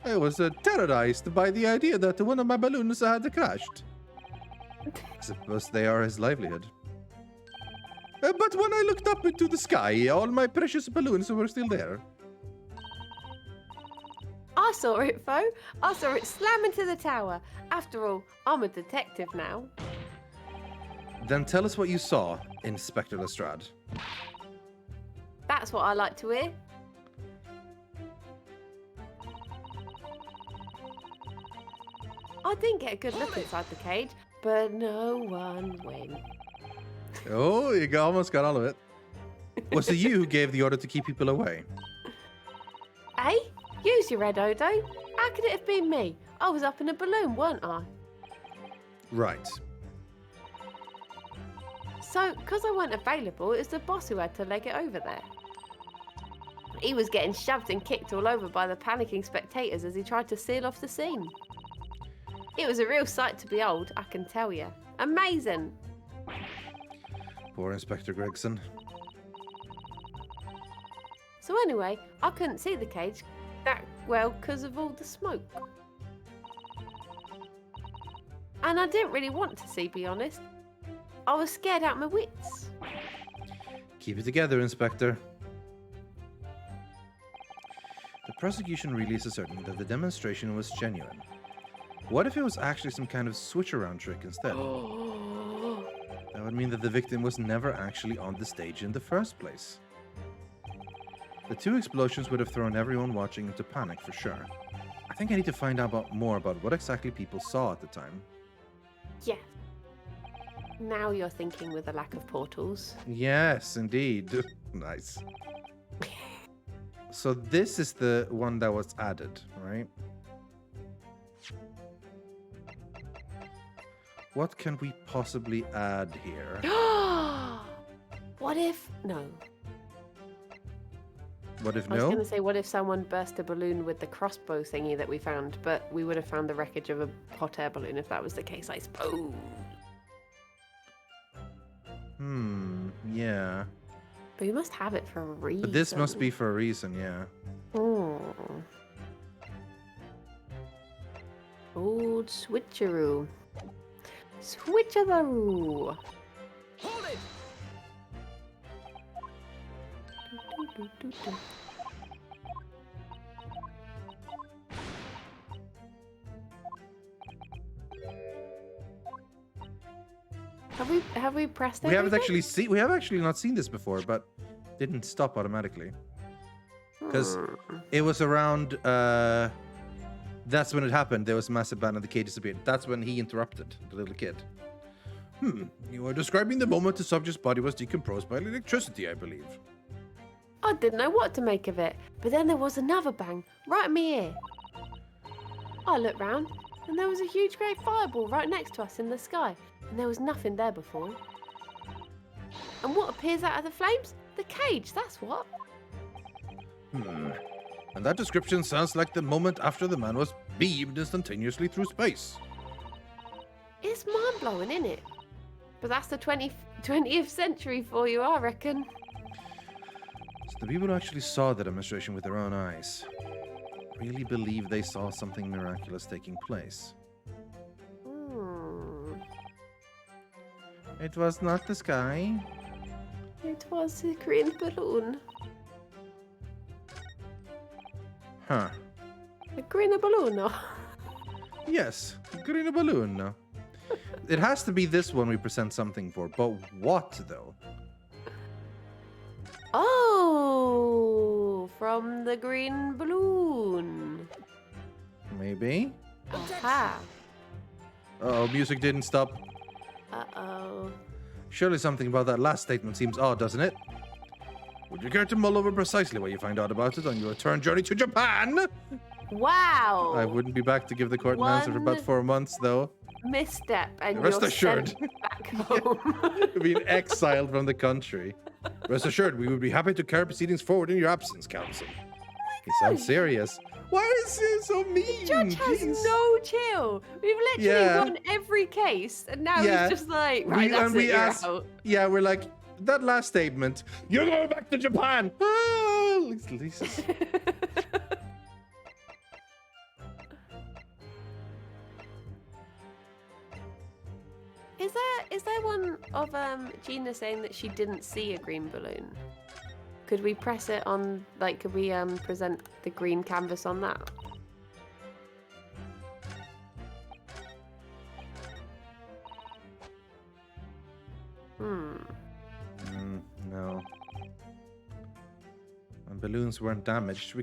I was terrorized by the idea that one of my balloons had crashed. I suppose they are his livelihood. But when I looked up into the sky, all my precious balloons were still there. I saw it, foe. I saw it slam into the tower. After all, I'm a detective now. Then tell us what you saw, Inspector Lestrade. That's what I like to hear. I didn't get a good look inside the cage, but no one went. Oh, you almost got all of it. Was it you who gave the order to keep people away? Hey, use your head, Odo. How could it have been me? I was up in a balloon, weren't I? Right. So, because I weren't available, it was the boss who had to leg it over there. He was getting shoved and kicked all over by the panicking spectators as he tried to seal off the scene. It was a real sight to behold, I can tell you. Amazing! Poor Inspector Gregson. So anyway, I couldn't see the cage that well because of all the smoke. And I didn't really want to see, be honest. I was scared out of my wits. Keep it together, Inspector. The prosecution really is asserting that the demonstration was genuine. What if it was actually some kind of switch around trick instead? That would mean that the victim was never actually on the stage in the first place. The two explosions would have thrown everyone watching into panic for sure. I think I need to find out more about what exactly people saw at the time. Yeah. Now you're thinking with a lack of portals. Yes, indeed. Nice. So this is the one that was added, right? What can we possibly add here? What if... No. What if I was no? going to say, what if someone burst a balloon with the crossbow thingy that we found, but we would have found the wreckage of a hot air balloon if that was the case, I suppose. Yeah. But we must have it for a reason. But this must be for a reason, yeah. Old switcheroo. Switcheroo. Hold it! Have we pressed We haven't everything? we have actually not seen this before, but didn't stop automatically. Because it was around that's when it happened. There was a massive ban and the kid disappeared. That's when he interrupted the little kid. You are describing the moment the subject's body was decomposed by electricity, I believe. I didn't know what to make of it, but then there was another bang right in my ear. I looked round, and there was a huge grey fireball right next to us in the sky, and there was nothing there before. And what appears out of the flames? The cage, that's what. And that description sounds like the moment after the man was beamed instantaneously through space. It's mind-blowing, isn't it? But that's the 20th century for you, I reckon. So the people who actually saw the demonstration with their own eyes really believe they saw something miraculous taking place. It was not the sky. It was a green balloon. Huh. A green balloon. Yes, green balloon. It has to be this one we present something for, but what though? Oh, from the green balloon. Maybe? Aha. Uh-oh, music didn't stop. Uh-oh. Surely something about that last statement seems odd, doesn't it? Would you care to mull over precisely what you find out about it on your return journey to Japan? Wow. I wouldn't be back to give the court an answer for about 4 months, though. Misstep and Rest you're assured. sent back home. Being exiled from the country. Rest assured, we would be happy to carry proceedings forward in your absence, counsel. He sounds serious. Why is he so mean? The judge has no chill. We've literally won every case, and now he's just like, right, that's it, you're out. Yeah, we're like, that last statement, you're going back to Japan. Oh, Lisa's. Is there one of Gina saying that she didn't see a green balloon? Could we press it on, like, could we present the green canvas on that? No. And balloons weren't damaged.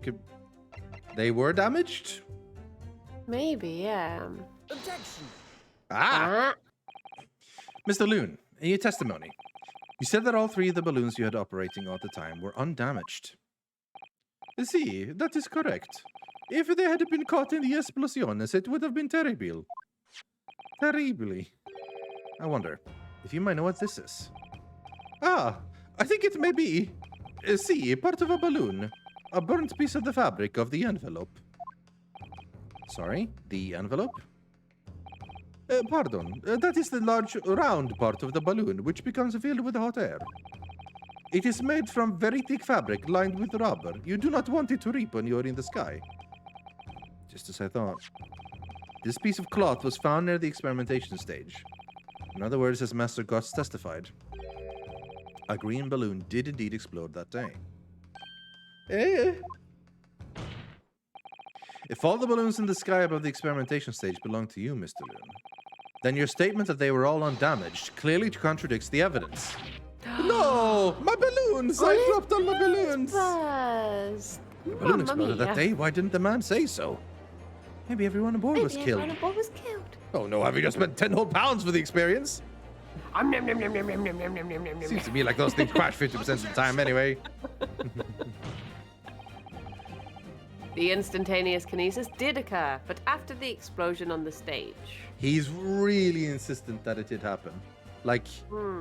They were damaged? Maybe, yeah. Objection! Ah! Mr. Loon, in your testimony, you said that all 3 of the balloons you had operating all the time were undamaged. See, that is correct. If they had been caught in the explosiones, it would have been terrible. Terribly. I wonder if you might know what this is. Ah, I think it may be, see, part of a balloon. A burnt piece of the fabric of the envelope. Sorry, the envelope? Pardon, that is the large round part of the balloon, which becomes filled with hot air. It is made from very thick fabric lined with rubber. You do not want it to rip when you're in the sky. Just as I thought. This piece of cloth was found near the experimentation stage. In other words, as Master Gotts testified, a green balloon did indeed explode that day. If all the balloons in the sky above the experimentation stage belong to you, Mr. Loon, then your statement that they were all undamaged clearly contradicts the evidence. No! My balloons! I dropped all my balloons! Burst. The balloon Mamma exploded that mia. day. Why didn't the man say so? Maybe everyone aboard was Maybe killed. everyone aboard was killed. Oh no, have you just spent 10 whole pounds for the experience? Nom, nom, nom, nom, nom, nom, nom, nom, nom, nom, nom. Seems to me like those things crash 50% of the time anyway. The instantaneous kinesis did occur, but after the explosion on the stage. He's really insistent that it did happen. Like,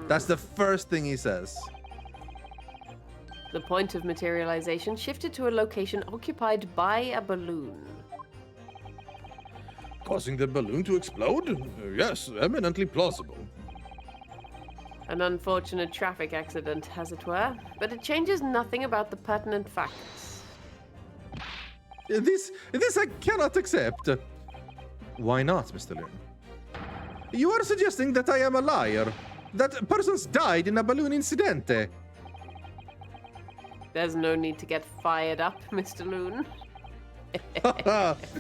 that's the first thing he says. The point of materialization shifted to a location occupied by a balloon. Causing the balloon to explode? Yes, eminently plausible. An unfortunate traffic accident, as it were, but it changes nothing about the pertinent facts. This I cannot accept. Why not, Mr. Loon? You are suggesting that I am a liar. That persons died in a balloon incidente. There's no need to get fired up, Mr. Loon.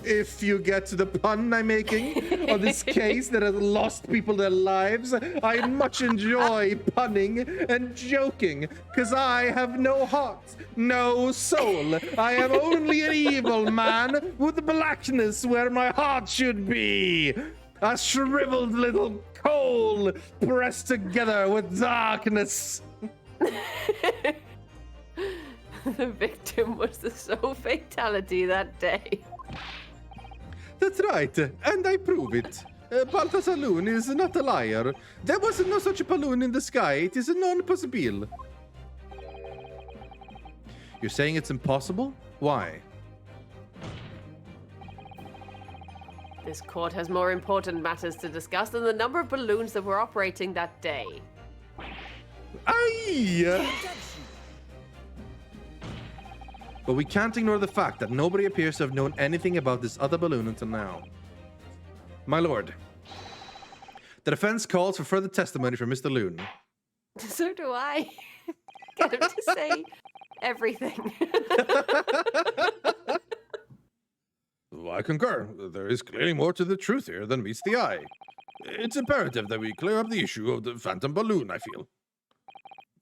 If you get the pun I'm making on this case that has lost people their lives, I much enjoy punning and joking, because I have no heart, no soul. I am only an evil man with blackness where my heart should be. A shriveled little coal pressed together with darkness. The victim was the sole fatality that day. That's right, and I prove it. Balthazar Loon is not a liar. There was no such balloon in the sky. It is non-possible. You're saying it's impossible? Why? This court has more important matters to discuss than the number of balloons that were operating that day. Aye! But we can't ignore the fact that nobody appears to have known anything about this other balloon until now. My lord, the defense calls for further testimony from Mr. Loon. So do I. Get him to say everything. I concur. There is clearly more to the truth here than meets the eye. It's imperative that we clear up the issue of the phantom balloon, I feel.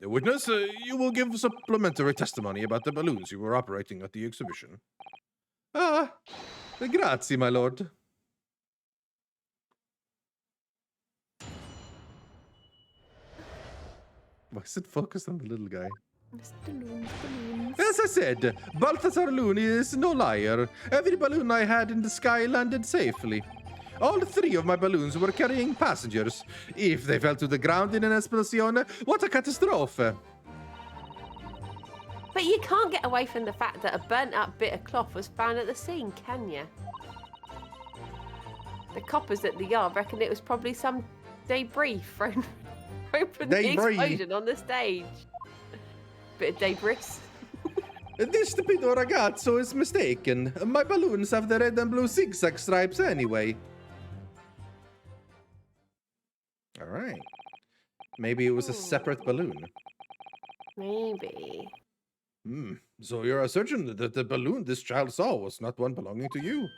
The witness, you will give supplementary testimony about the balloons you were operating at the exhibition. Ah, grazie, my lord. Why is it focused on the little guy? Balloons. As I said, Balthazar Loon is no liar. Every balloon I had in the sky landed safely. All three of my balloons were carrying passengers. If they fell to the ground in an explosion, what a catastrophe! But you can't get away from the fact that a burnt-up bit of cloth was found at the scene, can you? The coppers at the yard reckon it was probably some debris thrown from the explosion on the stage. Bit of debris. This stupido ragazzo is mistaken. My balloons have the red and blue zigzag stripes anyway. All right. Maybe it was a separate balloon. Maybe. So you're asserting that the balloon this child saw was not one belonging to you?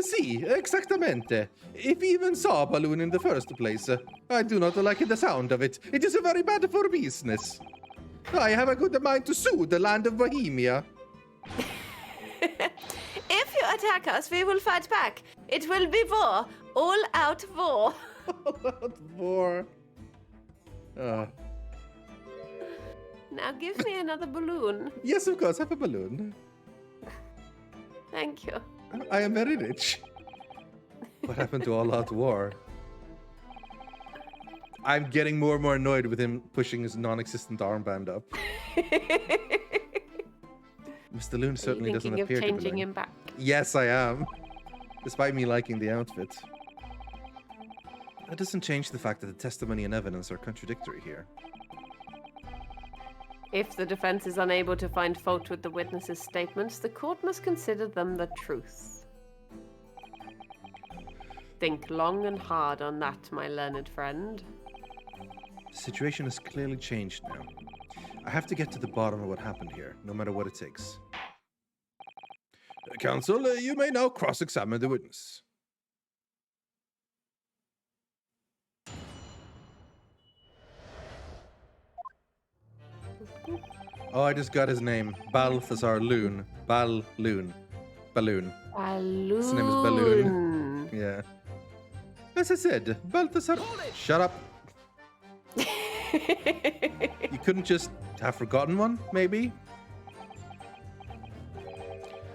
Si, exactamente. If he even saw a balloon in the first place, I do not like the sound of it. It is very bad for business. I have a good mind to sue the land of Bohemia. If you attack us, we will fight back. It will be war. All out war. All out war. Now give me another balloon. Yes, of course, have a balloon. Thank you. I am very rich. What happened to all out war? I'm getting more and more annoyed with him pushing his non-existent armband up. Mr. Loon certainly doesn't appear to be changing him back. Yes, I am. Despite me liking the outfit. That doesn't change the fact that the testimony and evidence are contradictory here. If the defense is unable to find fault with the witnesses' statements, the court must consider them the truth. Think long and hard on that, my learned friend. The situation has clearly changed now. I have to get to the bottom of what happened here, no matter what it takes. Counsel, you may now cross-examine the witness. Oh, I just got his name. Balthazar Loon. Balloon. Balloon. Balloon. His name is Balloon. Yeah. As I said, Balthazar... Shut up. You couldn't just have forgotten one, maybe?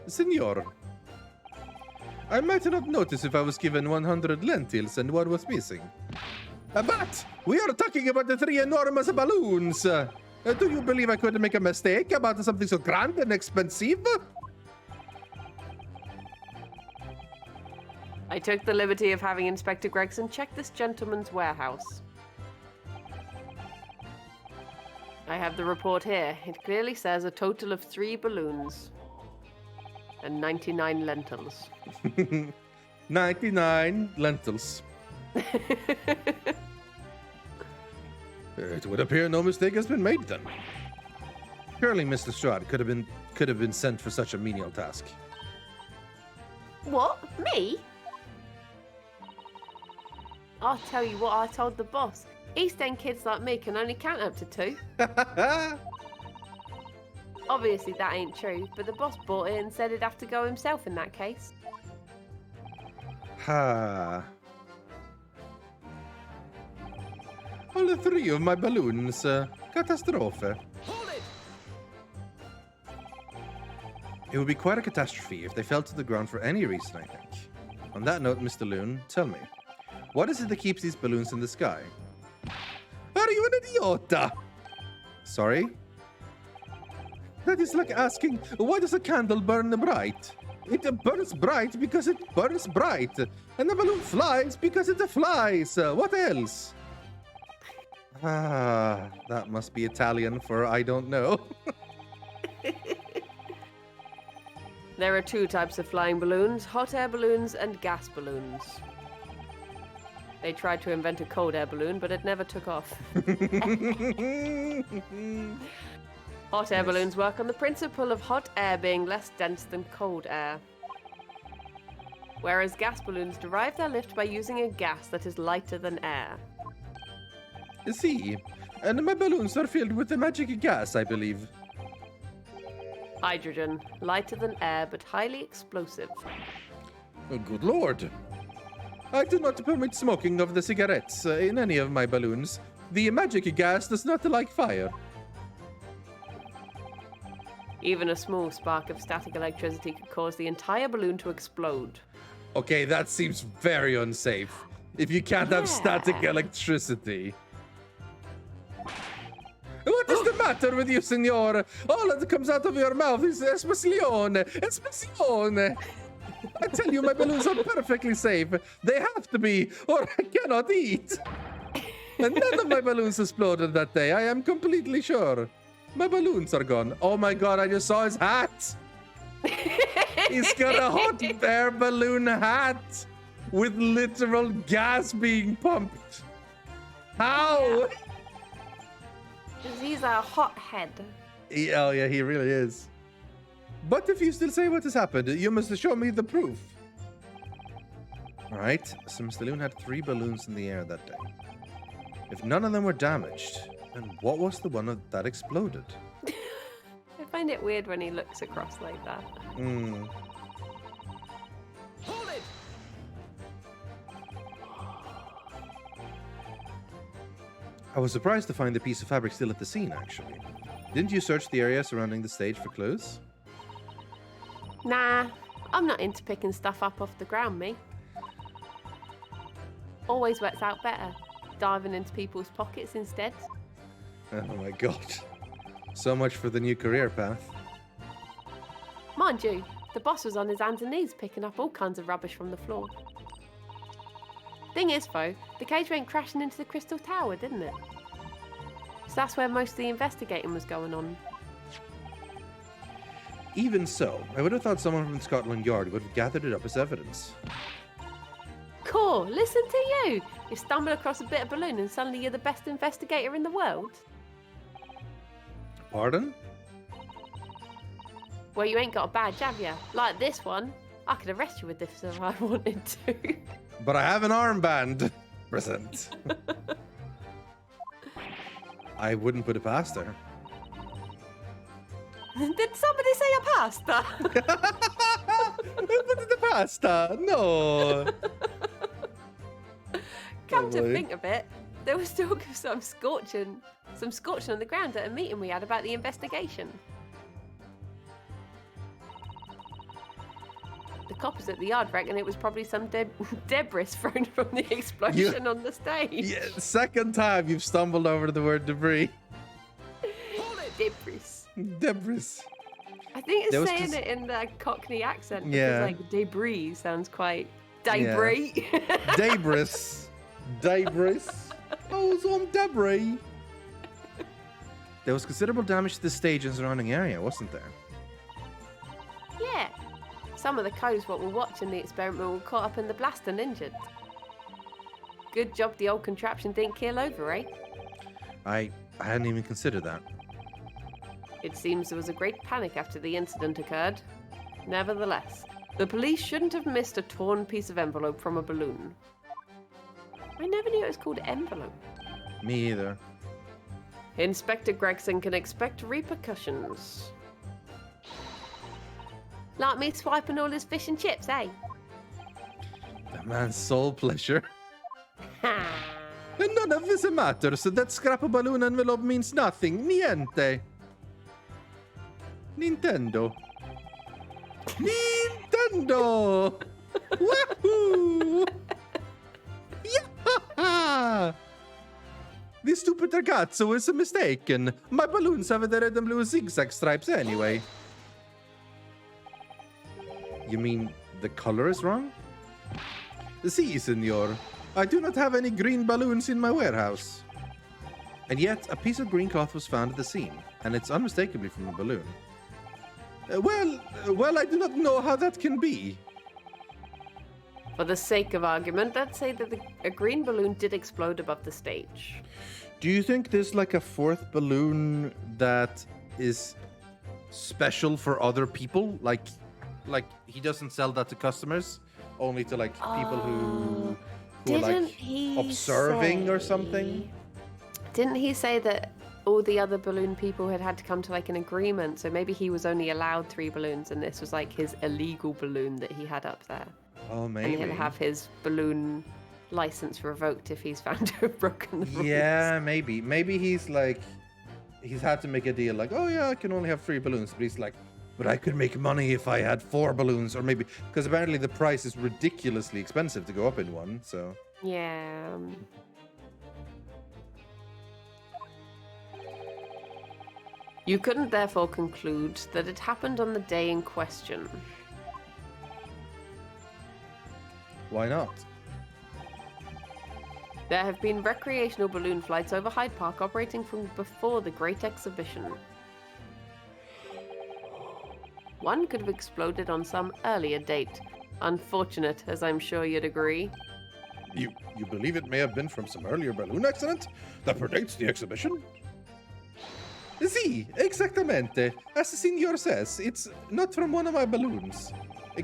Senor, I might not notice if I was given 100 lentils and what was missing. But we are talking about the 3 enormous balloons. Do you believe I could make a mistake about something so grand and expensive? I took the liberty of having Inspector Gregson check this gentleman's warehouse. I have the report here. It clearly says a total of 3 balloons. And 99 lentils. 99 lentils. It would appear no mistake has been made then. Surely Mr. Strahd could have been sent for such a menial task. What? Me? I'll tell you what I told the boss. East End kids like me can only count up to 2. Obviously that ain't true, but the boss bought it and said he'd have to go himself in that case. Ha. All 3 of my balloons. Catastrophe. Hold it! It would be quite a catastrophe if they fell to the ground for any reason, I think. On that note, Mr. Loon, tell me, what is it that keeps these balloons in the sky? Are you an idiota? Sorry? That is like asking, why does a candle burn bright? It burns bright because it burns bright. And the balloon flies because it flies. What else? Ah, that must be Italian for I don't know. There are 2 types of flying balloons, hot air balloons and gas balloons. They tried to invent a cold air balloon, but it never took off. Hot air balloons work on the principle of hot air being less dense than cold air. Whereas gas balloons derive their lift by using a gas that is lighter than air. See, and my balloons are filled with the magic gas, I believe. Hydrogen, lighter than air but highly explosive. Oh, good lord. I do not permit smoking of the cigarettes in any of my balloons. The magic gas does not like fire. Even a small spark of static electricity could cause the entire balloon to explode. Okay, that seems very unsafe. If you can't have static electricity. What is the matter with you, senor? All that comes out of your mouth is esplosione. Esplosione. I tell you, my balloons are perfectly safe. They have to be, or I cannot eat. And none of my balloons exploded that day. I am completely sure. My balloons are gone. Oh my god, I just saw his hat. He's got a hot air balloon hat with literal gas being pumped. How? He's a hothead. Oh yeah, he really is. But if you still say what has happened, you must show me the proof. Alright, so Mr. Loon had 3 balloons in the air that day. If none of them were damaged, then what was the one that exploded? I find it weird when he looks across like that. Hold it! I was surprised to find the piece of fabric still at the scene, actually. Didn't you search the area surrounding the stage for clues? Nah, I'm not into picking stuff up off the ground, me. Always works out better, diving into people's pockets instead. Oh my god. So much for the new career path. Mind you, the boss was on his hands and knees picking up all kinds of rubbish from the floor. Thing is, though, the cage went crashing into the Crystal Tower, didn't it? So that's where most of the investigating was going on. Even so, I would have thought someone from Scotland Yard would have gathered it up as evidence. Cool, listen to you! You stumble across a bit of balloon and suddenly you're the best investigator in the world? Pardon? Well, you ain't got a badge, have you? Like this one. I could arrest you with this if I wanted to. But I have an armband present. I wouldn't put it past her. Did somebody say a pasta? Put it the pasta. No. Come to Probably. think of it, there was talk of some scorching on the ground at a meeting we had about the investigation. The coppers at the yard reckon it was probably some debris thrown from the explosion on the stage. Yeah, second time you've stumbled over the word debris. Debris. Debris. I think There was it's saying just- it in the Cockney accent Yeah. because like debris sounds quite debris. Debris. Debris. Oh, some debris. There was considerable damage to the stage and surrounding area, wasn't there? Yeah. Some of the cows what were watching the experiment were caught up in the blast and injured. Good job the old contraption didn't keel over, eh? I hadn't even considered that. It seems there was a great panic after the incident occurred. Nevertheless, the police shouldn't have missed a torn piece of envelope from a balloon. I never knew it was called envelope. Me either. Inspector Gregson can expect repercussions. Like me swiping all his fish and chips, eh? The man's sole pleasure. Ha! And none of this matters. That scrap of balloon envelope means nothing. Niente. Nintendo. Nintendo! Wahoo! Yeah! This stupid ragazzo is mistaken. My balloons have the red and blue zigzag stripes anyway. You mean the color is wrong? Si, senor. I do not have any green balloons in my warehouse. And yet, a piece of green cloth was found at the scene, and it's unmistakably from a balloon. Well, I do not know how that can be. For the sake of argument, let's say that a green balloon did explode above the stage. Do you think there's like a fourth balloon that is special for other people? Like he doesn't sell that to customers, only to like people who are like observing or something? Didn't he say that all the other balloon people had to come to like an agreement? So maybe he was only allowed 3 balloons, and this was like his illegal balloon that he had up there. Oh, And maybe. he'll have his balloon license revoked if he's found to have broken the rules. Yeah, maybe. Maybe he's had to make a deal like, oh yeah, I can only have 3 balloons. But he's like, but I could make money if I had 4 balloons, or maybe because apparently the price is ridiculously expensive to go up in one. So Yeah. You couldn't therefore conclude that it happened on the day in question. why not? There have been recreational balloon flights over Hyde Park operating from before the Great Exhibition. One could have exploded on some earlier date. Unfortunate, as I'm sure you'd agree. You believe it may have been from some earlier balloon accident that predates the exhibition? Si, exactamente. As the signor says, it's not from one of my balloons.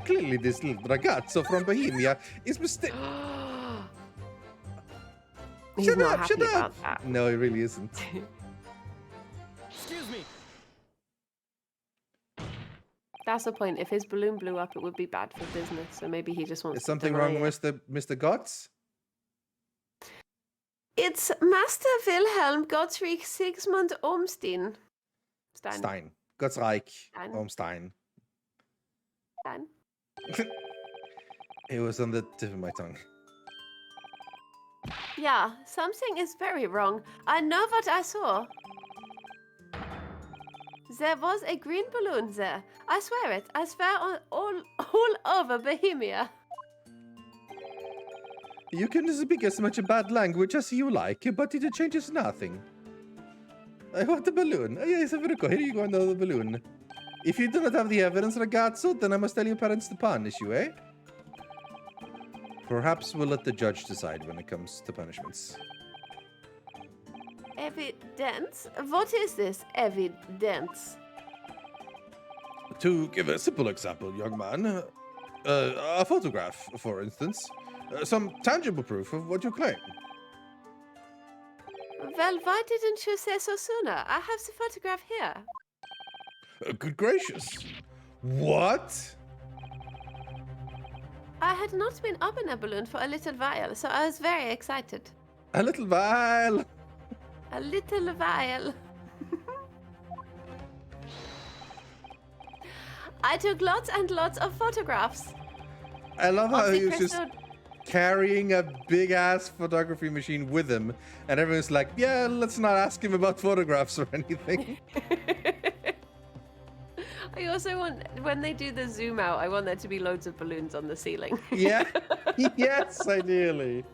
Clearly, this little ragazzo from Bohemia is mistaken. He's not happy about that. No, he really isn't. Excuse me. That's the point. If his balloon blew up, it would be bad for business. So maybe he just wants Is something to deny wrong it. with Mr. Gotts? It's Master Wilhelm Gottfried Sigismund Ormstein. Stein. Gottsreich. Stein. Ormstein. Stein. It was on the tip of my tongue. Yeah, something is very wrong. I know what I saw. There was a green balloon there. I swear it. I swear on all over Bohemia. You can speak as much bad language as you like, but it changes nothing. I want a balloon. Yes, Federico, here you go, another balloon. If you do not have the evidence, ragazzo, then I must tell your parents to punish you, eh? Perhaps we'll let the judge decide when it comes to punishments. Evidence? What is this evidence? To give a simple example, young man, a photograph, for instance, some tangible proof of what you claim. Well, why didn't you say so sooner? I have the photograph here. Good gracious. What? I had not been up in a balloon for a little while, so I was very excited. A little while. A little while. I took lots and lots of photographs. I love how of the he was just crystal- carrying a big ass photography machine with him, and everyone's like, yeah, let's not ask him about photographs or anything. I also want, when they do the zoom out, I want there to be loads of balloons on the ceiling. Yeah, yes, ideally.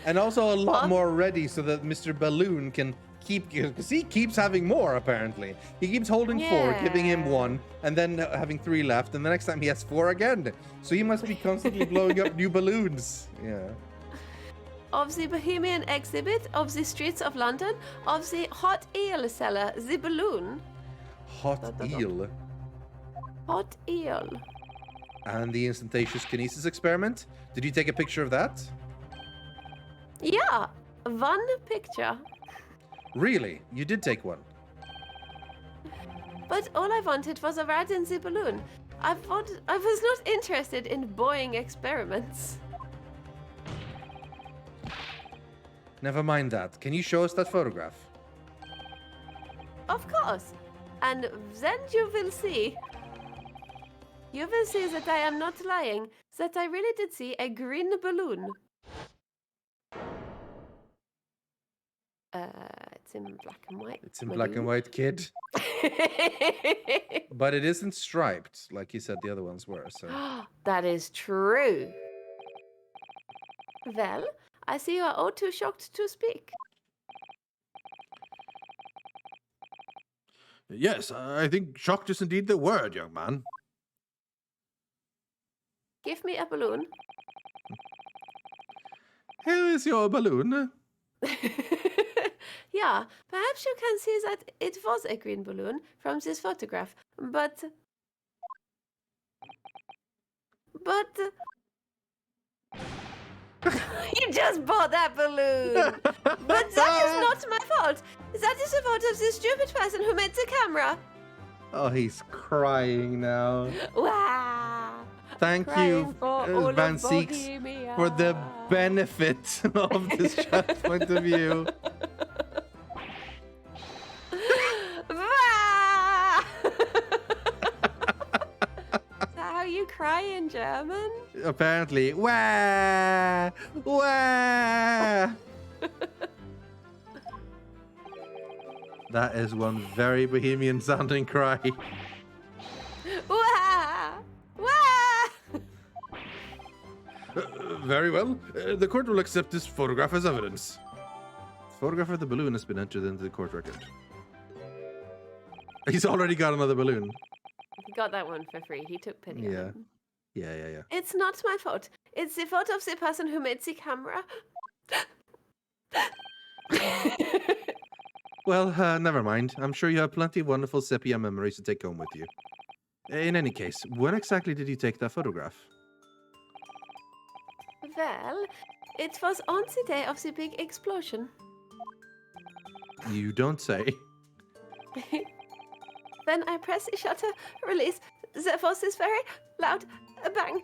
And also a lot more ready so that Mr. Balloon can keep, because he keeps having more apparently. He keeps holding 4, giving him 1, and then having 3 left, and the next time he has 4 again. So he must be constantly blowing up new balloons. Yeah. Of the Bohemian exhibit, of the streets of London, of the hot eel cellar, the balloon. Hot eel. Hot eel. And the instantaneous kinesis experiment. Did you take a picture of that? Yeah, one picture. Really? You did take one? But all I wanted was a ride in the balloon. I was not interested in boring experiments. Never mind that. Can you show us that photograph? Of course. And then you will see. You will see that I am not lying, that I really did see a green balloon. It's in black and white. It's in black and white, kid. But it isn't striped, like you said the other ones were, so... That is true. Well, I see you are all too shocked to speak. Yes, I think shocked is indeed the word, young man. Give me a balloon. Here is your balloon. Yeah, perhaps you can see that it was a green balloon from this photograph, but... You just bought that balloon! But that is not my fault! That is the fault of this stupid person who made the camera! Oh, he's crying now. Wow! Thank you, Van Seeks, for the benefit of this child's point of view. Is that how you cry in German? Apparently. Wah! Wah! That is one very Bohemian sounding cry. Wah! Wah! Very well. The court will accept this photograph as evidence. The photograph of the balloon has been entered into the court record. He's already got another balloon. He got that one for free. He took pity on him. Yeah. It's not my fault. It's the fault of the person who made the camera. Well, never mind. I'm sure you have plenty of wonderful sepia memories to take home with you. In any case, when exactly did you take that photograph? Well, it was on the day of the big explosion. You don't say. When I pressed the shutter, release, there was this very loud bang.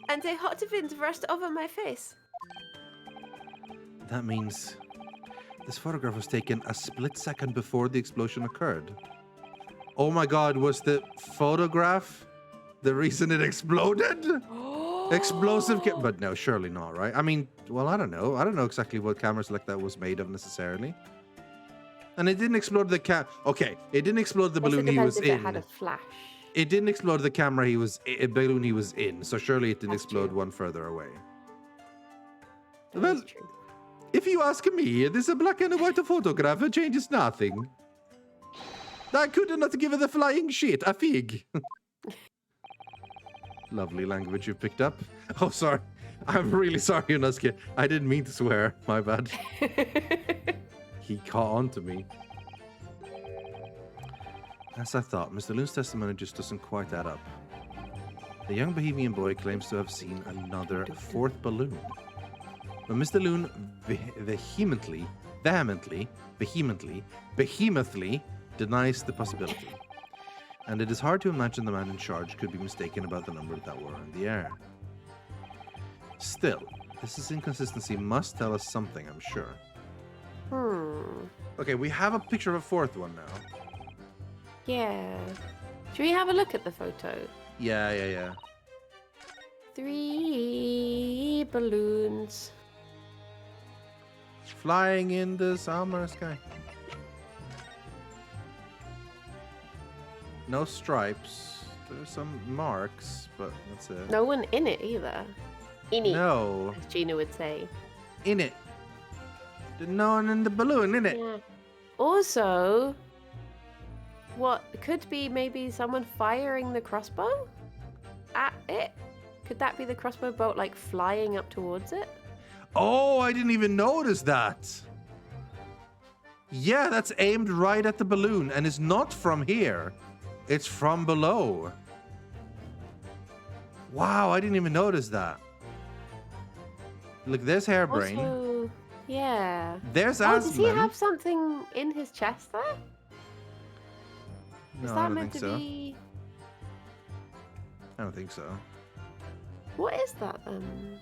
And a hot wind rushed over my face. That means this photograph was taken a split second before the explosion occurred. Oh my god, was the photograph the reason it exploded? Explosive but no, surely not, right? I mean, well, I don't know. I don't know exactly what cameras like that was made of necessarily. And it didn't explode the Okay, it didn't explode the balloon he was in. It had a flash. It didn't explode the camera balloon he was in, so surely it didn't explode one further away. Well, if you ask me, this a black and white photograph changes nothing. I could not give it a flying shit, a fig. Lovely language you picked up. Oh, sorry. I'm really sorry, Yunosuke. I didn't mean to swear. My bad. He caught on to me. As I thought, Mr. Loon's testimony just doesn't quite add up. The young Bohemian boy claims to have seen another fourth balloon. But Mr. Loon vehemently denies the possibility. And it is hard to imagine the man in charge could be mistaken about the number that were in the air. Still, this inconsistency must tell us something, I'm sure. Okay, we have a picture of a fourth one now. Yeah. Should we have a look at the photo? Yeah. 3 balloons. Flying in the summer sky. No stripes. There's some marks, but that's it. No one in it either. In it, No. as Gina would say. In it. There's no one in the balloon, in it. Yeah. Also, what could be maybe someone firing the crossbow at it? Could that be the crossbow bolt like flying up towards it? Oh, I didn't even notice that. Yeah, that's aimed right at the balloon and it's not from here. It's from below. Wow, I didn't even notice that. Look, there's Hairbrain. Also, yeah. There's Oh, does he Aslan. have something in his chest there? No, Is I that don't meant think to so. be? I don't think so. What is that then?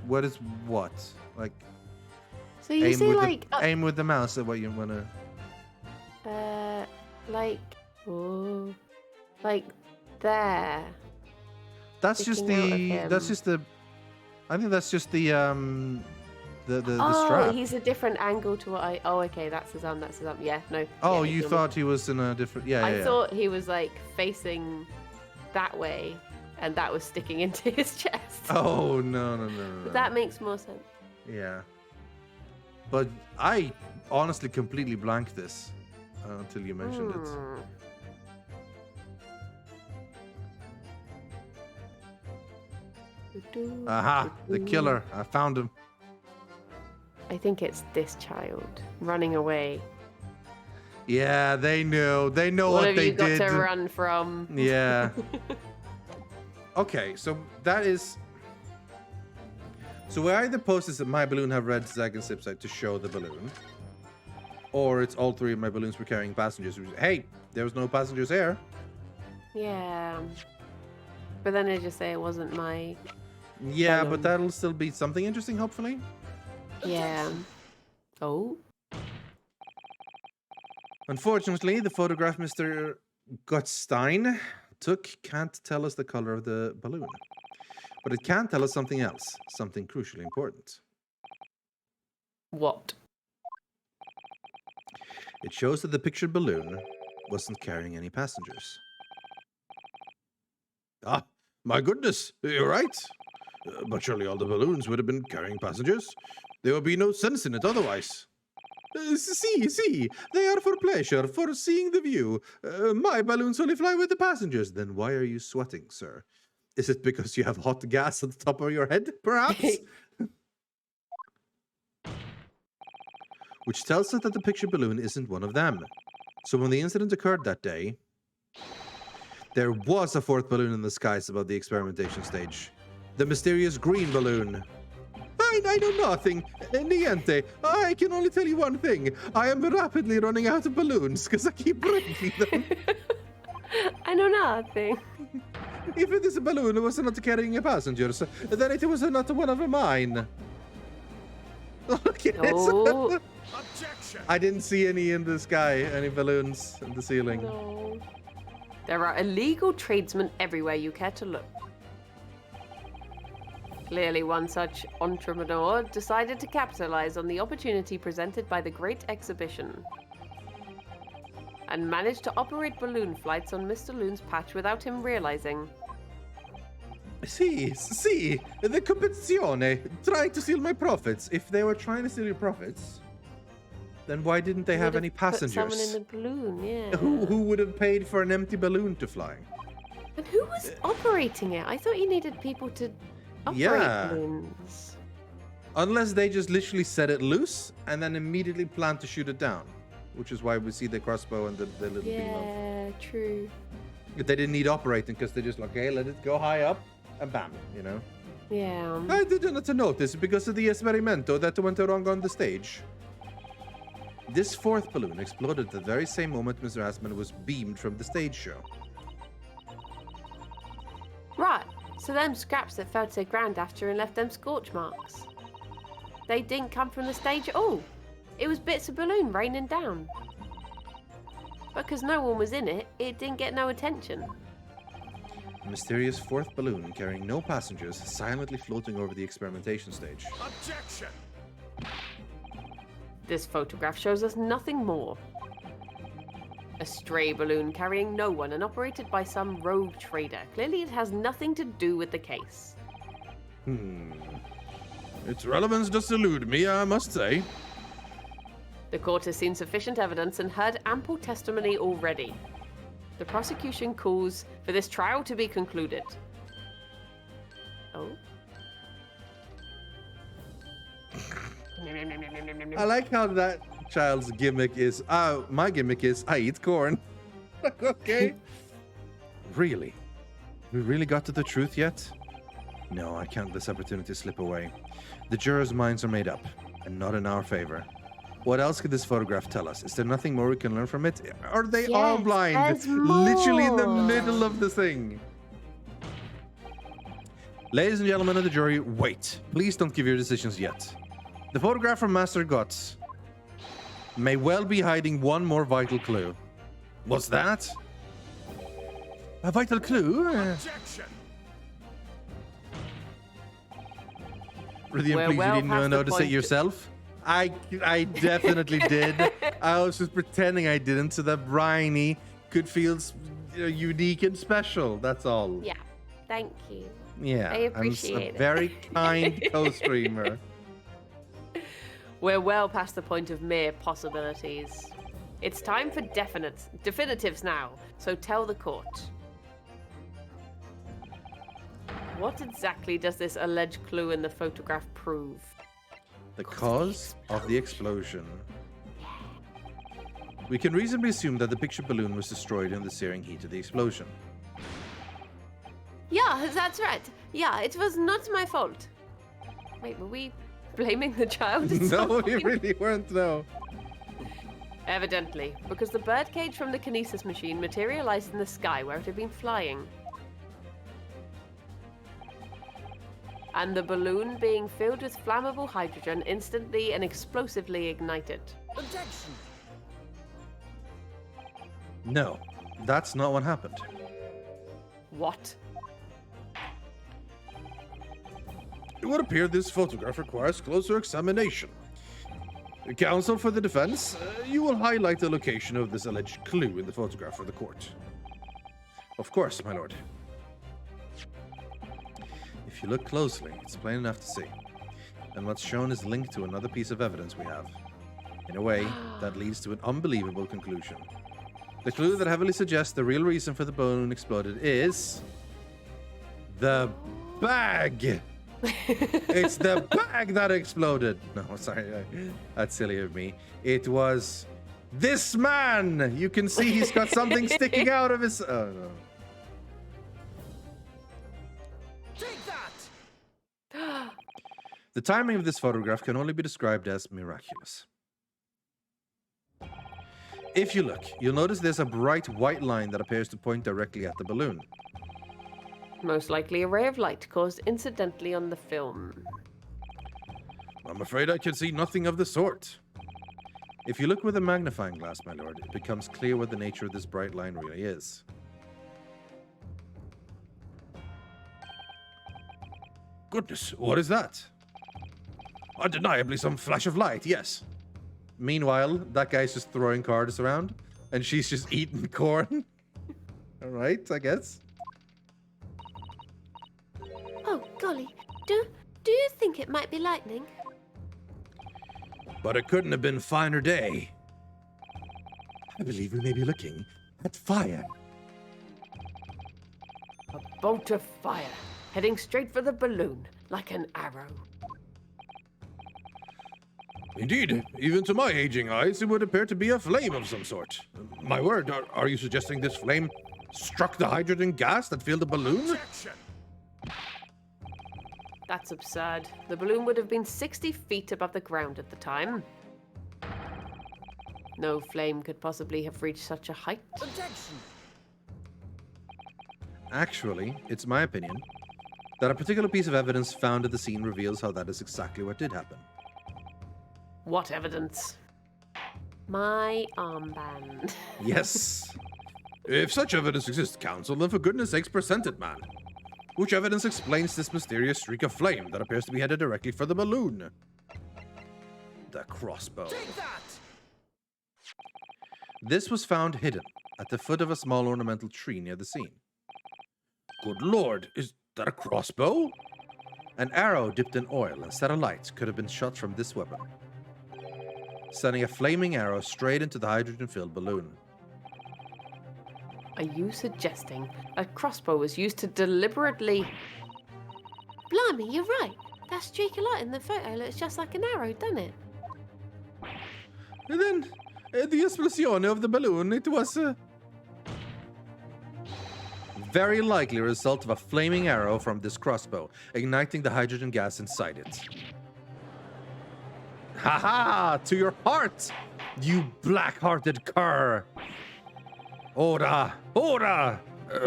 What is what? Like So you see, like, aim with the mouse at what you wanna. like, oh, like there. That's just Sticking out of the. That's him. just the. I think that's just the the Oh, strap. he's a different angle to what I. Oh, okay, that's his arm. That's his arm. Yeah, no. Oh, yeah, you ignore me. thought he was in a different. Yeah, I yeah. thought he was like facing that way, and that was sticking into his chest. Oh no. But that makes more sense. Yeah. But I honestly completely blanked this until you mentioned it. Hmm. Aha! The killer. I found him. I think it's this child running away. Yeah, they knew. They know What what have they you got did. to run from? Yeah. Okay, so that is. So we either post this that my balloon have red Zag and Sipside to show the balloon, or it's all 3 of my balloons were carrying passengers. Hey, there was no passengers here. Yeah. But then I just say it wasn't my. Yeah, Balloon. but that'll still be something interesting, hopefully. Yeah. Oh. Unfortunately, the photograph Mr. Gottstein took can't tell us the color of the balloon. But it can tell us something else, something crucially important. What? It shows that the pictured balloon wasn't carrying any passengers. Ah, my goodness, you're right. But surely all the balloons would have been carrying passengers. There would be no sense in it otherwise. See, they are for pleasure, for seeing the view. My balloons only fly with the passengers. Then why are you sweating, sir? Is it because you have hot gas at the top of your head, perhaps? Which tells us that the picture balloon isn't one of them. So when the incident occurred that day, there was a 4th balloon in the skies above the experimentation stage. The mysterious green balloon. I know nothing. Niente. I can only tell you one thing. I am rapidly running out of balloons because I keep breaking them. I know nothing. If it is a balloon, it was not carrying passengers. Then it was not one of mine. Look at No. it. I didn't see any in the sky, any balloons in the ceiling. No. There are illegal tradesmen everywhere you care to look. Clearly, one such entrepreneur decided to capitalize on the opportunity presented by the Great Exhibition and managed to operate balloon flights on Mr. Loon's patch without him realizing. See, the competizione, trying to steal my profits. If they were trying to steal your profits, then why didn't they have Would any put passengers? someone in the balloon, yeah. Who would have paid for an empty balloon to fly? And who was operating it? I thought you needed people to operate Yeah. balloons. Unless they just literally set it loose and then immediately plan to shoot it down. which is why we see the crossbow and the little beam of. Yeah, true. They didn't need operating because they just like, okay, let it go high up and bam, you know. Yeah. I didn't notice because of the experimento that went wrong on the stage. This fourth balloon exploded at the very same moment Mr. Asman was beamed from the stage show. Right. So them scraps that fell to the ground after and left them scorch marks. They didn't come from the stage at all. It was bits of balloon raining down. Because no one was in it, it didn't get no attention. A mysterious fourth balloon carrying no passengers silently floating over the experimentation stage. Objection! This photograph shows us nothing more. A stray balloon carrying no one and operated by some rogue trader. Clearly it has nothing to do with the case. Its relevance does elude me, I must say. The court has seen sufficient evidence and heard ample testimony already. The prosecution calls for this trial to be concluded. Oh? I like how that child's gimmick is, my gimmick is, I eat corn. Okay. Really? We really got to the truth yet? No, I can't let this opportunity slip away. The jurors' minds are made up, and not in our favor. What else could this photograph tell us? Is there nothing more we can learn from it? Are they all blind? there's more. Literally in the middle of the thing. Ladies and gentlemen of the jury, wait. Please don't give your decisions yet. The photograph from Master Guts may well be hiding one more vital clue. What's that? A vital clue? Objection! Brilliant, We're please, well you didn't past the notice it point. yourself? I definitely did. I was just pretending I didn't so that Briony could feel unique and special. That's all. Yeah. Thank you. Yeah. I appreciate I'm it. a very kind co-streamer. We're well past the point of mere possibilities. It's time for definitives now, so tell the court. What exactly does this alleged clue in the photograph prove? The cause of the explosion. We can reasonably assume that the picture balloon was destroyed in the searing heat of the explosion. Yeah, that's right. Yeah, it was not my fault. Wait, were we blaming the child? or No, something? we really weren't, no. Evidently, because the birdcage from the kinesis machine materialized in the sky where it had been flying. And the balloon being filled with flammable hydrogen instantly and explosively ignited. Objection! No, that's not what happened. What? It would appear this photograph requires closer examination. Counsel for the defense, you will highlight the location of this alleged clue in the photograph for the court. Of course, my lord. If you look closely, it's plain enough to see. And what's shown is linked to another piece of evidence we have. In a way, that leads to an unbelievable conclusion. The clue that heavily suggests the real reason for the balloon exploded is... the bag! It's the bag that exploded! No, sorry, that's silly of me. It was... this man! You can see he's got something sticking out of his... oh, no. Take that! The timing of this photograph can only be described as miraculous. If you look, you'll notice there's a bright white line that appears to point directly at the balloon. Most likely a ray of light caused incidentally on the film. I'm afraid I can see nothing of the sort. If you look with a magnifying glass, my lord, it becomes clear what the nature of this bright line really is. Goodness, what is that? Undeniably some flash of light, yes. Meanwhile, that guy's just throwing cards around, and she's just eating corn. All right, I guess. Oh, golly. Do you think it might be lightning? But it couldn't have been finer day. I believe we may be looking at fire. A bolt of fire, heading straight for the balloon, like an arrow. Indeed, even to my aging eyes, it would appear to be a flame of some sort. My word, are you suggesting this flame struck the hydrogen gas that filled the balloon? Objection! That's absurd. The balloon would have been 60 feet above the ground at the time. No flame could possibly have reached such a height. Objection! Actually, it's my opinion that a particular piece of evidence found at the scene reveals how that is exactly what did happen. What evidence? My armband. Yes. If such evidence exists, Council, then for goodness sakes present it, man. Which evidence explains this mysterious streak of flame that appears to be headed directly for the balloon? The crossbow. Take that! This was found hidden at the foot of a small ornamental tree near the scene. Good lord, is that a crossbow? An arrow dipped in oil and set alight could have been shot from this weapon, sending a flaming arrow straight into the hydrogen-filled balloon. Are you suggesting a crossbow was used to deliberately... Blimey, you're right. That streak of light in the photo looks just like an arrow, doesn't it? And then, the explosion of the balloon, it was very likely a result of a flaming arrow from this crossbow, igniting the hydrogen gas inside it. Ha-ha! To your heart, you black-hearted cur! Ora! Ora!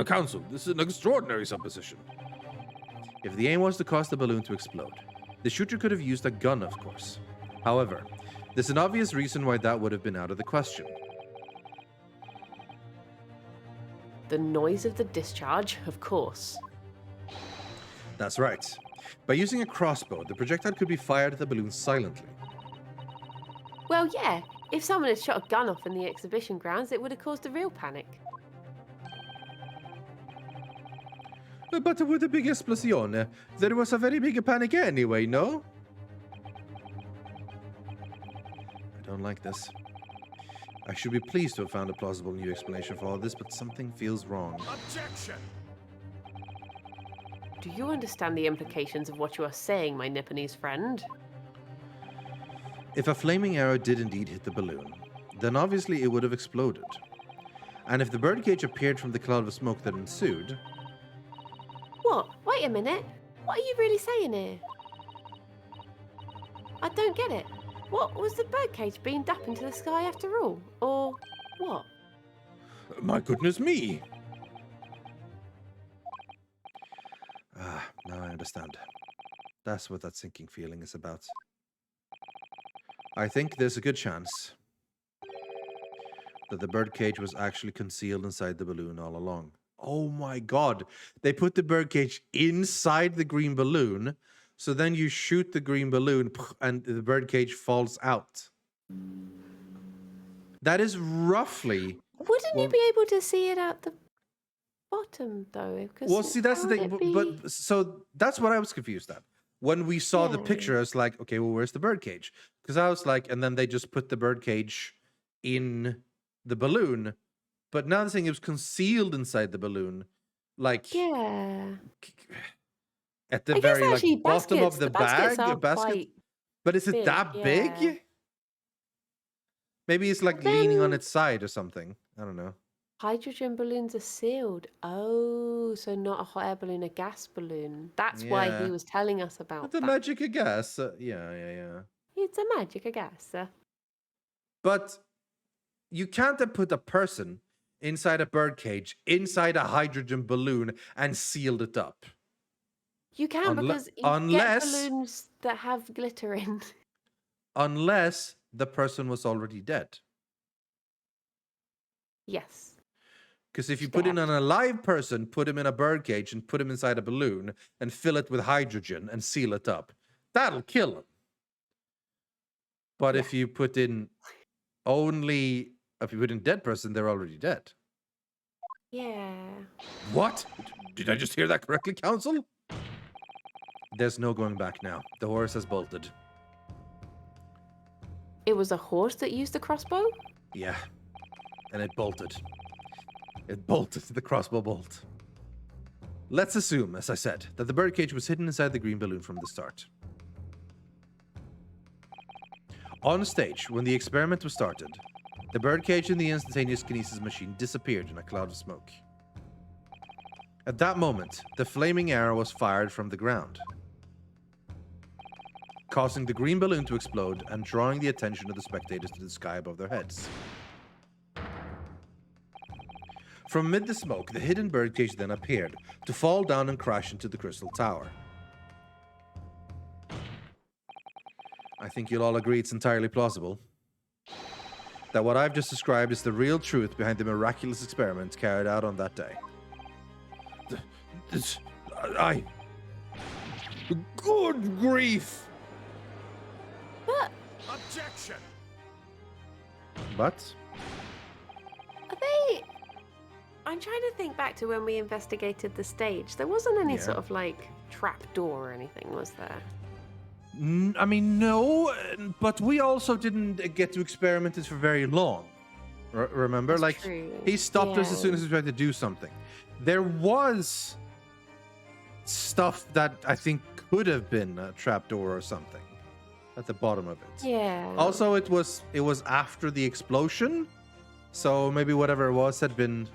Council, this is an extraordinary supposition. If the aim was to cause the balloon to explode, the shooter could have used a gun, of course. However, there's an obvious reason why that would have been out of the question. The noise of the discharge, of course. That's right. By using a crossbow, the projectile could be fired at the balloon silently. Well, yeah. If someone had shot a gun off in the exhibition grounds, it would have caused a real panic. But with the big explosion, there was a very big panic anyway, no? I don't like this. I should be pleased to have found a plausible new explanation for all this, but something feels wrong. Objection! Do you understand the implications of what you are saying, my Nipponese friend? If a flaming arrow did indeed hit the balloon, then obviously it would have exploded. And if the birdcage appeared from the cloud of smoke that ensued... What? Wait a minute. What are you really saying here? I don't get it. What, was the birdcage beamed up into the sky after all? Or what? My goodness me! Now I understand. That's what that sinking feeling is about. I think there's a good chance that the birdcage was actually concealed inside the balloon all along. Oh my god! They put the birdcage inside the green balloon, so then you shoot the green balloon and the birdcage falls out. That is roughly... Wouldn't you be able to see it at the bottom, though? Well, see, that's the thing. But so that's what I was confused at. When we saw the picture, I was like, okay, well, where's the birdcage? Because I was like, and then they just put the birdcage in the balloon. But now they're saying it was concealed inside the balloon. Like, yeah. At the I guess very actually like, bottom of the baskets bag. are A basket. quite But is it big, that yeah. big? Maybe it's like leaning on its side or something. I don't know. Hydrogen balloons are sealed. Oh, so not a hot air balloon, a gas balloon. That's why Yeah. he was telling us about The that. magic of gas. Yeah. It's a magic, I guess. But you can't have put a person inside a birdcage, inside a hydrogen balloon, and sealed it up. You can because you unless- get balloons that have glitter in. Unless the person was already dead. Yes. Because if you put in an alive person, put him in a birdcage and put him inside a balloon and fill it with hydrogen and seal it up, that'll kill him. But if you put in dead person, they're already dead. Yeah. What? Did I just hear that correctly, Council? There's no going back now. The horse has bolted. It was a horse that used the crossbow? Yeah. And it bolted. It bolted the crossbow bolt. Let's assume, as I said, that the birdcage was hidden inside the green balloon from the start. On stage, when the experiment was started, the birdcage in the instantaneous kinesis machine disappeared in a cloud of smoke. At that moment, the flaming arrow was fired from the ground, causing the green balloon to explode and drawing the attention of the spectators to the sky above their heads. From amid the smoke, the hidden birdcage then appeared, to fall down and crash into the crystal tower. I think you'll all agree it's entirely plausible that what I've just described is the real truth behind the miraculous experiment carried out on that day. Good grief! But Objection! But are they? I'm trying to think back to when we investigated the stage. There wasn't any sort of like trap door or anything, was there? I mean, no, but we also didn't get to experiment it for very long. Remember? That's like, true. he stopped us as Yeah. soon as we tried to do something. There was stuff that I think could have been a trapdoor or something at the bottom of it. Yeah. Also, it was after the explosion, so maybe whatever it was had been,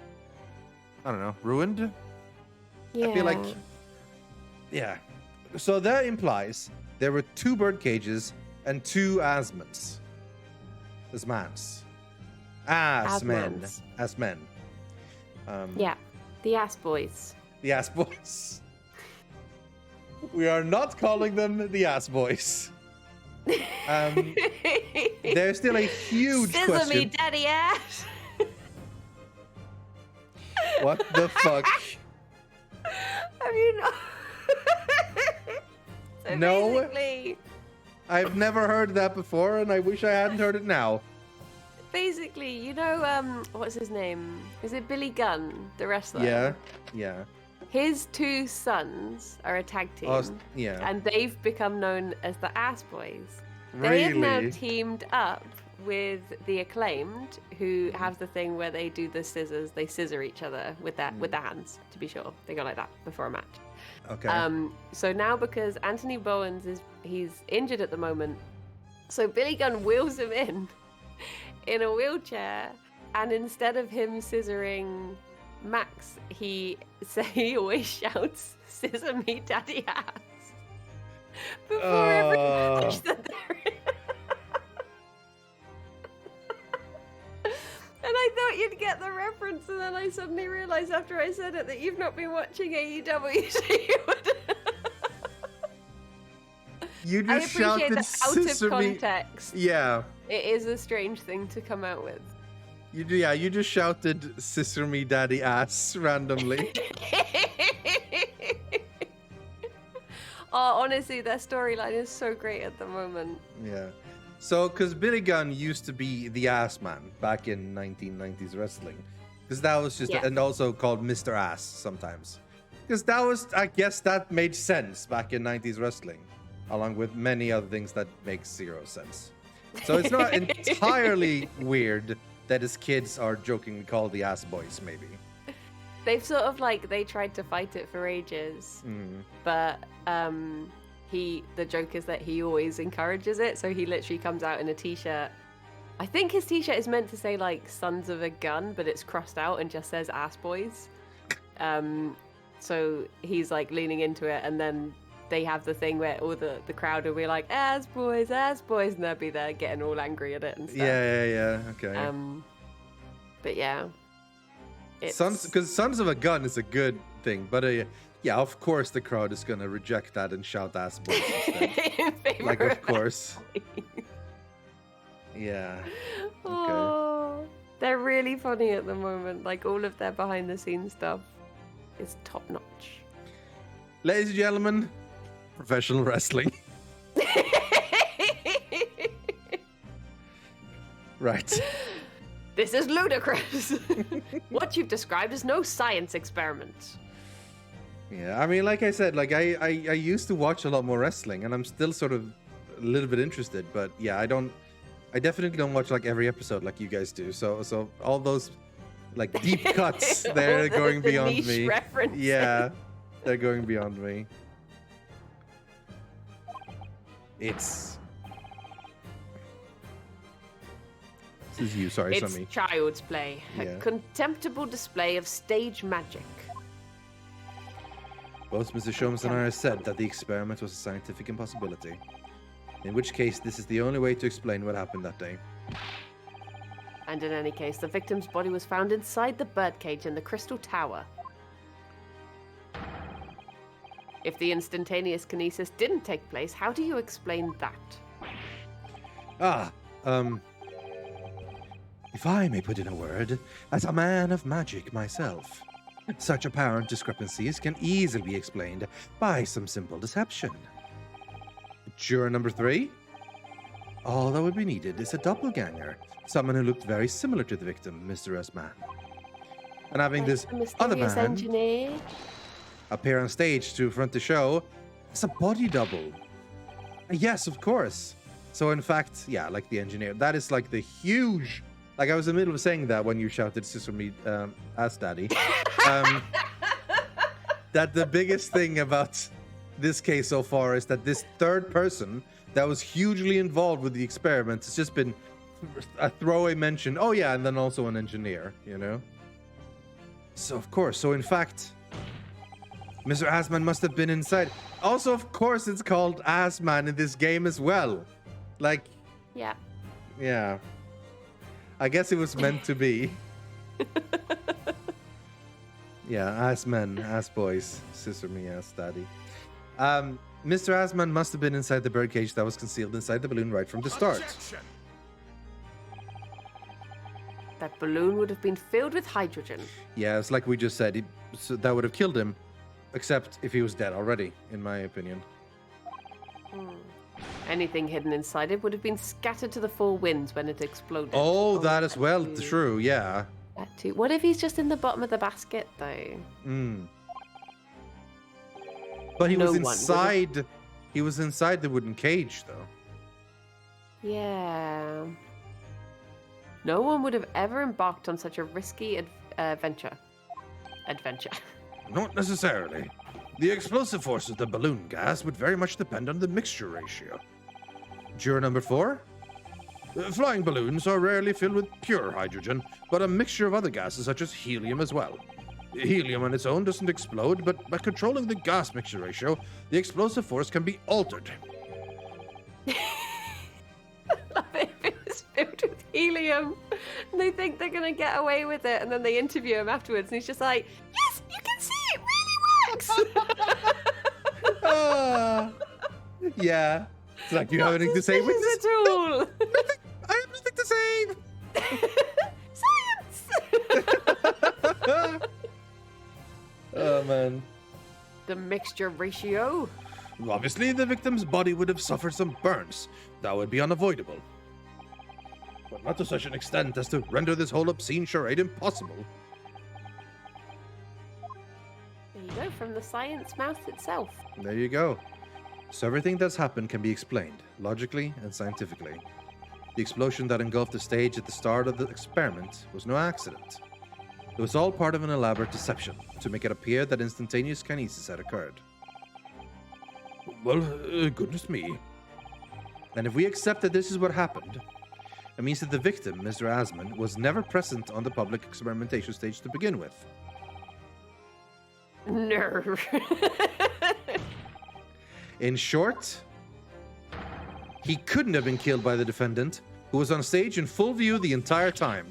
I don't know, ruined. yeah. I feel like, yeah. So that implies there were 2 bird cages and 2 asmans. Asmans. Asmen. Asmans. Asmen. Yeah. The ass boys. The ass boys. We are not calling them the ass boys. There's still a huge Scissor question. me, daddy ass. What the fuck? Have you not? So No. Basically, I've never heard that before, and I wish I hadn't heard it now. you know, what's his name? Is it Billy Gunn, the wrestler? Yeah, yeah. His 2 sons are a tag team, Yeah. and they've become known as the Ass Boys. They have now Really? teamed up with the Acclaimed, who have the thing where they do the scissors. They scissor each other with their hands. To be sure, they go like that before a match. Okay. So now because Anthony Bowens he's injured at the moment, so Billy Gunn wheels him in a wheelchair, and instead of him scissoring Max, he always shouts, "Scissor me, daddy ass," before every match that they're in. And I thought you'd get the reference, and then I suddenly realised after I said it that you've not been watching AEW, so you would. You I just appreciate shouted that out "Scissor of me." context. Yeah. It is a strange thing to come out with. You do. Yeah. You just shouted "Scissor me, daddy ass" randomly. Oh, honestly, their storyline is so great at the moment. Yeah. So, because Billy Gunn used to be the Ass Man back in 1990s wrestling, because that was just, Yeah. and also called Mr. Ass sometimes, because that was, I guess, that made sense back in 90s wrestling, along with many other things that make 0 sense. So it's not entirely weird that his kids are jokingly called the Ass Boys, maybe. They've sort of they tried to fight it for ages, but the joke is that he always encourages it, so he literally comes out in a t-shirt. I think his t-shirt is meant to say "Sons of a Gun," but it's crossed out and just says "Ass Boys." So he's leaning into it, and then they have the thing where all the crowd will be like ass boys," and they'll be there getting all angry at it and stuff. Yeah. Okay. But yeah. Because Sons of a Gun is a good thing, but yeah, of course the crowd is gonna reject that and shout "ass boys" instead. In favor Like, of of course. Yeah. Oh, they're really funny at the moment. All of their behind the scenes stuff is top notch. Ladies and gentlemen, professional wrestling. Right. This is ludicrous. What you've described is no science experiment. Yeah, I mean, like I said, I used to watch a lot more wrestling, and I'm still sort of a little bit interested, but yeah, I definitely don't watch every episode like you guys do. So all those deep cuts, they're going the beyond niche me. references. Yeah, they're going beyond me. This is you, sorry, It's Sammy. child's play. Yeah. A contemptible display of stage magic. Both Mr. Sholmes and I have said that the experiment was a scientific impossibility. In which case, this is the only way to explain what happened that day. And in any case, the victim's body was found inside the birdcage in the Crystal Tower. If the instantaneous kinesis didn't take place, how do you explain that? If I may put in a word, as a man of magic myself, such apparent discrepancies can easily be explained by some simple deception. Juror number 3? All that would be needed is a doppelganger, someone who looked very similar to the victim, Mr. S-Man. And having this other man engineer. appear on stage to front the show as a body double. Yes, of course. So in fact, yeah, like the engineer, that is like the huge... Like I was in the middle of saying that when you shouted "Sister me, ass daddy." That the biggest thing about this case so far is that this third person that was hugely involved with the experiment has just been a throwaway mention. Oh yeah, and then also an engineer, you know. So of course, so in fact, Mr. Assman must have been inside. Also, of course, it's called Assman in this game as well. Like, Yeah. yeah. I guess it was meant to be. Yeah, ass men, ass boys, sister me, ass daddy. Mr. Assman must have been inside the birdcage that was concealed inside the balloon right from the start. Objection. That balloon would have been filled with hydrogen. Yeah, it's like we just said, so that would have killed him, except if he was dead already, in my opinion. Anything hidden inside it would have been scattered to the four winds when it exploded. Oh, that as well, too. true, yeah. That too. What if he's just in the bottom of the basket, though? But he No was one would have- inside. He was inside the wooden cage, though. Yeah. No one would have ever embarked on such a risky adventure. Not necessarily. The explosive force of the balloon gas would very much depend on the mixture ratio. Juror number 4? Flying balloons are rarely filled with pure hydrogen, but a mixture of other gases such as helium as well. Helium on its own doesn't explode, but by controlling the gas mixture ratio, the explosive force can be altered. Love it if it was filled with helium. And they think they're going to get away with it, and then they interview him afterwards, and he's just like, yes, you can see it really works. Yeah. It's like, you have anything to say with this? At all. I have nothing to say! Science! Oh, man. The mixture ratio. Obviously, the victim's body would have suffered some burns. That would be unavoidable. But not to such an extent as to render this whole obscene charade impossible. There you go, from the science mouth itself. There you go. So everything that's happened can be explained, logically and scientifically. The explosion that engulfed the stage at the start of the experiment was no accident. It was all part of an elaborate deception to make it appear that instantaneous kinesis had occurred. Well, goodness me. And if we accept that this is what happened, it means that the victim, Mr. Asman, was never present on the public experimentation stage to begin with. Nerve. In short, he couldn't have been killed by the defendant, who was on stage in full view the entire time.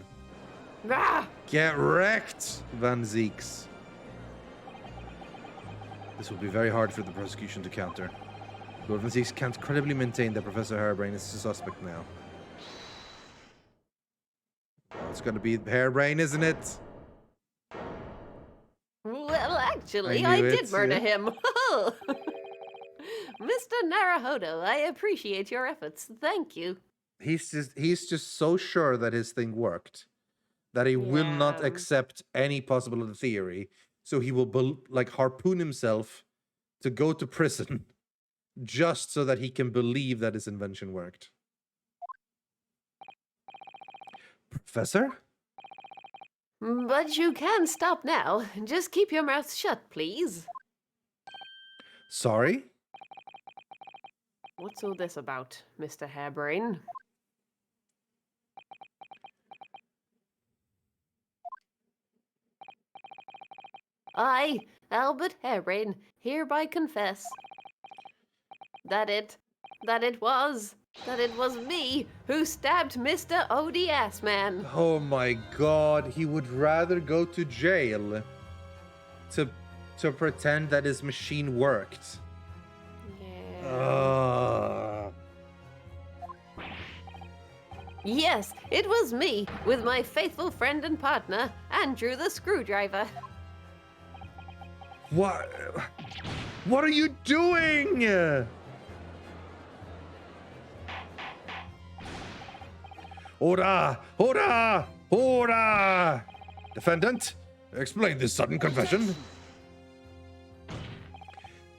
Ah! Get wrecked, Van Zeeks. This will be very hard for the prosecution to counter. Lord Van Zeeks can't credibly maintain that Professor Harebrained is a suspect now. Oh, it's gonna be Harebrained, isn't it? Well, actually, I I knew did it, murder yeah. him. Mr. Naruhodo, I appreciate your efforts. Thank you. He's just so sure that his thing worked that he will not Yeah. accept any possible other theory. So he will harpoon himself to go to prison just so that he can believe that his invention worked. Professor? But you can stop now. Just keep your mouth shut, please. Sorry? What's all this about, Mr. Harebrain? I, Albert Harebrain, hereby confess that it was me who stabbed Mr. ODS Man. Oh my god, he would rather go to jail to pretend that his machine worked. Yeah. Yes, it was me, with my faithful friend and partner, Andrew the Screwdriver. What? What are you doing? Ora! Ora! Ora! Defendant, explain this sudden confession.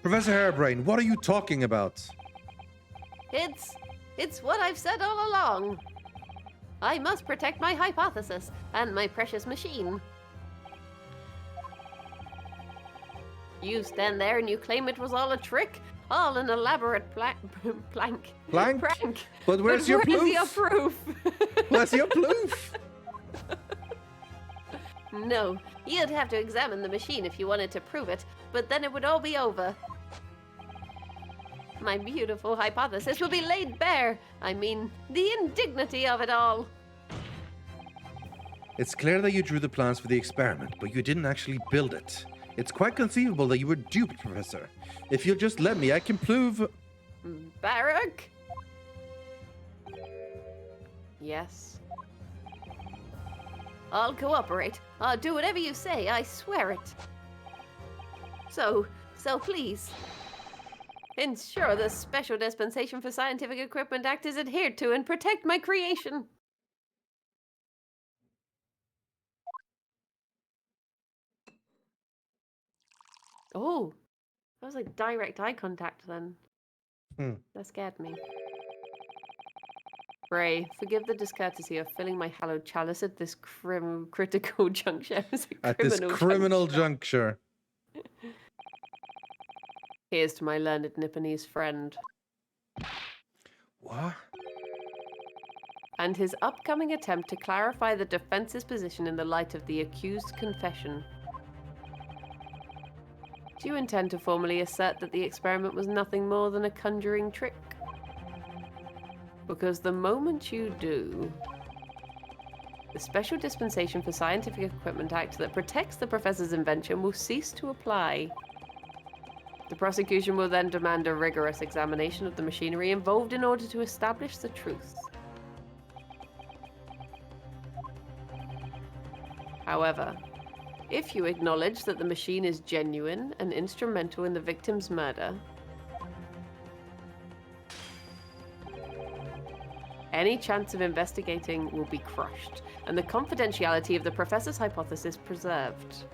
Professor Harebrain, what are you talking about? It's what I've said all along. I must protect my hypothesis and my precious machine. You stand there and you claim it was all a trick, all an elaborate plank. Plank? Prank. But where's your proof? Where's your proof? Where's your proof? No, you'd have to examine the machine if you wanted to prove it, but then it would all be over. My beautiful hypothesis will be laid bare. I mean, the indignity of it all. It's clear that you drew the plans for the experiment, but you didn't actually build it. It's quite conceivable that you were duped, Professor. If you'll just let me, I can prove... Barak? Yes. I'll cooperate. I'll do whatever you say, I swear it. So please, ensure the Special Dispensation for Scientific Equipment Act is adhered to and protect my creation. Oh, that was like direct eye contact then. That scared me. Ray, forgive the discourtesy of filling my hallowed chalice at this critical juncture. At this criminal juncture. Here's to my learned Nipponese friend. What? And his upcoming attempt to clarify the defense's position in the light of the accused's confession. Do you intend to formally assert that the experiment was nothing more than a conjuring trick? Because the moment you do, the Special Dispensation for Scientific Equipment Act that protects the professor's invention will cease to apply. The prosecution will then demand a rigorous examination of the machinery involved in order to establish the truth. However, if you acknowledge that the machine is genuine and instrumental in the victim's murder, any chance of investigating will be crushed, and the confidentiality of the professor's hypothesis preserved.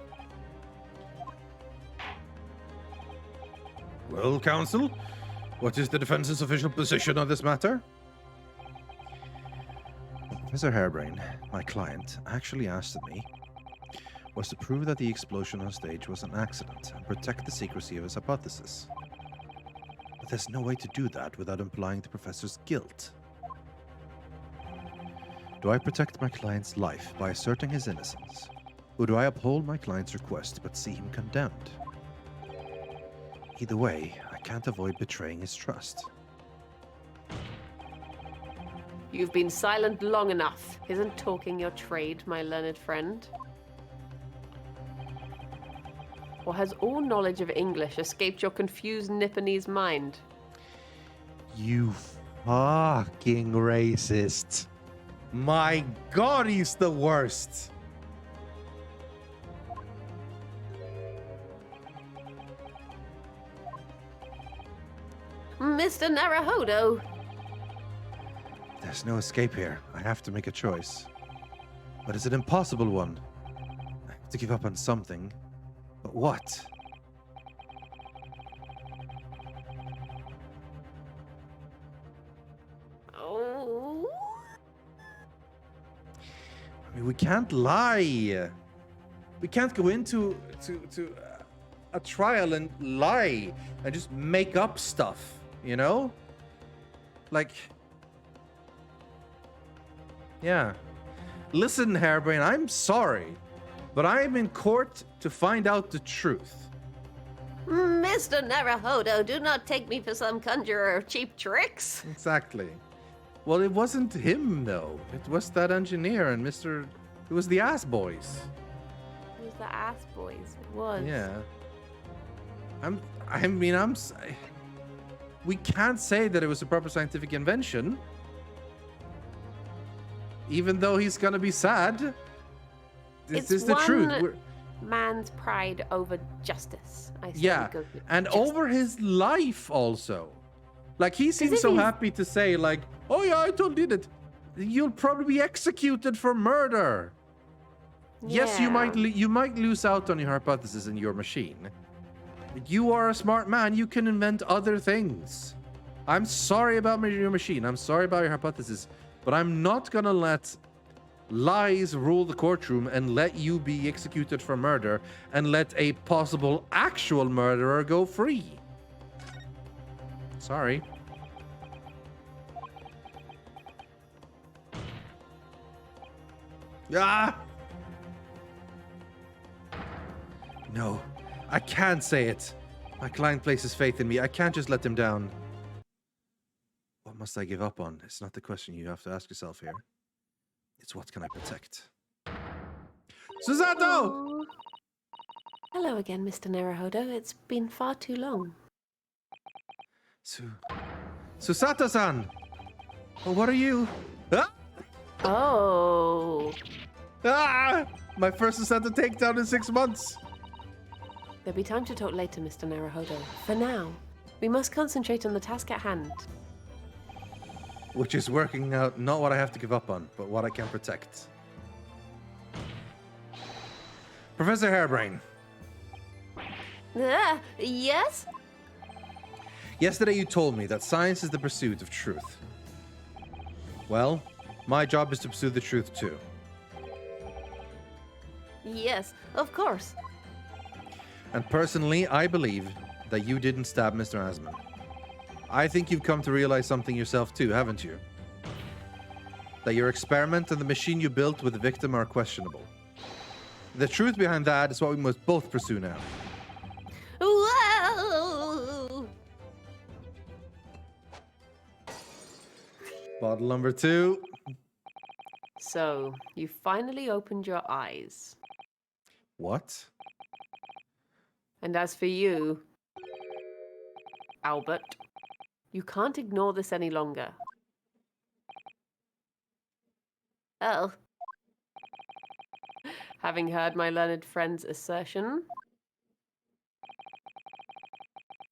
Well, counsel, what is the defense's official position on this matter? Professor Harebrain, my client, actually asked of me was to prove that the explosion on stage was an accident and protect the secrecy of his hypothesis. But there's no way to do that without implying the professor's guilt. Do I protect my client's life by asserting his innocence, or do I uphold my client's request but see him condemned? Either way, I can't avoid betraying his trust. You've been silent long enough. Isn't talking your trade, my learned friend? Or has all knowledge of English escaped your confused Nipponese mind? You fucking racist. My god, he's the worst. Mr. Naruhodo! There's no escape here. I have to make a choice. But it's an impossible one. I have to give up on something. But what? Oh. I mean, we can't lie. We can't go into a trial and lie and just make up stuff, you know? Like, yeah. Listen, Harebrain, I'm sorry. but I am in court to find out the truth. Mr. Naruhodo, do not take me for some conjurer of cheap tricks. Exactly. Well, it wasn't him, though. It was that engineer and Mr. It was the ass boys. It was the ass boys. It was. Yeah. We can't say that it was a proper scientific invention. Even though he's gonna be sad. This is the truth. Man's pride over justice. I say Yeah, go with and justice. over his life also. Like, he seems so happy to say, like, oh yeah, I totally did it. You'll probably be executed for murder. Yes, you might lose out on your hypothesis in your machine. You are a smart man. You can invent other things. I'm sorry about your machine. I'm sorry about your hypothesis. But I'm not gonna let lies rule the courtroom and let you be executed for murder and let a possible actual murderer go free. Sorry. Ah! No, I can't say it. My client places faith in me. I can't just let them down. What must I give up on? It's not the question you have to ask yourself here. It's what can I protect? Susato! Oh. Hello again, Mr. Naruhodo. It's been far too long. Susato-san! Oh, what are you? Ah! Oh. Ah! My first Susato takedown in 6 months. There'll be time to talk later, Mr. Naruhodo. For now, we must concentrate on the task at hand. Which is working out not what I have to give up on, but what I can protect. Professor Hairbrain. Yes? Yesterday you told me that science is the pursuit of truth. Well, my job is to pursue the truth too. Yes, of course. And personally, I believe that you didn't stab Mr. Asman. I think you've come to realize something yourself too, haven't you? That your experiment and the machine you built with the victim are questionable. The truth behind that is what we must both pursue now. Whoa! Bottle number 2. So, you finally opened your eyes. What? And as for you, Albert, you can't ignore this any longer. Oh. Having heard my learned friend's assertion,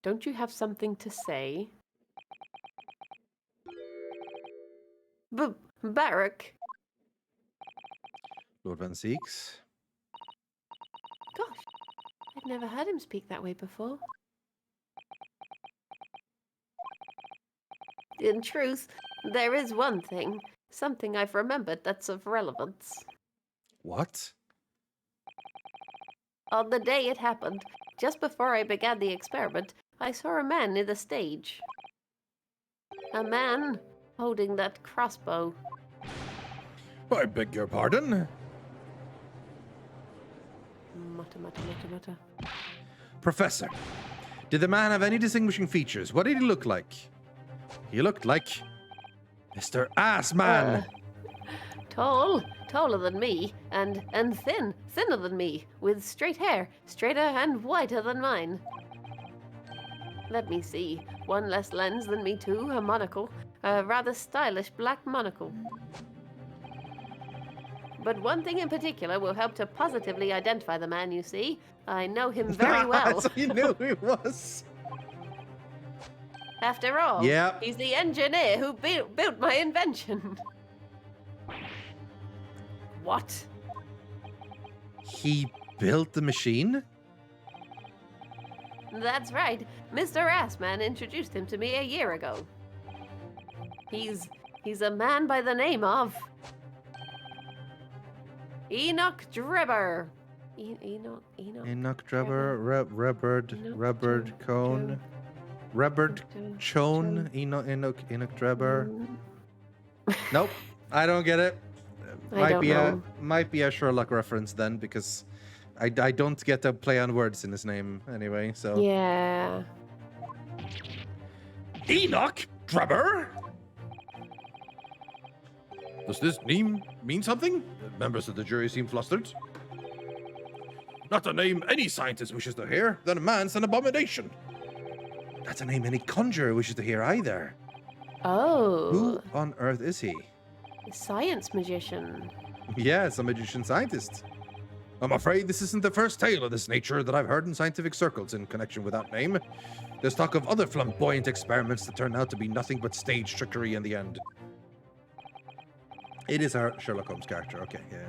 don't you have something to say? Barak. Lord Van Seeks? Gosh, I've never heard him speak that way before. In truth, there is one thing, something I've remembered that's of relevance. What? On the day it happened, just before I began the experiment, I saw a man near the stage. A man holding that crossbow. I beg your pardon? Mutter, mutter, mutter, mutter. Professor, did the man have any distinguishing features? What did he look like? He looked like Mr. Assman. Taller than me, and thinner than me, with straight hair, straighter and whiter than mine. Let me see, one less lens than me too, a monocle, a rather stylish black monocle. But one thing in particular will help to positively identify the man, you see. I know him very well. So you knew who he was. After all, Yep. he's the engineer who built my invention. What? He built the machine? That's right. Mr. Assman introduced him to me a year ago. He's a man by the name of Enoch Drebber. Enoch Drebber, Rebard Cone, Rebard Chone, Enoch Drebber. Nope, I don't get it. Might be a Sherlock reference then, because I don't get to play on words in his name anyway. So Yeah. Enoch Drebber. Does this name mean something? Members of the jury seem flustered. Not a name any scientist wishes to hear. Then a man's an abomination. Not a name any conjurer wishes to hear either. Oh. Who on earth is he? Science magician. Yes, a magician scientist. I'm afraid this isn't the first tale of this nature that I've heard in scientific circles in connection with that name. There's talk of other flamboyant experiments that turn out to be nothing but stage trickery in the end. It is our Sherlock Holmes character, okay, yeah.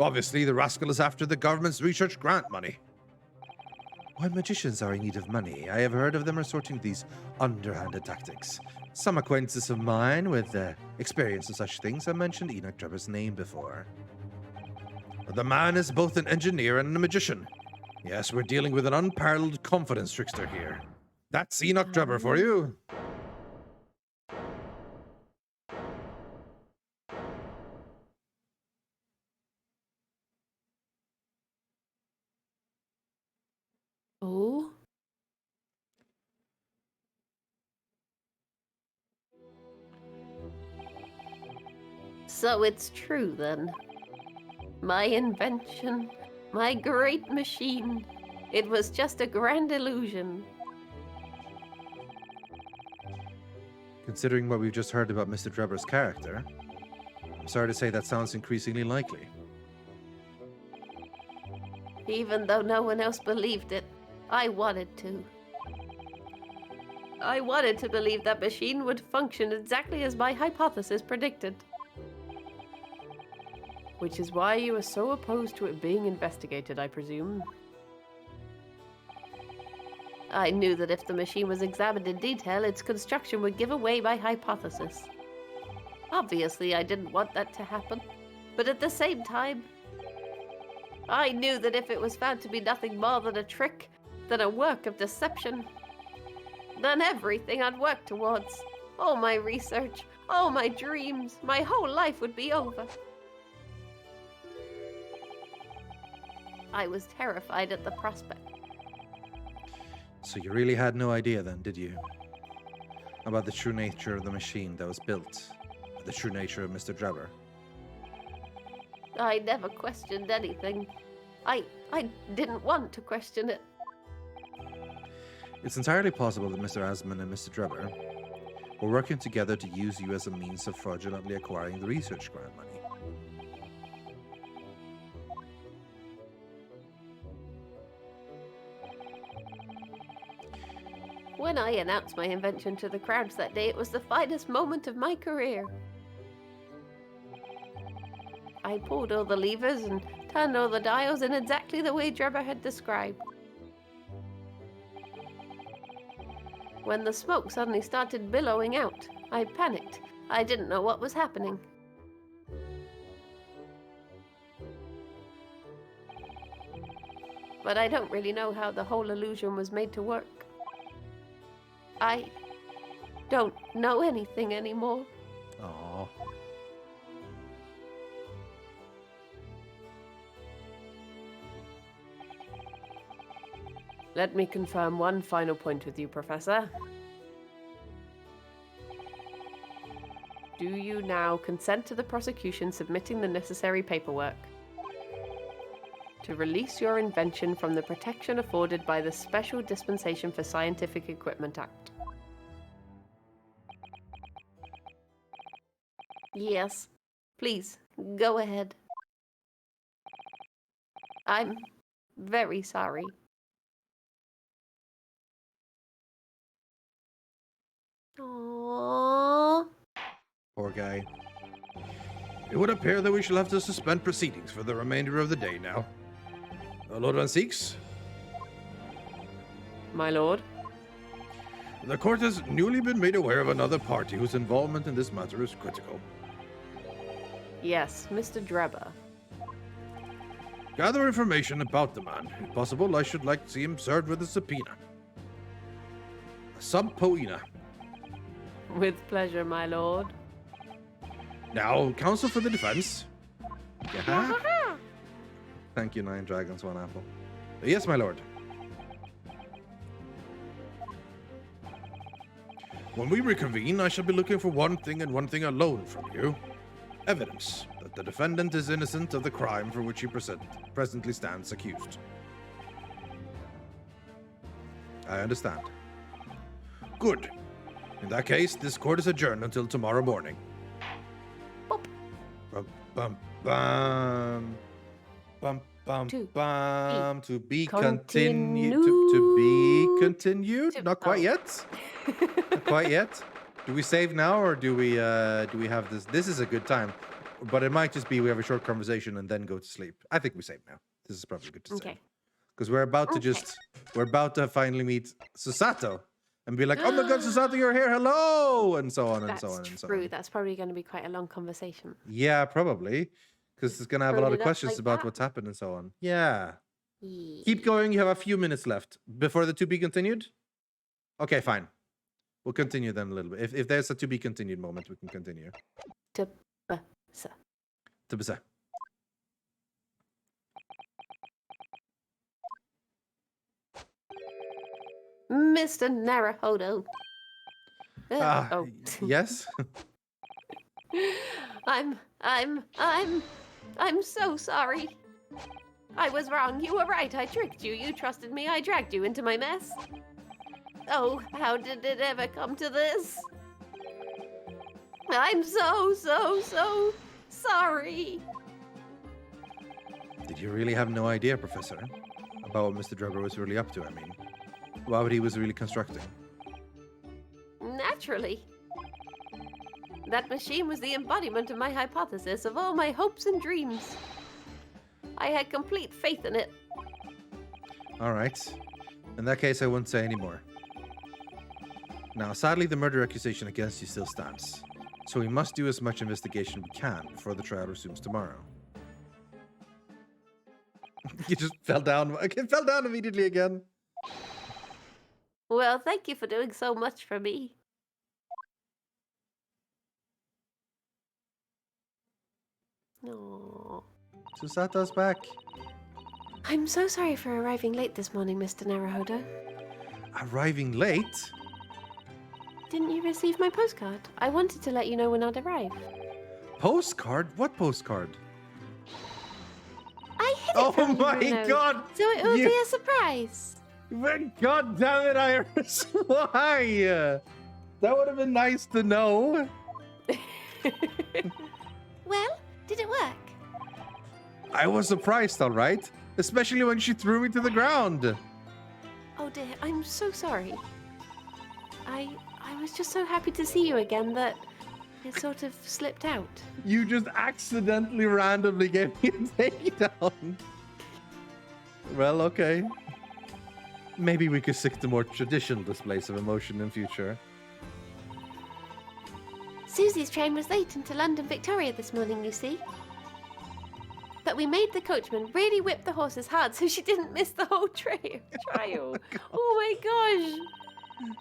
Obviously, the rascal is after the government's research grant money. When magicians are in need of money, I have heard of them resorting to these underhanded tactics. Some acquaintances of mine with experience of such things have mentioned Enoch Drebber's name before. The man is both an engineer and a magician. Yes, we're dealing with an unparalleled confidence trickster here. That's Enoch Drebber for you. Oh. So it's true then. My invention, my great machine, it was just a grand illusion. Considering what we've just heard about Mr. Drebber's character, I'm sorry to say that sounds increasingly likely. Even though no one else believed it, I wanted to. I wanted to believe that machine would function exactly as my hypothesis predicted. Which is why you were so opposed to it being investigated, I presume. I knew that if the machine was examined in detail, its construction would give away my hypothesis. Obviously, I didn't want that to happen, but at the same time, I knew that if it was found to be nothing more than a trick, than a work of deception, then everything I'd worked towards, all my research, all my dreams, my whole life would be over. I was terrified at the prospect. So you really had no idea then, did you? About the true nature of the machine that was built, the true nature of Mr. Drebber? I never questioned anything. I didn't want to question it. It's entirely possible that Mr. Asman and Mr. Drebber were working together to use you as a means of fraudulently acquiring the research grant money. When I announced my invention to the crowds that day, it was the finest moment of my career. I pulled all the levers and turned all the dials in exactly the way Drebber had described. When the smoke suddenly started billowing out, I panicked. I didn't know what was happening. But I don't really know how the whole illusion was made to work. I don't know anything anymore. Aww. Let me confirm one final point with you, Professor. Do you now consent to the prosecution submitting the necessary paperwork to release your invention from the protection afforded by the Special Dispensation for Scientific Equipment Act? Yes. Please, go ahead. I'm very sorry. Aww. Poor guy. It would appear that we shall have to suspend proceedings for the remainder of the day now. Lord Van Seeks? My lord? The court has newly been made aware of another party whose involvement in this matter is critical. Yes, Mr. Drebber. Gather information about the man. If possible, I should like to see him served with a subpoena. A sub poena. With pleasure, my lord. Now, counsel for the defense, Yeah. Thank you, 9 dragons, 1 apple. Yes, my lord. When we reconvene, I shall be looking for one thing and one thing alone from you. Evidence that the defendant is innocent of the crime for which he presently stands accused. I understand. Good. In that case, this court is adjourned until tomorrow morning. Boop. Bum, bum, bum. Bum, bum, To bum. To be continued. continued. To be continued? Not quite Oh. yet. Not quite yet. Do we save now, or do we have this? This is a good time, but it might just be we have a short conversation and then go to sleep. I think we save now. This is probably good to Okay. save because we're about to Okay. we're about to finally meet Susato and be like, oh my God, Susato, you're here, hello, and so on and That's so on and so true. on. That's probably going to be quite a long conversation. Yeah, probably, because it's gonna have a lot Load of it up questions like about that. what's happened and so on. Yeah. Yeah. Keep going. You have a few minutes left before the to be continued. Okay, fine. We'll continue then a little bit. If there's a to be continued moment, we can continue. Tubasa. To be said. Mr. Naruhodo. Oh. Yes. I'm so sorry. I was wrong. You were right. I tricked you. You trusted me. I dragged you into my mess. Oh, how did it ever come to this? I'm so sorry. Did you really have no idea, Professor, about what Mr. Drogo was really up to? I mean, what he was really constructing? Naturally. That machine was the embodiment of my hypothesis, of all my hopes and dreams. I had complete faith in it. All right. In that case, I won't say any more. Now, sadly, the murder accusation against you still stands. So we must do as much investigation we can before the trial resumes tomorrow. You just fell down. It fell down immediately again. Well, thank you for doing so much for me. No. Susato's back. I'm so sorry for arriving late this morning, Mr. Naruhodo. Arriving late? Didn't you receive my postcard? I wanted to let you know when I'd arrive. Postcard? What postcard? I hid it Oh from you, my Bruno, God! so it will You- be a surprise. God damn it, Iris! Why? That would have been nice to know. Well, did it work? I was surprised, all right. Especially when she threw me to the ground. Oh dear, I'm so sorry. I was just so happy to see you again that it sort of slipped out. You just accidentally randomly gave me a takedown. Well, okay. Maybe we could stick to more traditional displays of emotion in future. Susie's train was late into London Victoria this morning, you see. But we made the coachman really whip the horses hard so she didn't miss the whole trial. Oh my gosh!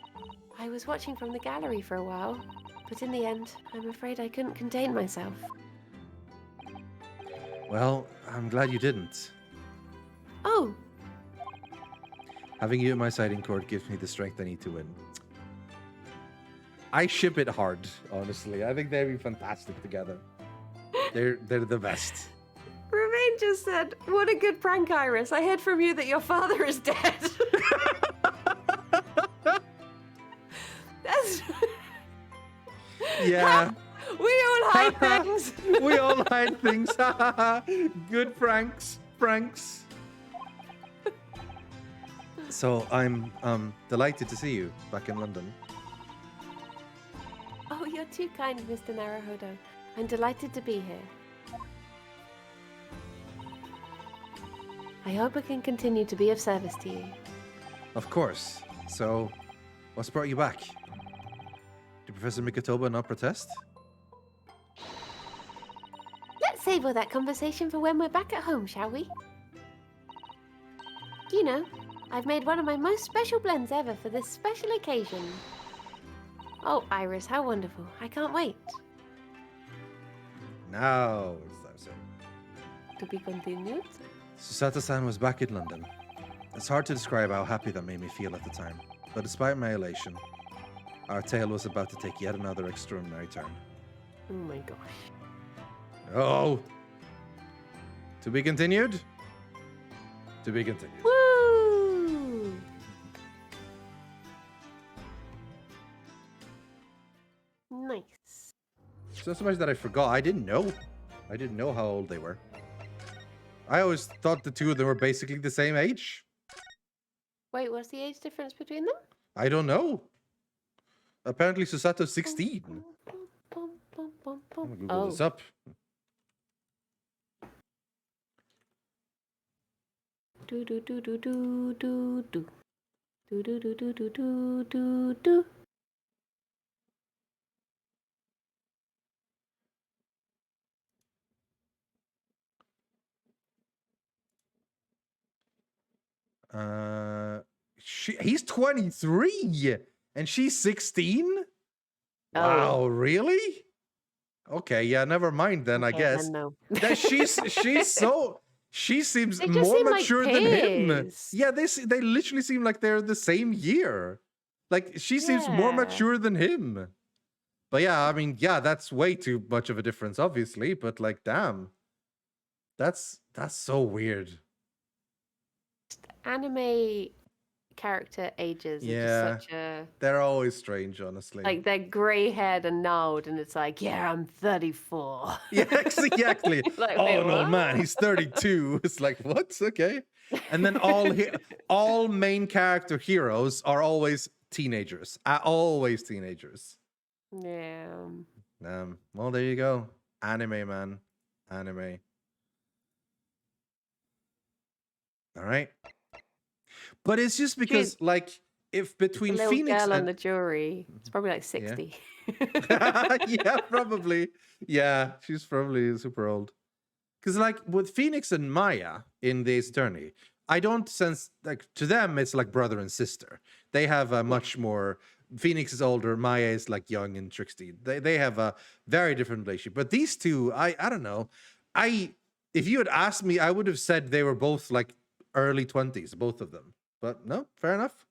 I was watching from the gallery for a while, but in the end, I'm afraid I couldn't contain myself. Well, I'm glad you didn't. Oh, Having you at my side in court gives me the strength I need to win. I ship it hard, honestly. I think they'd be fantastic together. They're the best. Remain just said, what a good prank, Iris. I heard from you that your father is dead. That's... Yeah. We all hide things. We all hide things. Good pranks. So I'm delighted to see you back in London. Oh, you're too kind, Mr. Naruhodo. I'm delighted to be here. I hope I can continue to be of service to you. Of course. So, what's brought you back? Did Professor Mikatoba not protest? Let's save all that conversation for when we're back at home, shall we? You know, I've made one of my most special blends ever for this special occasion. Oh, Iris, how wonderful. I can't wait. Now, it's time to say. To be continued. Susato-san was back in London. It's hard to describe how happy that made me feel at the time, but despite my elation, our tale was about to take yet another extraordinary turn. Oh my gosh. Oh! To be continued? To be continued. Woo! Nice. It's not so much that I forgot. I didn't know. I didn't know how old they were. I always thought the two of them were basically the same age. Wait, what's the age difference between them? I don't know. Apparently Susato's 16. I'm gonna Google this up. Do do do do do do do. Do do do do do do do do. He's 23 and she's 16? Wow, really? Okay, yeah, never mind then, Okay, I guess. then no. That she seems They just more seem like mature than him. peers. Yeah, they literally seem like they're the same year. Like she seems more Yeah. mature than him. But yeah, I mean, yeah, that's way too much of a difference, obviously. But like, damn, that's so weird. Anime character ages are just such a They're always strange, honestly. like they're grey haired and gnarled, and it's like, yeah, I'm 34. Yeah, exactly. Like, oh wait, no, what? man, he's 32. It's like, what? Okay. And then all main character heroes are always teenagers. Always teenagers. Yeah. Well, there you go. Anime, man. Anime. All right. But it's just because, like, if between The little Phoenix girl on and the jury, it's probably like 60. yeah, probably. Yeah, she's probably super old. Because, like, with Phoenix and Maya in the Ace Attorney, I don't sense, like, to them, it's like brother and sister. They have a much more, Phoenix is older, Maya is, like, young and tricksy. They have a very different relationship. But these two, I don't know. If you had asked me, I would have said they were both, like, early 20s, both of them. But no, fair enough.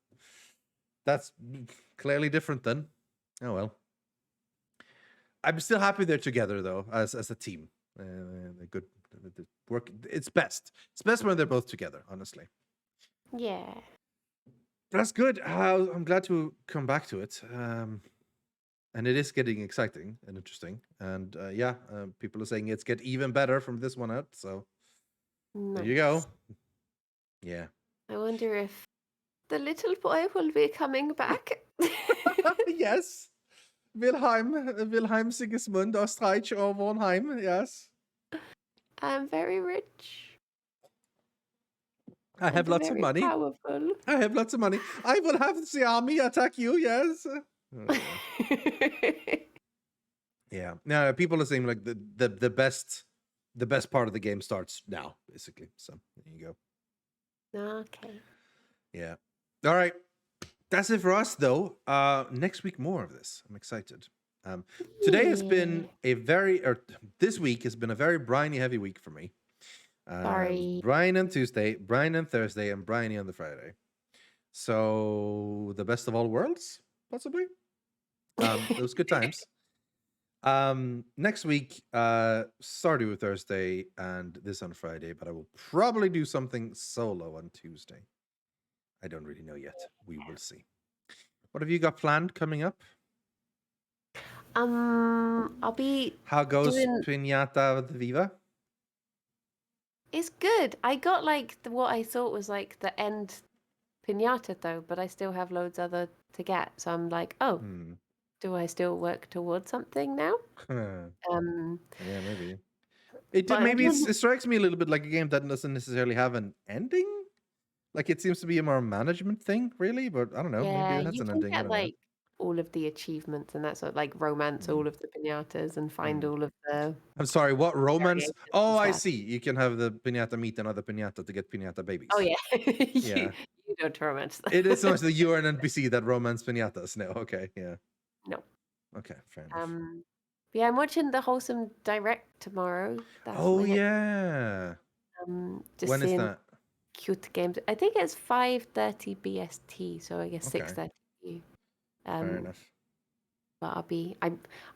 That's clearly different then. Oh, well. I'm still happy they're together, though, as a team. They're good. They work. It's best. It's best when they're both together, honestly. Yeah. That's good. I'm glad to come back to it. And it is getting exciting and interesting. And people are saying it's get even better from this one out. So there you go. Nice. Yeah. I wonder if the little boy will be coming back. Yes. Wilhelm Sigismund Ostreich or Bornheim. Yes. I'm very rich. I have lots of very money. Powerful. I have lots of money. I will have the army attack you. Yes. Yeah. Now people are saying like the best part of the game starts now, basically. So there you go. Okay. Yeah. All right. That's it for us, though. Next week, more of this. I'm excited. Today has been this week has been a very Briony heavy week for me. Sorry. Brian on Tuesday, Brian on Thursday, and Briony on the Friday. So the best of all worlds, possibly. Those good times. Next week, starting with Thursday and this on Friday, but I will probably do something solo on Tuesday. I don't really know yet. We will see. What have you got planned coming up? I'll be. How goes doing... Piñata de Viva? It's good. I got like what I thought was like the end piñata though, but I still have loads other to get. So I'm like, do I still work towards something now? Yeah, maybe. It strikes me a little bit like a game that doesn't necessarily have an ending. Like it seems to be a more management thing, really. But I don't know. Yeah, maybe it has an ending. Get like all of the achievements and that sort of like romance all of the piñatas and find all of the. I'm sorry, what romance? Oh, I see. You can have the piñata meet another piñata to get piñata babies. Oh yeah, yeah. You don't romance them. It is not that you are an NPC that romance piñatas. No, okay, yeah. No. Okay, fair enough. Yeah, I'm watching the Wholesome Direct tomorrow. That's Oh my next, yeah. just When is seeing that? cute games. I think it's 5:30 BST, so I guess Okay, 6:30. fair Um, enough. but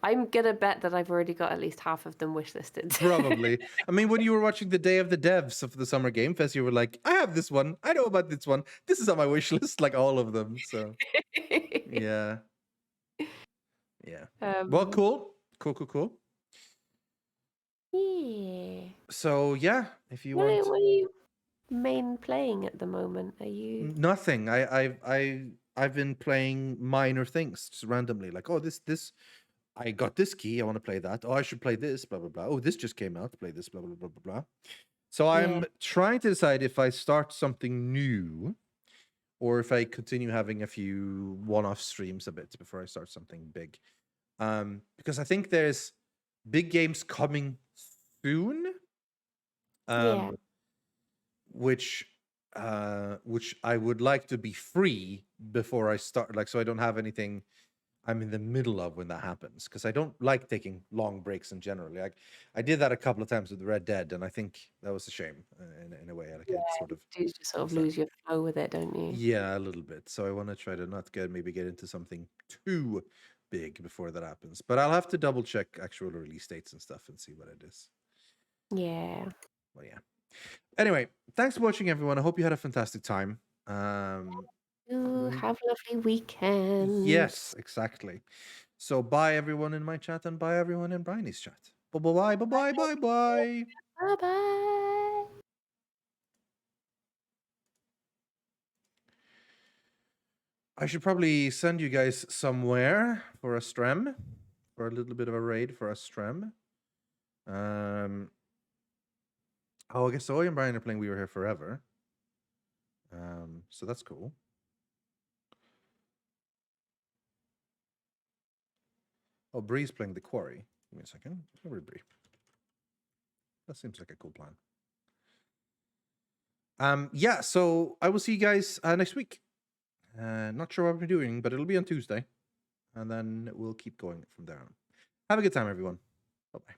I'm gonna bet that I've already got at least half of them wishlisted. Probably. I mean, when you were watching the Day of the Devs of the Summer Game Fest, you were like, I have this one. I know about this one. This is on my wish list, like all of them. So, yeah. Yeah. Well, um, cool. Cool. yeah. So, yeah, if you What are, want what are you main playing at the moment? Are you? nothing, I've been playing minor things just randomly. Like, oh, this, I got this key. I want to play that. Oh, I should play this, blah, blah, blah. Oh, this just came out. Play this, blah, blah, blah, blah, blah. So Yeah. I'm trying to decide if I start something new or if I continue having a few one-off streams a bit before I start something big. Because I think there's big games coming soon, Yeah. which I would like to be free before I start, like, so I don't have anything I'm in the middle of when that happens, because I don't like taking long breaks in general. Like, I did that a couple of times with Red Dead, and I think that was a shame in a way. Like, Yeah. it sort of You just sort of was like, lose your flow with it, don't you? yeah, a little bit. So I want to try to not maybe get into something too big before that happens. But I'll have to double check actual release dates and stuff and see what it is. Yeah. Well, yeah. Anyway, thanks for watching, everyone. I hope you had a fantastic time. You have a lovely weekend. Yes, exactly. So bye everyone in my chat and bye everyone in Briony's chat. Bye. Bye bye. I should probably send you guys somewhere for a strem, for a little bit of a raid for a strem. Oh, I guess Zoe and Brian are playing We Were Here Forever. So that's cool. Oh, Bree's playing The Quarry. Give me a second. Where's Bree? That seems like a cool plan. Yeah, so I will see you guys next week. Not sure what we're doing, but it'll be on Tuesday. And then we'll keep going from there on. Have a good time, everyone. Bye-bye.